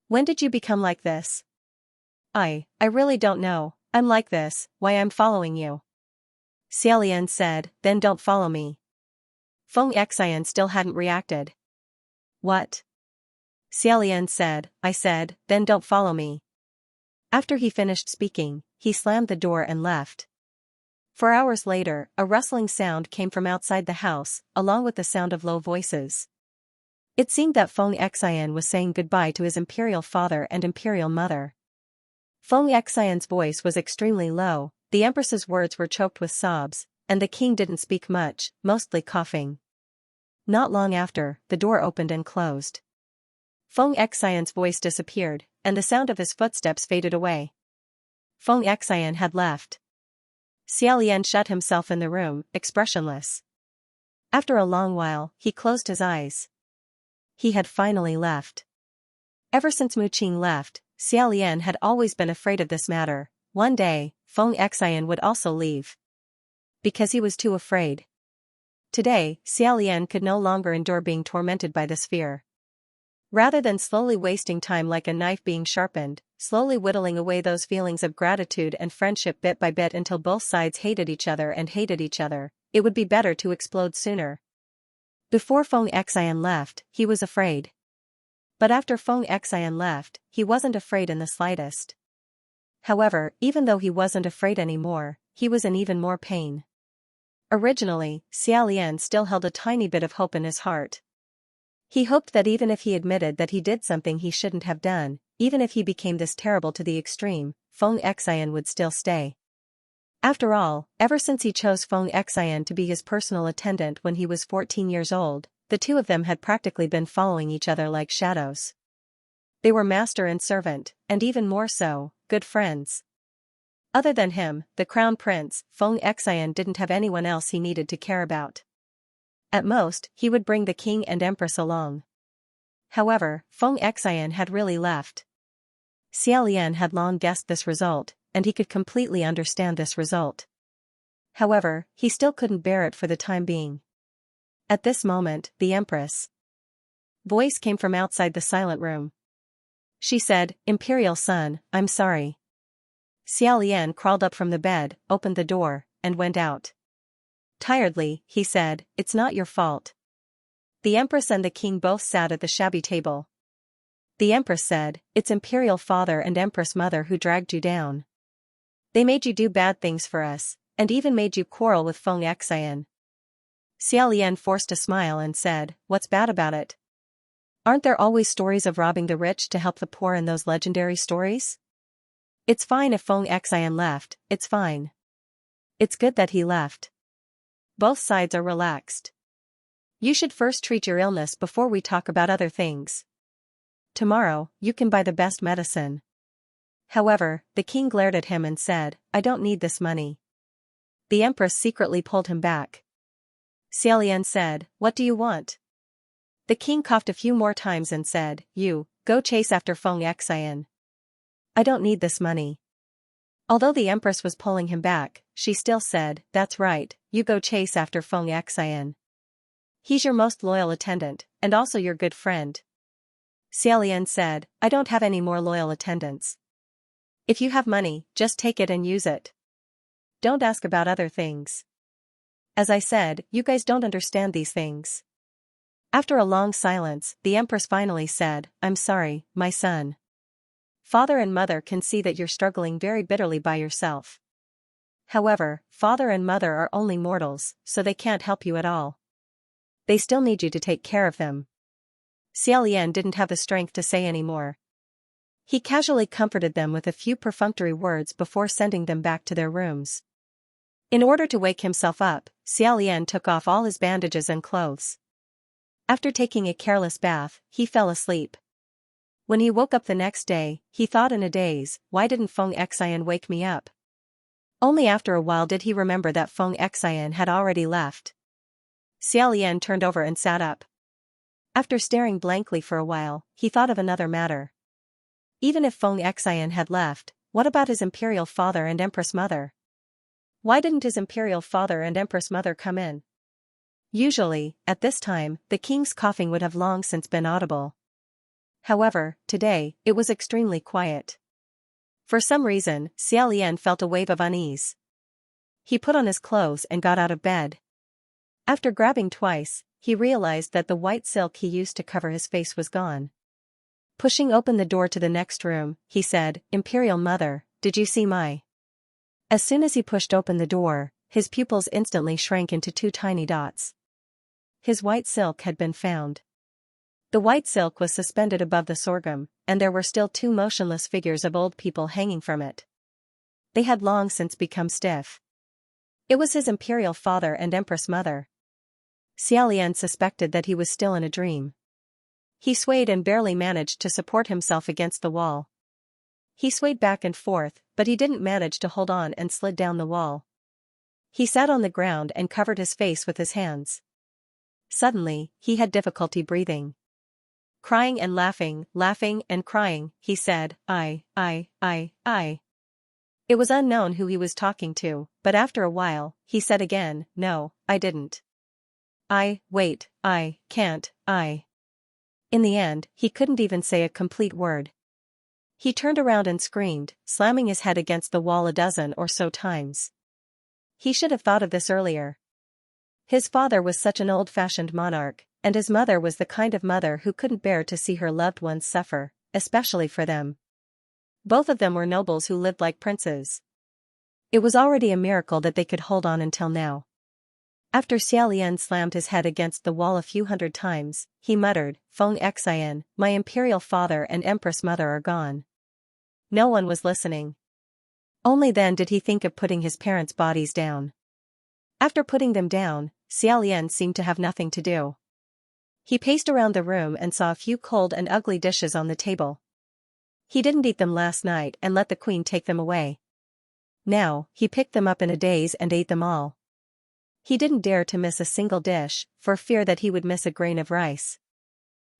When did you become like this?" I really don't know, I'm like this, why I'm following you." Xiaolian said, "Then don't follow me." Feng Xian still hadn't reacted. "What?" Xiaolian said, "I said, then don't follow me." After he finished speaking, he slammed the door and left. 4 hours later, a rustling sound came from outside the house, along with the sound of low voices. It seemed that Feng Xian was saying goodbye to his imperial father and imperial mother. Feng Xian's voice was extremely low, the empress's words were choked with sobs, and the king didn't speak much, mostly coughing. Not long after, the door opened and closed. Feng Xian's voice disappeared, and the sound of his footsteps faded away. Feng Xian had left. Xiaolian shut himself in the room, expressionless. After a long while, he closed his eyes. He had finally left. Ever since Mu Qing left, Xiaolian had always been afraid of this matter. One day, Feng Xian would also leave. Because he was too afraid. Today, Xiaolian could no longer endure being tormented by this fear. Rather than slowly wasting time like a knife being sharpened, slowly whittling away those feelings of gratitude and friendship bit by bit until both sides hated each other, it would be better to explode sooner. Before Feng Xian left, he was afraid. But after Feng Xian left, he wasn't afraid in the slightest. However, even though he wasn't afraid anymore, he was in even more pain. Originally, Xiaolian still held a tiny bit of hope in his heart. He hoped that even if he admitted that he did something he shouldn't have done, even if he became this terrible to the extreme, Feng Xian would still stay. After all, ever since he chose Feng Xian to be his personal attendant when he was 14 years old, the two of them had practically been following each other like shadows. They were master and servant, and even more so, good friends. Other than him, the crown prince, Feng Xian didn't have anyone else he needed to care about. At most, he would bring the king and empress along. However, Feng Xian had really left. Xiaolian had long guessed this result, and he could completely understand this result. However, he still couldn't bear it for the time being. At this moment, the empress' voice came from outside the silent room. She said, "Imperial son, I'm sorry." Xiaolian crawled up from the bed, opened the door, and went out. Tiredly, he said, "It's not your fault." The empress and the king both sat at the shabby table. The empress said, "It's imperial father and empress mother who dragged you down. They made you do bad things for us, and even made you quarrel with Feng Xian." Xiaolian forced a smile and said, "What's bad about it? Aren't there always stories of robbing the rich to help the poor in those legendary stories? It's fine if Feng Xian left, it's fine. It's good that he left. Both sides are relaxed. You should first treat your illness before we talk about other things. Tomorrow, you can buy the best medicine." However, the king glared at him and said, "I don't need this money." The empress secretly pulled him back. Xiaolian said, "What do you want?" The king coughed a few more times and said, "You, go chase after Feng Xian. I don't need this money." Although the empress was pulling him back, she still said, "That's right, you go chase after Feng Xian. He's your most loyal attendant, and also your good friend." Xiaolian said, "I don't have any more loyal attendants. If you have money, just take it and use it. Don't ask about other things. As I said, you guys don't understand these things." After a long silence, the empress finally said, "I'm sorry, my son. Father and mother can see that you're struggling very bitterly by yourself. However, father and mother are only mortals, so they can't help you at all. They still need you to take care of them." Xiaolian didn't have the strength to say any more. He casually comforted them with a few perfunctory words before sending them back to their rooms. In order to wake himself up, Xiaolian took off all his bandages and clothes. After taking a careless bath, he fell asleep. When he woke up the next day, he thought in a daze, "Why didn't Feng Xian wake me up?" Only after a while did he remember that Feng Xian had already left. Xiaolian turned over and sat up. After staring blankly for a while, he thought of another matter. Even if Feng Xian had left, what about his imperial father and empress mother? Why didn't his imperial father and empress mother come in? Usually, at this time, the king's coughing would have long since been audible. However, today, it was extremely quiet. For some reason, Xiaolian felt a wave of unease. He put on his clothes and got out of bed. After grabbing twice, he realized that the white silk he used to cover his face was gone. Pushing open the door to the next room, he said, "Imperial mother, did you see my..." As soon as he pushed open the door, his pupils instantly shrank into two tiny dots. His white silk had been found. The white silk was suspended above the sorghum, and there were still two motionless figures of old people hanging from it. They had long since become stiff. It was his imperial father and empress mother. Xiaolian suspected that he was still in a dream. He swayed and barely managed to support himself against the wall. He swayed back and forth, but he didn't manage to hold on and slid down the wall. He sat on the ground and covered his face with his hands. Suddenly, he had difficulty breathing. Crying and laughing and crying, he said, I. It was unknown who he was talking to, but after a while, he said again, no, I didn't. Wait, I can't, In the end, he couldn't even say a complete word. He turned around and screamed, slamming his head against the wall a dozen or so times. He should have thought of this earlier. His father was such an old-fashioned monarch, and his mother was the kind of mother who couldn't bear to see her loved ones suffer, especially for them. Both of them were nobles who lived like princes. It was already a miracle that they could hold on until now. After Xiaolian slammed his head against the wall a few hundred times, he muttered, Feng Xian, my imperial father and empress mother are gone. No one was listening. Only then did he think of putting his parents' bodies down. After putting them down, Xiaolian seemed to have nothing to do. He paced around the room and saw a few cold and ugly dishes on the table. He didn't eat them last night and let the queen take them away. Now, he picked them up in a daze and ate them all. He didn't dare to miss a single dish, for fear that he would miss a grain of rice.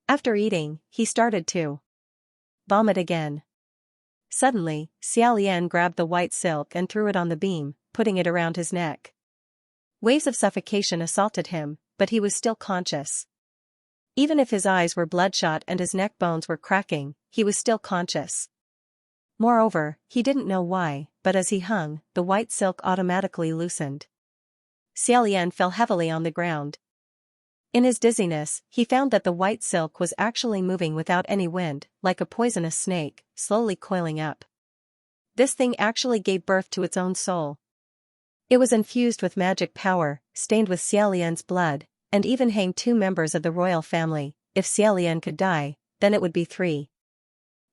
After eating, he started to vomit again. Suddenly, Xiaolian grabbed the white silk and threw it on the beam, putting it around his neck. Waves of suffocation assaulted him, but he was still conscious. Even if his eyes were bloodshot and his neck bones were cracking, he was still conscious. Moreover, he didn't know why, but as he hung, the white silk automatically loosened. Xiaolian fell heavily on the ground. In his dizziness, he found that the white silk was actually moving without any wind, like a poisonous snake, slowly coiling up. This thing actually gave birth to its own soul. It was infused with magic power, stained with Xiaolian's blood, and even hanged 2 members of the royal family. If Xiaolian could die, then it would be 3.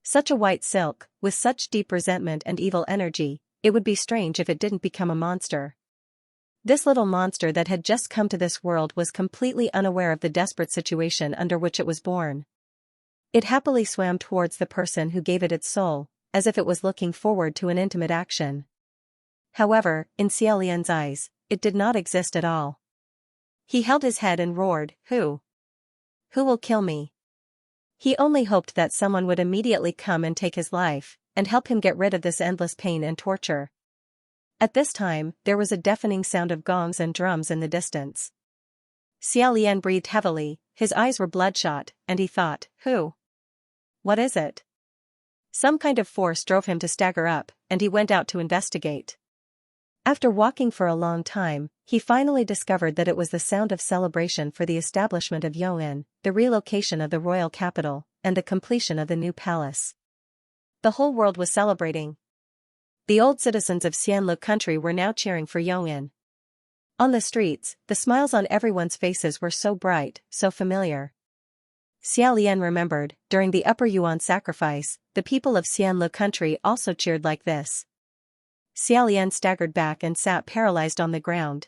Such a white silk, with such deep resentment and evil energy, it would be strange if it didn't become a monster. This little monster that had just come to this world was completely unaware of the desperate situation under which it was born. It happily swam towards the person who gave it its soul, as if it was looking forward to an intimate action. However, in Xiaolian's eyes, it did not exist at all. He held his head and roared, Who? Who will kill me? He only hoped that someone would immediately come and take his life, and help him get rid of this endless pain and torture. At this time, there was a deafening sound of gongs and drums in the distance. Xiaolian breathed heavily, his eyes were bloodshot, and he thought, Who? What is it? Some kind of force drove him to stagger up, and he went out to investigate. After walking for a long time, he finally discovered that it was the sound of celebration for the establishment of Yong'an, the relocation of the royal capital, and the completion of the new palace. The whole world was celebrating. The old citizens of Xianlu country were now cheering for Yong'an. On the streets, the smiles on everyone's faces were so bright, so familiar. Xiaolian remembered, during the Upper Yuan sacrifice, the people of Xianlu country also cheered like this. Xiaolian staggered back and sat paralyzed on the ground.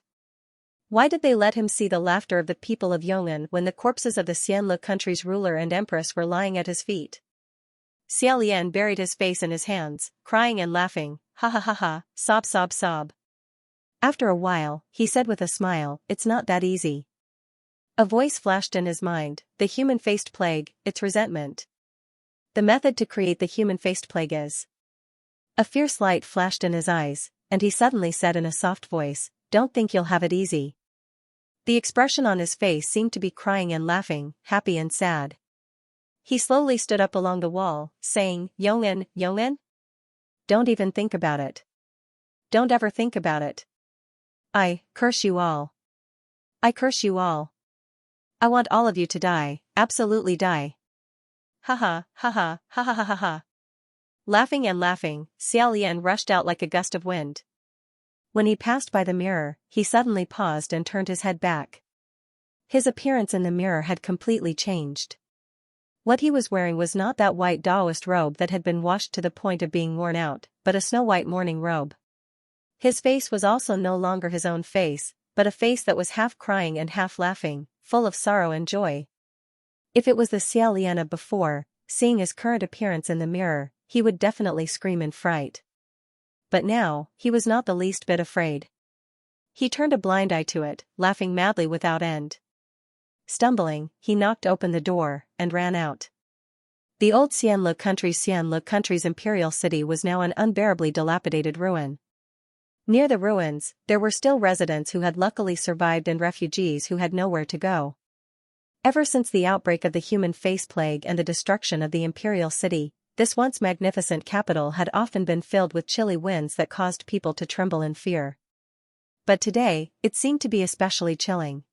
Why did they let him see the laughter of the people of Yong'an when the corpses of the Xianlu country's ruler and empress were lying at his feet? Xiaolian buried his face in his hands, crying and laughing, ha ha ha ha, sob sob sob. After a while, he said with a smile, It's not that easy. A voice flashed in his mind, the human-faced plague, its resentment. The method to create the human-faced plague is. A fierce light flashed in his eyes, and he suddenly said in a soft voice, Don't think you'll have it easy. The expression on his face seemed to be crying and laughing, happy and sad. He slowly stood up along the wall, saying, Yong'an, Yong'an? Don't even think about it. Don't ever think about it. I curse you all. I curse you all. I want all of you to die, absolutely die. Ha ha, ha ha, ha ha ha ha ha. Laughing and laughing, Xiaolian rushed out like a gust of wind. When he passed by the mirror, he suddenly paused and turned his head back. His appearance in the mirror had completely changed. What he was wearing was not that white Taoist robe that had been washed to the point of being worn out, but a snow-white mourning robe. His face was also no longer his own face, but a face that was half crying and half laughing, full of sorrow and joy. If it was the Xiaolian of before, seeing his current appearance in the mirror, he would definitely scream in fright. But now, he was not the least bit afraid. He turned a blind eye to it, laughing madly without end. Stumbling, he knocked open the door, and ran out. The old Xianxia country's imperial city was now an unbearably dilapidated ruin. Near the ruins, there were still residents who had luckily survived and refugees who had nowhere to go. Ever since the outbreak of the human face plague and the destruction of the imperial city, this once magnificent capital had often been filled with chilly winds that caused people to tremble in fear. But today, it seemed to be especially chilling.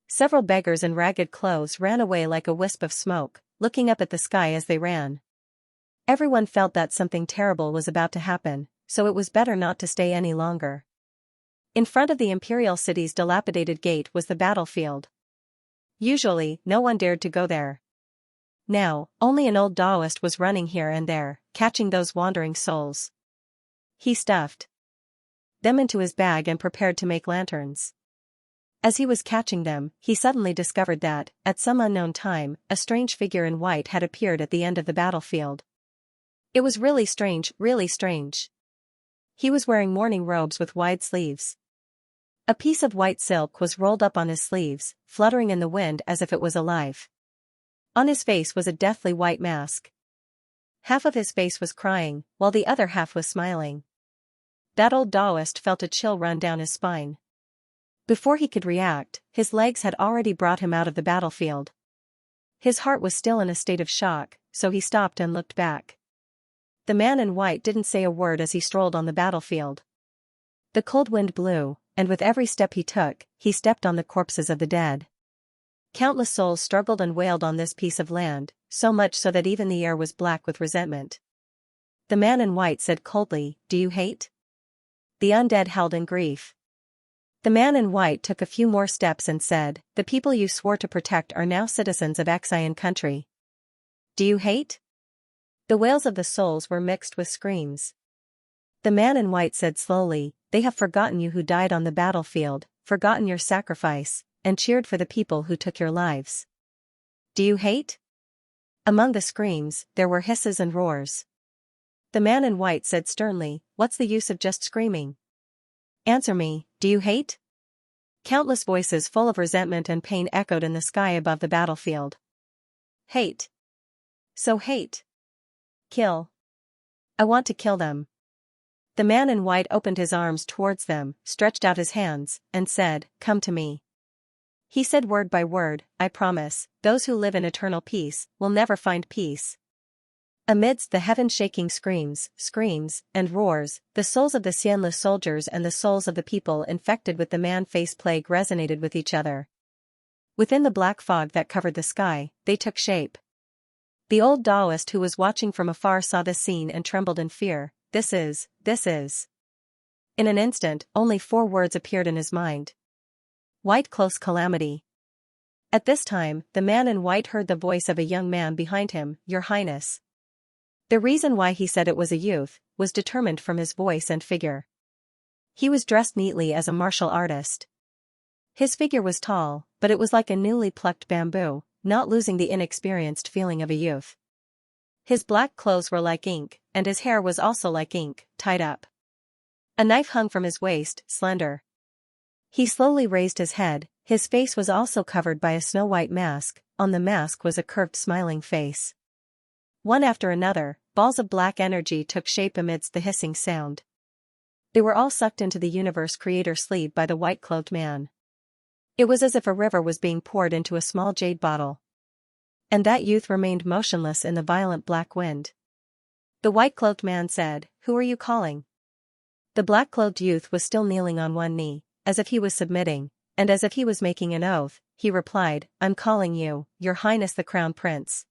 Several beggars in ragged clothes ran away like a wisp of smoke, looking up at the sky as they ran. Everyone felt that something terrible was about to happen, so it was better not to stay any longer. In front of the imperial city's dilapidated gate was the battlefield. Usually, no one dared to go there. Now, only an old Taoist was running here and there, catching those wandering souls. He stuffed them into his bag and prepared to make lanterns. As he was catching them, he suddenly discovered that, at some unknown time, a strange figure in white had appeared at the end of the battlefield. It was really strange, really strange. He was wearing mourning robes with wide sleeves. A piece of white silk was rolled up on his sleeves, fluttering in the wind as if it was alive. On his face was a deathly white mask. Half of his face was crying, while the other half was smiling. That old Taoist felt a chill run down his spine. Before he could react, his legs had already brought him out of the battlefield. His heart was still in a state of shock, so he stopped and looked back. The man in white didn't say a word as he strolled on the battlefield. The cold wind blew, and with every step he took, he stepped on the corpses of the dead. Countless souls struggled and wailed on this piece of land, so much so that even the air was black with resentment. The man in white said coldly, "Do you hate?" The undead howled in grief. The man in white took a few more steps and said, "The people you swore to protect are now citizens of Xian country. Do you hate?" The wails of the souls were mixed with screams. The man in white said slowly, "They have forgotten you who died on the battlefield, forgotten your sacrifice, and cheered for the people who took your lives. Do you hate?" Among the screams, there were hisses and roars. The man in white said sternly, "What's the use of just screaming? Answer me, do you hate?" Countless voices full of resentment and pain echoed in the sky above the battlefield. Hate. So hate. Kill. I want to kill them. The man in white opened his arms towards them, stretched out his hands, and said, "Come to me." He said word by word, "I promise, those who live in eternal peace will never find peace." Amidst the heaven-shaking screams, and roars, the souls of the Xianlu soldiers and the souls of the people infected with the man-face plague resonated with each other. Within the black fog that covered the sky, they took shape. The old Taoist who was watching from afar saw this scene and trembled in fear. This is. In an instant, only 4 words appeared in his mind. White close calamity. At this time, the man in white heard the voice of a young man behind him, "Your Highness." The reason why he said it was a youth was determined from his voice and figure. He was dressed neatly as a martial artist. His figure was tall, but it was like a newly plucked bamboo, not losing the inexperienced feeling of a youth. His black clothes were like ink, and his hair was also like ink, tied up. A knife hung from his waist, slender. He slowly raised his head, his face was also covered by a snow-white mask, on the mask was a curved smiling face. One after another, balls of black energy took shape amidst the hissing sound. They were all sucked into the universe creator sleeve by the white-clothed man. It was as if a river was being poured into a small jade bottle. And that youth remained motionless in the violent black wind. The white-clothed man said, "Who are you calling?" The black-clothed youth was still kneeling on one knee, as if he was submitting, and as if he was making an oath, he replied, "I'm calling you, Your Highness the Crown Prince."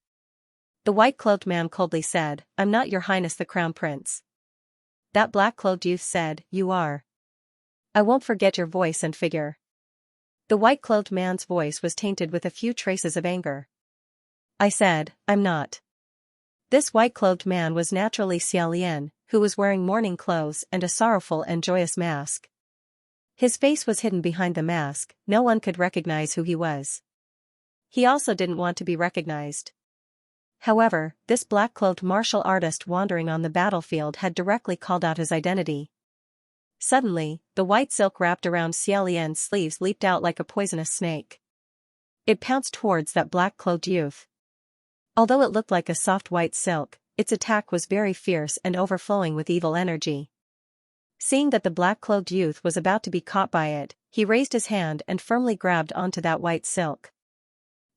The white-clothed man coldly said, "I'm not Your Highness the Crown Prince." That black-clothed youth said, "You are. I won't forget your voice and figure." The white-clothed man's voice was tainted with a few traces of anger. "I said, I'm not." This white-clothed man was naturally Xiaolian, who was wearing mourning clothes and a sorrowful and joyous mask. His face was hidden behind the mask, no one could recognize who he was. He also didn't want to be recognized. However, this black-cloaked martial artist wandering on the battlefield had directly called out his identity. Suddenly, the white silk wrapped around Xiaolian's sleeves leaped out like a poisonous snake. It pounced towards that black-cloaked youth. Although it looked like a soft white silk, its attack was very fierce and overflowing with evil energy. Seeing that the black-cloaked youth was about to be caught by it, he raised his hand and firmly grabbed onto that white silk.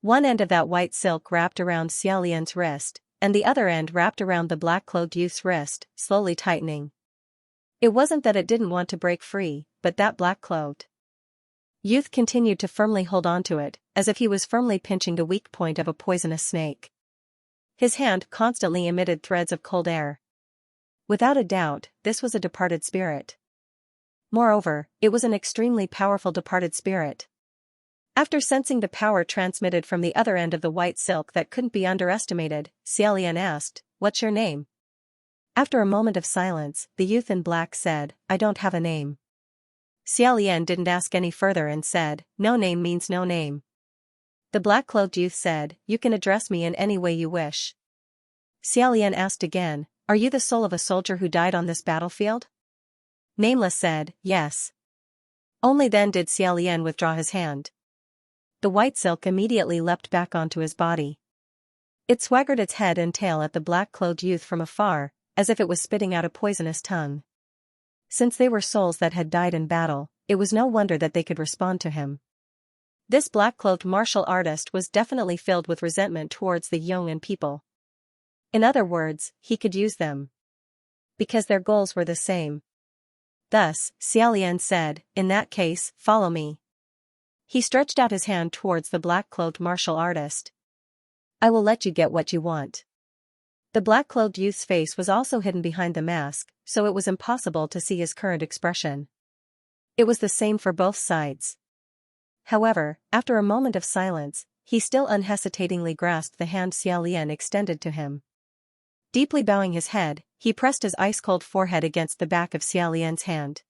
One end of that white silk wrapped around Xiaolian's wrist, and the other end wrapped around the black-cloaked youth's wrist, slowly tightening. It wasn't that it didn't want to break free, but that black-cloaked youth continued to firmly hold onto it, as if he was firmly pinching the weak point of a poisonous snake. His hand constantly emitted threads of cold air. Without a doubt, this was a departed spirit. Moreover, it was an extremely powerful departed spirit. After sensing the power transmitted from the other end of the white silk that couldn't be underestimated, Xiaolian asked, "What's your name?" After a moment of silence, the youth in black said, "I don't have a name." Xiaolian didn't ask any further and said, "No name means no name." The black-cloaked youth said, "You can address me in any way you wish." Xiaolian asked again, "Are you the soul of a soldier who died on this battlefield?" Nameless said, "Yes." Only then did Xiaolian withdraw his hand. The white silk immediately leapt back onto his body. It swaggered its head and tail at the black-cloaked youth from afar, as if it was spitting out a poisonous tongue. Since they were souls that had died in battle, it was no wonder that they could respond to him. This black-cloaked martial artist was definitely filled with resentment towards the Yong'an people. In other words, he could use them. Because their goals were the same. Thus, Xiaolian said, "In that case, follow me." He stretched out his hand towards the black-cloaked martial artist. "I will let you get what you want." The black-cloaked youth's face was also hidden behind the mask, so it was impossible to see his current expression. It was the same for both sides. However, after a moment of silence, he still unhesitatingly grasped the hand Xiaolian extended to him. Deeply bowing his head, he pressed his ice-cold forehead against the back of Xiaolian's hand.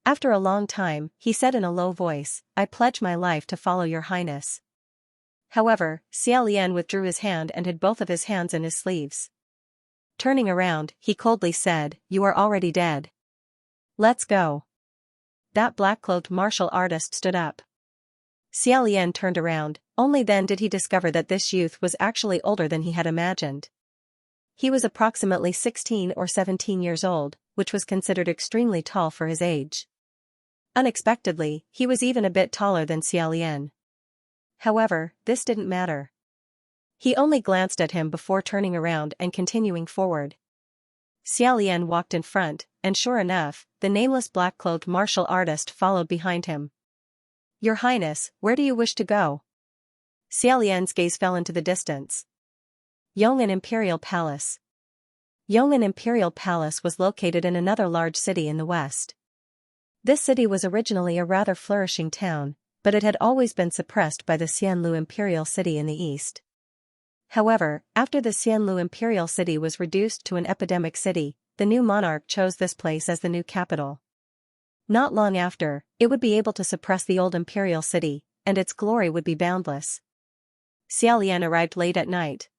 After a long time, he said in a low voice, "I pledge my life to follow your highness." However, Xiaolian withdrew his hand and hid both of his hands in his sleeves. Turning around, he coldly said, "You are already dead. Let's go." That black-cloaked martial artist stood up. Xiaolian turned around, only then did he discover that this youth was actually older than he had imagined. He was approximately 16 or 17 years old, which was considered extremely tall for his age. Unexpectedly, he was even a bit taller than Xiaolian. However, this didn't matter. He only glanced at him before turning around and continuing forward. Xiaolian walked in front, and sure enough, the nameless black-cloaked martial artist followed behind him. "Your Highness, where do you wish to go?" Xiaolian's gaze fell into the distance. Yong'an Imperial Palace. Yong'an Imperial Palace was located in another large city in the west. This city was originally a rather flourishing town, but it had always been suppressed by the Xianlu Imperial City in the east. However, after the Xianlu Imperial City was reduced to an epidemic city, the new monarch chose this place as the new capital. Not long after, it would be able to suppress the old imperial city, and its glory would be boundless. Xiaolian arrived late at night.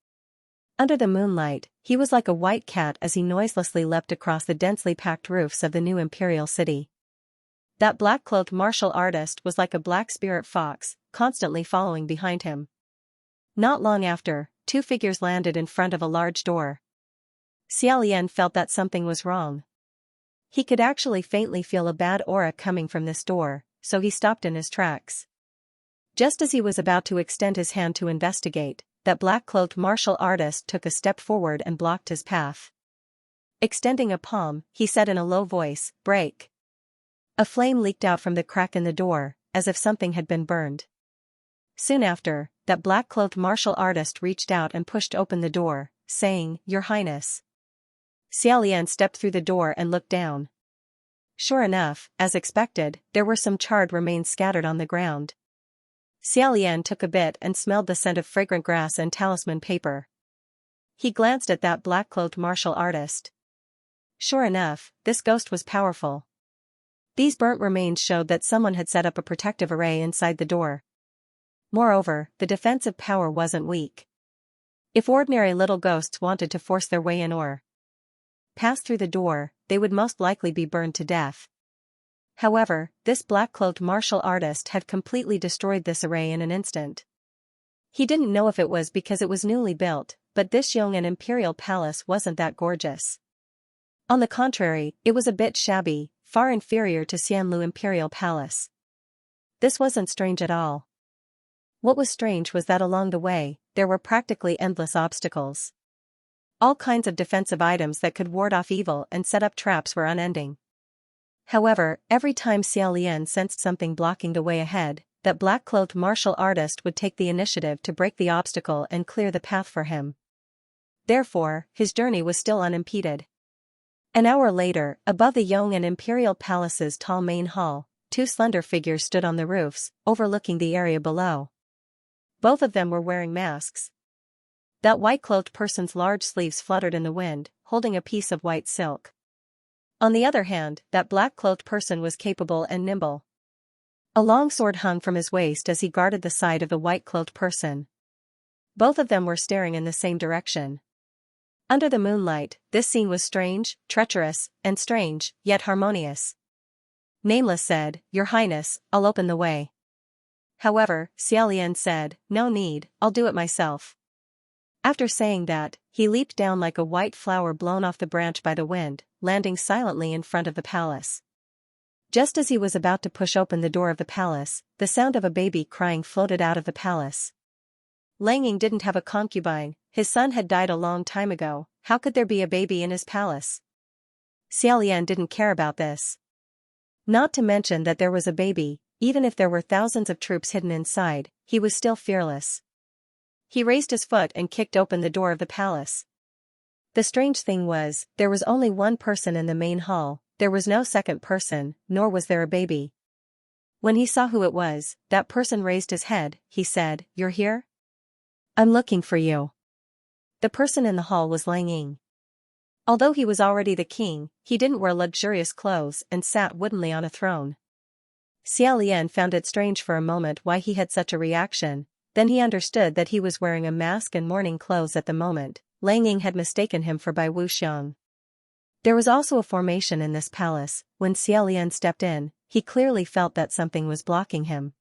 Under the moonlight, he was like a white cat as he noiselessly leapt across the densely packed roofs of the new imperial city. That black-cloaked martial artist was like a black spirit fox, constantly following behind him. Not long after, two figures landed in front of a large door. Xiaolian felt that something was wrong. He could actually faintly feel a bad aura coming from this door, so he stopped in his tracks. Just as he was about to extend his hand to investigate, that black-cloaked martial artist took a step forward and blocked his path. Extending a palm, he said in a low voice, "Break." A flame leaked out from the crack in the door, as if something had been burned. Soon after, that black-cloaked martial artist reached out and pushed open the door, saying, "Your Highness." Xiaolian stepped through the door and looked down. Sure enough, as expected, there were some charred remains scattered on the ground. Xiaolian took a bit and smelled the scent of fragrant grass and talisman paper. He glanced at that black-cloaked martial artist. Sure enough, this ghost was powerful. These burnt remains showed that someone had set up a protective array inside the door. Moreover, the defensive power wasn't weak. If ordinary little ghosts wanted to force their way in or pass through the door, they would most likely be burned to death. However, this black-cloaked martial artist had completely destroyed this array in an instant. He didn't know if it was because it was newly built, but this young and imperial palace wasn't that gorgeous. On the contrary, it was a bit shabby, far inferior to Xianlu Imperial Palace. This wasn't strange at all. What was strange was that along the way, there were practically endless obstacles. All kinds of defensive items that could ward off evil and set up traps were unending. However, every time Xiaolian sensed something blocking the way ahead, that black-cloaked martial artist would take the initiative to break the obstacle and clear the path for him. Therefore, his journey was still unimpeded. An hour later, above the Yong and Imperial Palace's tall main hall, two slender figures stood on the roofs, overlooking the area below. Both of them were wearing masks. That white-cloaked person's large sleeves fluttered in the wind, holding a piece of white silk. On the other hand, that black-cloaked person was capable and nimble. A long sword hung from his waist as he guarded the side of the white-cloaked person. Both of them were staring in the same direction. Under the moonlight, this scene was strange, treacherous, and strange, yet harmonious. Nameless said, "Your Highness, I'll open the way." However, Xiaolian said, "No need, I'll do it myself." After saying that, he leaped down like a white flower blown off the branch by the wind, landing silently in front of the palace. Just as he was about to push open the door of the palace, the sound of a baby crying floated out of the palace. Lang Ying didn't have a concubine, his son had died a long time ago, how could there be a baby in his palace? Xiaolian didn't care about this. Not to mention that there was a baby, even if there were thousands of troops hidden inside, he was still fearless. He raised his foot and kicked open the door of the palace. The strange thing was, there was only one person in the main hall, there was no second person, nor was there a baby. When he saw who it was, that person raised his head, he said, "You're here? I'm looking for you." The person in the hall was Lang Ying. Although he was already the king, he didn't wear luxurious clothes and sat woodenly on a throne. Xiaolian found it strange for a moment why he had such a reaction, then he understood that he was wearing a mask and mourning clothes at the moment. Lang Ying had mistaken him for Bai Wuxiang. There was also a formation in this palace. When Xiaolian stepped in, he clearly felt that something was blocking him.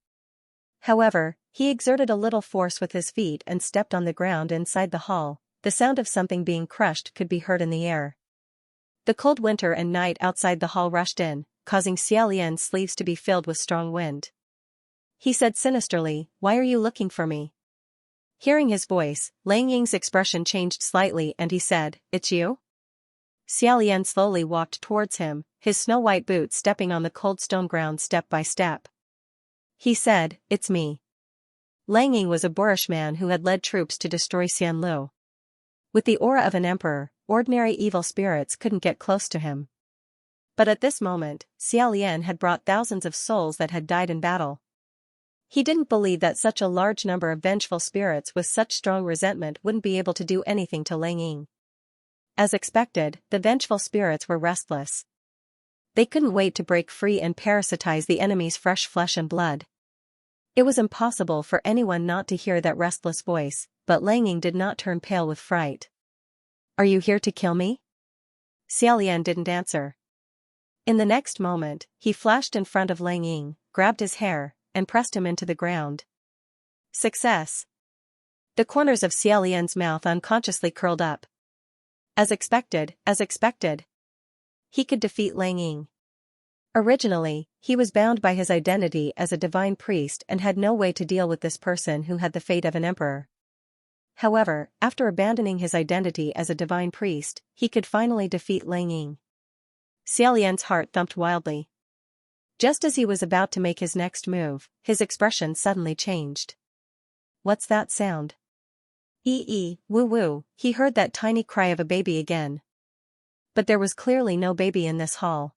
However, he exerted a little force with his feet and stepped on the ground inside the hall. The sound of something being crushed could be heard in the air. The cold winter and night outside the hall rushed in, causing Xiaolian's sleeves to be filled with strong wind. He said sinisterly, "Why are you looking for me?" Hearing his voice, Lang Ying's expression changed slightly and he said, "It's you?" Xiaolian slowly walked towards him, his snow-white boots stepping on the cold stone ground step by step. He said, "It's me." Lang Ying was a boorish man who had led troops to destroy Xianlu. With the aura of an emperor, ordinary evil spirits couldn't get close to him. But at this moment, Xiaolian had brought thousands of souls that had died in battle. He didn't believe that such a large number of vengeful spirits with such strong resentment wouldn't be able to do anything to Lang Ying. As expected, the vengeful spirits were restless. They couldn't wait to break free and parasitize the enemy's fresh flesh and blood. It was impossible for anyone not to hear that restless voice, but Lang Ying did not turn pale with fright. "Are you here to kill me?" Xiaolian didn't answer. In the next moment, he flashed in front of Lang Ying, grabbed his hair, and pressed him into the ground. Success! The corners of Xiaolian's mouth unconsciously curled up. As expected, as expected. He could defeat Lang Ying. Originally, he was bound by his identity as a divine priest and had no way to deal with this person who had the fate of an emperor. However, after abandoning his identity as a divine priest, he could finally defeat Lang Ying. Xiaolian's heart thumped wildly. Just as he was about to make his next move, his expression suddenly changed. "What's that sound?" "Ee, woo woo," he heard that tiny cry of a baby again. But there was clearly no baby in this hall.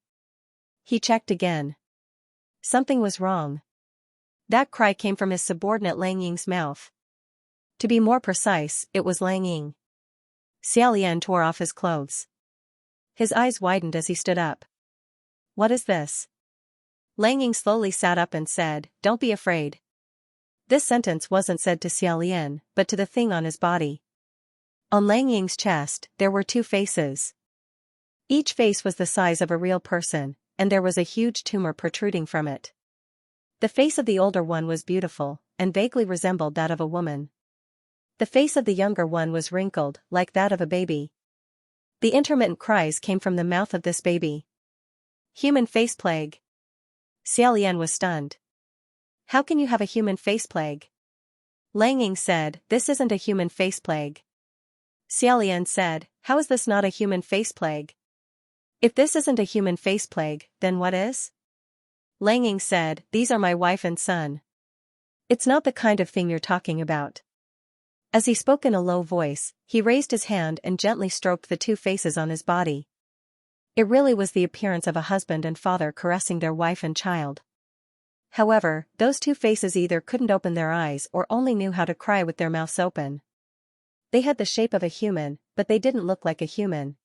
He checked again. Something was wrong. That cry came from his subordinate Lang Ying's mouth. To be more precise, it was Lang Ying. Xiaolian tore off his clothes. His eyes widened as he stood up. "What is this?" Lang Ying slowly sat up and said, "Don't be afraid." This sentence wasn't said to Xiaolian, but to the thing on his body. On Lang Ying's chest, there were two faces. Each face was the size of a real person, and there was a huge tumor protruding from it. The face of the older one was beautiful, and vaguely resembled that of a woman. The face of the younger one was wrinkled, like that of a baby. The intermittent cries came from the mouth of this baby. Human face plague. Xiaolian was stunned. How can you have a human face plague? Lang Ying said, this isn't a human face plague. Xiaolian said, how is this not a human face plague? If this isn't a human face plague, then what is? Lang Ying said, these are my wife and son. It's not the kind of thing you're talking about. As he spoke in a low voice, he raised his hand and gently stroked the two faces on his body. It really was the appearance of a husband and father caressing their wife and child. However, those two faces either couldn't open their eyes or only knew how to cry with their mouths open. They had the shape of a human, but they didn't look like a human.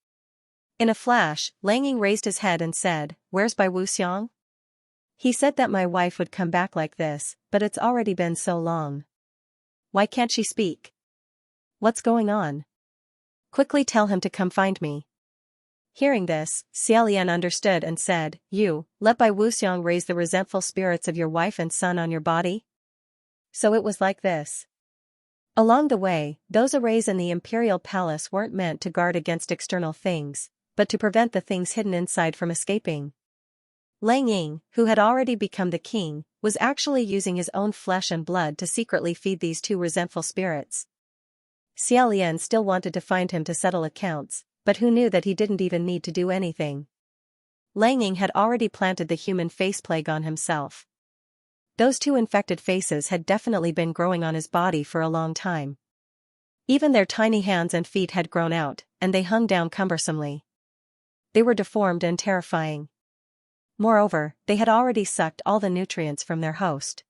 In a flash, Lang Ying raised his head and said, where's Bai Wuxiang? He said that my wife would come back like this, but it's already been so long. Why can't she speak? What's going on? Quickly tell him to come find me. Hearing this, Xiaolian understood and said, you, let Bai Wuxiang raise the resentful spirits of your wife and son on your body? So it was like this. Along the way, those arrays in the imperial palace weren't meant to guard against external things, but to prevent the things hidden inside from escaping. Lang Ying, who had already become the king, was actually using his own flesh and blood to secretly feed these two resentful spirits. Xiaolian still wanted to find him to settle accounts, but who knew that he didn't even need to do anything. Lang Ying had already planted the human face plague on himself. Those two infected faces had definitely been growing on his body for a long time. Even their tiny hands and feet had grown out, and they hung down cumbersomely. They were deformed and terrifying. Moreover, they had already sucked all the nutrients from their host.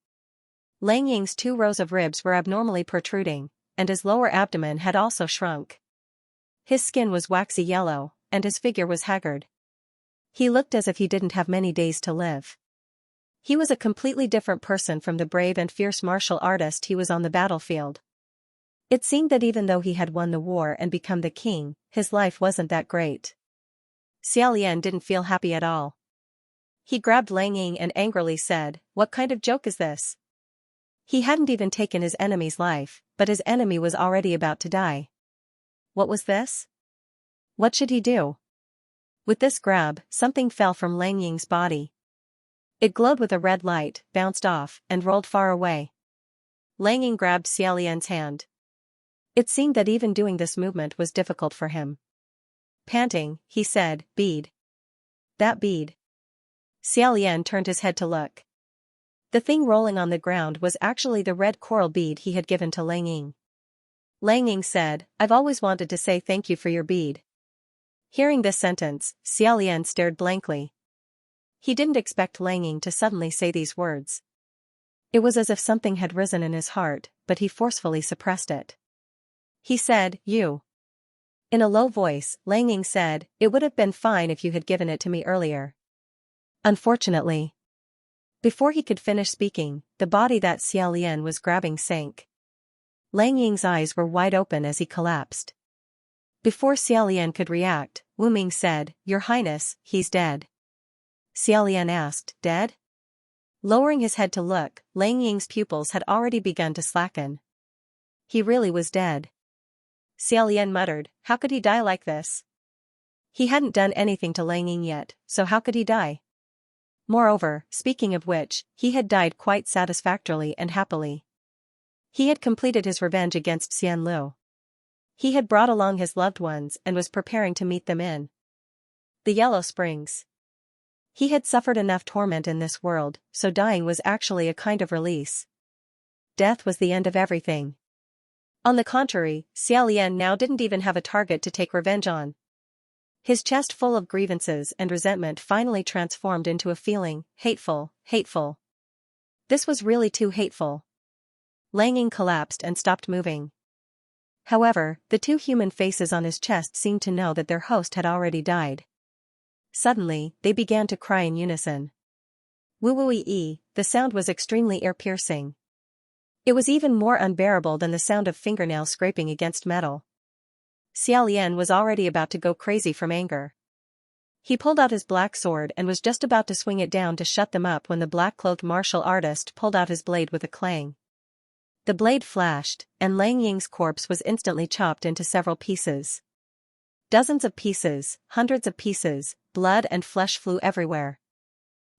Lang Ying's 2 rows of ribs were abnormally protruding, and his lower abdomen had also shrunk. His skin was waxy yellow, and his figure was haggard. He looked as if he didn't have many days to live. He was a completely different person from the brave and fierce martial artist he was on the battlefield. It seemed that even though he had won the war and become the king, his life wasn't that great. Xiaolian didn't feel happy at all. He grabbed Lang Ying and angrily said, what kind of joke is this? He hadn't even taken his enemy's life, but his enemy was already about to die. What was this? What should he do? With this grab, something fell from Lang Ying's body. It glowed with a red light, bounced off, and rolled far away. Lang Ying grabbed Xiaolian's hand. It seemed that even doing this movement was difficult for him. Panting, he said, bead. That bead. Xiaolian turned his head to look. The thing rolling on the ground was actually the red coral bead he had given to Lang Ying. Lang Ying said, I've always wanted to say thank you for your bead. Hearing this sentence, Xiaolian stared blankly. He didn't expect Lang Ying to suddenly say these words. It was as if something had risen in his heart, but he forcefully suppressed it. He said, you. In a low voice, Lang Ying said, it would have been fine if you had given it to me earlier. Unfortunately. Before he could finish speaking, the body that Xiaolian was grabbing sank. Lang Ying's eyes were wide open as he collapsed. Before Xiaolian could react, Wu Ming said, Your Highness, he's dead. Xiaolian asked, dead? Lowering his head to look, Lang Ying's pupils had already begun to slacken. He really was dead. Xiaolian muttered, how could he die like this? He hadn't done anything to Lang Ying yet, so how could he die? Moreover, speaking of which, he had died quite satisfactorily and happily. He had completed his revenge against Xian Lu. He had brought along his loved ones and was preparing to meet them in the Yellow Springs. He had suffered enough torment in this world, so dying was actually a kind of release. Death was the end of everything. On the contrary, Xiaolian now didn't even have a target to take revenge on. His chest full of grievances and resentment finally transformed into a feeling, hateful. This was really too hateful. Lang Ying collapsed and stopped moving. However, the 2 human faces on his chest seemed to know that their host had already died. Suddenly, they began to cry in unison. Woo-woo-ee, the sound was extremely ear-piercing. It was even more unbearable than the sound of fingernails scraping against metal. Xiaolian was already about to go crazy from anger. He pulled out his black sword and was just about to swing it down to shut them up when the black-cloaked martial artist pulled out his blade with a clang. The blade flashed, and Lang Ying's corpse was instantly chopped into several pieces. Dozens of pieces, hundreds of pieces, blood and flesh flew everywhere.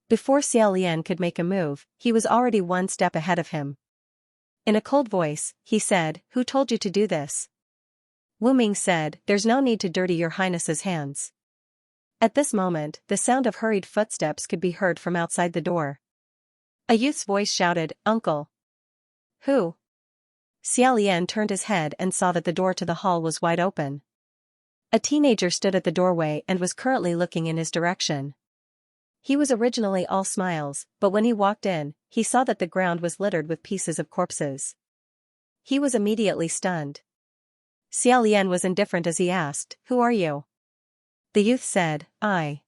Before Xiaolian could make a move, he was already one step ahead of him. In a cold voice, he said, "Who told you to do this?" Wu Ming said, "There's no need to dirty your highness's hands." At this moment, the sound of hurried footsteps could be heard from outside the door. A youth's voice shouted, "Uncle." "Who?" Xiaolian turned his head and saw that the door to the hall was wide open. A teenager stood at the doorway and was currently looking in his direction. He was originally all smiles, but when he walked in, he saw that the ground was littered with pieces of corpses. He was immediately stunned. Xiaolian was indifferent as he asked, "Who are you?" The youth said, "I."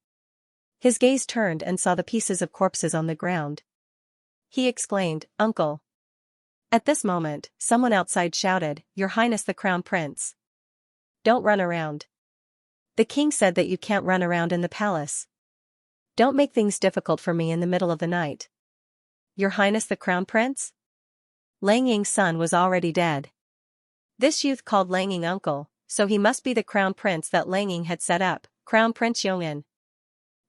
His gaze turned and saw the pieces of corpses on the ground. He exclaimed, "Uncle." At this moment, someone outside shouted, "Your Highness the Crown Prince. Don't run around. The king said that you can't run around in the palace. Don't make things difficult for me in the middle of the night." "Your Highness the Crown Prince?" Lang Ying's son was already dead. This youth called Lang Ying uncle, so he must be the crown prince that Lang Ying had set up, Crown Prince Yong'an.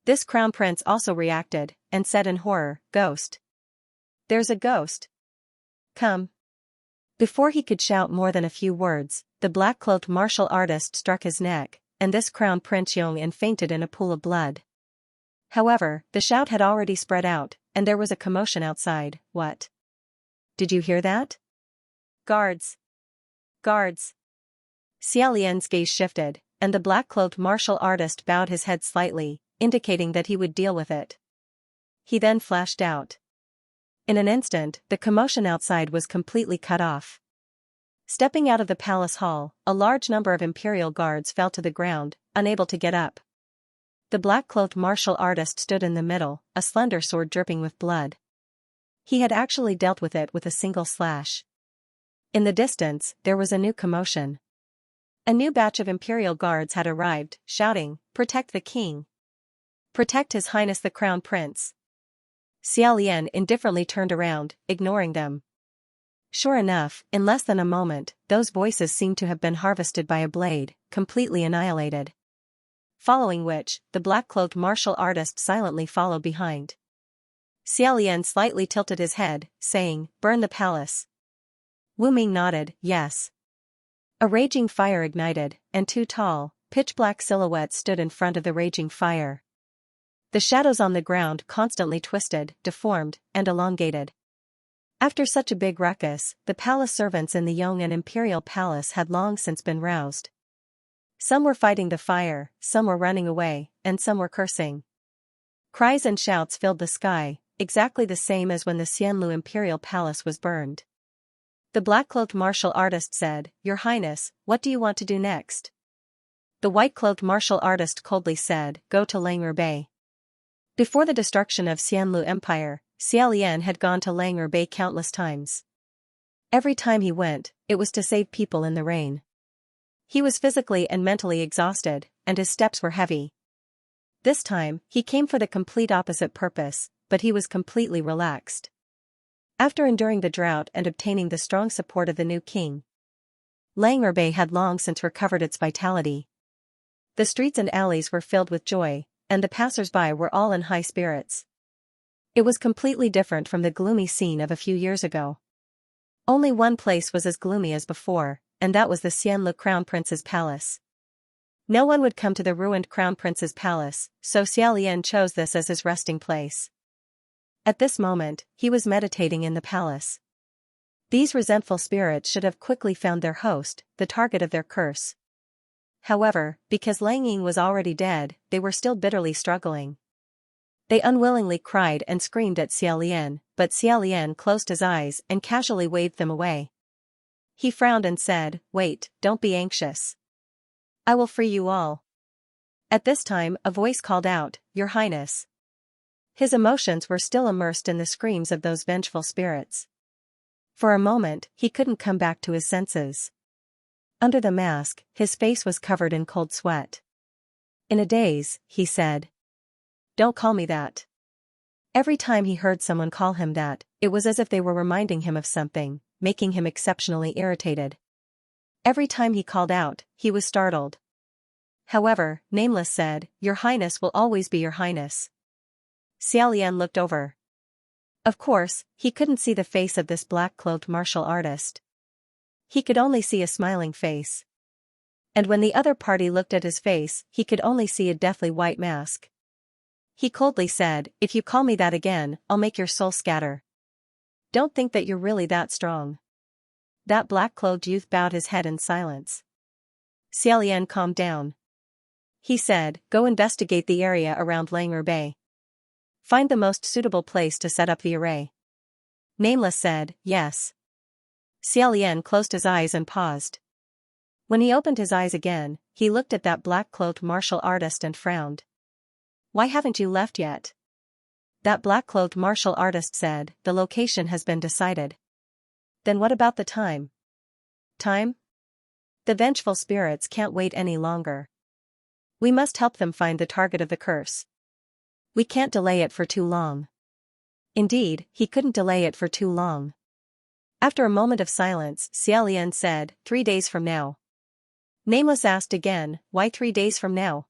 This crown prince also reacted, and said in horror, "Ghost. There's a ghost. Come." Before he could shout more than a few words, the black-cloaked martial artist struck his neck, and this crown Prince Yong'an fainted in a pool of blood. However, the shout had already spread out, and there was a commotion outside. "What? Did you hear that? Guards! Guards!" Xiaolian's gaze shifted, and the black-cloaked martial artist bowed his head slightly, indicating that he would deal with it. He then flashed out. In an instant, the commotion outside was completely cut off. Stepping out of the palace hall, a large number of imperial guards fell to the ground, unable to get up. The black-cloaked martial artist stood in the middle, a slender sword dripping with blood. He had actually dealt with it with a single slash. In the distance, there was a new commotion. A new batch of imperial guards had arrived, shouting, "Protect the king! Protect His Highness the Crown Prince!" Xiaolian indifferently turned around, ignoring them. Sure enough, in less than a moment, those voices seemed to have been harvested by a blade, completely annihilated. Following which, the black-cloaked martial artist silently followed behind. Xiaolian slightly tilted his head, saying, "Burn the palace." Wu Ming nodded, yes. A raging fire ignited, and two tall, pitch-black silhouettes stood in front of the raging fire. The shadows on the ground constantly twisted, deformed, and elongated. After such a big ruckus, the palace servants in the Yong'an imperial palace had long since been roused. Some were fighting the fire, some were running away, and some were cursing. Cries and shouts filled the sky, exactly the same as when the Xianlu imperial palace was burned. The black-cloaked martial artist said, "Your Highness, what do you want to do next?" The white-cloaked martial artist coldly said, "Go to Lang'er Bay." Before the destruction of Xianlu Empire, Xiaolian had gone to Lang'er Bay countless times. Every time he went, it was to save people in the rain. He was physically and mentally exhausted, and his steps were heavy. This time, he came for the complete opposite purpose, but he was completely relaxed. After enduring the drought and obtaining the strong support of the new king, Lang'er Bay had long since recovered its vitality. The streets and alleys were filled with joy, and the passers-by were all in high spirits. It was completely different from the gloomy scene of a few years ago. Only one place was as gloomy as before, and that was the Xianlu Crown Prince's palace. No one would come to the ruined Crown Prince's palace, so Xiaolian chose this as his resting place. At this moment, he was meditating in the palace. These resentful spirits should have quickly found their host, the target of their curse. However, because Lang Ying was already dead, they were still bitterly struggling. They unwillingly cried and screamed at Xiaolian, but Xiaolian closed his eyes and casually waved them away. He frowned and said, "Wait, don't be anxious. I will free you all." At this time, a voice called out, "Your Highness." His emotions were still immersed in the screams of those vengeful spirits. For a moment, he couldn't come back to his senses. Under the mask, his face was covered in cold sweat. In a daze, he said. Don't call me that. Every time he heard someone call him that, it was as if they were reminding him of something, making him exceptionally irritated. Every time he called out, he was startled. However, Nameless said, Your Highness will always be Your Highness. Xiaolian looked over. Of course, he couldn't see the face of this black-cloaked martial artist. He could only see a smiling face. And when the other party looked at his face, he could only see a deathly white mask. He coldly said, If you call me that again, I'll make your soul scatter. Don't think that you're really that strong. That black-cloaked youth bowed his head in silence. Xiaolian calmed down. He said, Go investigate the area around Lang'er Bay. Find the most suitable place to set up the array. Nameless said, Yes. Xiaolian closed his eyes and paused. When he opened his eyes again, he looked at that black-cloaked martial artist and frowned. Why haven't you left yet? That black-cloaked martial artist said, The location has been decided. Then what about the time? Time? The vengeful spirits can't wait any longer. We must help them find the target of the curse. We can't delay it for too long. Indeed, he couldn't delay it for too long. After a moment of silence, Xiaolian said, 3 days from now. Nameless asked again, Why 3 days from now?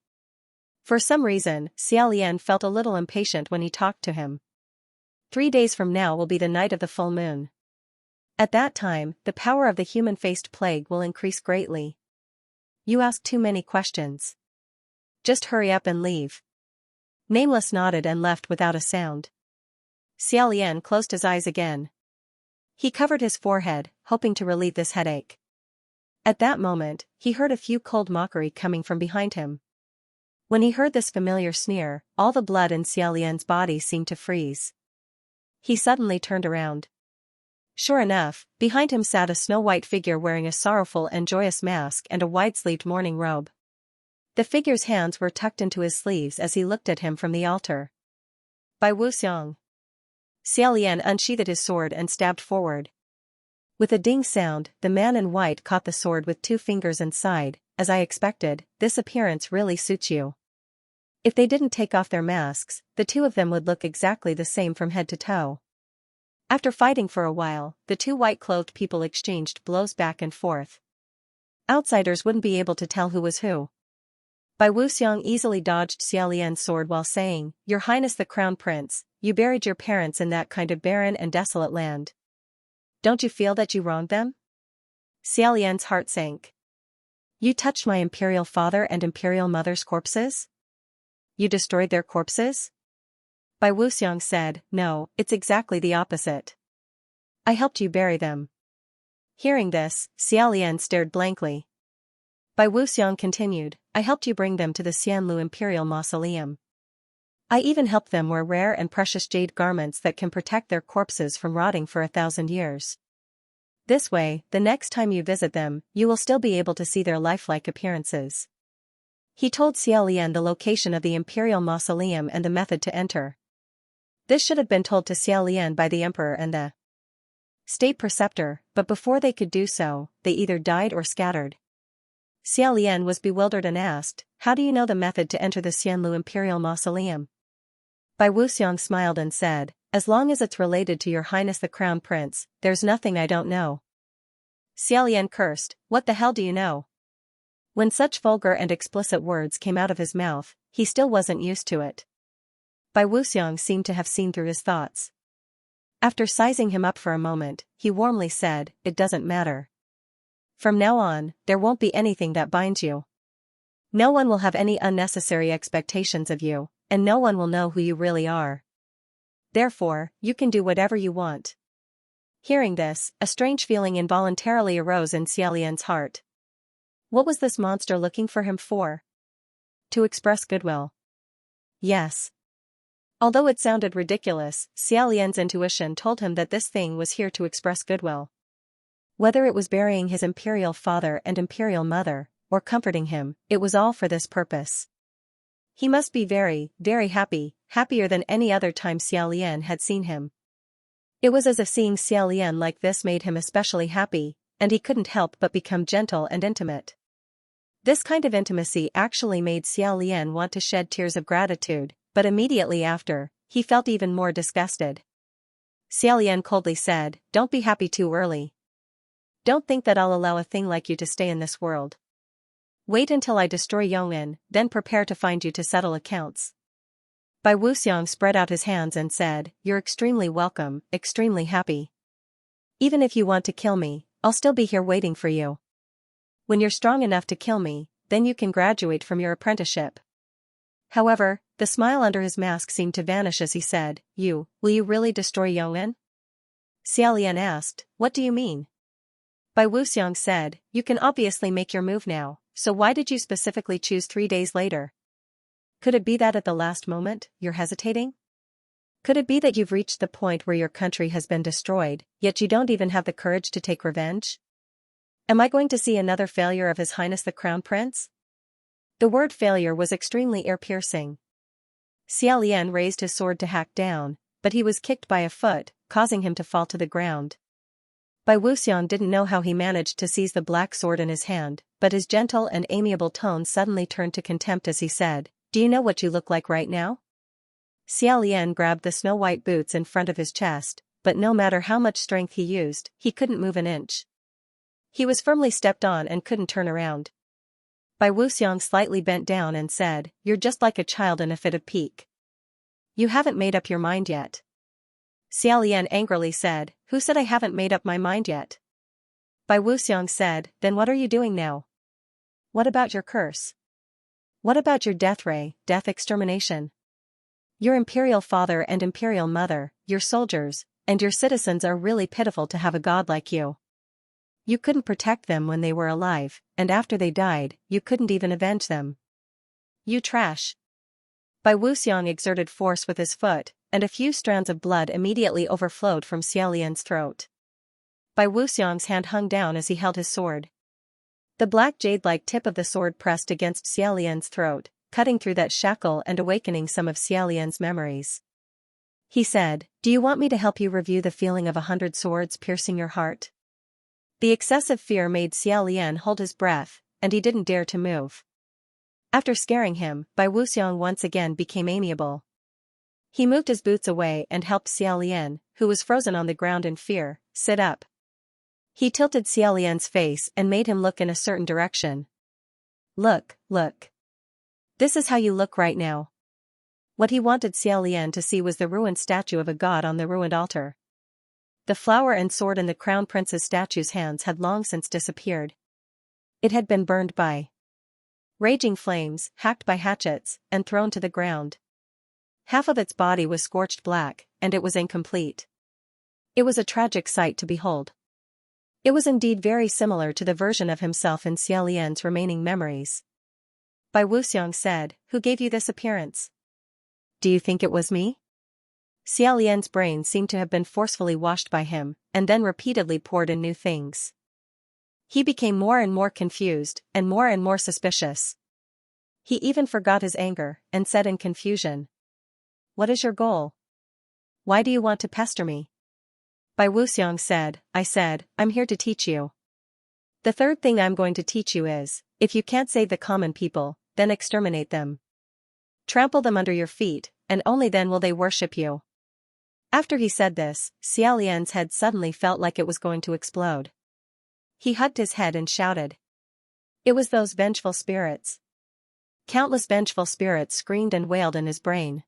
For some reason, Xiaolian felt a little impatient when he talked to him. 3 days from now will be the night of the full moon. At that time, the power of the human-faced plague will increase greatly. You ask too many questions. Just hurry up and leave. Nameless nodded and left without a sound. Xiaolian closed his eyes again. He covered his forehead, hoping to relieve this headache. At that moment, he heard a few cold mockery coming from behind him. When he heard this familiar sneer, all the blood in Xiaolian's body seemed to freeze. He suddenly turned around. Sure enough, behind him sat a snow-white figure wearing a sorrowful and joyous mask and a wide-sleeved mourning robe. The figure's hands were tucked into his sleeves as he looked at him from the altar. By Wuxiang. Xiaolian unsheathed his sword and stabbed forward. With a ding sound, the man in white caught the sword with 2 fingers and sighed, As I expected, this appearance really suits you. If they didn't take off their masks, the two of them would look exactly the same from head to toe. After fighting for a while, the 2 white-clothed people exchanged blows back and forth. Outsiders wouldn't be able to tell who was who. Bai Wuxiang easily dodged Xiaolian's sword while saying, Your Highness the Crown Prince, you buried your parents in that kind of barren and desolate land. Don't you feel that you wronged them? Xiaolian's heart sank. You touched my imperial father and imperial mother's corpses? You destroyed their corpses? Bai Wuxiang said, No, it's exactly the opposite. I helped you bury them. Hearing this, Xiaolian stared blankly. Bai Wuxiang continued, I helped you bring them to the Xianlu Imperial Mausoleum. I even helped them wear rare and precious jade garments that can protect their corpses from rotting for 1,000 years. This way, the next time you visit them, you will still be able to see their lifelike appearances. He told Xiaolian the location of the Imperial Mausoleum and the method to enter. This should have been told to Xiaolian by the Emperor and the State Preceptor, but before they could do so, they either died or scattered. Xiaolian was bewildered and asked, How do you know the method to enter the Xianlu Imperial Mausoleum? Bai Wuxiang smiled and said, As long as it's related to Your Highness the Crown Prince, there's nothing I don't know. Xiaolian cursed, What the hell do you know? When such vulgar and explicit words came out of his mouth, he still wasn't used to it. Bai Wuxiang seemed to have seen through his thoughts. After sizing him up for a moment, he warmly said, It doesn't matter. From now on, there won't be anything that binds you. No one will have any unnecessary expectations of you, and no one will know who you really are. Therefore, you can do whatever you want. Hearing this, a strange feeling involuntarily arose in Xiaolian's heart. What was this monster looking for him for? To express goodwill. Yes. Although it sounded ridiculous, Xiaolian's intuition told him that this thing was here to express goodwill. Whether it was burying his imperial father and imperial mother, or comforting him, it was all for this purpose. He must be very, very happy, happier than any other time Xiaolian had seen him. It was as if seeing Xiaolian like this made him especially happy, and he couldn't help but become gentle and intimate. This kind of intimacy actually made Xiaolian want to shed tears of gratitude, but immediately after, he felt even more disgusted. Xiaolian coldly said, "Don't be happy too early. Don't think that I'll allow a thing like you to stay in this world. Wait until I destroy Yong'an, then prepare to find you to settle accounts." Bai Wuxiang spread out his hands and said, "You're extremely welcome, extremely happy. Even if you want to kill me, I'll still be here waiting for you. When you're strong enough to kill me, then you can graduate from your apprenticeship." However, the smile under his mask seemed to vanish as he said, Will you really destroy Yong'an?" Xiaolian asked, "What do you mean?" Bai Wuxiang said, "You can obviously make your move now, so why did you specifically choose 3 days later? Could it be that at the last moment, you're hesitating? Could it be that you've reached the point where your country has been destroyed, yet you don't even have the courage to take revenge? Am I going to see another failure of His Highness the Crown Prince?" The word failure was extremely ear-piercing. Xiaolian raised his sword to hack down, but he was kicked by a foot, causing him to fall to the ground. Bai Wuxiang didn't know how he managed to seize the black sword in his hand, but his gentle and amiable tone suddenly turned to contempt as he said, "Do you know what you look like right now?" Xiaolian grabbed the snow-white boots in front of his chest, but no matter how much strength he used, he couldn't move an inch. He was firmly stepped on and couldn't turn around. Bai Wuxiang slightly bent down and said, "You're just like a child in a fit of pique. You haven't made up your mind yet." Xiaolian angrily said, "Who said I haven't made up my mind yet?" Bai Wuxiang said, "Then what are you doing now? What about your curse? What about your death ray, death extermination? Your imperial father and imperial mother, your soldiers, and your citizens are really pitiful to have a god like you. You couldn't protect them when they were alive, and after they died, you couldn't even avenge them. You trash." Bai Wuxiang exerted force with his foot, and a few strands of blood immediately overflowed from Xiaolian's throat. Bai Wuxiang's hand hung down as he held his sword. The black jade-like tip of the sword pressed against Xiaolian's throat, cutting through that shackle and awakening some of Xiaolian's memories. He said, "Do you want me to help you review the feeling of 100 swords piercing your heart?" The excessive fear made Xiaolian hold his breath, and he didn't dare to move. After scaring him, Bai Wuxiang once again became amiable. He moved his boots away and helped Xiaolian, who was frozen on the ground in fear, sit up. He tilted Xiaolian's face and made him look in a certain direction. Look. This is how you look right now." What he wanted Xiaolian to see was the ruined statue of a god on the ruined altar. The flower and sword in the crown prince's statue's hands had long since disappeared. It had been burned by raging flames, hacked by hatchets, and thrown to the ground. Half of its body was scorched black, and it was incomplete. It was a tragic sight to behold. It was indeed very similar to the version of himself in Xiaolian's remaining memories. Bai Wuxiang said, "Who gave you this appearance? Do you think it was me?" Xiaolian's brain seemed to have been forcefully washed by him, and then repeatedly poured in new things. He became more and more confused, and more suspicious. He even forgot his anger, and said in confusion, "What is your goal? Why do you want to pester me?" Bai Wuxiang said, "I'm here to teach you. The third thing I'm going to teach you is, if you can't save the common people, then exterminate them. Trample them under your feet, and only then will they worship you." After he said this, Xiaolian's head suddenly felt like it was going to explode. He hugged his head and shouted. It was those vengeful spirits. Countless vengeful spirits screamed and wailed in his brain.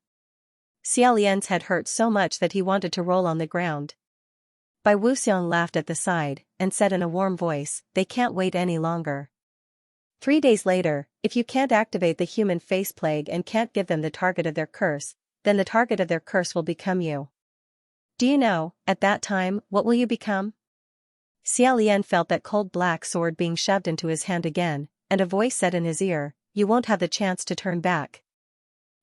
Xiaolian's head hurt so much that he wanted to roll on the ground. Bai Wuxiang laughed at the side, and said in a warm voice, "They can't wait any longer. 3 days later, if you can't activate the human face plague and can't give them the target of their curse, then the target of their curse will become you. Do you know, at that time, what will you become?" Xiaolian felt that cold black sword being shoved into his hand again, and a voice said in his ear, "You won't have the chance to turn back."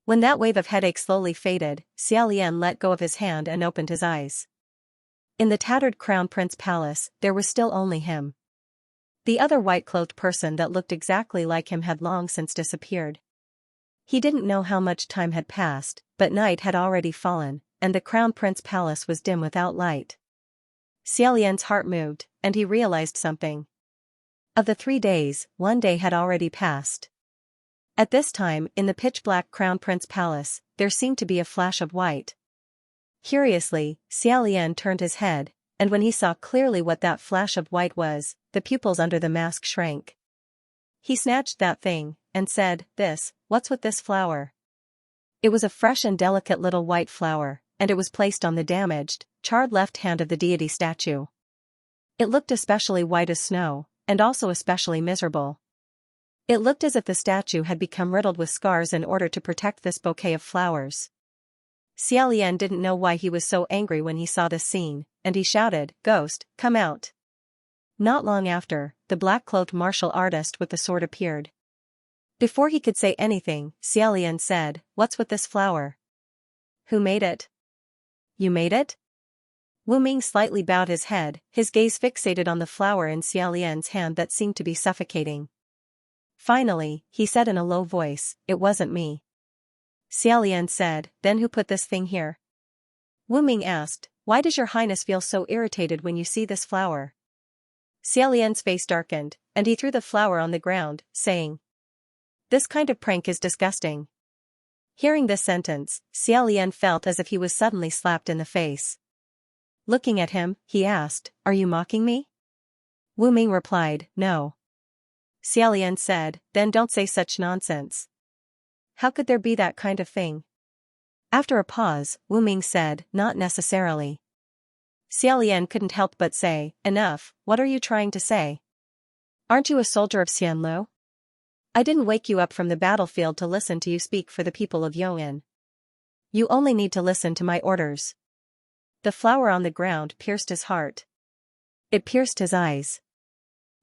When that wave of headache slowly faded, Xiaolian let go of his hand and opened his eyes. In the tattered Crown Prince Palace, there was still only him. The other white-cloaked person that looked exactly like him had long since disappeared. He didn't know how much time had passed, but night had already fallen, and the Crown Prince Palace was dim without light. Xiaolian's heart moved, and he realized something. Of the 3 days, 1 day had already passed. At this time, in the pitch-black Crown Prince Palace, there seemed to be a flash of white. Curiously, Xiaolian turned his head, and when he saw clearly what that flash of white was, the pupils under the mask shrank. He snatched that thing, and said, what's with this flower? It was a fresh and delicate little white flower, and it was placed on the damaged, charred left hand of the deity statue. It looked especially white as snow, and also especially miserable. It looked as if the statue had become riddled with scars in order to protect this bouquet of flowers. Xiaolian didn't know why he was so angry when he saw this scene, and he shouted, "Ghost, come out!" Not long after, the black-cloaked martial artist with the sword appeared. Before he could say anything, Xiaolian said, "What's with this flower? Who made it?" "You made it?" Wu Ming slightly bowed his head, his gaze fixated on the flower in Xiaolian's hand that seemed to be suffocating. Finally, he said in a low voice, "It wasn't me." Xiaolian said, "Then who put this thing here?" Wu Ming asked, "Why does your highness feel so irritated when you see this flower?" Xiaolian's face darkened, and he threw the flower on the ground, saying, "This kind of prank is disgusting." Hearing this sentence, Xiaolian felt as if he was suddenly slapped in the face. Looking at him, he asked, "Are you mocking me?" Wu Ming replied, "No." Xiaolian said, "Then don't say such nonsense. How could there be that kind of thing?" After a pause, Wu Ming said, "Not necessarily." Xiaolian couldn't help but say, "Enough, what are you trying to say? Aren't you a soldier of Xianlu? I didn't wake you up from the battlefield to listen to you speak for the people of Youan. You only need to listen to my orders." The flower on the ground pierced his heart. It pierced his eyes.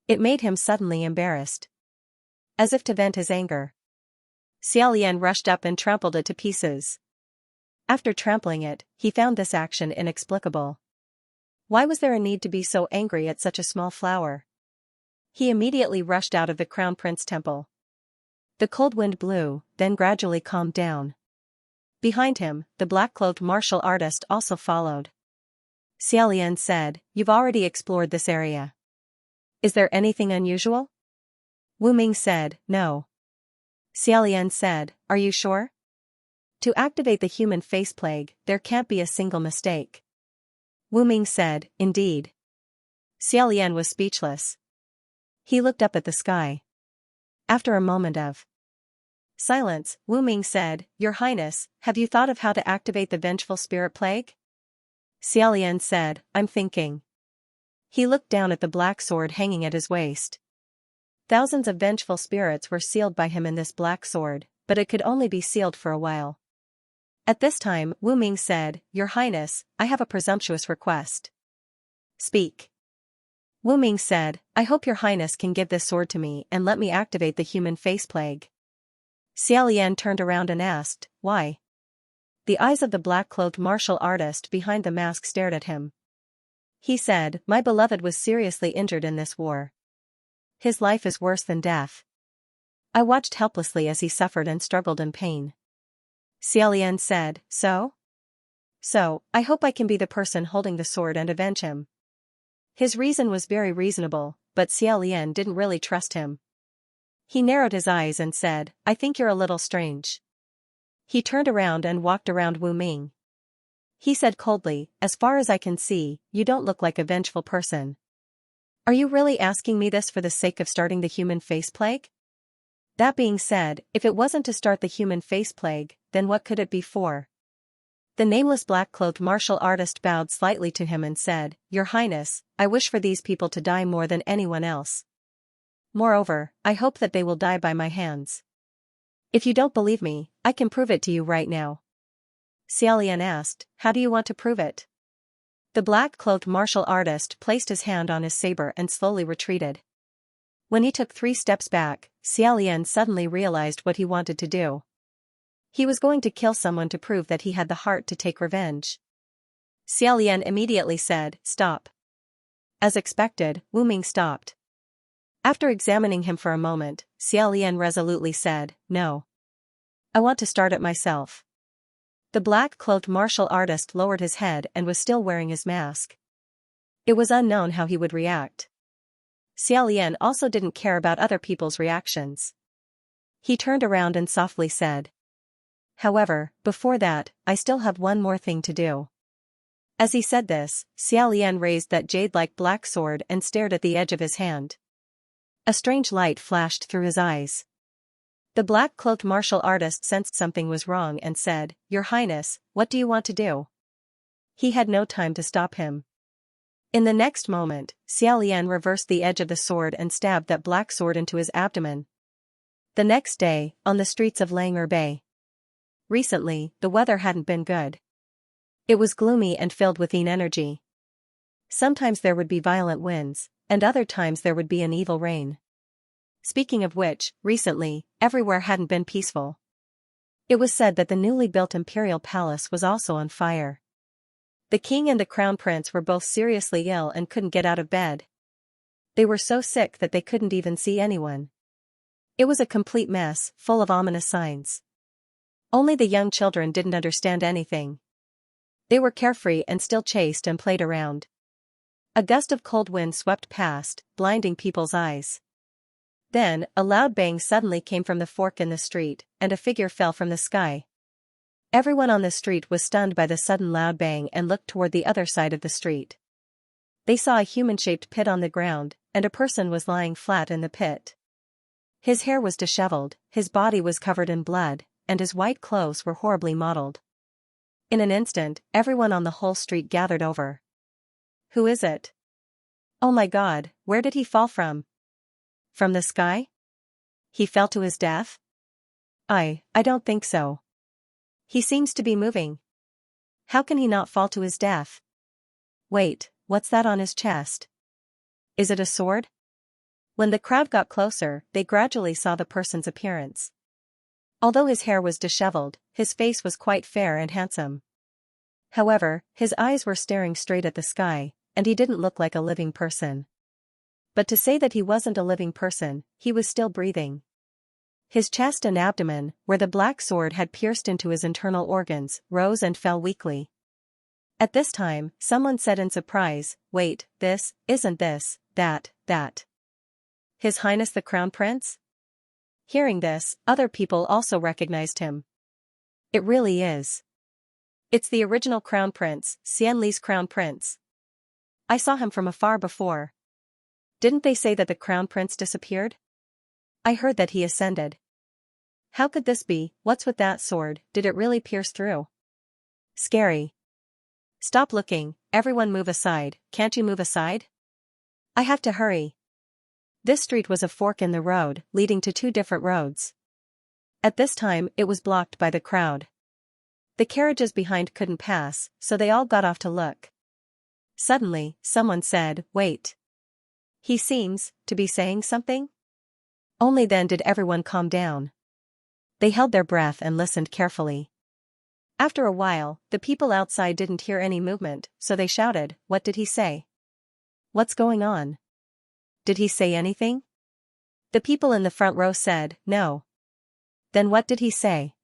It made him suddenly embarrassed. As if to vent his anger, Xiaolian rushed up and trampled it to pieces. After trampling it, he found this action inexplicable. Why was there a need to be so angry at such a small flower? He immediately rushed out of the Crown Prince temple. The cold wind blew, then gradually calmed down. Behind him, the black-cloaked martial artist also followed. Xiaolian said, "You've already explored this area. Is there anything unusual?" Wu Ming said, "No." Xiaolian said, "Are you sure? To activate the human face plague, there can't be a single mistake." Wu Ming said, "Indeed." Xiaolian was speechless. He looked up at the sky. After a moment of silence, Wu Ming said, "Your Highness, have you thought of how to activate the vengeful spirit plague?" Xiaolian said, "I'm thinking." He looked down at the black sword hanging at his waist. Thousands of vengeful spirits were sealed by him in this black sword, but it could only be sealed for a while. At this time, Wu Ming said, "Your Highness, I have a presumptuous request." "Speak." Wu Ming said, "I hope your Highness can give this sword to me and let me activate the human face plague." Xiaolian turned around and asked, "Why?" The eyes of the black-cloaked martial artist behind the mask stared at him. He said, "My beloved was seriously injured in this war. His life is worse than death. I watched helplessly as he suffered and struggled in pain." Xiaolian said, So, I hope I can be the person holding the sword and avenge him." His reason was very reasonable, but Xiaolian didn't really trust him. He narrowed his eyes and said, "I think you're a little strange." He turned around and walked around Wu Ming. He said coldly, "As far as I can see, you don't look like a vengeful person. Are you really asking me this for the sake of starting the human face plague? That being said, if it wasn't to start the human face plague, then what could it be for?" The nameless black-cloaked martial artist bowed slightly to him and said, "Your Highness, I wish for these people to die more than anyone else. Moreover, I hope that they will die by my hands. If you don't believe me, I can prove it to you right now." Xiaolian asked, "How do you want to prove it?" The black-cloaked martial artist placed his hand on his saber and slowly retreated. When he took 3 steps back, Xiaolian suddenly realized what he wanted to do. He was going to kill someone to prove that he had the heart to take revenge. Xiaolian immediately said, "Stop." As expected, Wu Ming stopped. After examining him for a moment, Xiaolian resolutely said, "No. I want to start it myself." The black-cloaked martial artist lowered his head and was still wearing his mask. It was unknown how he would react. Xiaolian also didn't care about other people's reactions. He turned around and softly said, "However, before that, I still have one more thing to do." As he said this, Xiaolian raised that jade-like black sword and stared at the edge of his hand. A strange light flashed through his eyes. The black-cloaked martial artist sensed something was wrong and said, "Your Highness, what do you want to do?" He had no time to stop him. In the next moment, Xiaolian reversed the edge of the sword and stabbed that black sword into his abdomen. The next day, on the streets of Lang'er Bay. Recently, the weather hadn't been good. It was gloomy and filled with energy. Sometimes there would be violent winds, and other times there would be an evil rain. Speaking of which, recently, everywhere hadn't been peaceful. It was said that the newly built imperial palace was also on fire. The king and the crown prince were both seriously ill and couldn't get out of bed. They were so sick that they couldn't even see anyone. It was a complete mess, full of ominous signs. Only the young children didn't understand anything. They were carefree and still chased and played around. A gust of cold wind swept past, blinding people's eyes. Then, a loud bang suddenly came from the fork in the street, and a figure fell from the sky. Everyone on the street was stunned by the sudden loud bang and looked toward the other side of the street. They saw a human-shaped pit on the ground, and a person was lying flat in the pit. His hair was disheveled, his body was covered in blood, and his white clothes were horribly mottled. In an instant, everyone on the whole street gathered over. "Who is it? Oh my God, where did he fall from? From the sky? He fell to his death? I don't think so. He seems to be moving. How can he not fall to his death? Wait, what's that on his chest? Is it a sword?" When the crowd got closer, they gradually saw the person's appearance. Although his hair was disheveled, his face was quite fair and handsome. However, his eyes were staring straight at the sky, and he didn't look like a living person. But to say that he wasn't a living person, he was still breathing. His chest and abdomen, where the black sword had pierced into his internal organs, rose and fell weakly. At this time, someone said in surprise, "Wait, isn't this, that. His Highness the Crown Prince?" Hearing this, other people also recognized him. "It really is. It's the original Crown Prince, Xianli's Crown Prince. I saw him from afar before. Didn't they say that the Crown Prince disappeared? I heard that he ascended. How could this be? What's with that sword? Did it really pierce through? Scary. Stop looking, everyone move aside, can't you move aside? I have to hurry." This street was a fork in the road, leading to two different roads. At this time, it was blocked by the crowd. The carriages behind couldn't pass, so they all got off to look. Suddenly, someone said, "Wait. He seems to be saying something?" Only then did everyone calm down. They held their breath and listened carefully. After a while, the people outside didn't hear any movement, so they shouted, "What did he say? What's going on? Did he say anything?" The people in the front row said, "No." Then what did he say?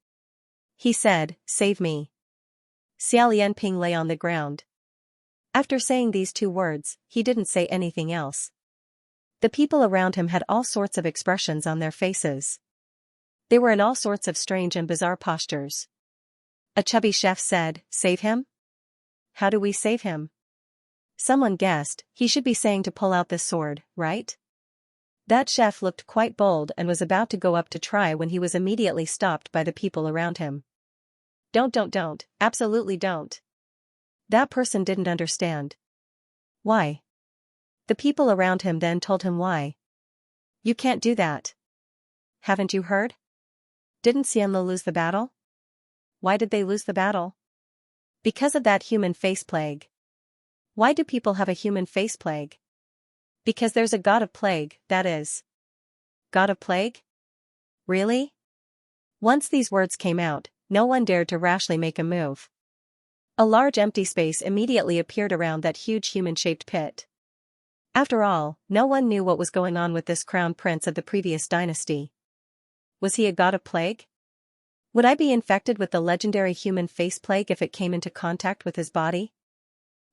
He said, "Save me." Xiao Lianping lay on the ground. After saying these two words, he didn't say anything else. The people around him had all sorts of expressions on their faces. They were in all sorts of strange and bizarre postures. A chubby chef said, "Save him? How do we save him?" Someone guessed, he should be saying to pull out this sword, right? That chef looked quite bold and was about to go up to try when he was immediately stopped by the people around him. Don't, absolutely don't." That person didn't understand. Why? The people around him then told him why. "You can't do that. Haven't you heard? Didn't Xianlu lose the battle?" Why did they lose the battle? Because of that human face plague. Why do people have a human face plague? Because there's a god of plague, that is. God of plague? Really? Once these words came out, no one dared to rashly make a move. A large empty space immediately appeared around that huge human-shaped pit. After all, no one knew what was going on with this crown prince of the previous dynasty. Was he a god of plague? Would I be infected with the legendary human face plague if it came into contact with his body?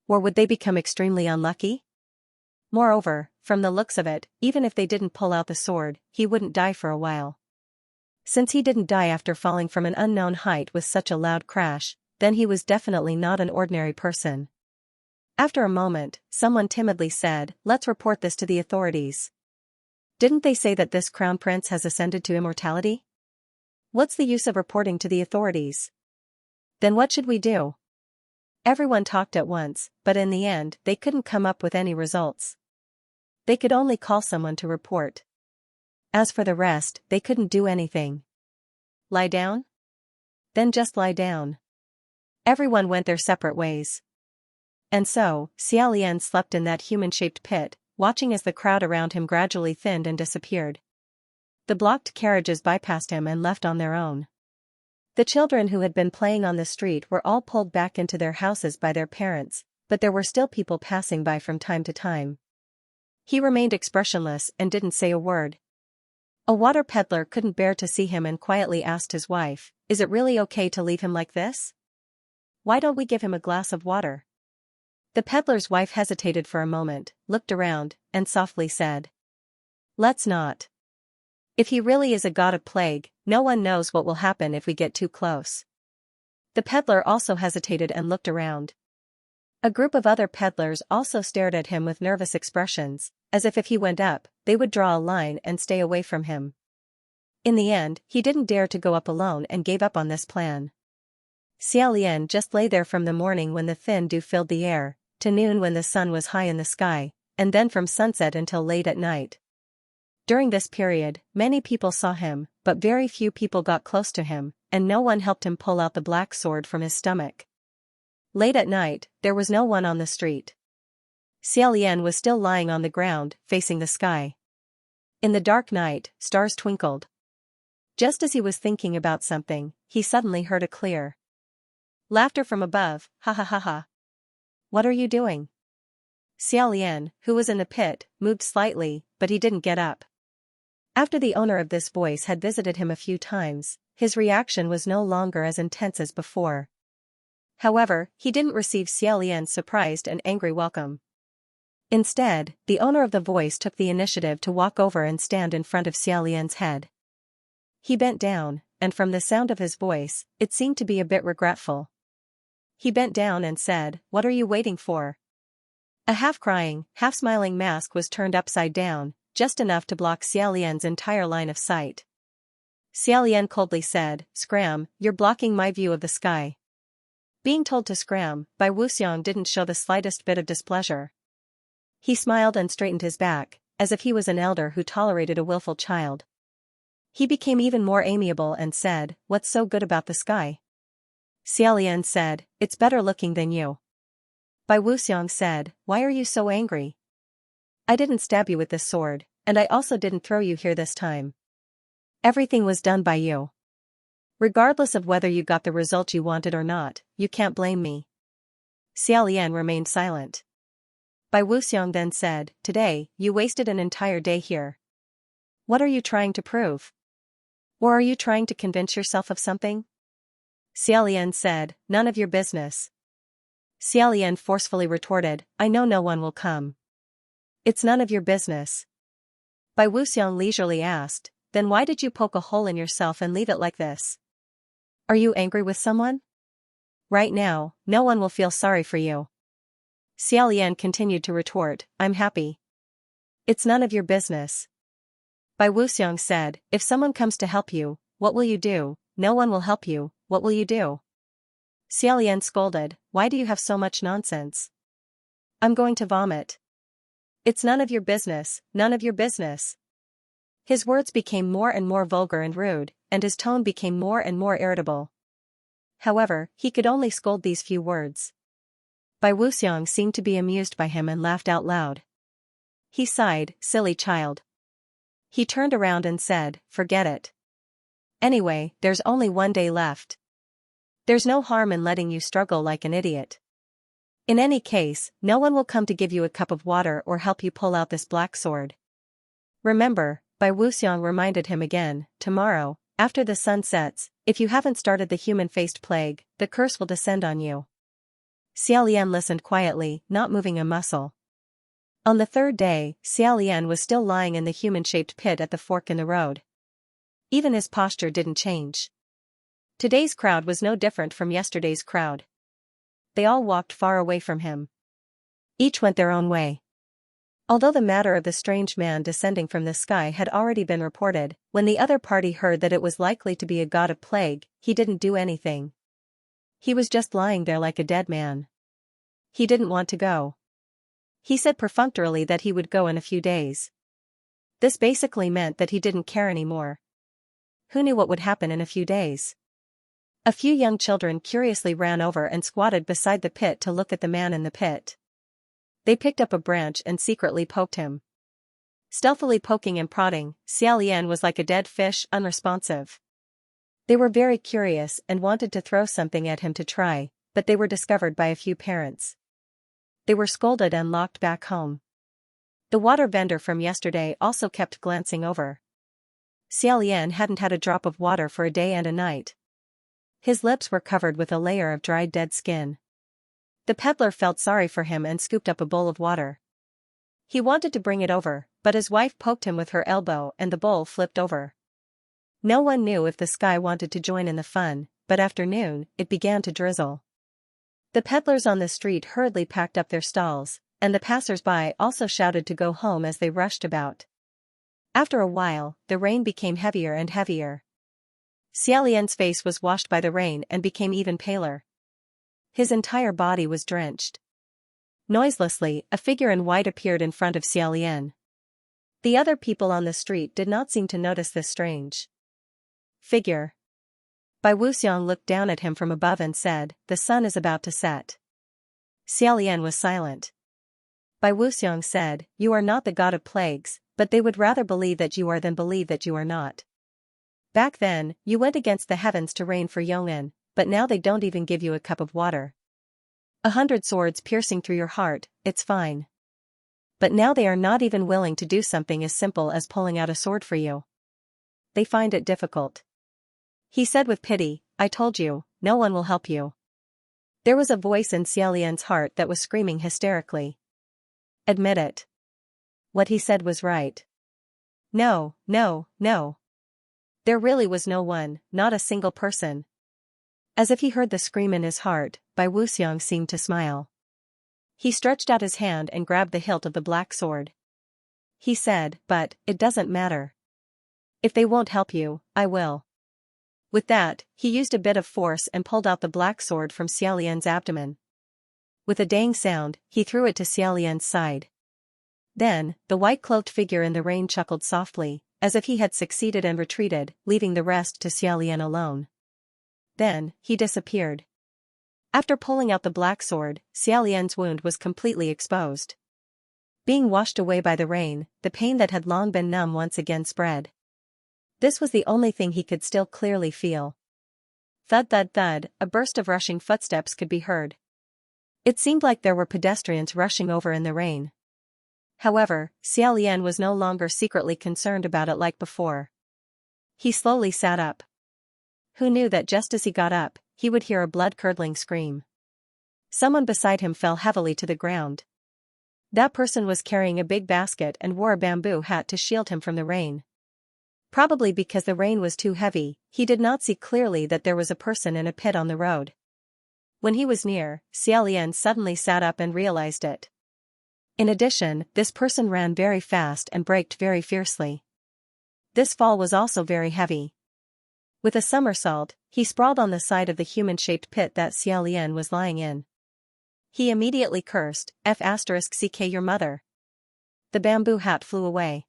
Or would they become extremely unlucky? Moreover, from the looks of it, even if they didn't pull out the sword, he wouldn't die for a while. Since he didn't die after falling from an unknown height with such a loud crash, then he was definitely not an ordinary person. After a moment, someone timidly said, "Let's report this to the authorities." Didn't they say that this crown prince has ascended to immortality? What's the use of reporting to the authorities? Then what should we do? Everyone talked at once, but in the end, they couldn't come up with any results. They could only call someone to report. As for the rest, they couldn't do anything. Lie down? Then just lie down. Everyone went their separate ways. And so, Xiaolian slept in that human-shaped pit, watching as the crowd around him gradually thinned and disappeared. The blocked carriages bypassed him and left on their own. The children who had been playing on the street were all pulled back into their houses by their parents, but there were still people passing by from time to time. He remained expressionless and didn't say a word. A water peddler couldn't bear to see him and quietly asked his wife, "Is it really okay to leave him like this? Why don't we give him a glass of water?" The peddler's wife hesitated for a moment, looked around, and softly said, "Let's not. If he really is a god of plague, no one knows what will happen if we get too close." The peddler also hesitated and looked around. A group of other peddlers also stared at him with nervous expressions, as if he went up, they would draw a line and stay away from him. In the end, he didn't dare to go up alone and gave up on this plan. Xiaolian just lay there from the morning when the thin dew filled the air, to noon when the sun was high in the sky, and then from sunset until late at night. During this period, many people saw him, but very few people got close to him, and no one helped him pull out the black sword from his stomach. Late at night, there was no one on the street. Xiaolian was still lying on the ground, facing the sky. In the dark night, stars twinkled. Just as he was thinking about something, he suddenly heard a clear laughter from above, "Ha ha ha ha. What are you doing?" Xiaolian, who was in the pit, moved slightly, but he didn't get up. After the owner of this voice had visited him a few times, his reaction was no longer as intense as before. However, he didn't receive Xiaolian's surprised and angry welcome. Instead, the owner of the voice took the initiative to walk over and stand in front of Xiaolian's head. He bent down, and from the sound of his voice, it seemed to be a bit regretful. He bent down and said, "What are you waiting for?" A half-crying, half-smiling mask was turned upside down, just enough to block Xiaolian's entire line of sight. Xiaolian coldly said, "Scram, you're blocking my view of the sky." Being told to scram, Bai Wuxiang didn't show the slightest bit of displeasure. He smiled and straightened his back, as if he was an elder who tolerated a willful child. He became even more amiable and said, "What's so good about the sky?" Xiaolian said, "It's better looking than you." Bai Wuxiang said, "Why are you so angry? I didn't stab you with this sword, and I also didn't throw you here this time. Everything was done by you. Regardless of whether you got the result you wanted or not, you can't blame me." Xiaolian remained silent. Bai Wuxiang then said, "Today, you wasted an entire day here. What are you trying to prove? Or are you trying to convince yourself of something?" Xiaolian said, "None of your business." Xiaolian forcefully retorted, "I know no one will come." "It's none of your business." Bai Wuxiang leisurely asked, "Then why did you poke a hole in yourself and leave it like this? Are you angry with someone? Right now, no one will feel sorry for you." Xiaolian continued to retort, "I'm happy." "It's none of your business." Bai Wuxiang said, "If someone comes to help you, what will you do? No one will help you, what will you do?" Xiaolian scolded, "Why do you have so much nonsense? I'm going to vomit." "It's none of your business, none of your business." His words became more and more vulgar and rude, and his tone became more and more irritable. However, he could only scold these few words. Bai Wuxiang seemed to be amused by him and laughed out loud. He sighed, "Silly child." He turned around and said, "Forget it. Anyway, there's only one day left. There's no harm in letting you struggle like an idiot. In any case, no one will come to give you a cup of water or help you pull out this black sword. Remember," Bai Wuxiang reminded him again, "tomorrow, after the sun sets, if you haven't started the human-faced plague, the curse will descend on you." Xiaolian listened quietly, not moving a muscle. On the third day, Xiaolian was still lying in the human-shaped pit at the fork in the road. Even his posture didn't change. Today's crowd was no different from yesterday's crowd. They all walked far away from him. Each went their own way. Although the matter of the strange man descending from the sky had already been reported, when the other party heard that it was likely to be a god of plague, he didn't do anything. He was just lying there like a dead man. He didn't want to go. He said perfunctorily that he would go in a few days. This basically meant that he didn't care anymore. Who knew what would happen in a few days? A few young children curiously ran over and squatted beside the pit to look at the man in the pit. They picked up a branch and secretly poked him. Stealthily poking and prodding, Xiaolian was like a dead fish, unresponsive. They were very curious and wanted to throw something at him to try, but they were discovered by a few parents. They were scolded and locked back home. The water vendor from yesterday also kept glancing over. Xiaolian hadn't had a drop of water for a day and a night. His lips were covered with a layer of dried dead skin. The peddler felt sorry for him and scooped up a bowl of water. He wanted to bring it over, but his wife poked him with her elbow and the bowl flipped over. No one knew if the sky wanted to join in the fun, but after noon, it began to drizzle. The peddlers on the street hurriedly packed up their stalls, and the passers-by also shouted to go home as they rushed about. After a while, the rain became heavier and heavier. Xiaolian's face was washed by the rain and became even paler. His entire body was drenched. Noiselessly, a figure in white appeared in front of Xiaolian. The other people on the street did not seem to notice this strange figure. Bai Wuxiang looked down at him from above and said, "The sun is about to set." Xiaolian was silent. Bai Wuxiang said, "You are not the god of plagues, but they would rather believe that you are than believe that you are not. Back then, you went against the heavens to rain for Yong'an, but now they don't even give you a cup of water. 100 swords piercing through your heart, it's fine. But now they are not even willing to do something as simple as pulling out a sword for you. They find it difficult." He said with pity, "I told you, no one will help you." There was a voice in Xiaolian's heart that was screaming hysterically. Admit it. What he said was right. No, no, no. There really was no one, not a single person. As if he heard the scream in his heart, Bai Wuxiang seemed to smile. He stretched out his hand and grabbed the hilt of the black sword. He said, "But, it doesn't matter. If they won't help you, I will." With that, he used a bit of force and pulled out the black sword from Xiaolian's abdomen. With a dang sound, he threw it to Xiaolian's side. Then, the white-cloaked figure in the rain chuckled softly, as if he had succeeded and retreated, leaving the rest to Xiaolian alone. Then, he disappeared. After pulling out the black sword, Xiaolian's wound was completely exposed. Being washed away by the rain, the pain that had long been numb once again spread. This was the only thing he could still clearly feel. Thud thud thud, a burst of rushing footsteps could be heard. It seemed like there were pedestrians rushing over in the rain. However, Xiaolian was no longer secretly concerned about it like before. He slowly sat up. Who knew that just as he got up, he would hear a blood-curdling scream. Someone beside him fell heavily to the ground. That person was carrying a big basket and wore a bamboo hat to shield him from the rain. Probably because the rain was too heavy, he did not see clearly that there was a person in a pit on the road. When he was near, Xiaolian suddenly sat up and realized it. In addition, this person ran very fast and braked very fiercely. This fall was also very heavy. With a somersault, he sprawled on the side of the human-shaped pit that Xiaolian was lying in. He immediately cursed, "F***ck your mother." The bamboo hat flew away.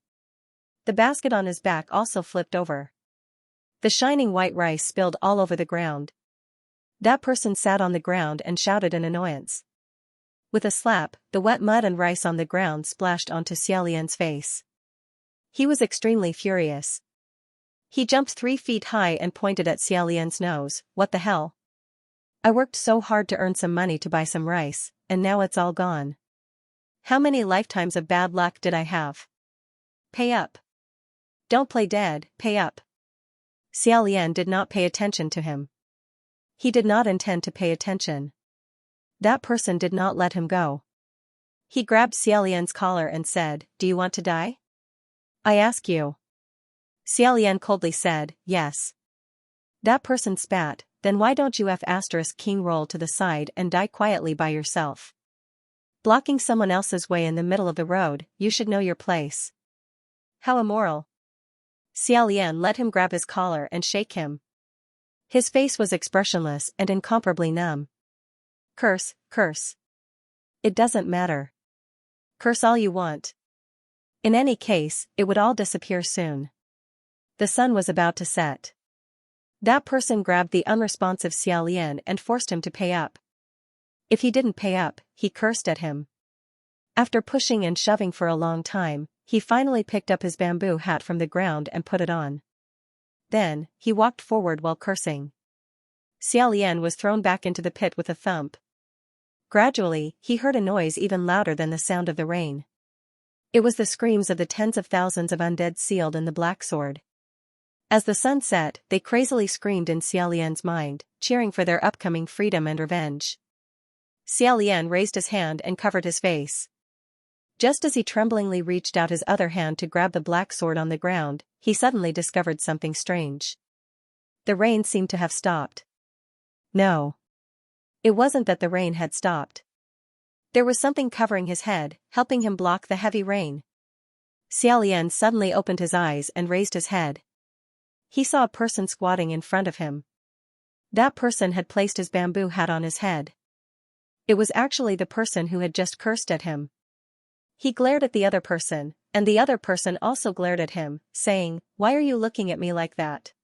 The basket on his back also flipped over. The shining white rice spilled all over the ground. That person sat on the ground and shouted in annoyance. With a slap, the wet mud and rice on the ground splashed onto Xiaolian's face. He was extremely furious. He jumped 3 feet high and pointed at Xiaolian's nose. "What the hell? I worked so hard to earn some money to buy some rice, and now it's all gone. How many lifetimes of bad luck did I have? Pay up. Don't play dead, pay up." Xiaolian did not pay attention to him. He did not intend to pay attention. That person did not let him go. He grabbed Xiaolian's collar and said, "Do you want to die? I ask you." Xiaolian coldly said, "Yes." That person spat, "Then why don't you king roll to the side and die quietly by yourself? Blocking someone else's way in the middle of the road, you should know your place." How immoral. Xiaolian let him grab his collar and shake him. His face was expressionless and incomparably numb. "Curse, curse. It doesn't matter. Curse all you want. In any case, it would all disappear soon." The sun was about to set. That person grabbed the unresponsive Xiaolian and forced him to pay up. If he didn't pay up, he cursed at him. After pushing and shoving for a long time, he finally picked up his bamboo hat from the ground and put it on. Then, he walked forward while cursing. Xiaolian was thrown back into the pit with a thump. Gradually, he heard a noise even louder than the sound of the rain. It was the screams of the tens of thousands of undead sealed in the Black Sword. As the sun set, they crazily screamed in Xiaolian's mind, cheering for their upcoming freedom and revenge. Xiaolian raised his hand and covered his face. Just as he tremblingly reached out his other hand to grab the black sword on the ground, he suddenly discovered something strange. The rain seemed to have stopped. No. It wasn't that the rain had stopped. There was something covering his head, helping him block the heavy rain. Xiaolian suddenly opened his eyes and raised his head. He saw a person squatting in front of him. That person had placed his bamboo hat on his head. It was actually the person who had just cursed at him. He glared at the other person, and the other person also glared at him, saying, "Why are you looking at me like that?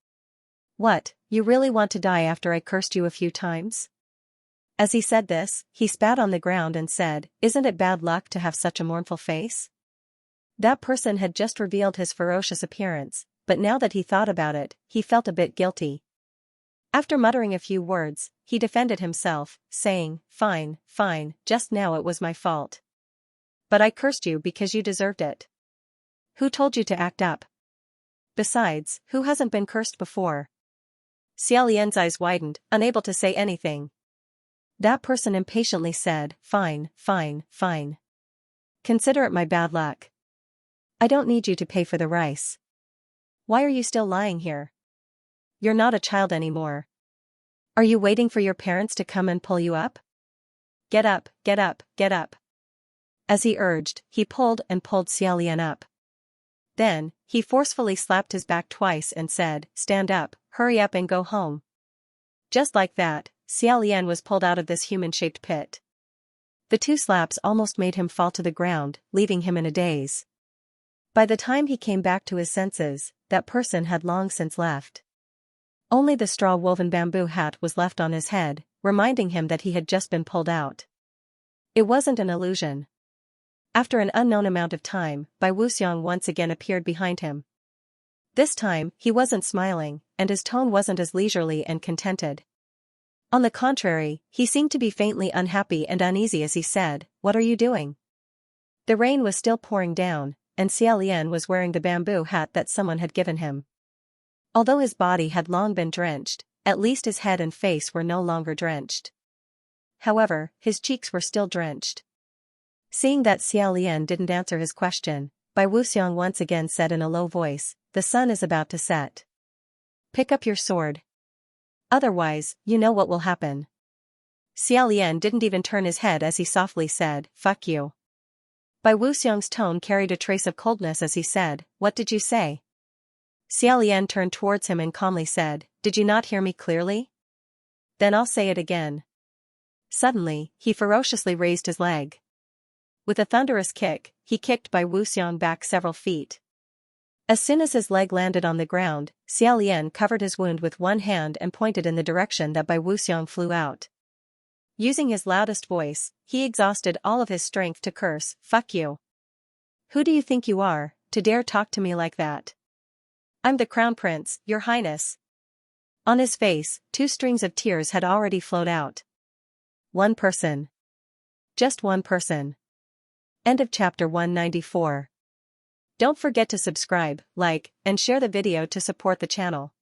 What, you really want to die after I cursed you a few times?" As he said this, he spat on the ground and said, "Isn't it bad luck to have such a mournful face?" That person had just revealed his ferocious appearance, but now that he thought about it, he felt a bit guilty. After muttering a few words, he defended himself, saying, Fine, just now it was my fault. But I cursed you because you deserved it. Who told you to act up? Besides, who hasn't been cursed before?" Xiaolian's eyes widened, unable to say anything. That person impatiently said, Fine. Consider it my bad luck. I don't need you to pay for the rice. Why are you still lying here? You're not a child anymore. Are you waiting for your parents to come and pull you up? Get up. As he urged, he pulled Xiaolian up. Then, he forcefully slapped his back twice and said, "Stand up, hurry up and go home." Just like that, Xiaolian was pulled out of this human-shaped pit. The two slaps almost made him fall to the ground, leaving him in a daze. By the time he came back to his senses, that person had long since left. Only the straw-woven bamboo hat was left on his head, reminding him that he had just been pulled out. It wasn't an illusion. After an unknown amount of time, Bai Wuxiang once again appeared behind him. This time, he wasn't smiling, and his tone wasn't as leisurely and contented. On the contrary, he seemed to be faintly unhappy and uneasy as he said, "What are you doing?" The rain was still pouring down, and Xiaolian was wearing the bamboo hat that someone had given him. Although his body had long been drenched, at least his head and face were no longer drenched. However, his cheeks were still drenched. Seeing that Xiaolian didn't answer his question, Bai Wuxiang once again said in a low voice, "The sun is about to set. Pick up your sword. Otherwise, you know what will happen." Xiaolian didn't even turn his head as he softly said, "Fuck you." Bai Wuxiang's tone carried a trace of coldness as he said, "What did you say?" Xiaolian turned towards him and calmly said, "Did you not hear me clearly? Then I'll say it again." Suddenly, he ferociously raised his leg. With a thunderous kick, he kicked Bai Wuxiang back several feet. As soon as his leg landed on the ground, Xiaolian covered his wound with one hand and pointed in the direction that Bai Wuxiang flew out. Using his loudest voice, he exhausted all of his strength to curse, "Fuck you. Who do you think you are, to dare talk to me like that? I'm the Crown Prince, Your Highness." On his face, 2 strings of tears had already flowed out. One person. Just one person. End of chapter 194. Don't forget to subscribe, like, and share the video to support the channel.